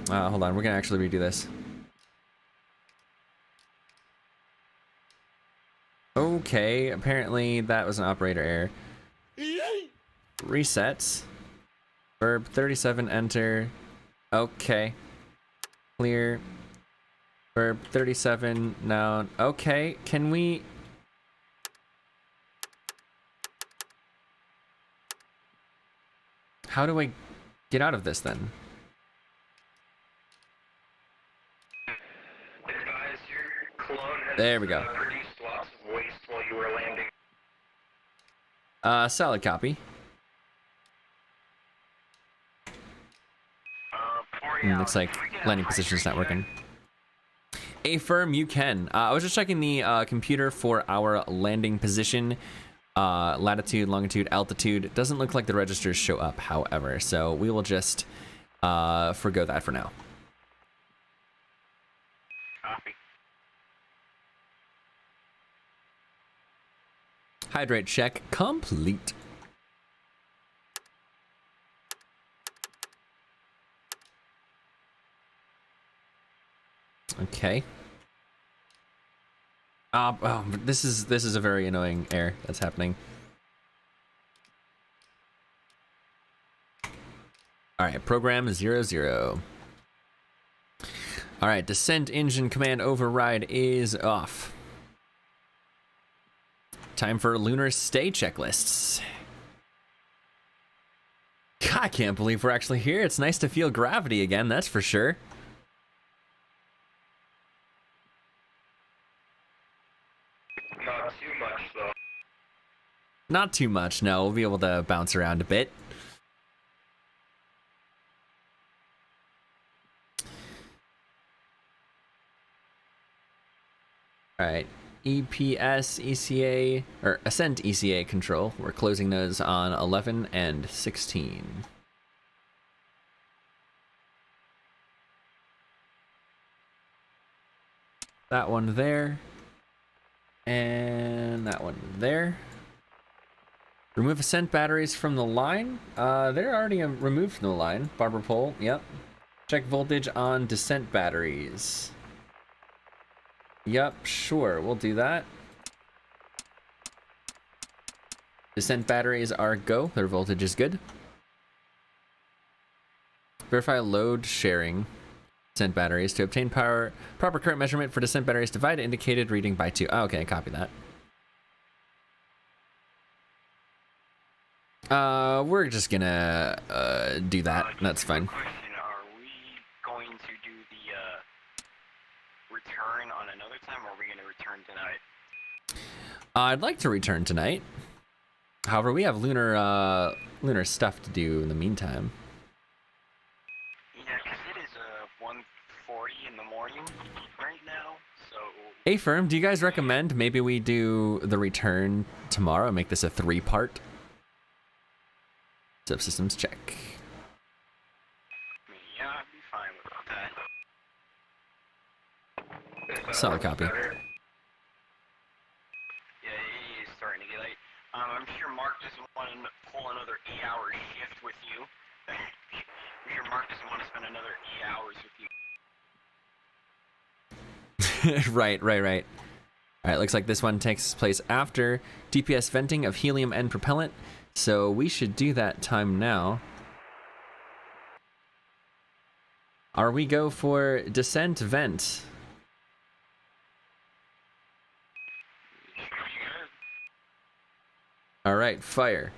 Hold on, we're gonna actually redo this. Okay, apparently that was an operator error. Resets. Verb 37, enter. Okay. Clear. Verb 37, noun. Okay, can we... How do I get out of this then? Advise your clone has There we go. produced lots of waste while you were landing. Solid copy. Looks like landing position's not working. Affirm, you can. I was just checking the computer for our landing position. Latitude, longitude, altitude. It doesn't look like the registers show up, however, so we will just forgo that for now. Copy. Hydrate check complete. Okay. Oh, this is a very annoying error that's happening. All right, program 00. All right, descent engine command override is off. Time for lunar stay checklists. God, I can't believe we're actually here. It's nice to feel gravity again, that's for sure. Not too much, though. Not too much, no. We'll be able to bounce around a bit. All right, EPS, ECA, or Ascent ECA control. We're closing those on 11 and 16. That one there. And that one there. Remove Ascent batteries from the line. They're already removed from the line. Barber pole, yep. Check voltage on descent batteries. Yep, sure, we'll do that. Descent batteries are go. Their voltage is good. Verify load sharing. Descent batteries to obtain power. Proper current measurement for descent batteries. Divide indicated reading by 2. Oh, okay, copy that. We're just gonna do that. That's fine. Question: are we going to do the return on another time, or are we going to return tonight? I'd like to return tonight. However, we have lunar stuff to do in the meantime. Yeah, because it is 1:40 in the morning right now, so... Hey, Firm, do you guys recommend maybe we do the return tomorrow and make this a 3-part? Subsystems check. Yeah, I'd be fine with that. Solid copy. Yeah, it is starting to get late. I'm sure Mark doesn't want to pull another 8-hour shift with you. I'm sure Mark doesn't want to spend another 8 hours with you. Right. All right, looks like this one takes place after DPS venting of helium and propellant, so we should do that time now. Are we go for descent vent? All right, fire.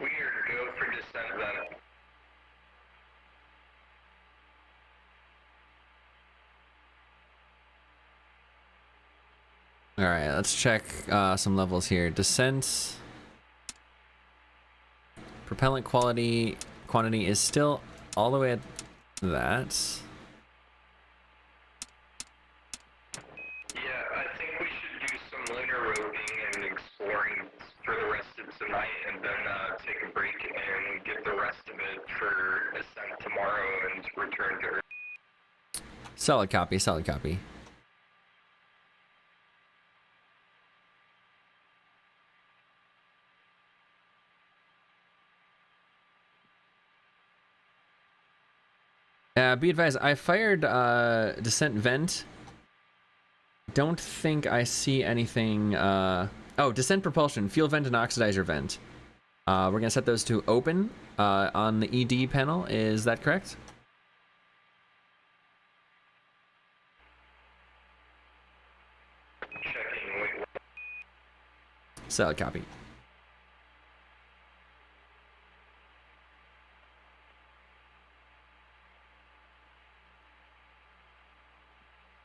We are go for descent then. All right, let's check some levels here. Descent. Propellant quantity is still all the way at that. Yeah, I think we should do some lunar roving and exploring for the rest of tonight, and then take a break and get the rest of it for ascent tomorrow and return to Earth. Solid copy, solid copy. Be advised, I fired descent vent. Don't think I see anything. Oh, descent propulsion, fuel vent and oxidizer vent. We're gonna set those to open on the ED panel. Is that correct? Checking, wait. Solid copy.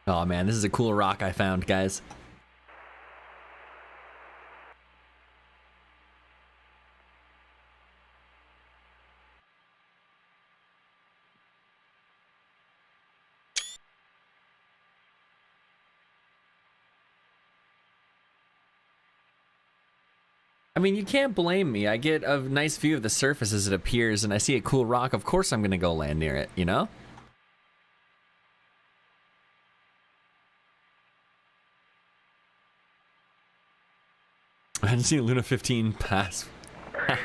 Oh man, this is a cool rock I found, guys. I mean, you can't blame me. I get a nice view of the surface as it appears, and I see a cool rock. Of course I'm gonna go land near it, you know? I hadn't seen Luna 15 pass. Alright,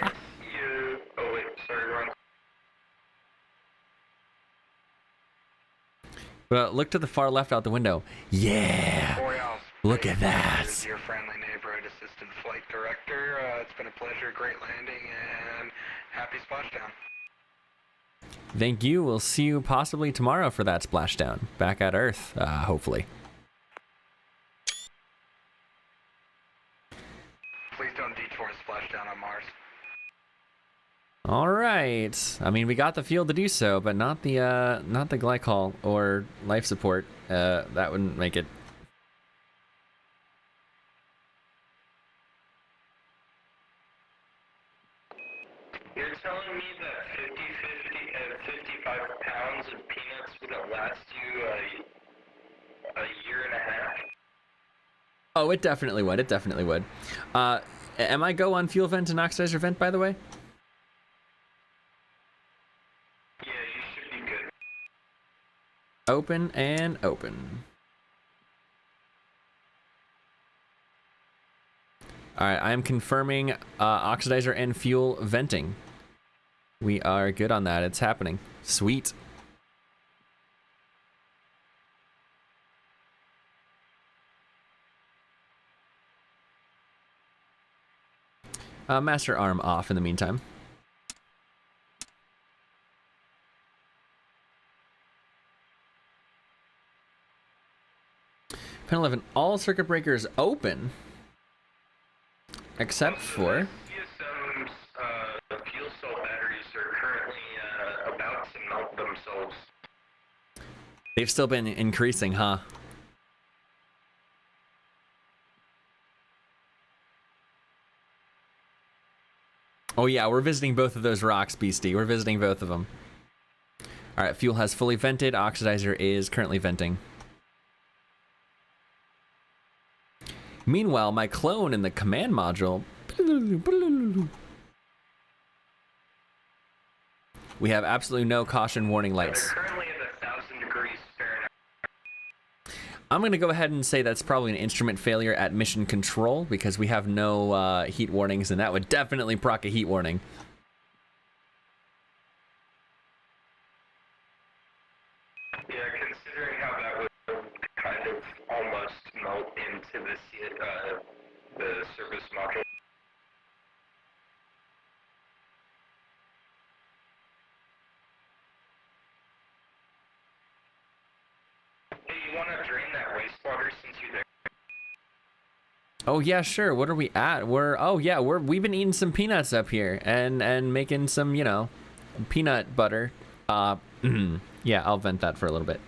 you... Oh wait, sorry, wrong. But look to the far left out the window. Yeah! Boreals, Look at that! This is your friendly neighborhood assistant flight director. It's been a pleasure, great landing, and happy splashdown. Thank you. We'll see you possibly tomorrow for that splashdown. Back at Earth, hopefully. Please don't detour a splashdown on Mars. All right. I mean, we got the fuel to do so, but not the glycol or life support. That wouldn't make it. You're telling me that 55 pounds of peanuts would last you a year and a half? Oh, it definitely would. It definitely would. Am I go on fuel vent and oxidizer vent, by the way? Yeah, you should be good. Open and open. All right, I am confirming oxidizer and fuel venting. We are good on that. It's happening. Sweet. Master arm off in the meantime. Pen 11, all circuit breakers open. Except for... CSM's fuel cell batteries are currently about to melt themselves. They've still been increasing, huh? Oh yeah, we're visiting both of those rocks, Beastie. We're visiting both of them. Alright, fuel has fully vented. Oxidizer is currently venting. Meanwhile, my clone in the command module... We have absolutely no caution warning lights. They're currently at 1,000 degrees Fahrenheit. I'm going to go ahead and say that's probably an instrument failure at mission control because we have no heat warnings, and that would definitely proc a heat warning. Yeah, considering how that would kind of almost melt into the service module. Hey, you want to drain that wastewater since you're there? Oh yeah, sure. What are we at? We've been eating some peanuts up here and making some, you know, peanut butter. Yeah, I'll vent that for a little bit.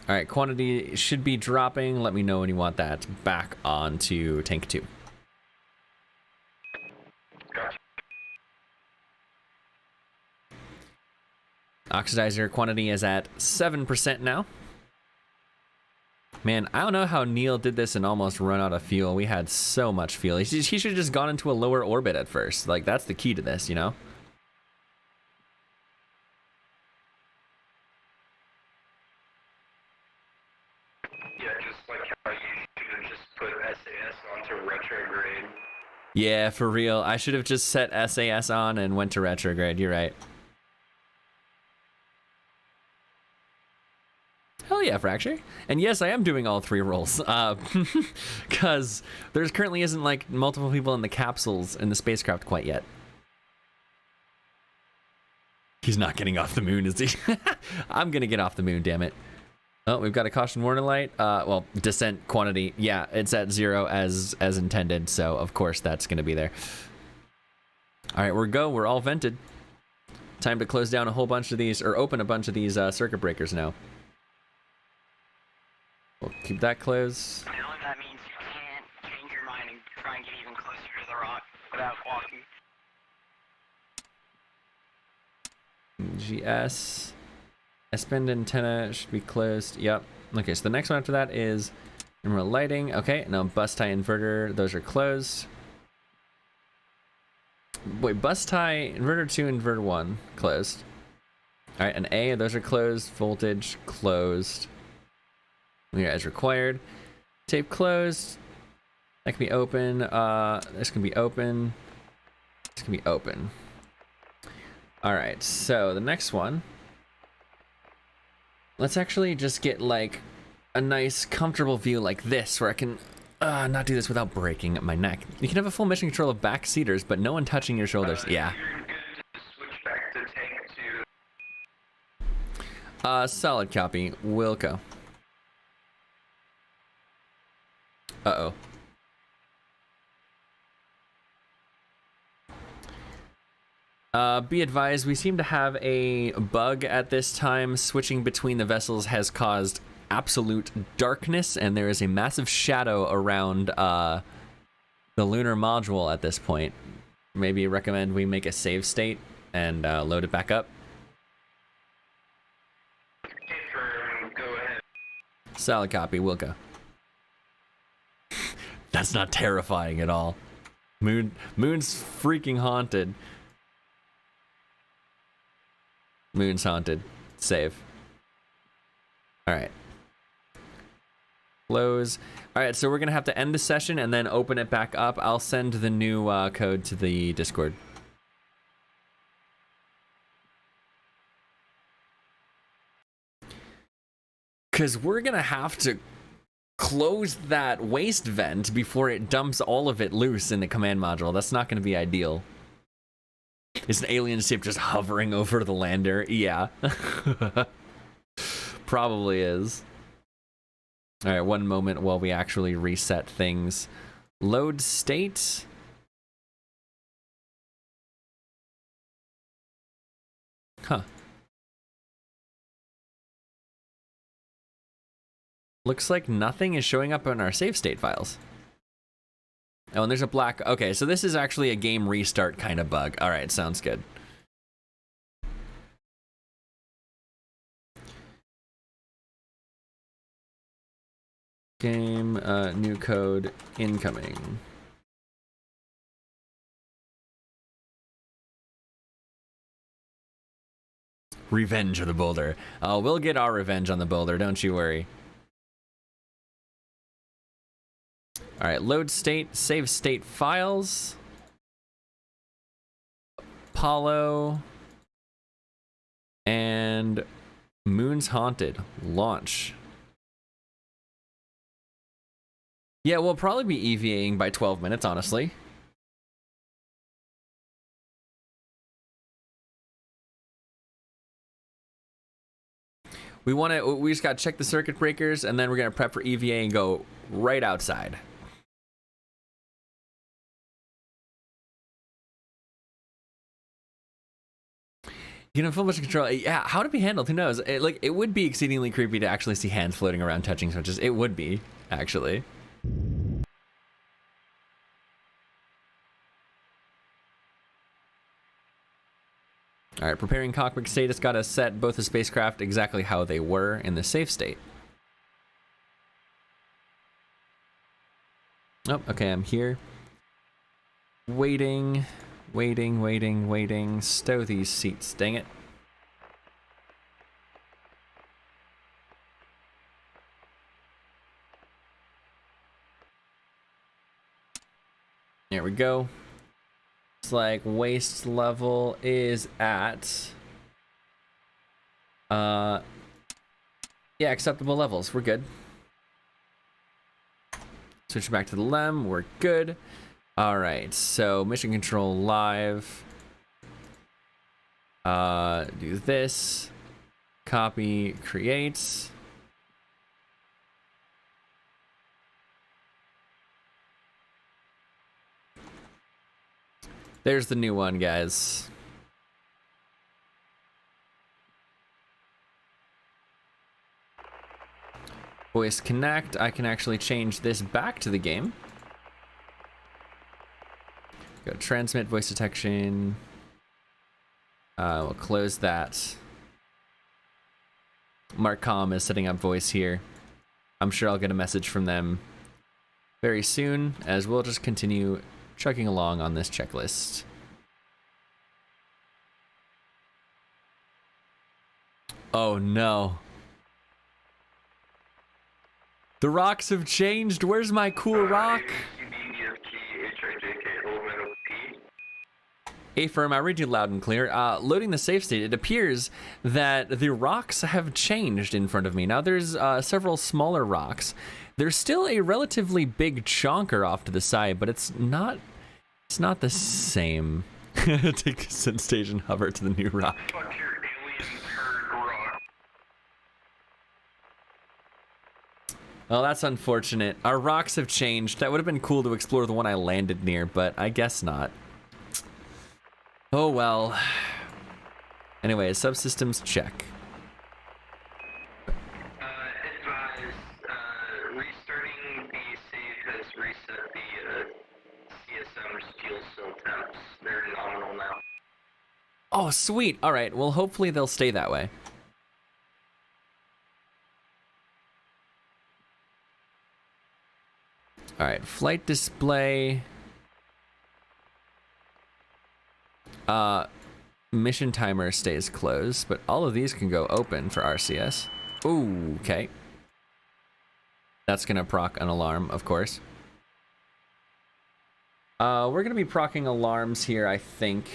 All right, quantity should be dropping. Let me know when you want that back onto tank 2. Gotcha. Oxidizer quantity is at 7% now. Man, I don't know how Neil did this and almost run out of fuel. We had so much fuel. He should have just gone into a lower orbit at first. Like, that's the key to this, you know? Yeah, just like how you should have just put SAS onto retrograde. Yeah, for real. I should have just set SAS on and went to retrograde. You're right. Hell yeah, Fracture. And yes, I am doing all 3 rolls. Because there's currently isn't, like, multiple people in the capsules in the spacecraft quite yet. He's not getting off the moon, is he? I'm gonna get off the moon, damn it. Oh, we've got a caution warning light. Well, descent quantity. Yeah, it's at 0 as intended, so of course that's gonna be there. All right, we're all vented. Time to close down a whole bunch of these, or open a bunch of these circuit breakers now. We'll keep that closed. I know that means you can't change your mind and try and get even closer to the rock without walking. GS. S-bend antenna should be closed. Yep. Okay, so the next one after that is emerald lighting. Okay, now bus tie inverter. Those are closed. Wait, bus tie inverter 2, inverter 1 closed. All right, an A, those are closed. Voltage closed. We are as required. Tape closed. That can be open. This can be open. This can be open. All right, so the next one. Let's actually just get like a nice comfortable view like this where I can not do this without breaking my neck. You can have a full mission control of back seaters, but no one touching your shoulders. Yeah. You're good to switch back to tank to... Solid copy. Wilco. Uh-oh. Be advised, we seem to have a bug at this time. Switching between the vessels has caused absolute darkness, and there is a massive shadow around the lunar module at this point. Maybe recommend we make a save state and load it back up. Confirm, go ahead. Solid copy, Wilco. That's not terrifying at all. Moon's freaking haunted. Moon's haunted. Save. Alright. Close. Alright, so we're going to have to end the session and then open it back up. I'll send the new code to the Discord. Because we're going to have to close that waste vent before it dumps all of it loose in the command module. That's not going to be ideal. Is an alien ship just hovering over the lander? Yeah. Probably is. Alright, one moment while we actually reset things. Load state. Huh. Looks like nothing is showing up on our save state files. Oh, and there's a black... Okay, so this is actually a game restart kind of bug. All right, sounds good. Game, new code incoming. Revenge of the Boulder. Oh, we'll get our revenge on the Boulder, don't you worry. All right, load state, save state files. Apollo. And Moon's Haunted. Launch. Yeah, we'll probably be EVAing by 12 minutes, honestly. We just gotta check the circuit breakers, and then we're gonna prep for EVA and go right outside. You know, full motion control. Yeah, how to be handled? Who knows? It would be exceedingly creepy to actually see hands floating around touching switches. It would be, actually. All right, preparing cockpit status. Got to set both the spacecraft exactly how they were in the safe state. Oh, okay, I'm here. Waiting. Stow these seats, dang it. There we go. It's like waste level is at... yeah, acceptable levels. We're good. Switch back to the LEM. We're good. All right, so mission control live. Do this. Copy, create. There's the new one, guys. Voice connect. I can actually change this back to the game. Go transmit voice detection. We'll close that. Marcom is setting up voice here. I'm sure I'll get a message from them very soon, as we'll just continue chugging along on this checklist. Oh no. The rocks have changed. Where's my cool rock? Affirm, I read you loud and clear. Loading the safe state, it appears that the rocks have changed in front of me. Now there's several smaller rocks. There's still a relatively big chonker off to the side, but it's not the same. Take ascent stage and hover to the new rock. Fuck your alien turd rock. Well, that's unfortunate. Our rocks have changed. That would have been cool to explore the one I landed near, but I guess not. Oh well. Anyway, subsystems check. Advise, restarting the save has reset the CSM steel cell temps. They're nominal now. Oh, sweet. All right. Well, hopefully they'll stay that way. All right. Flight display. Mission timer stays closed, but all of these can go open for RCS. Ooh, okay. That's gonna proc an alarm, of course. We're gonna be procking alarms here, I think.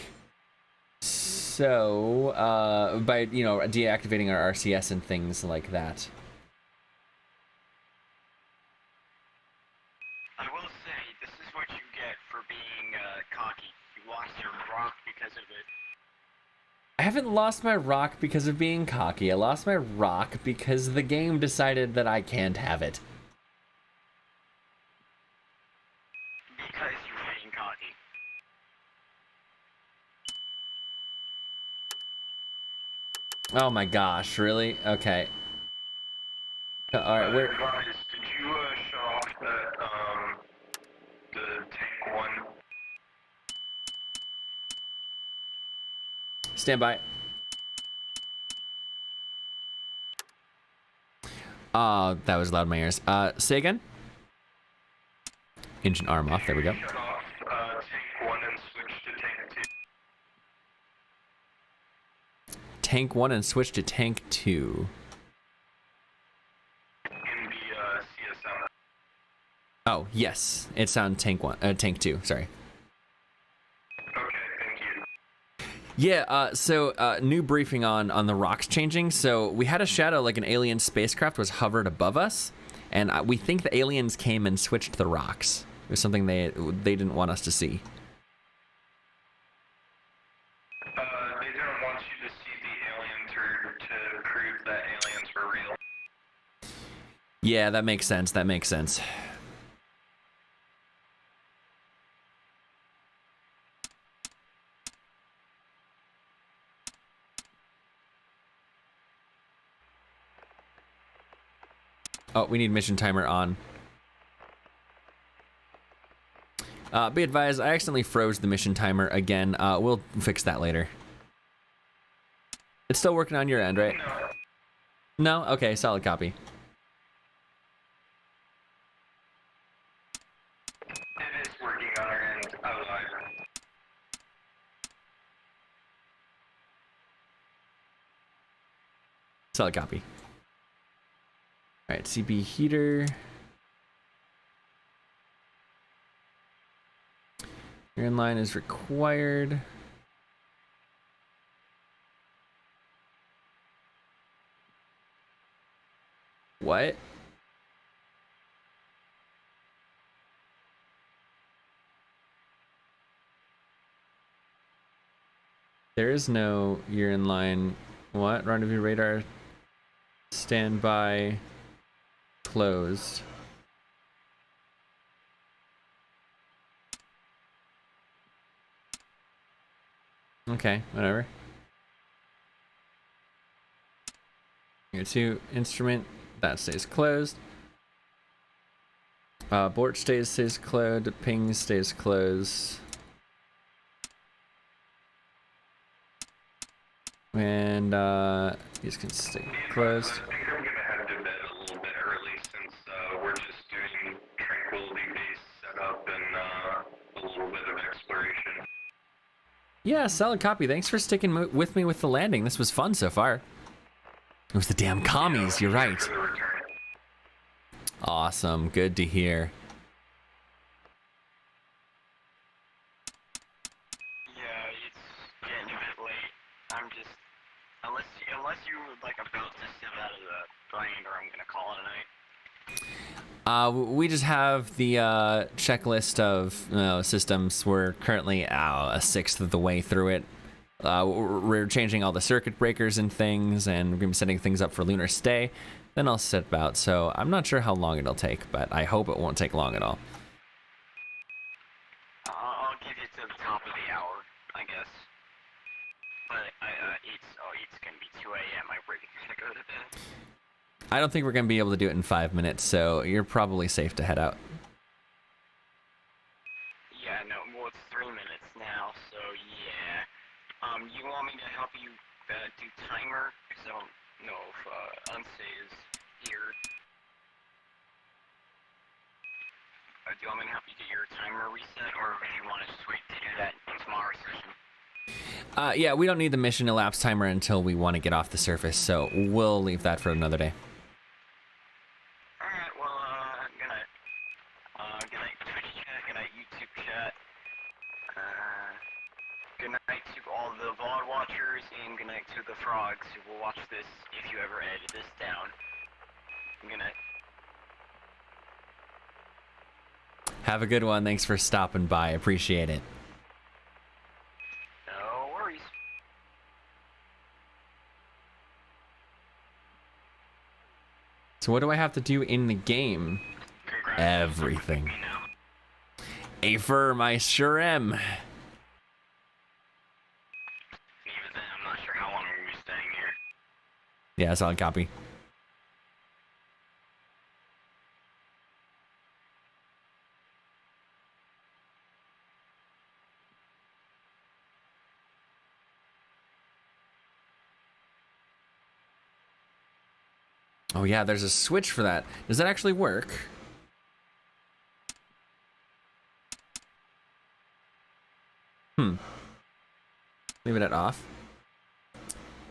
So, by, you know, deactivating our RCS and things like that. I will say, this is what you get for being cocky. You lost your rock because of it. I haven't lost my rock because of being cocky. I lost my rock because the game decided that I can't have it. Because you're being cocky. Oh my gosh, really? Okay. Alright, we're... Advise, did you shut off that, the tank one? Stand by. That was loud in my ears. Say again? Engine arm off, there we go. Shut off, tank one and switch to tank two. Tank 1 and switch to tank 2. In the, CSM. Oh, yes. It's on tank 1, tank 2, sorry. Okay, thank you. Yeah, so new briefing on the rocks changing. So we had a shadow like an alien spacecraft was hovered above us, and we think the aliens came and switched the rocks. It was something they didn't want us to see. They didn't want you to see the alien to prove that aliens were real. Yeah, that makes sense. That makes sense. Oh, we need mission timer on. Be advised, I accidentally froze the mission timer again. We'll fix that later. It's still working on your end, right? No. No? Okay, solid copy. It is working on our end. Solid copy. Alright, CB heater. Your inline is required. What? There is no you're in line. What? Rendezvous radar standby closed. Okay, whatever. Your 2 instrument, that stays closed. Abort stays closed. Ping stays closed. And these can stay closed. I think I'm gonna head to bed a little bit early since we're just doing tranquility-based setup and a little bit of exploration. Yeah, solid copy. Thanks for sticking with me with the landing. This was fun so far. It was the damn commies, you're right. For the return. Awesome, good to hear. Yeah, it's getting a bit late. I'm just, unless you like about to step out of the grind, or I'm gonna call it a night. We just have the checklist of systems. We're currently a sixth of the way through it. We're changing all the circuit breakers and things, and we're going to be setting things up for lunar stay. Then I'll set about. So I'm not sure how long it'll take, but I hope it won't take long at all. I'll give you to the top of the hour, I guess. But it's gonna be 2 a.m. I really gotta go to bed. I don't think we're going to be able to do it in 5 minutes, so you're probably safe to head out. Yeah, no, well, it's 3 minutes now, so yeah. You want me to help you do timer? Because I don't know if Unsay is here. Do you want me to help you get your timer reset, or do you want to just wait to do that in tomorrow's session? Yeah, we don't need the mission elapsed timer until we want to get off the surface, so we'll leave that for another day. Alright, well, good night Twitch chat, good night YouTube chat. Good night to all the VOD watchers, and good night to the frogs who will watch this if you ever edit this down. Good night. Have a good one. Thanks for stopping by. Appreciate it. No worries. So what do I have to do in the game? Congratulations. Everything. Me now. A firm, I sure am. Even then, I'm not sure how long we're gonna be staying here. Yeah, solid copy. Oh yeah, there's a switch for that. Does that actually work? Leave it at off.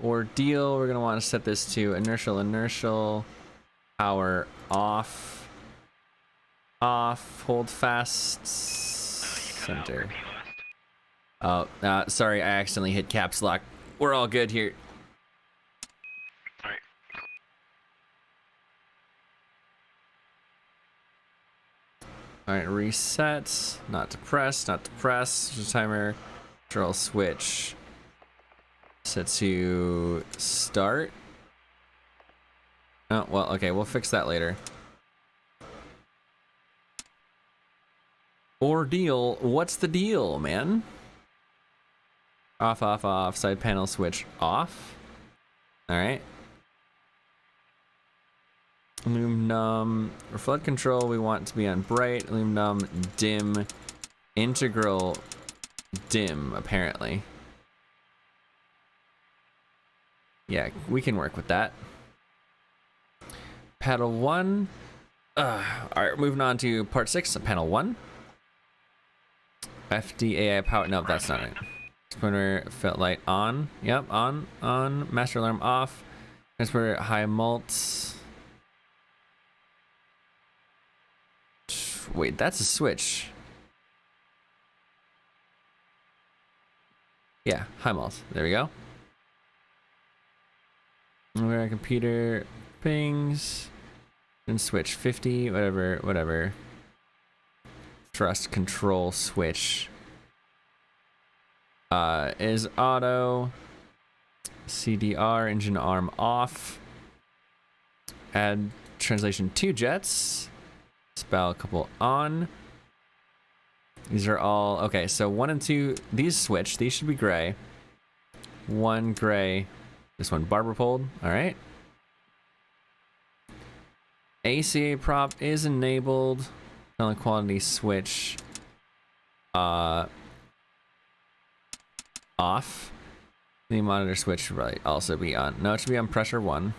Ordeal, we're gonna want to set this to inertial, power off, hold fast, center. Oh, sorry, I accidentally hit caps lock. We're all good here. Alright. Alright, reset. Not to press. Just timer. Control switch. Set to start. Oh, well, okay, we'll fix that later. Ordeal, what's the deal, man? Off, side panel switch off. Alright. Aluminum, for flood control, we want to be on bright. Aluminum, dim, integral, dim, apparently. Yeah, we can work with that. Panel 1. Alright, moving on to part 6, panel 1. FDAI power, no, that's not it. Transporter fit light on. Yep, on. Master alarm off. Transporter high mult. Wait, that's a switch. Yeah, high mult. There we go. We're on computer pings. And switch 50, whatever. Thrust control switch. Is auto. CDR, engine arm off. Add translation 2 jets. Spell couple on. These are all, okay, so 1 and 2, these switch, these should be gray. 1 gray, this one barber pulled, all right. ACA prop is enabled. Only quality switch off. The monitor switch should probably also be on. No, it should be on pressure 1.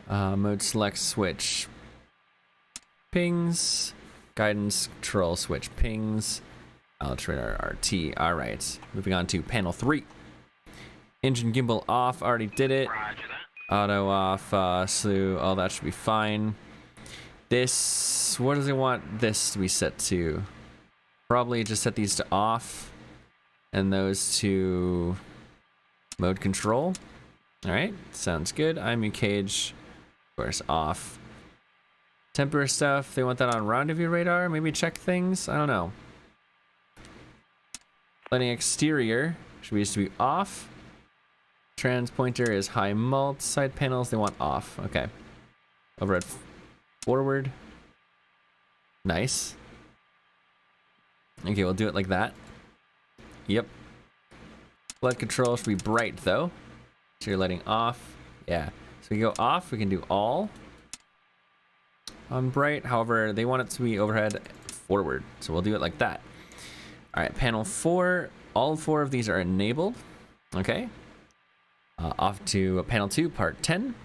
Mode select switch pings. Guidance control switch pings. Alex radar RT. All right, moving on to panel 3. Engine gimbal off. Already did it. Roger that. Auto off. Slew. All that should be fine. This. What does it want this to be set to? Probably just set these to off, and those to mode control. All right, sounds good. IMU cage, of course, off. Temporary stuff. They want that on rendezvous radar. Maybe check things. I don't know. Lighting exterior should be used to be off. Trans pointer is high mult. Side panels they want off. Okay. Overhead forward. Nice. Okay, we'll do it like that. Yep. Flood control should be bright though. So you're letting off. Yeah. So we go off. We can do all on bright. However, they want it to be overhead forward. So we'll do it like that. All right, panel 4. All 4 of these are enabled. Okay. Off to panel 2, part 10.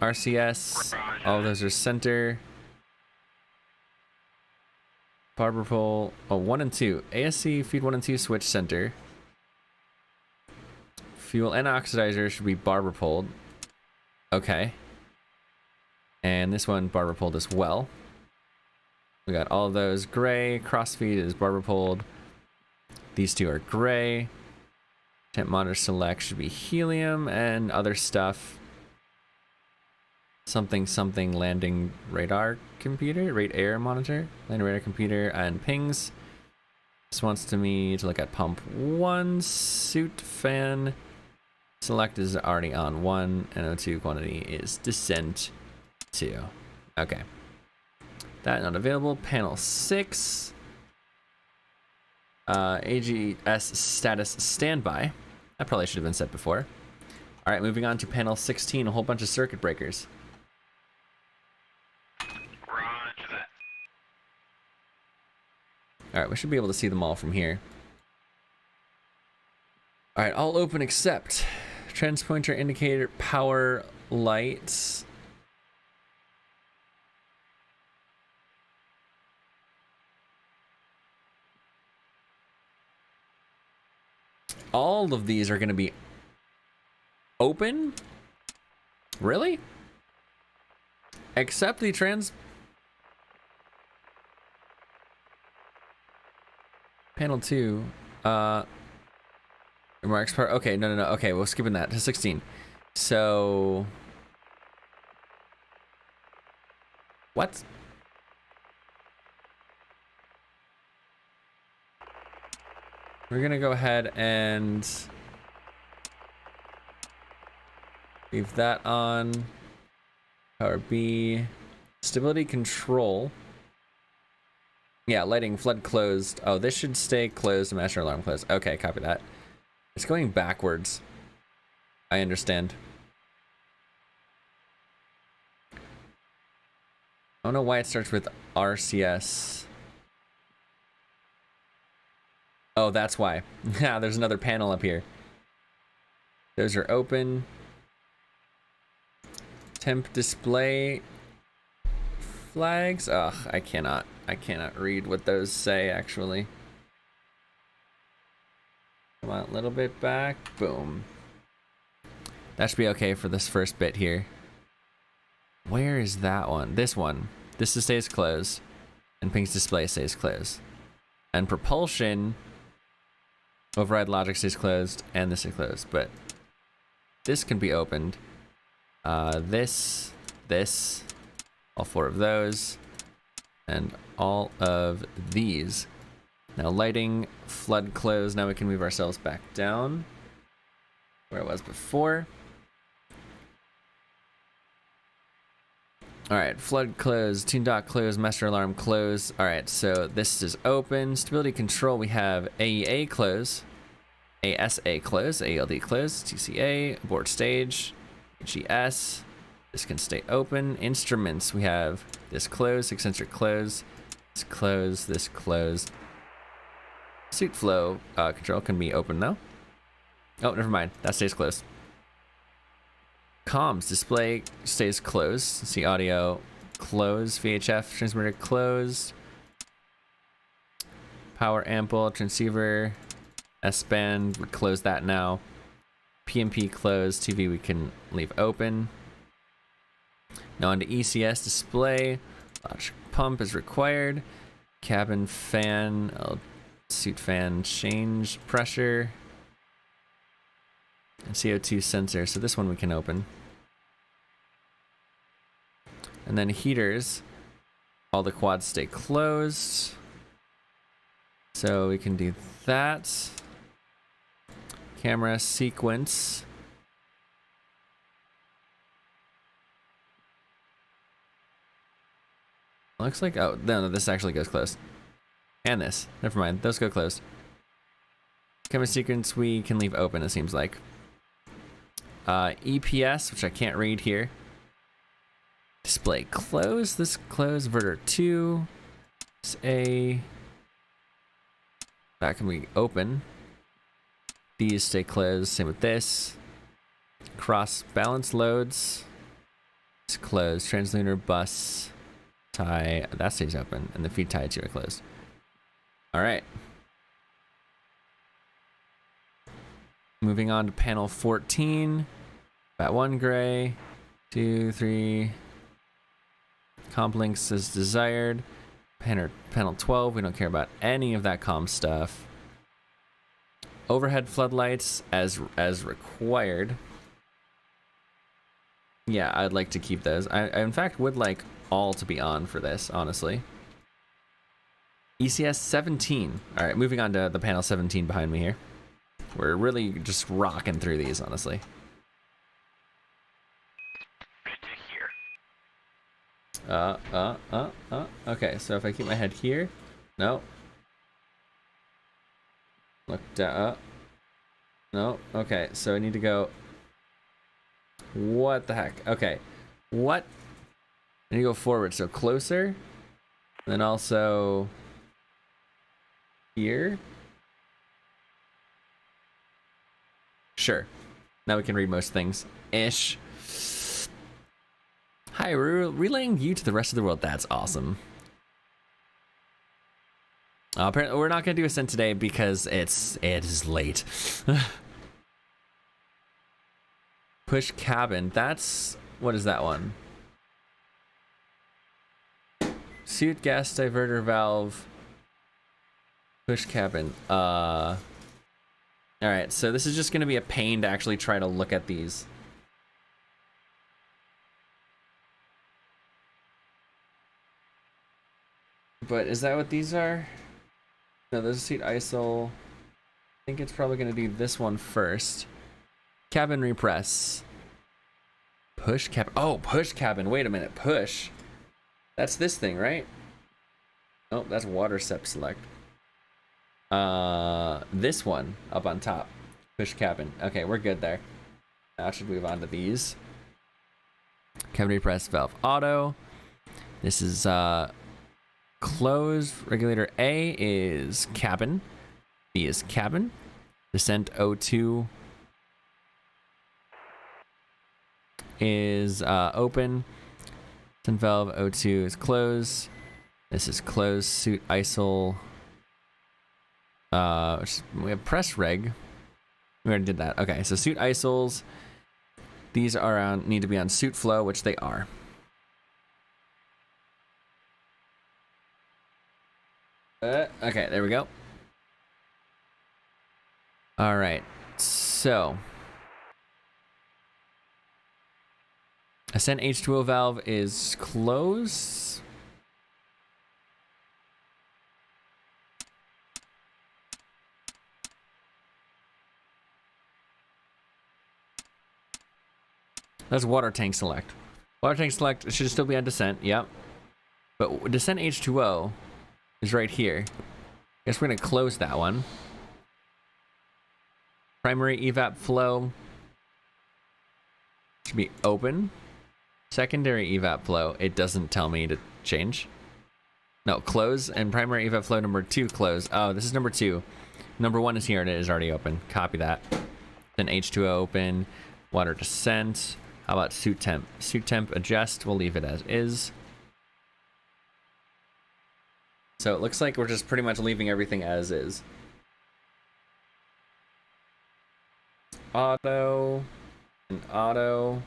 RCS. All of those are center. Barber pole. Oh, 1 and 2. ASC feed 1 and 2 switch center. Fuel and oxidizer should be barber poled. Okay. And this one barber poled as well. We got all of those gray. Crossfeed is barber poled. These 2 are gray. Temp monitor select should be helium and other stuff. Something landing radar computer, rate air monitor, landing radar computer, and pings. This wants me to look at pump 1, suit fan. Select is already on 1, and O2 quantity is descent 2. Okay. That not available. Panel 6. AGS status standby. That probably should have been set before. All right, moving on to panel 16. A whole bunch of circuit breakers. Roger that. All right, we should be able to see them all from here. All right, all open except transpointer indicator power lights. All of these are going to be open? Really? Except the panel 2. Remarks part. Okay, no. Okay, we're skipping that to 16. So what? We're gonna go ahead and leave that on. Power B. Stability control. Yeah, lighting flood closed. Oh, this should stay closed. Master alarm closed. Okay, copy that. It's going backwards. I understand. I don't know why it starts with RCS. Oh, that's why. Yeah, there's another panel up here. Those are open. Temp display flags. Ugh, I cannot read what those say actually. Come on, a little bit back. Boom. That should be okay for this first bit here. Where is that one? This one. This stays closed. And ping's display stays closed. And propulsion override logic stays closed, and this is closed, but this can be opened. This, all 4 of those, and all of these. Now lighting, flood closed. Now we can move ourselves back down where it was before. All right, flood closed, tune dock closed, master alarm closed. All right, so this is open. Stability control, we have AEA close, ASA close, ALD close, TCA, abort stage, GS. This can stay open. Instruments, we have this closed, eccentric close, this closed, this closed. Suit flow control can be open though. Oh, never mind, that stays closed. Comms display stays closed. See audio closed. VHF transmitter closed. Power ample, transceiver, S-band, we close that now. PMP closed, TV we can leave open. Now onto ECS display. Electric pump is required. Cabin fan, suit fan change pressure. And CO2 sensor, so this one we can open. And then heaters, all the quads stay closed. So we can do that. Camera sequence. Looks like, oh, no, this actually goes closed. And this, never mind, those go closed. Camera sequence we can leave open, it seems like. EPS, which I can't read here. Display closed, this closed, inverter 2. This A. That can be open. These stay closed, same with this. Cross balance loads. It's closed. Translunar bus tie, that stays open. And the feed tie to it closed. Alright. Moving on to panel 14. Bat 1 gray. 2, 3. Comp links as desired. Panel 12, we don't care about any of that comm stuff. Overhead floodlights as required. Yeah, I'd like to keep those. I in fact would like all to be on for this, honestly. ECS 17. All right, moving on to the panel 17 behind me here. We're really just rocking through these, honestly. Okay, so if I keep my head here, no. Look down, no, okay, so I need to go, what the heck, okay, what, I need to go forward, so closer, and then also here, sure, now we can read most things, ish. Hi, we're relaying you to the rest of the world. That's awesome. Apparently, we're not gonna do Ascent today because it is late. Push cabin. That's, what is that one? Suit gas diverter valve. Push cabin. All right. So this is just gonna be a pain to actually try to look at these. But is that what these are? No, those are seat ISOL. I think it's probably going to do this one first. Cabin repress. Push cabin. Oh, push cabin. Wait a minute. Push. That's this thing, right? Oh, that's water step select. This one up on top. Push cabin. Okay, we're good there. Now I should move on to these. Cabin repress valve auto. This is closed. Regulator A is cabin. B is cabin. Descent O2 is open. Descent valve O2 is closed. This is closed. Suit ISOL. We have press reg. We already did that. Okay, so suit ISOLs. These are on, need to be on suit flow, which they are. Okay, there we go. All right, so Ascent H2O valve is closed. That's water tank select. Water tank select should still be on descent, yep. But descent H2O is right here. Guess we're gonna close that one. Primary evap flow should be open. Secondary evap flow, it doesn't tell me to change. No, close, and primary evap flow number 2 close. Oh, this is number 2. Number 1 is here and it is already open. Copy that. Then H2O open, water descent. How about suit temp? Suit temp adjust, we'll leave it as is. So it looks like we're just pretty much leaving everything as is. Auto, and auto,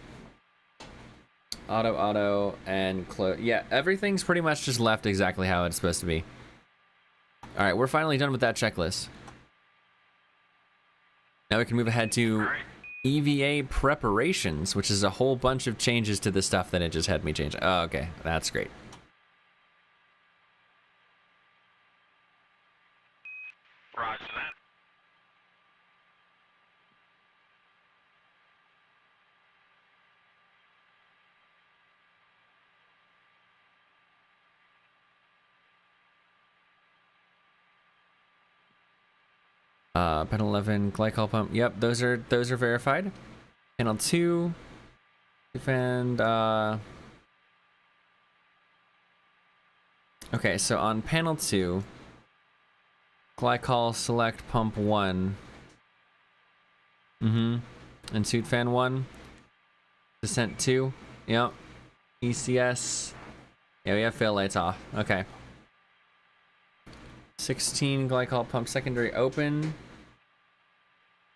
auto, and close. Yeah, everything's pretty much just left exactly how it's supposed to be. All right, we're finally done with that checklist. Now we can move ahead to EVA preparations, which is a whole bunch of changes to the stuff that it just had me change. Oh, okay, that's great. Roger that. Panel 11 glycol pump. Yep, those are verified. Panel 2 and okay, so on panel 2, glycol select pump 1. And suit fan 1. Descent 2. Yep. ECS. Yeah, we have fail lights off. Okay. 16 glycol pump secondary open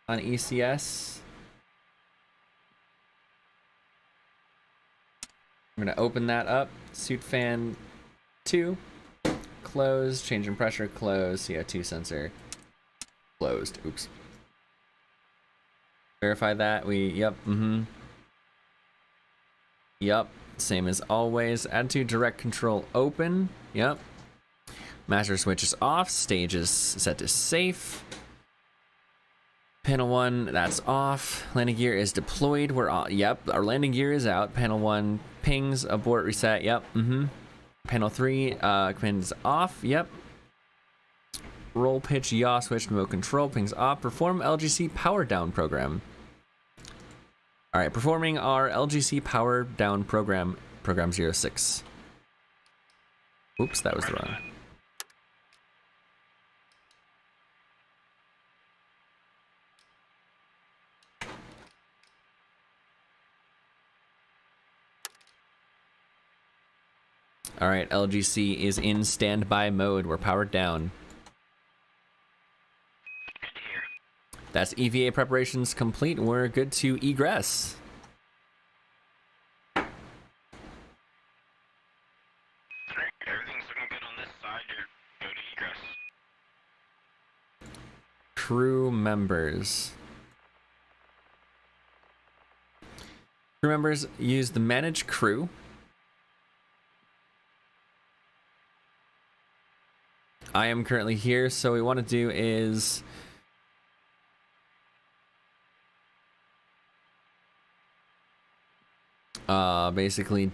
on ECS. I'm gonna open that up. Suit fan 2 closed. Change in pressure closed. CO2 sensor closed. Oops. Verify that. Yep. Yep. Same as always. Add to direct control open. Yep. Master switch is off. Stage is set to safe. Panel 1, that's off. Landing gear is deployed. We're on. Yep, our landing gear is out. Panel 1 pings, abort, reset. Yep. Panel 3, command is off. Yep. Roll pitch, yaw switch, remote control, pings off. Perform LGC power down program. All right, performing our LGC power down program, program 06. Oops, that was the wrong. All right, LGC is in standby mode. We're powered down. Good to hear. That's EVA preparations complete. We're good to egress. Alright, everything's looking good on this side. Go to egress. Crew members. Crew members use the manage crew. I am currently here, so what we want to do is basically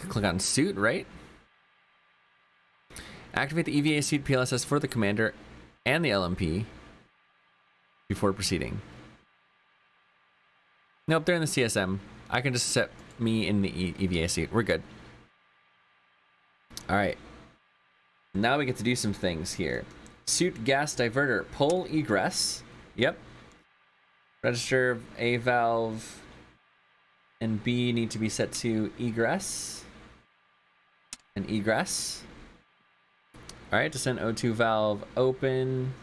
click on suit, right? Activate the EVA suit PLSS for the commander and the LMP before proceeding. Nope, they're in the CSM. I can just set me in the EVA suit. We're good. All right. Now we get to do some things here. Suit gas diverter, pull egress. Yep. Register A valve and B need to be set to egress. And egress. All right, descent O2 valve open.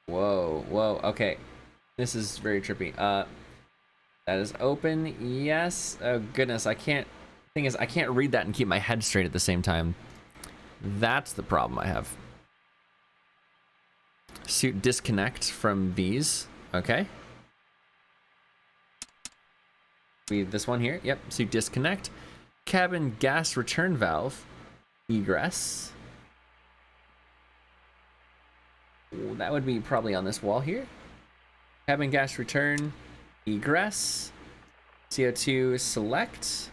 Whoa, okay. This is very trippy. That is open, yes. Oh goodness, thing is, I can't read that and keep my head straight at the same time. That's the problem I have. Suit disconnect from these, okay. This one here, yep, suit disconnect. Cabin gas return valve, egress. Ooh, that would be probably on this wall here. Cabin gas return, egress. CO2 select.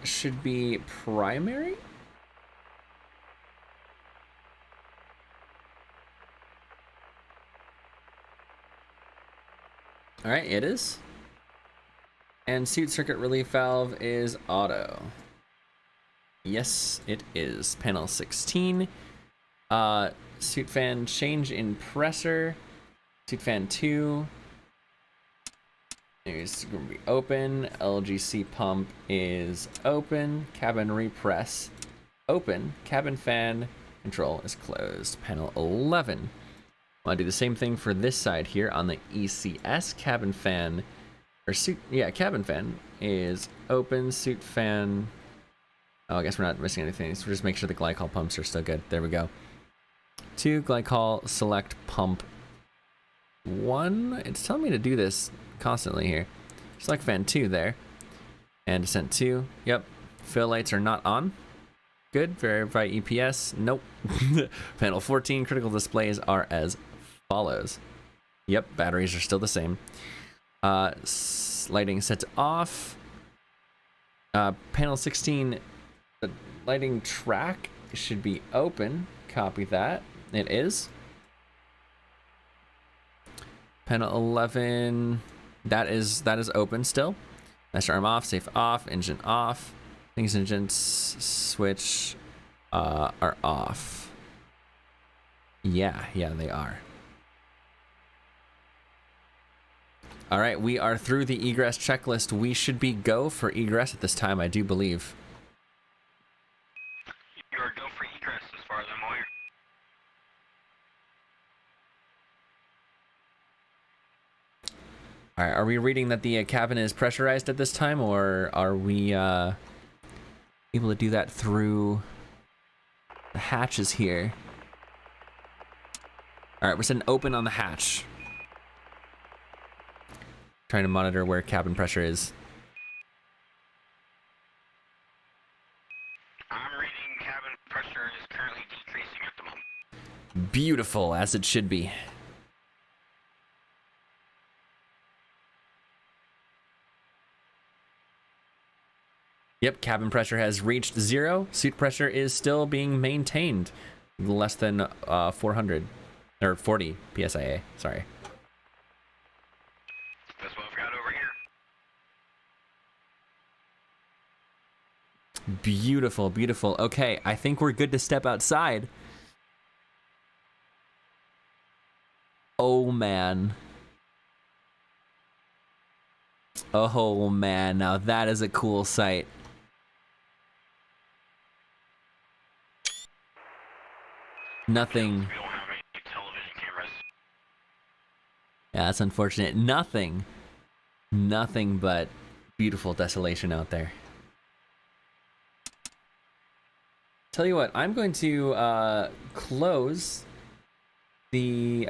Should be primary. All right, it is. And suit circuit relief valve is auto. Yes, it is. Panel 16. Suit fan change in pressure. Suit fan 2. It's going to be open. LGC pump is open. Cabin repress open. Cabin fan control is closed. Panel 11. Want to do the same thing for this side here on the ECS. Cabin fan, or suit, yeah, cabin fan is open. Suit fan. Oh, I guess we're not missing anything. So just make sure the glycol pumps are still good. There we go. 2 glycol select pump 1. It's telling me to do this constantly here. Select fan 2 there. And descent 2. Yep. Fill lights are not on. Good. Verify EPS. Nope. Panel 14. Critical displays are as follows. Yep. Batteries are still the same. Lighting set to off. Panel 16. The lighting track should be open. Copy that. It is. Panel 11. That is open still. Master arm off, safe off, engine off. Things engines switch are off. Yeah, they are. All right, we are through the egress checklist. We should be go for egress at this time, I do believe. You're go for egress as far as I'm aware. All right, are we reading that the cabin is pressurized at this time, or are we able to do that through the hatches here? All right, we're setting open on the hatch. Trying to monitor where cabin pressure is. I'm reading cabin pressure is currently decreasing at the moment. Beautiful, as it should be. Yep, cabin pressure has reached 0. Suit pressure is still being maintained. Less than 400, or 40 PSIA, sorry. That's what we've got over here. Beautiful, beautiful. Okay, I think we're good to step outside. Oh, man. Oh, man, now that is a cool sight. Nothing. We don't have any television cameras. Yeah, that's unfortunate. Nothing but beautiful desolation out there. Tell you what, I'm going to close the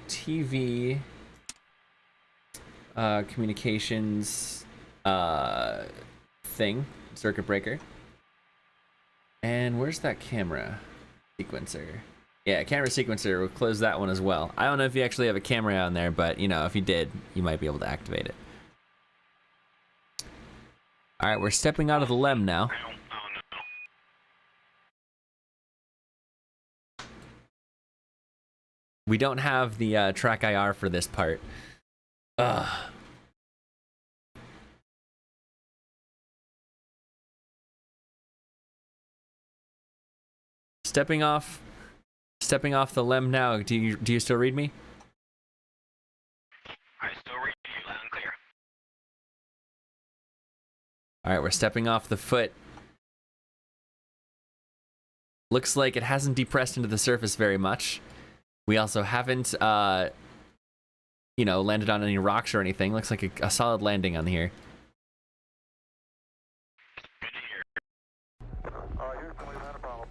TV communications thing, circuit breaker. And where's that camera sequencer? Yeah, camera sequencer. We'll close that one as well. I don't know if you actually have a camera on there, but you know, if you did, you might be able to activate it. All right, we're stepping out of the LEM now. I don't know. We don't have the track IR for this part. Ugh. Stepping off the LEM now. Do you still read me? I still read you loud and clear. All right, we're stepping off the foot. Looks like it hasn't depressed into the surface very much. We also haven't, you know, landed on any rocks or anything. Looks like a solid landing on here. Good to hear. Usually not a problem.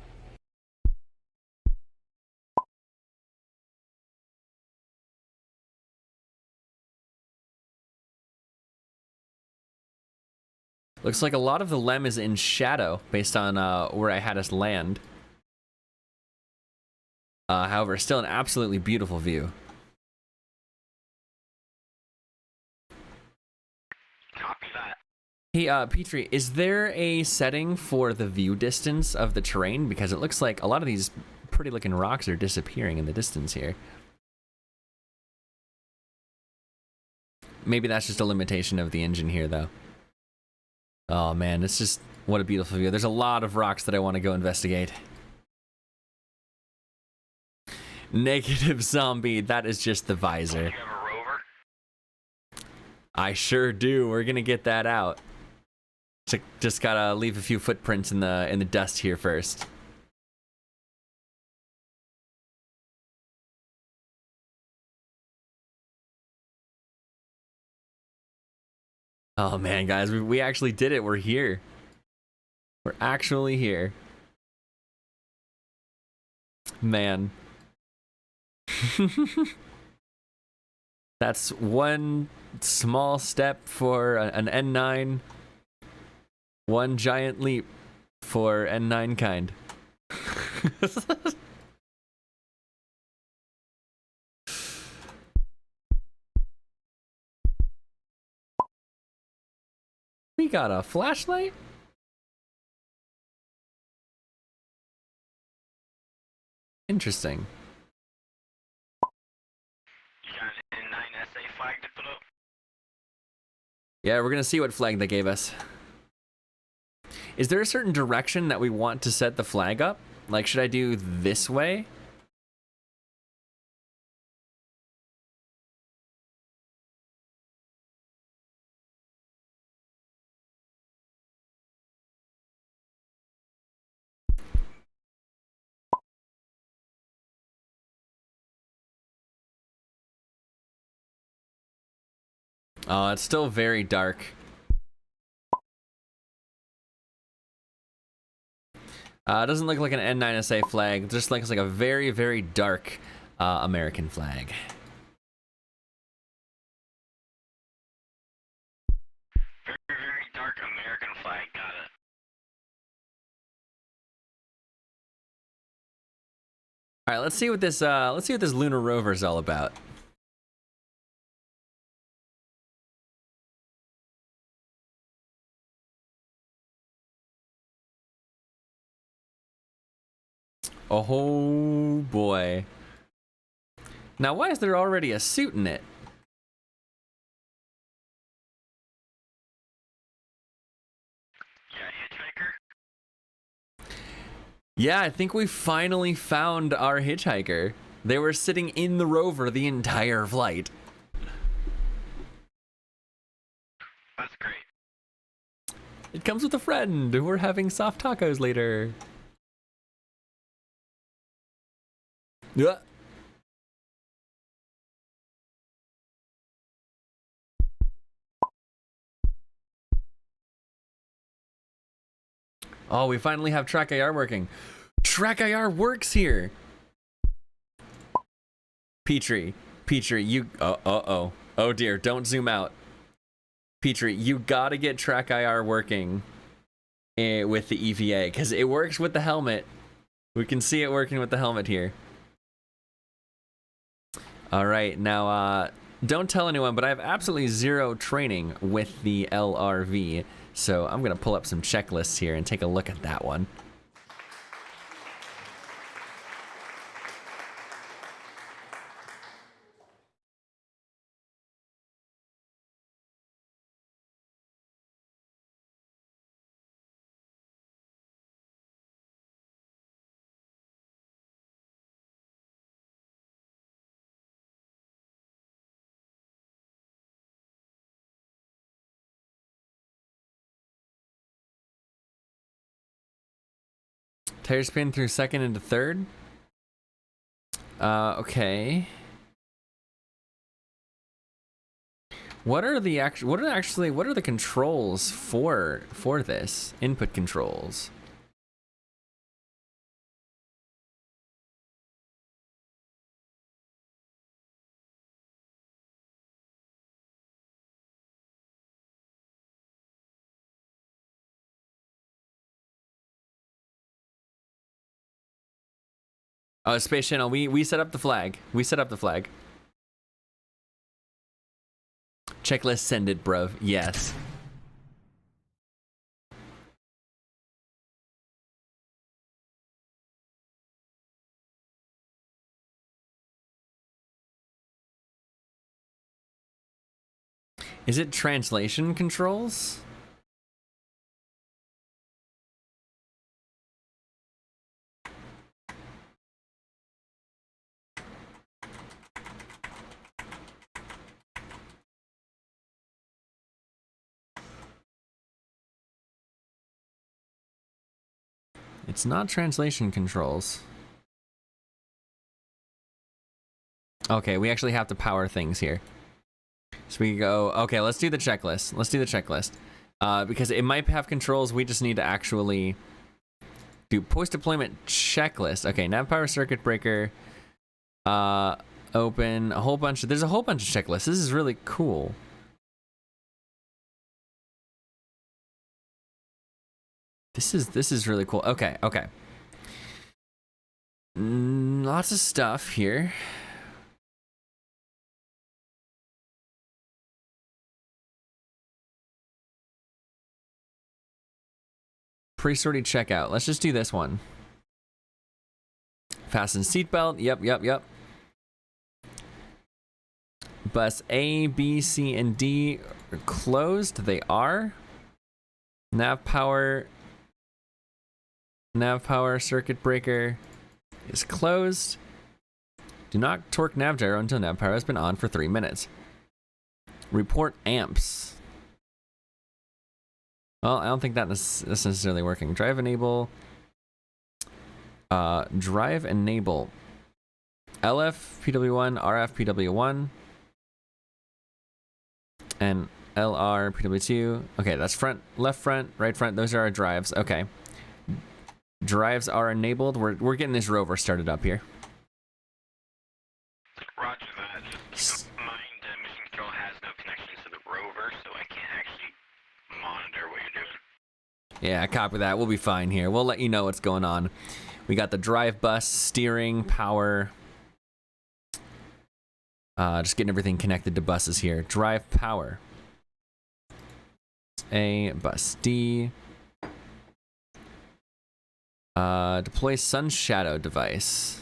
Looks like a lot of the LEM is in shadow based on where I had us land. However, still an absolutely beautiful view. Copy that. Hey, Petrie, is there a setting for the view distance of the terrain? Because it looks like a lot of these pretty looking rocks are disappearing in the distance here. Maybe that's just a limitation of the engine here, though. Oh man, it's just, what a beautiful view. There's a lot of rocks that I want to go investigate. Negative zombie, that is just the visor. You have a rover? I sure do. We're gonna get that out. Just gotta leave a few footprints in the dust here first. Oh man, guys, we actually did it. We're here. We're actually here. Man. That's one small step for an N9, one giant leap for N9 kind. We got a flashlight? Interesting. You got an N9SA flag to put up? Yeah, we're gonna see what flag they gave us. Is there a certain direction that we want to set the flag up? Like, should I do this way? Oh, it's still very dark. It doesn't look like an N9SA flag. It just looks like a very, very dark American flag. Very, very dark American flag. Got it. All right, let's see what this lunar rover is all about. Oh boy. Now, why is there already a suit in it? Yeah, hitchhiker. Yeah, I think we finally found our hitchhiker. They were sitting in the rover the entire flight. That's great. It comes with a friend. We're having soft tacos later. Yeah. Oh, we finally have Track IR working. Track IR works here. Petrie, you. Oh dear, don't zoom out. Petrie, you gotta get Track IR working with the EVA because it works with the helmet. We can see it working with the helmet here. All right, now don't tell anyone, but I have absolutely zero training with the LRV. So I'm gonna pull up some checklists here and take a look at that one. Tire spin through second into third. Okay. What are the controls for this? Input controls. Oh, Space Channel, we set up the flag. We set up the flag. Checklist send it, bruv. Yes. Is it translation controls? It's not translation controls. Okay, we actually have to power things here. So we go, okay, let's do the checklist. Let's do the checklist. Because it might have controls, we just need to actually do post-deployment checklist. Okay, nav power circuit breaker. Open a whole bunch of, there's a whole bunch of checklists. This is really cool. This is really cool. Okay, okay. Lots of stuff here. Pre-sorty checkout. Let's just do this one. Fasten seatbelt. Yep. Bus A, B, C, and D are closed. They are. Nav power circuit breaker is closed. Do not torque nav gyro until nav power has been on for 3 minutes. Report amps. Well, I don't think that's necessarily working. Drive enable. Drive enable. LF PW1, RF PW1, and LR PW2. Okay, that's front, left front, right front. Those are our drives. Okay. Drives are enabled. We're getting this rover started up here. Roger that. Just keep in mind, mission control has no connection to the rover, so I can't actually monitor what you're doing. Yeah, copy that. We'll be fine here. We'll let you know what's going on. We got the drive bus, steering, power. Just getting everything connected to buses here. Drive power. A, bus D. Deploy sun shadow device.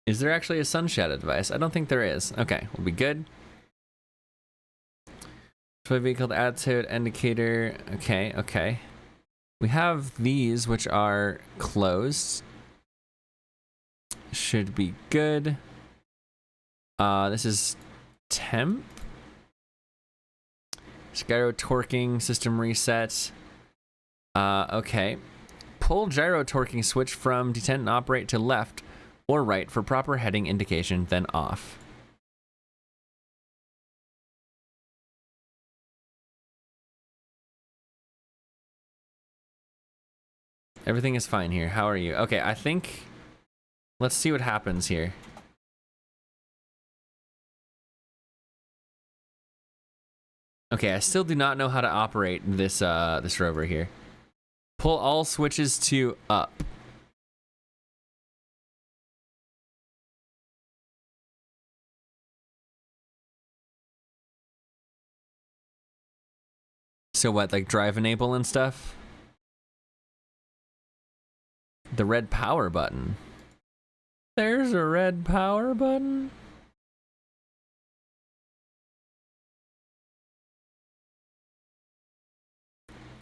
Is there actually a sun shadow device? I don't think there is. Okay, we'll be good. Deploy vehicle attitude indicator. Okay. We have these, which are closed. Should be good. This is temp. Gyro torquing, system reset. Okay. Pull gyro torquing switch from detent and operate to left or right for proper heading indication, then off. Everything is fine here. How are you? Okay, I think... Let's see what happens here. Okay, I still do not know how to operate this this rover here. Pull all switches to up. So what, like drive enable and stuff? The red power button. There's a red power button.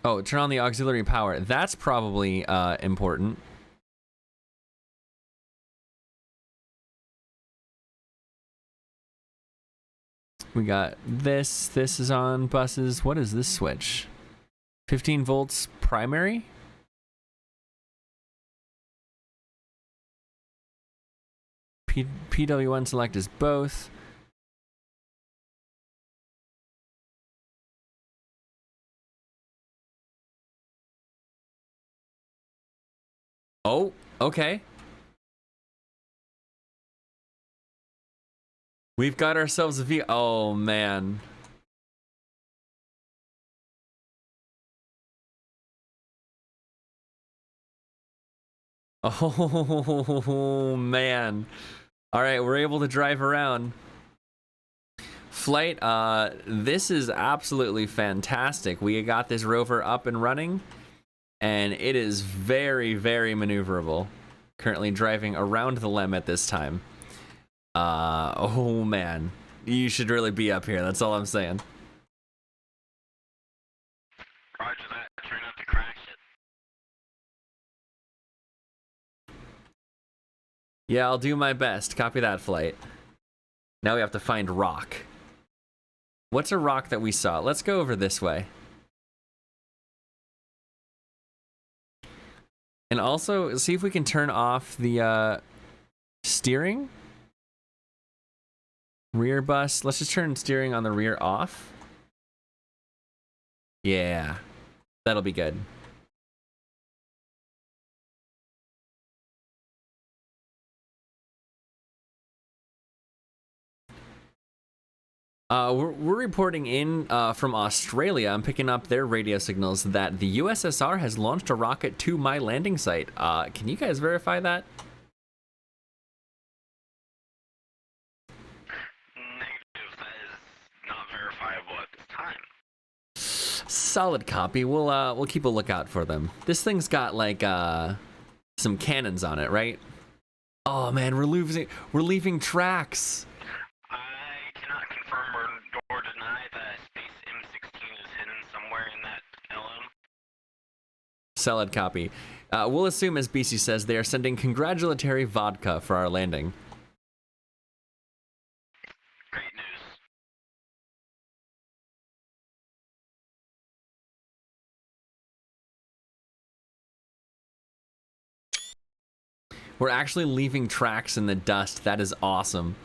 Oh, turn on the auxiliary power. That's probably important. We got this. This is on buses. What is this switch? 15 volts primary? PW1 select is both. Oh, okay. We've got ourselves a V. Oh, man. Oh, man. All right, we're able to drive around. Flight, this is absolutely fantastic. We got this rover up and running, and it is very, very maneuverable. Currently driving around the LEM at this time. Oh man, you should really be up here. That's all I'm saying. Roger that. Try not to crash it. Yeah, I'll do my best. Copy that, flight. Now we have to find rock. What's a rock that we saw? Let's go over this way. And also, see if we can turn off the steering. Rear bus. Let's just turn steering on the rear off. Yeah, that'll be good. We're reporting in from Australia. I'm picking up their radio signals that the USSR has launched a rocket to my landing site. Can you guys verify that? Negative. That is not verifiable at this time. Solid copy. We'll keep a lookout for them. This thing's got like some cannons on it, right? Oh man, we're leaving tracks. I cannot confirm or deny that Space M16 is hidden somewhere in that LM. Solid copy. We'll assume, as BC says, they are sending congratulatory vodka for our landing. Great news. We're actually leaving tracks in the dust. That is awesome.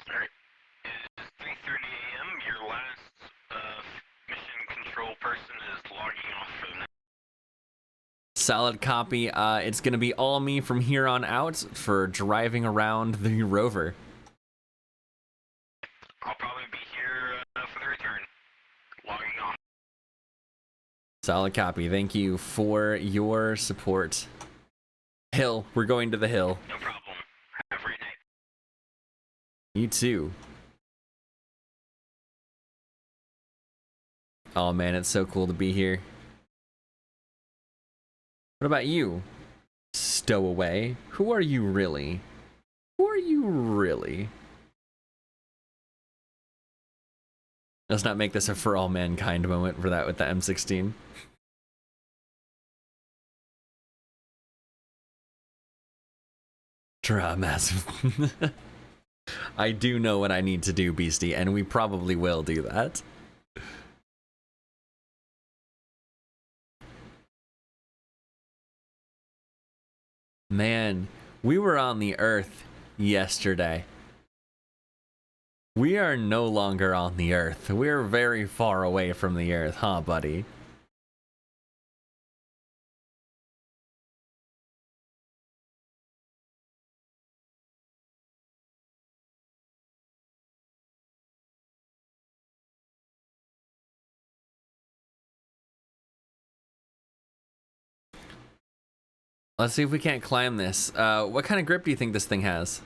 Alright. It is 3:30 a.m. Your last mission control person is logging off for the night. Solid copy. It's gonna be all me from here on out for driving around the rover. I'll probably be here for the return. Logging off. Solid copy. Thank you for your support. Hill. We're going to the hill. No problem. Have a great night. You too. Oh man, it's so cool to be here. What about you? Stowaway. Who are you really? Who are you really? Let's not make this a for all mankind moment for that with the M16. Massive. I do know what I need to do, Beastie, and we probably will do that. Man, we were on the Earth yesterday. We are no longer on the Earth. We're very far away from the Earth, huh, buddy? Let's see if we can't climb this. What kind of grip do you think this thing has?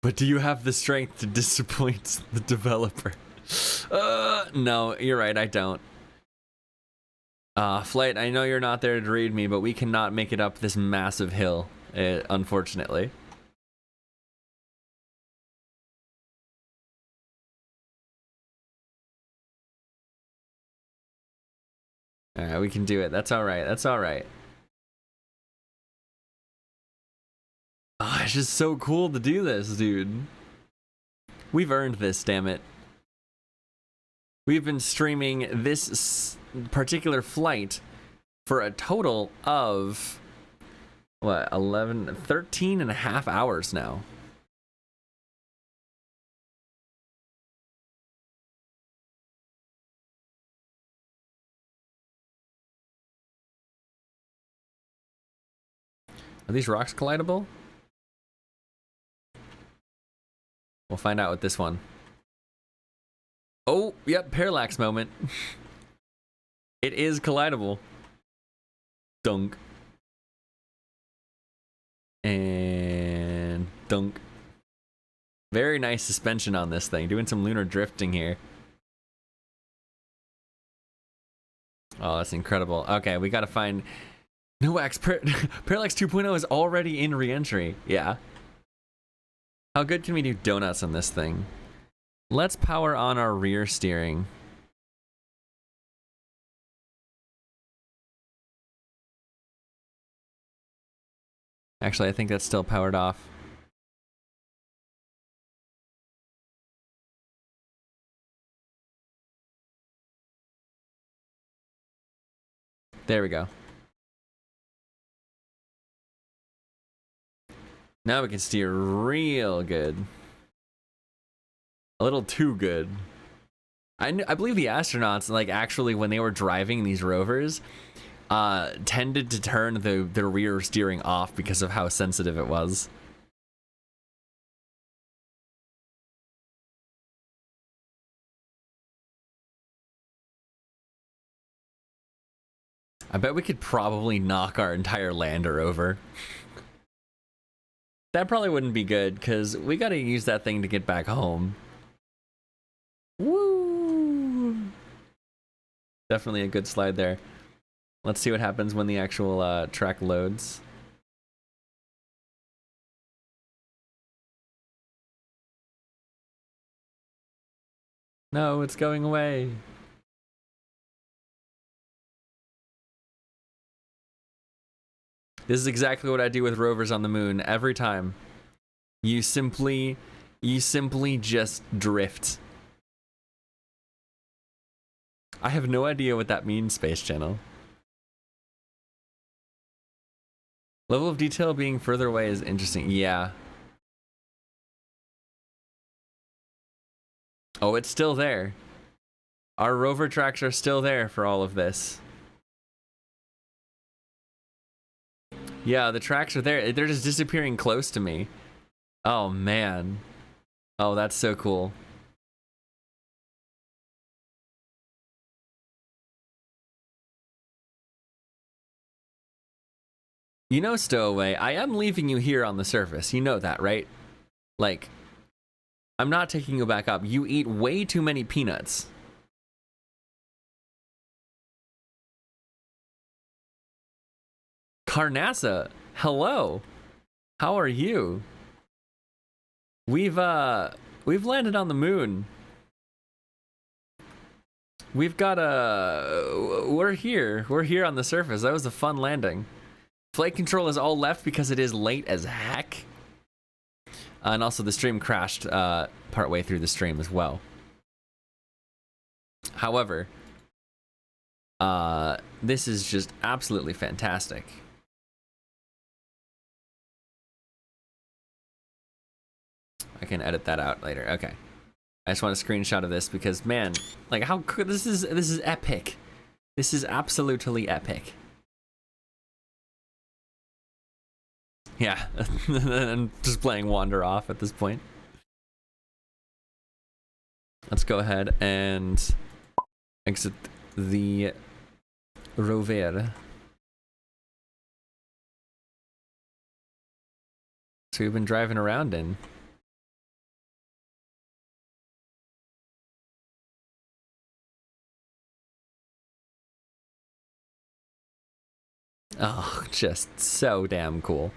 But do you have the strength to disappoint the developer? No, you're right, I don't. Flight, I know you're not there to read me, but we cannot make it up this massive hill, unfortunately. Alright, we can do it. That's alright, that's alright. Oh, it's just so cool to do this, dude. We've earned this, damn it. We've been streaming this particular flight for a total of, what, 13 and a half hours now. Are these rocks collidable? We'll find out with this one. Oh, yep, parallax moment. It is collidable. Dunk. And dunk. Very nice suspension on this thing. Doing some lunar drifting here. Oh, that's incredible. Okay, we gotta find... No wax. Parallax 2.0 is already in Reentry. Yeah. How good can we do donuts on this thing? Let's power on our rear steering. Actually, I think that's still powered off. There we go. Now we can steer real good. A little too good. I believe the astronauts, like, actually, when they were driving these rovers, tended to turn the rear steering off because of how sensitive it was. I bet we could probably knock our entire lander over. That probably wouldn't be good, because we gotta use that thing to get back home. Woo! Definitely a good slide there. Let's see what happens when the actual track loads. No, it's going away. This is exactly what I do with rovers on the moon every time. You simply just drift. I have no idea what that means, Space Channel. Level of detail being further away is interesting. Yeah. Oh, it's still there. Our rover tracks are still there for all of this. Yeah, the tracks are there. They're just disappearing close to me. Oh, man. Oh, that's so cool. You know, Stowaway, I am leaving you here on the surface. You know that, right? Like, I'm not taking you back up. You eat way too many peanuts. Carnassa, hello. How are you? We've landed on the moon. We've got we're here. We're here on the surface. That was a fun landing. Flight control is all left because it is late as heck. And also the stream crashed partway through the stream as well. However, this is just absolutely fantastic. I can edit that out later. Okay. I just want a screenshot of this because, man, like, how could this is epic. This is absolutely epic. Yeah, I'm just playing Wander Off at this point. Let's go ahead and exit the rover. So we've been driving around in. Oh, just so damn cool.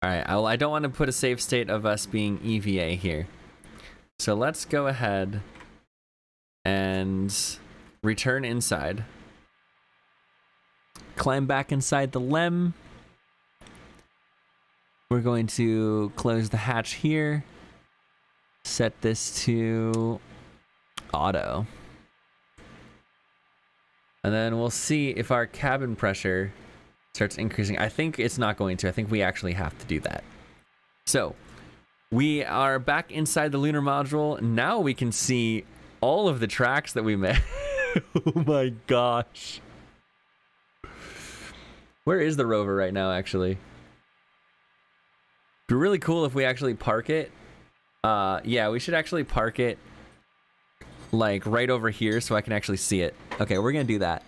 Alright, I don't want to put a save state of us being EVA here. So let's go ahead and return inside. Climb back inside the LEM. We're going to close the hatch here. Set this to auto. And then we'll see if our cabin pressure starts increasing. I think it's not going to. I think we actually have to do that. So we are back inside the lunar module. Now we can see all of the tracks that we made. Oh my gosh. Where is the rover right now, actually? It'd be really cool if we actually park it. Yeah, we should actually park it like right over here so I can actually see it. Okay, we're gonna do that.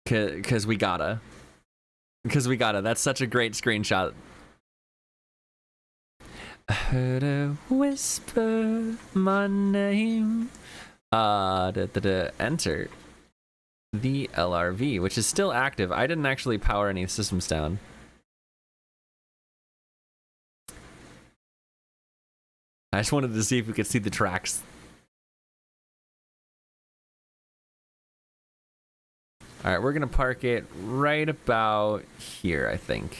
Cause we gotta. That's such a great screenshot. I heard her whisper my name. Enter the LRV, which is still active. I didn't actually power any systems down. I just wanted to see if we could see the tracks. All right, we're gonna park it right about here, I think.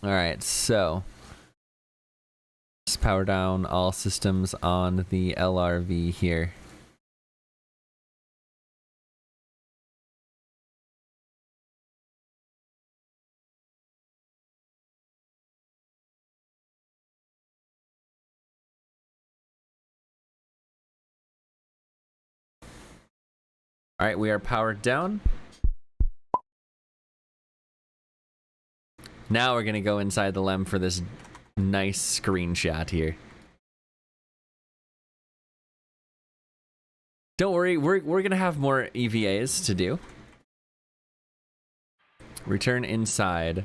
All right, so let's power down all systems on the LRV here. All right, we are powered down. Now we're gonna go inside the LEM for this nice screenshot here. Don't worry, we're gonna have more EVAs to do. Return inside.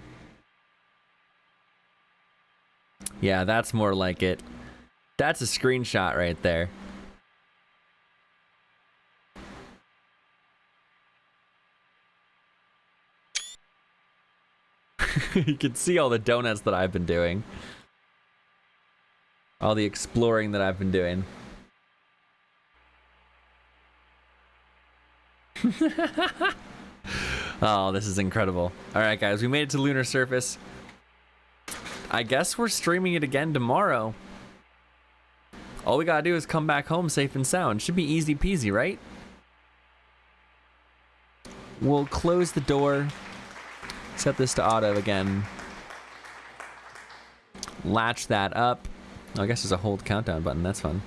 Yeah, that's more like it. That's a screenshot right there. You can see all the donuts that I've been doing. All the exploring that I've been doing. Oh, this is incredible. Alright guys, we made it to lunar surface. I guess we're streaming it again tomorrow. All we gotta do is come back home safe and sound. Should be easy peasy, right? We'll close the door. Set this to auto again. Latch that up. Oh, I guess there's a hold countdown button. That's fun.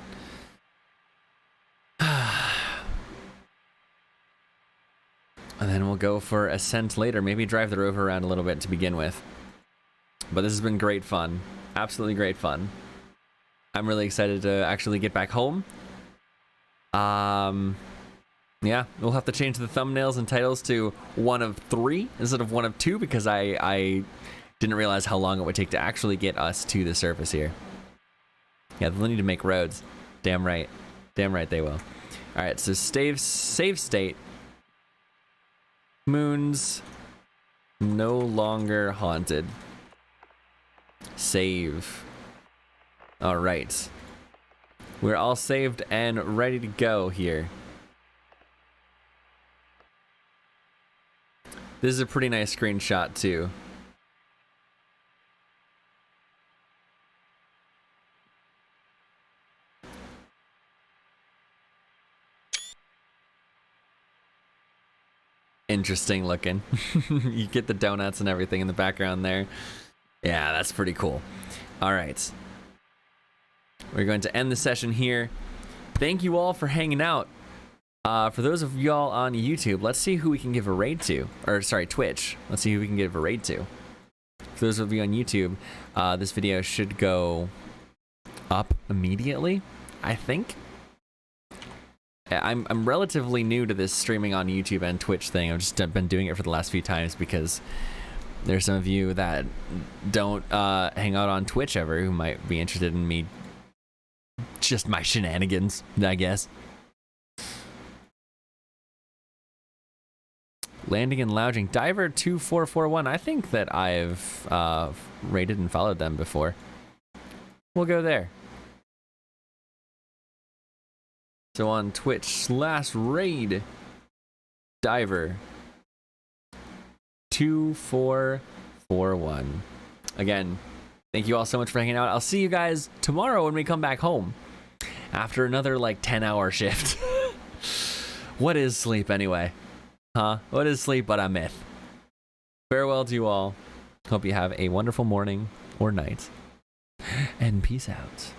And then we'll go for ascent later. Maybe drive the rover around a little bit to begin with. But this has been great fun. Absolutely great fun. I'm really excited to actually get back home. Yeah, we'll have to change the thumbnails and titles to 1 of 3 instead of 1 of 2 because I didn't realize how long it would take to actually get us to the surface here. Yeah, they'll need to make roads. Damn right. Damn right they will. Alright, so save state. Moons no longer haunted. Save. Alright. We're all saved and ready to go here. This is a pretty nice screenshot too. Interesting looking. You get the donuts and everything in the background there. Yeah, that's pretty cool. All right. We're going to end the session here. Thank you all for hanging out. For those of y'all on YouTube, let's see who we can give a raid to. Or, sorry, Twitch. Let's see who we can give a raid to. For those of you on YouTube, this video should go up immediately, I think. I'm relatively new to this streaming on YouTube and Twitch thing. I've just been doing it for the last few times because there's some of you that don't hang out on Twitch ever who might be interested in me. Just my shenanigans, I guess. Landing and lounging. Diver 2441. I think that I've rated and followed them before. We'll go there. So on Twitch /raid Diver 2441. Again, thank you all so much for hanging out. I'll see you guys tomorrow when we come back home after another like 10-hour shift. What is sleep anyway? Huh? What is sleep but a myth? Farewell to you all. Hope you have a wonderful morning or night. And peace out.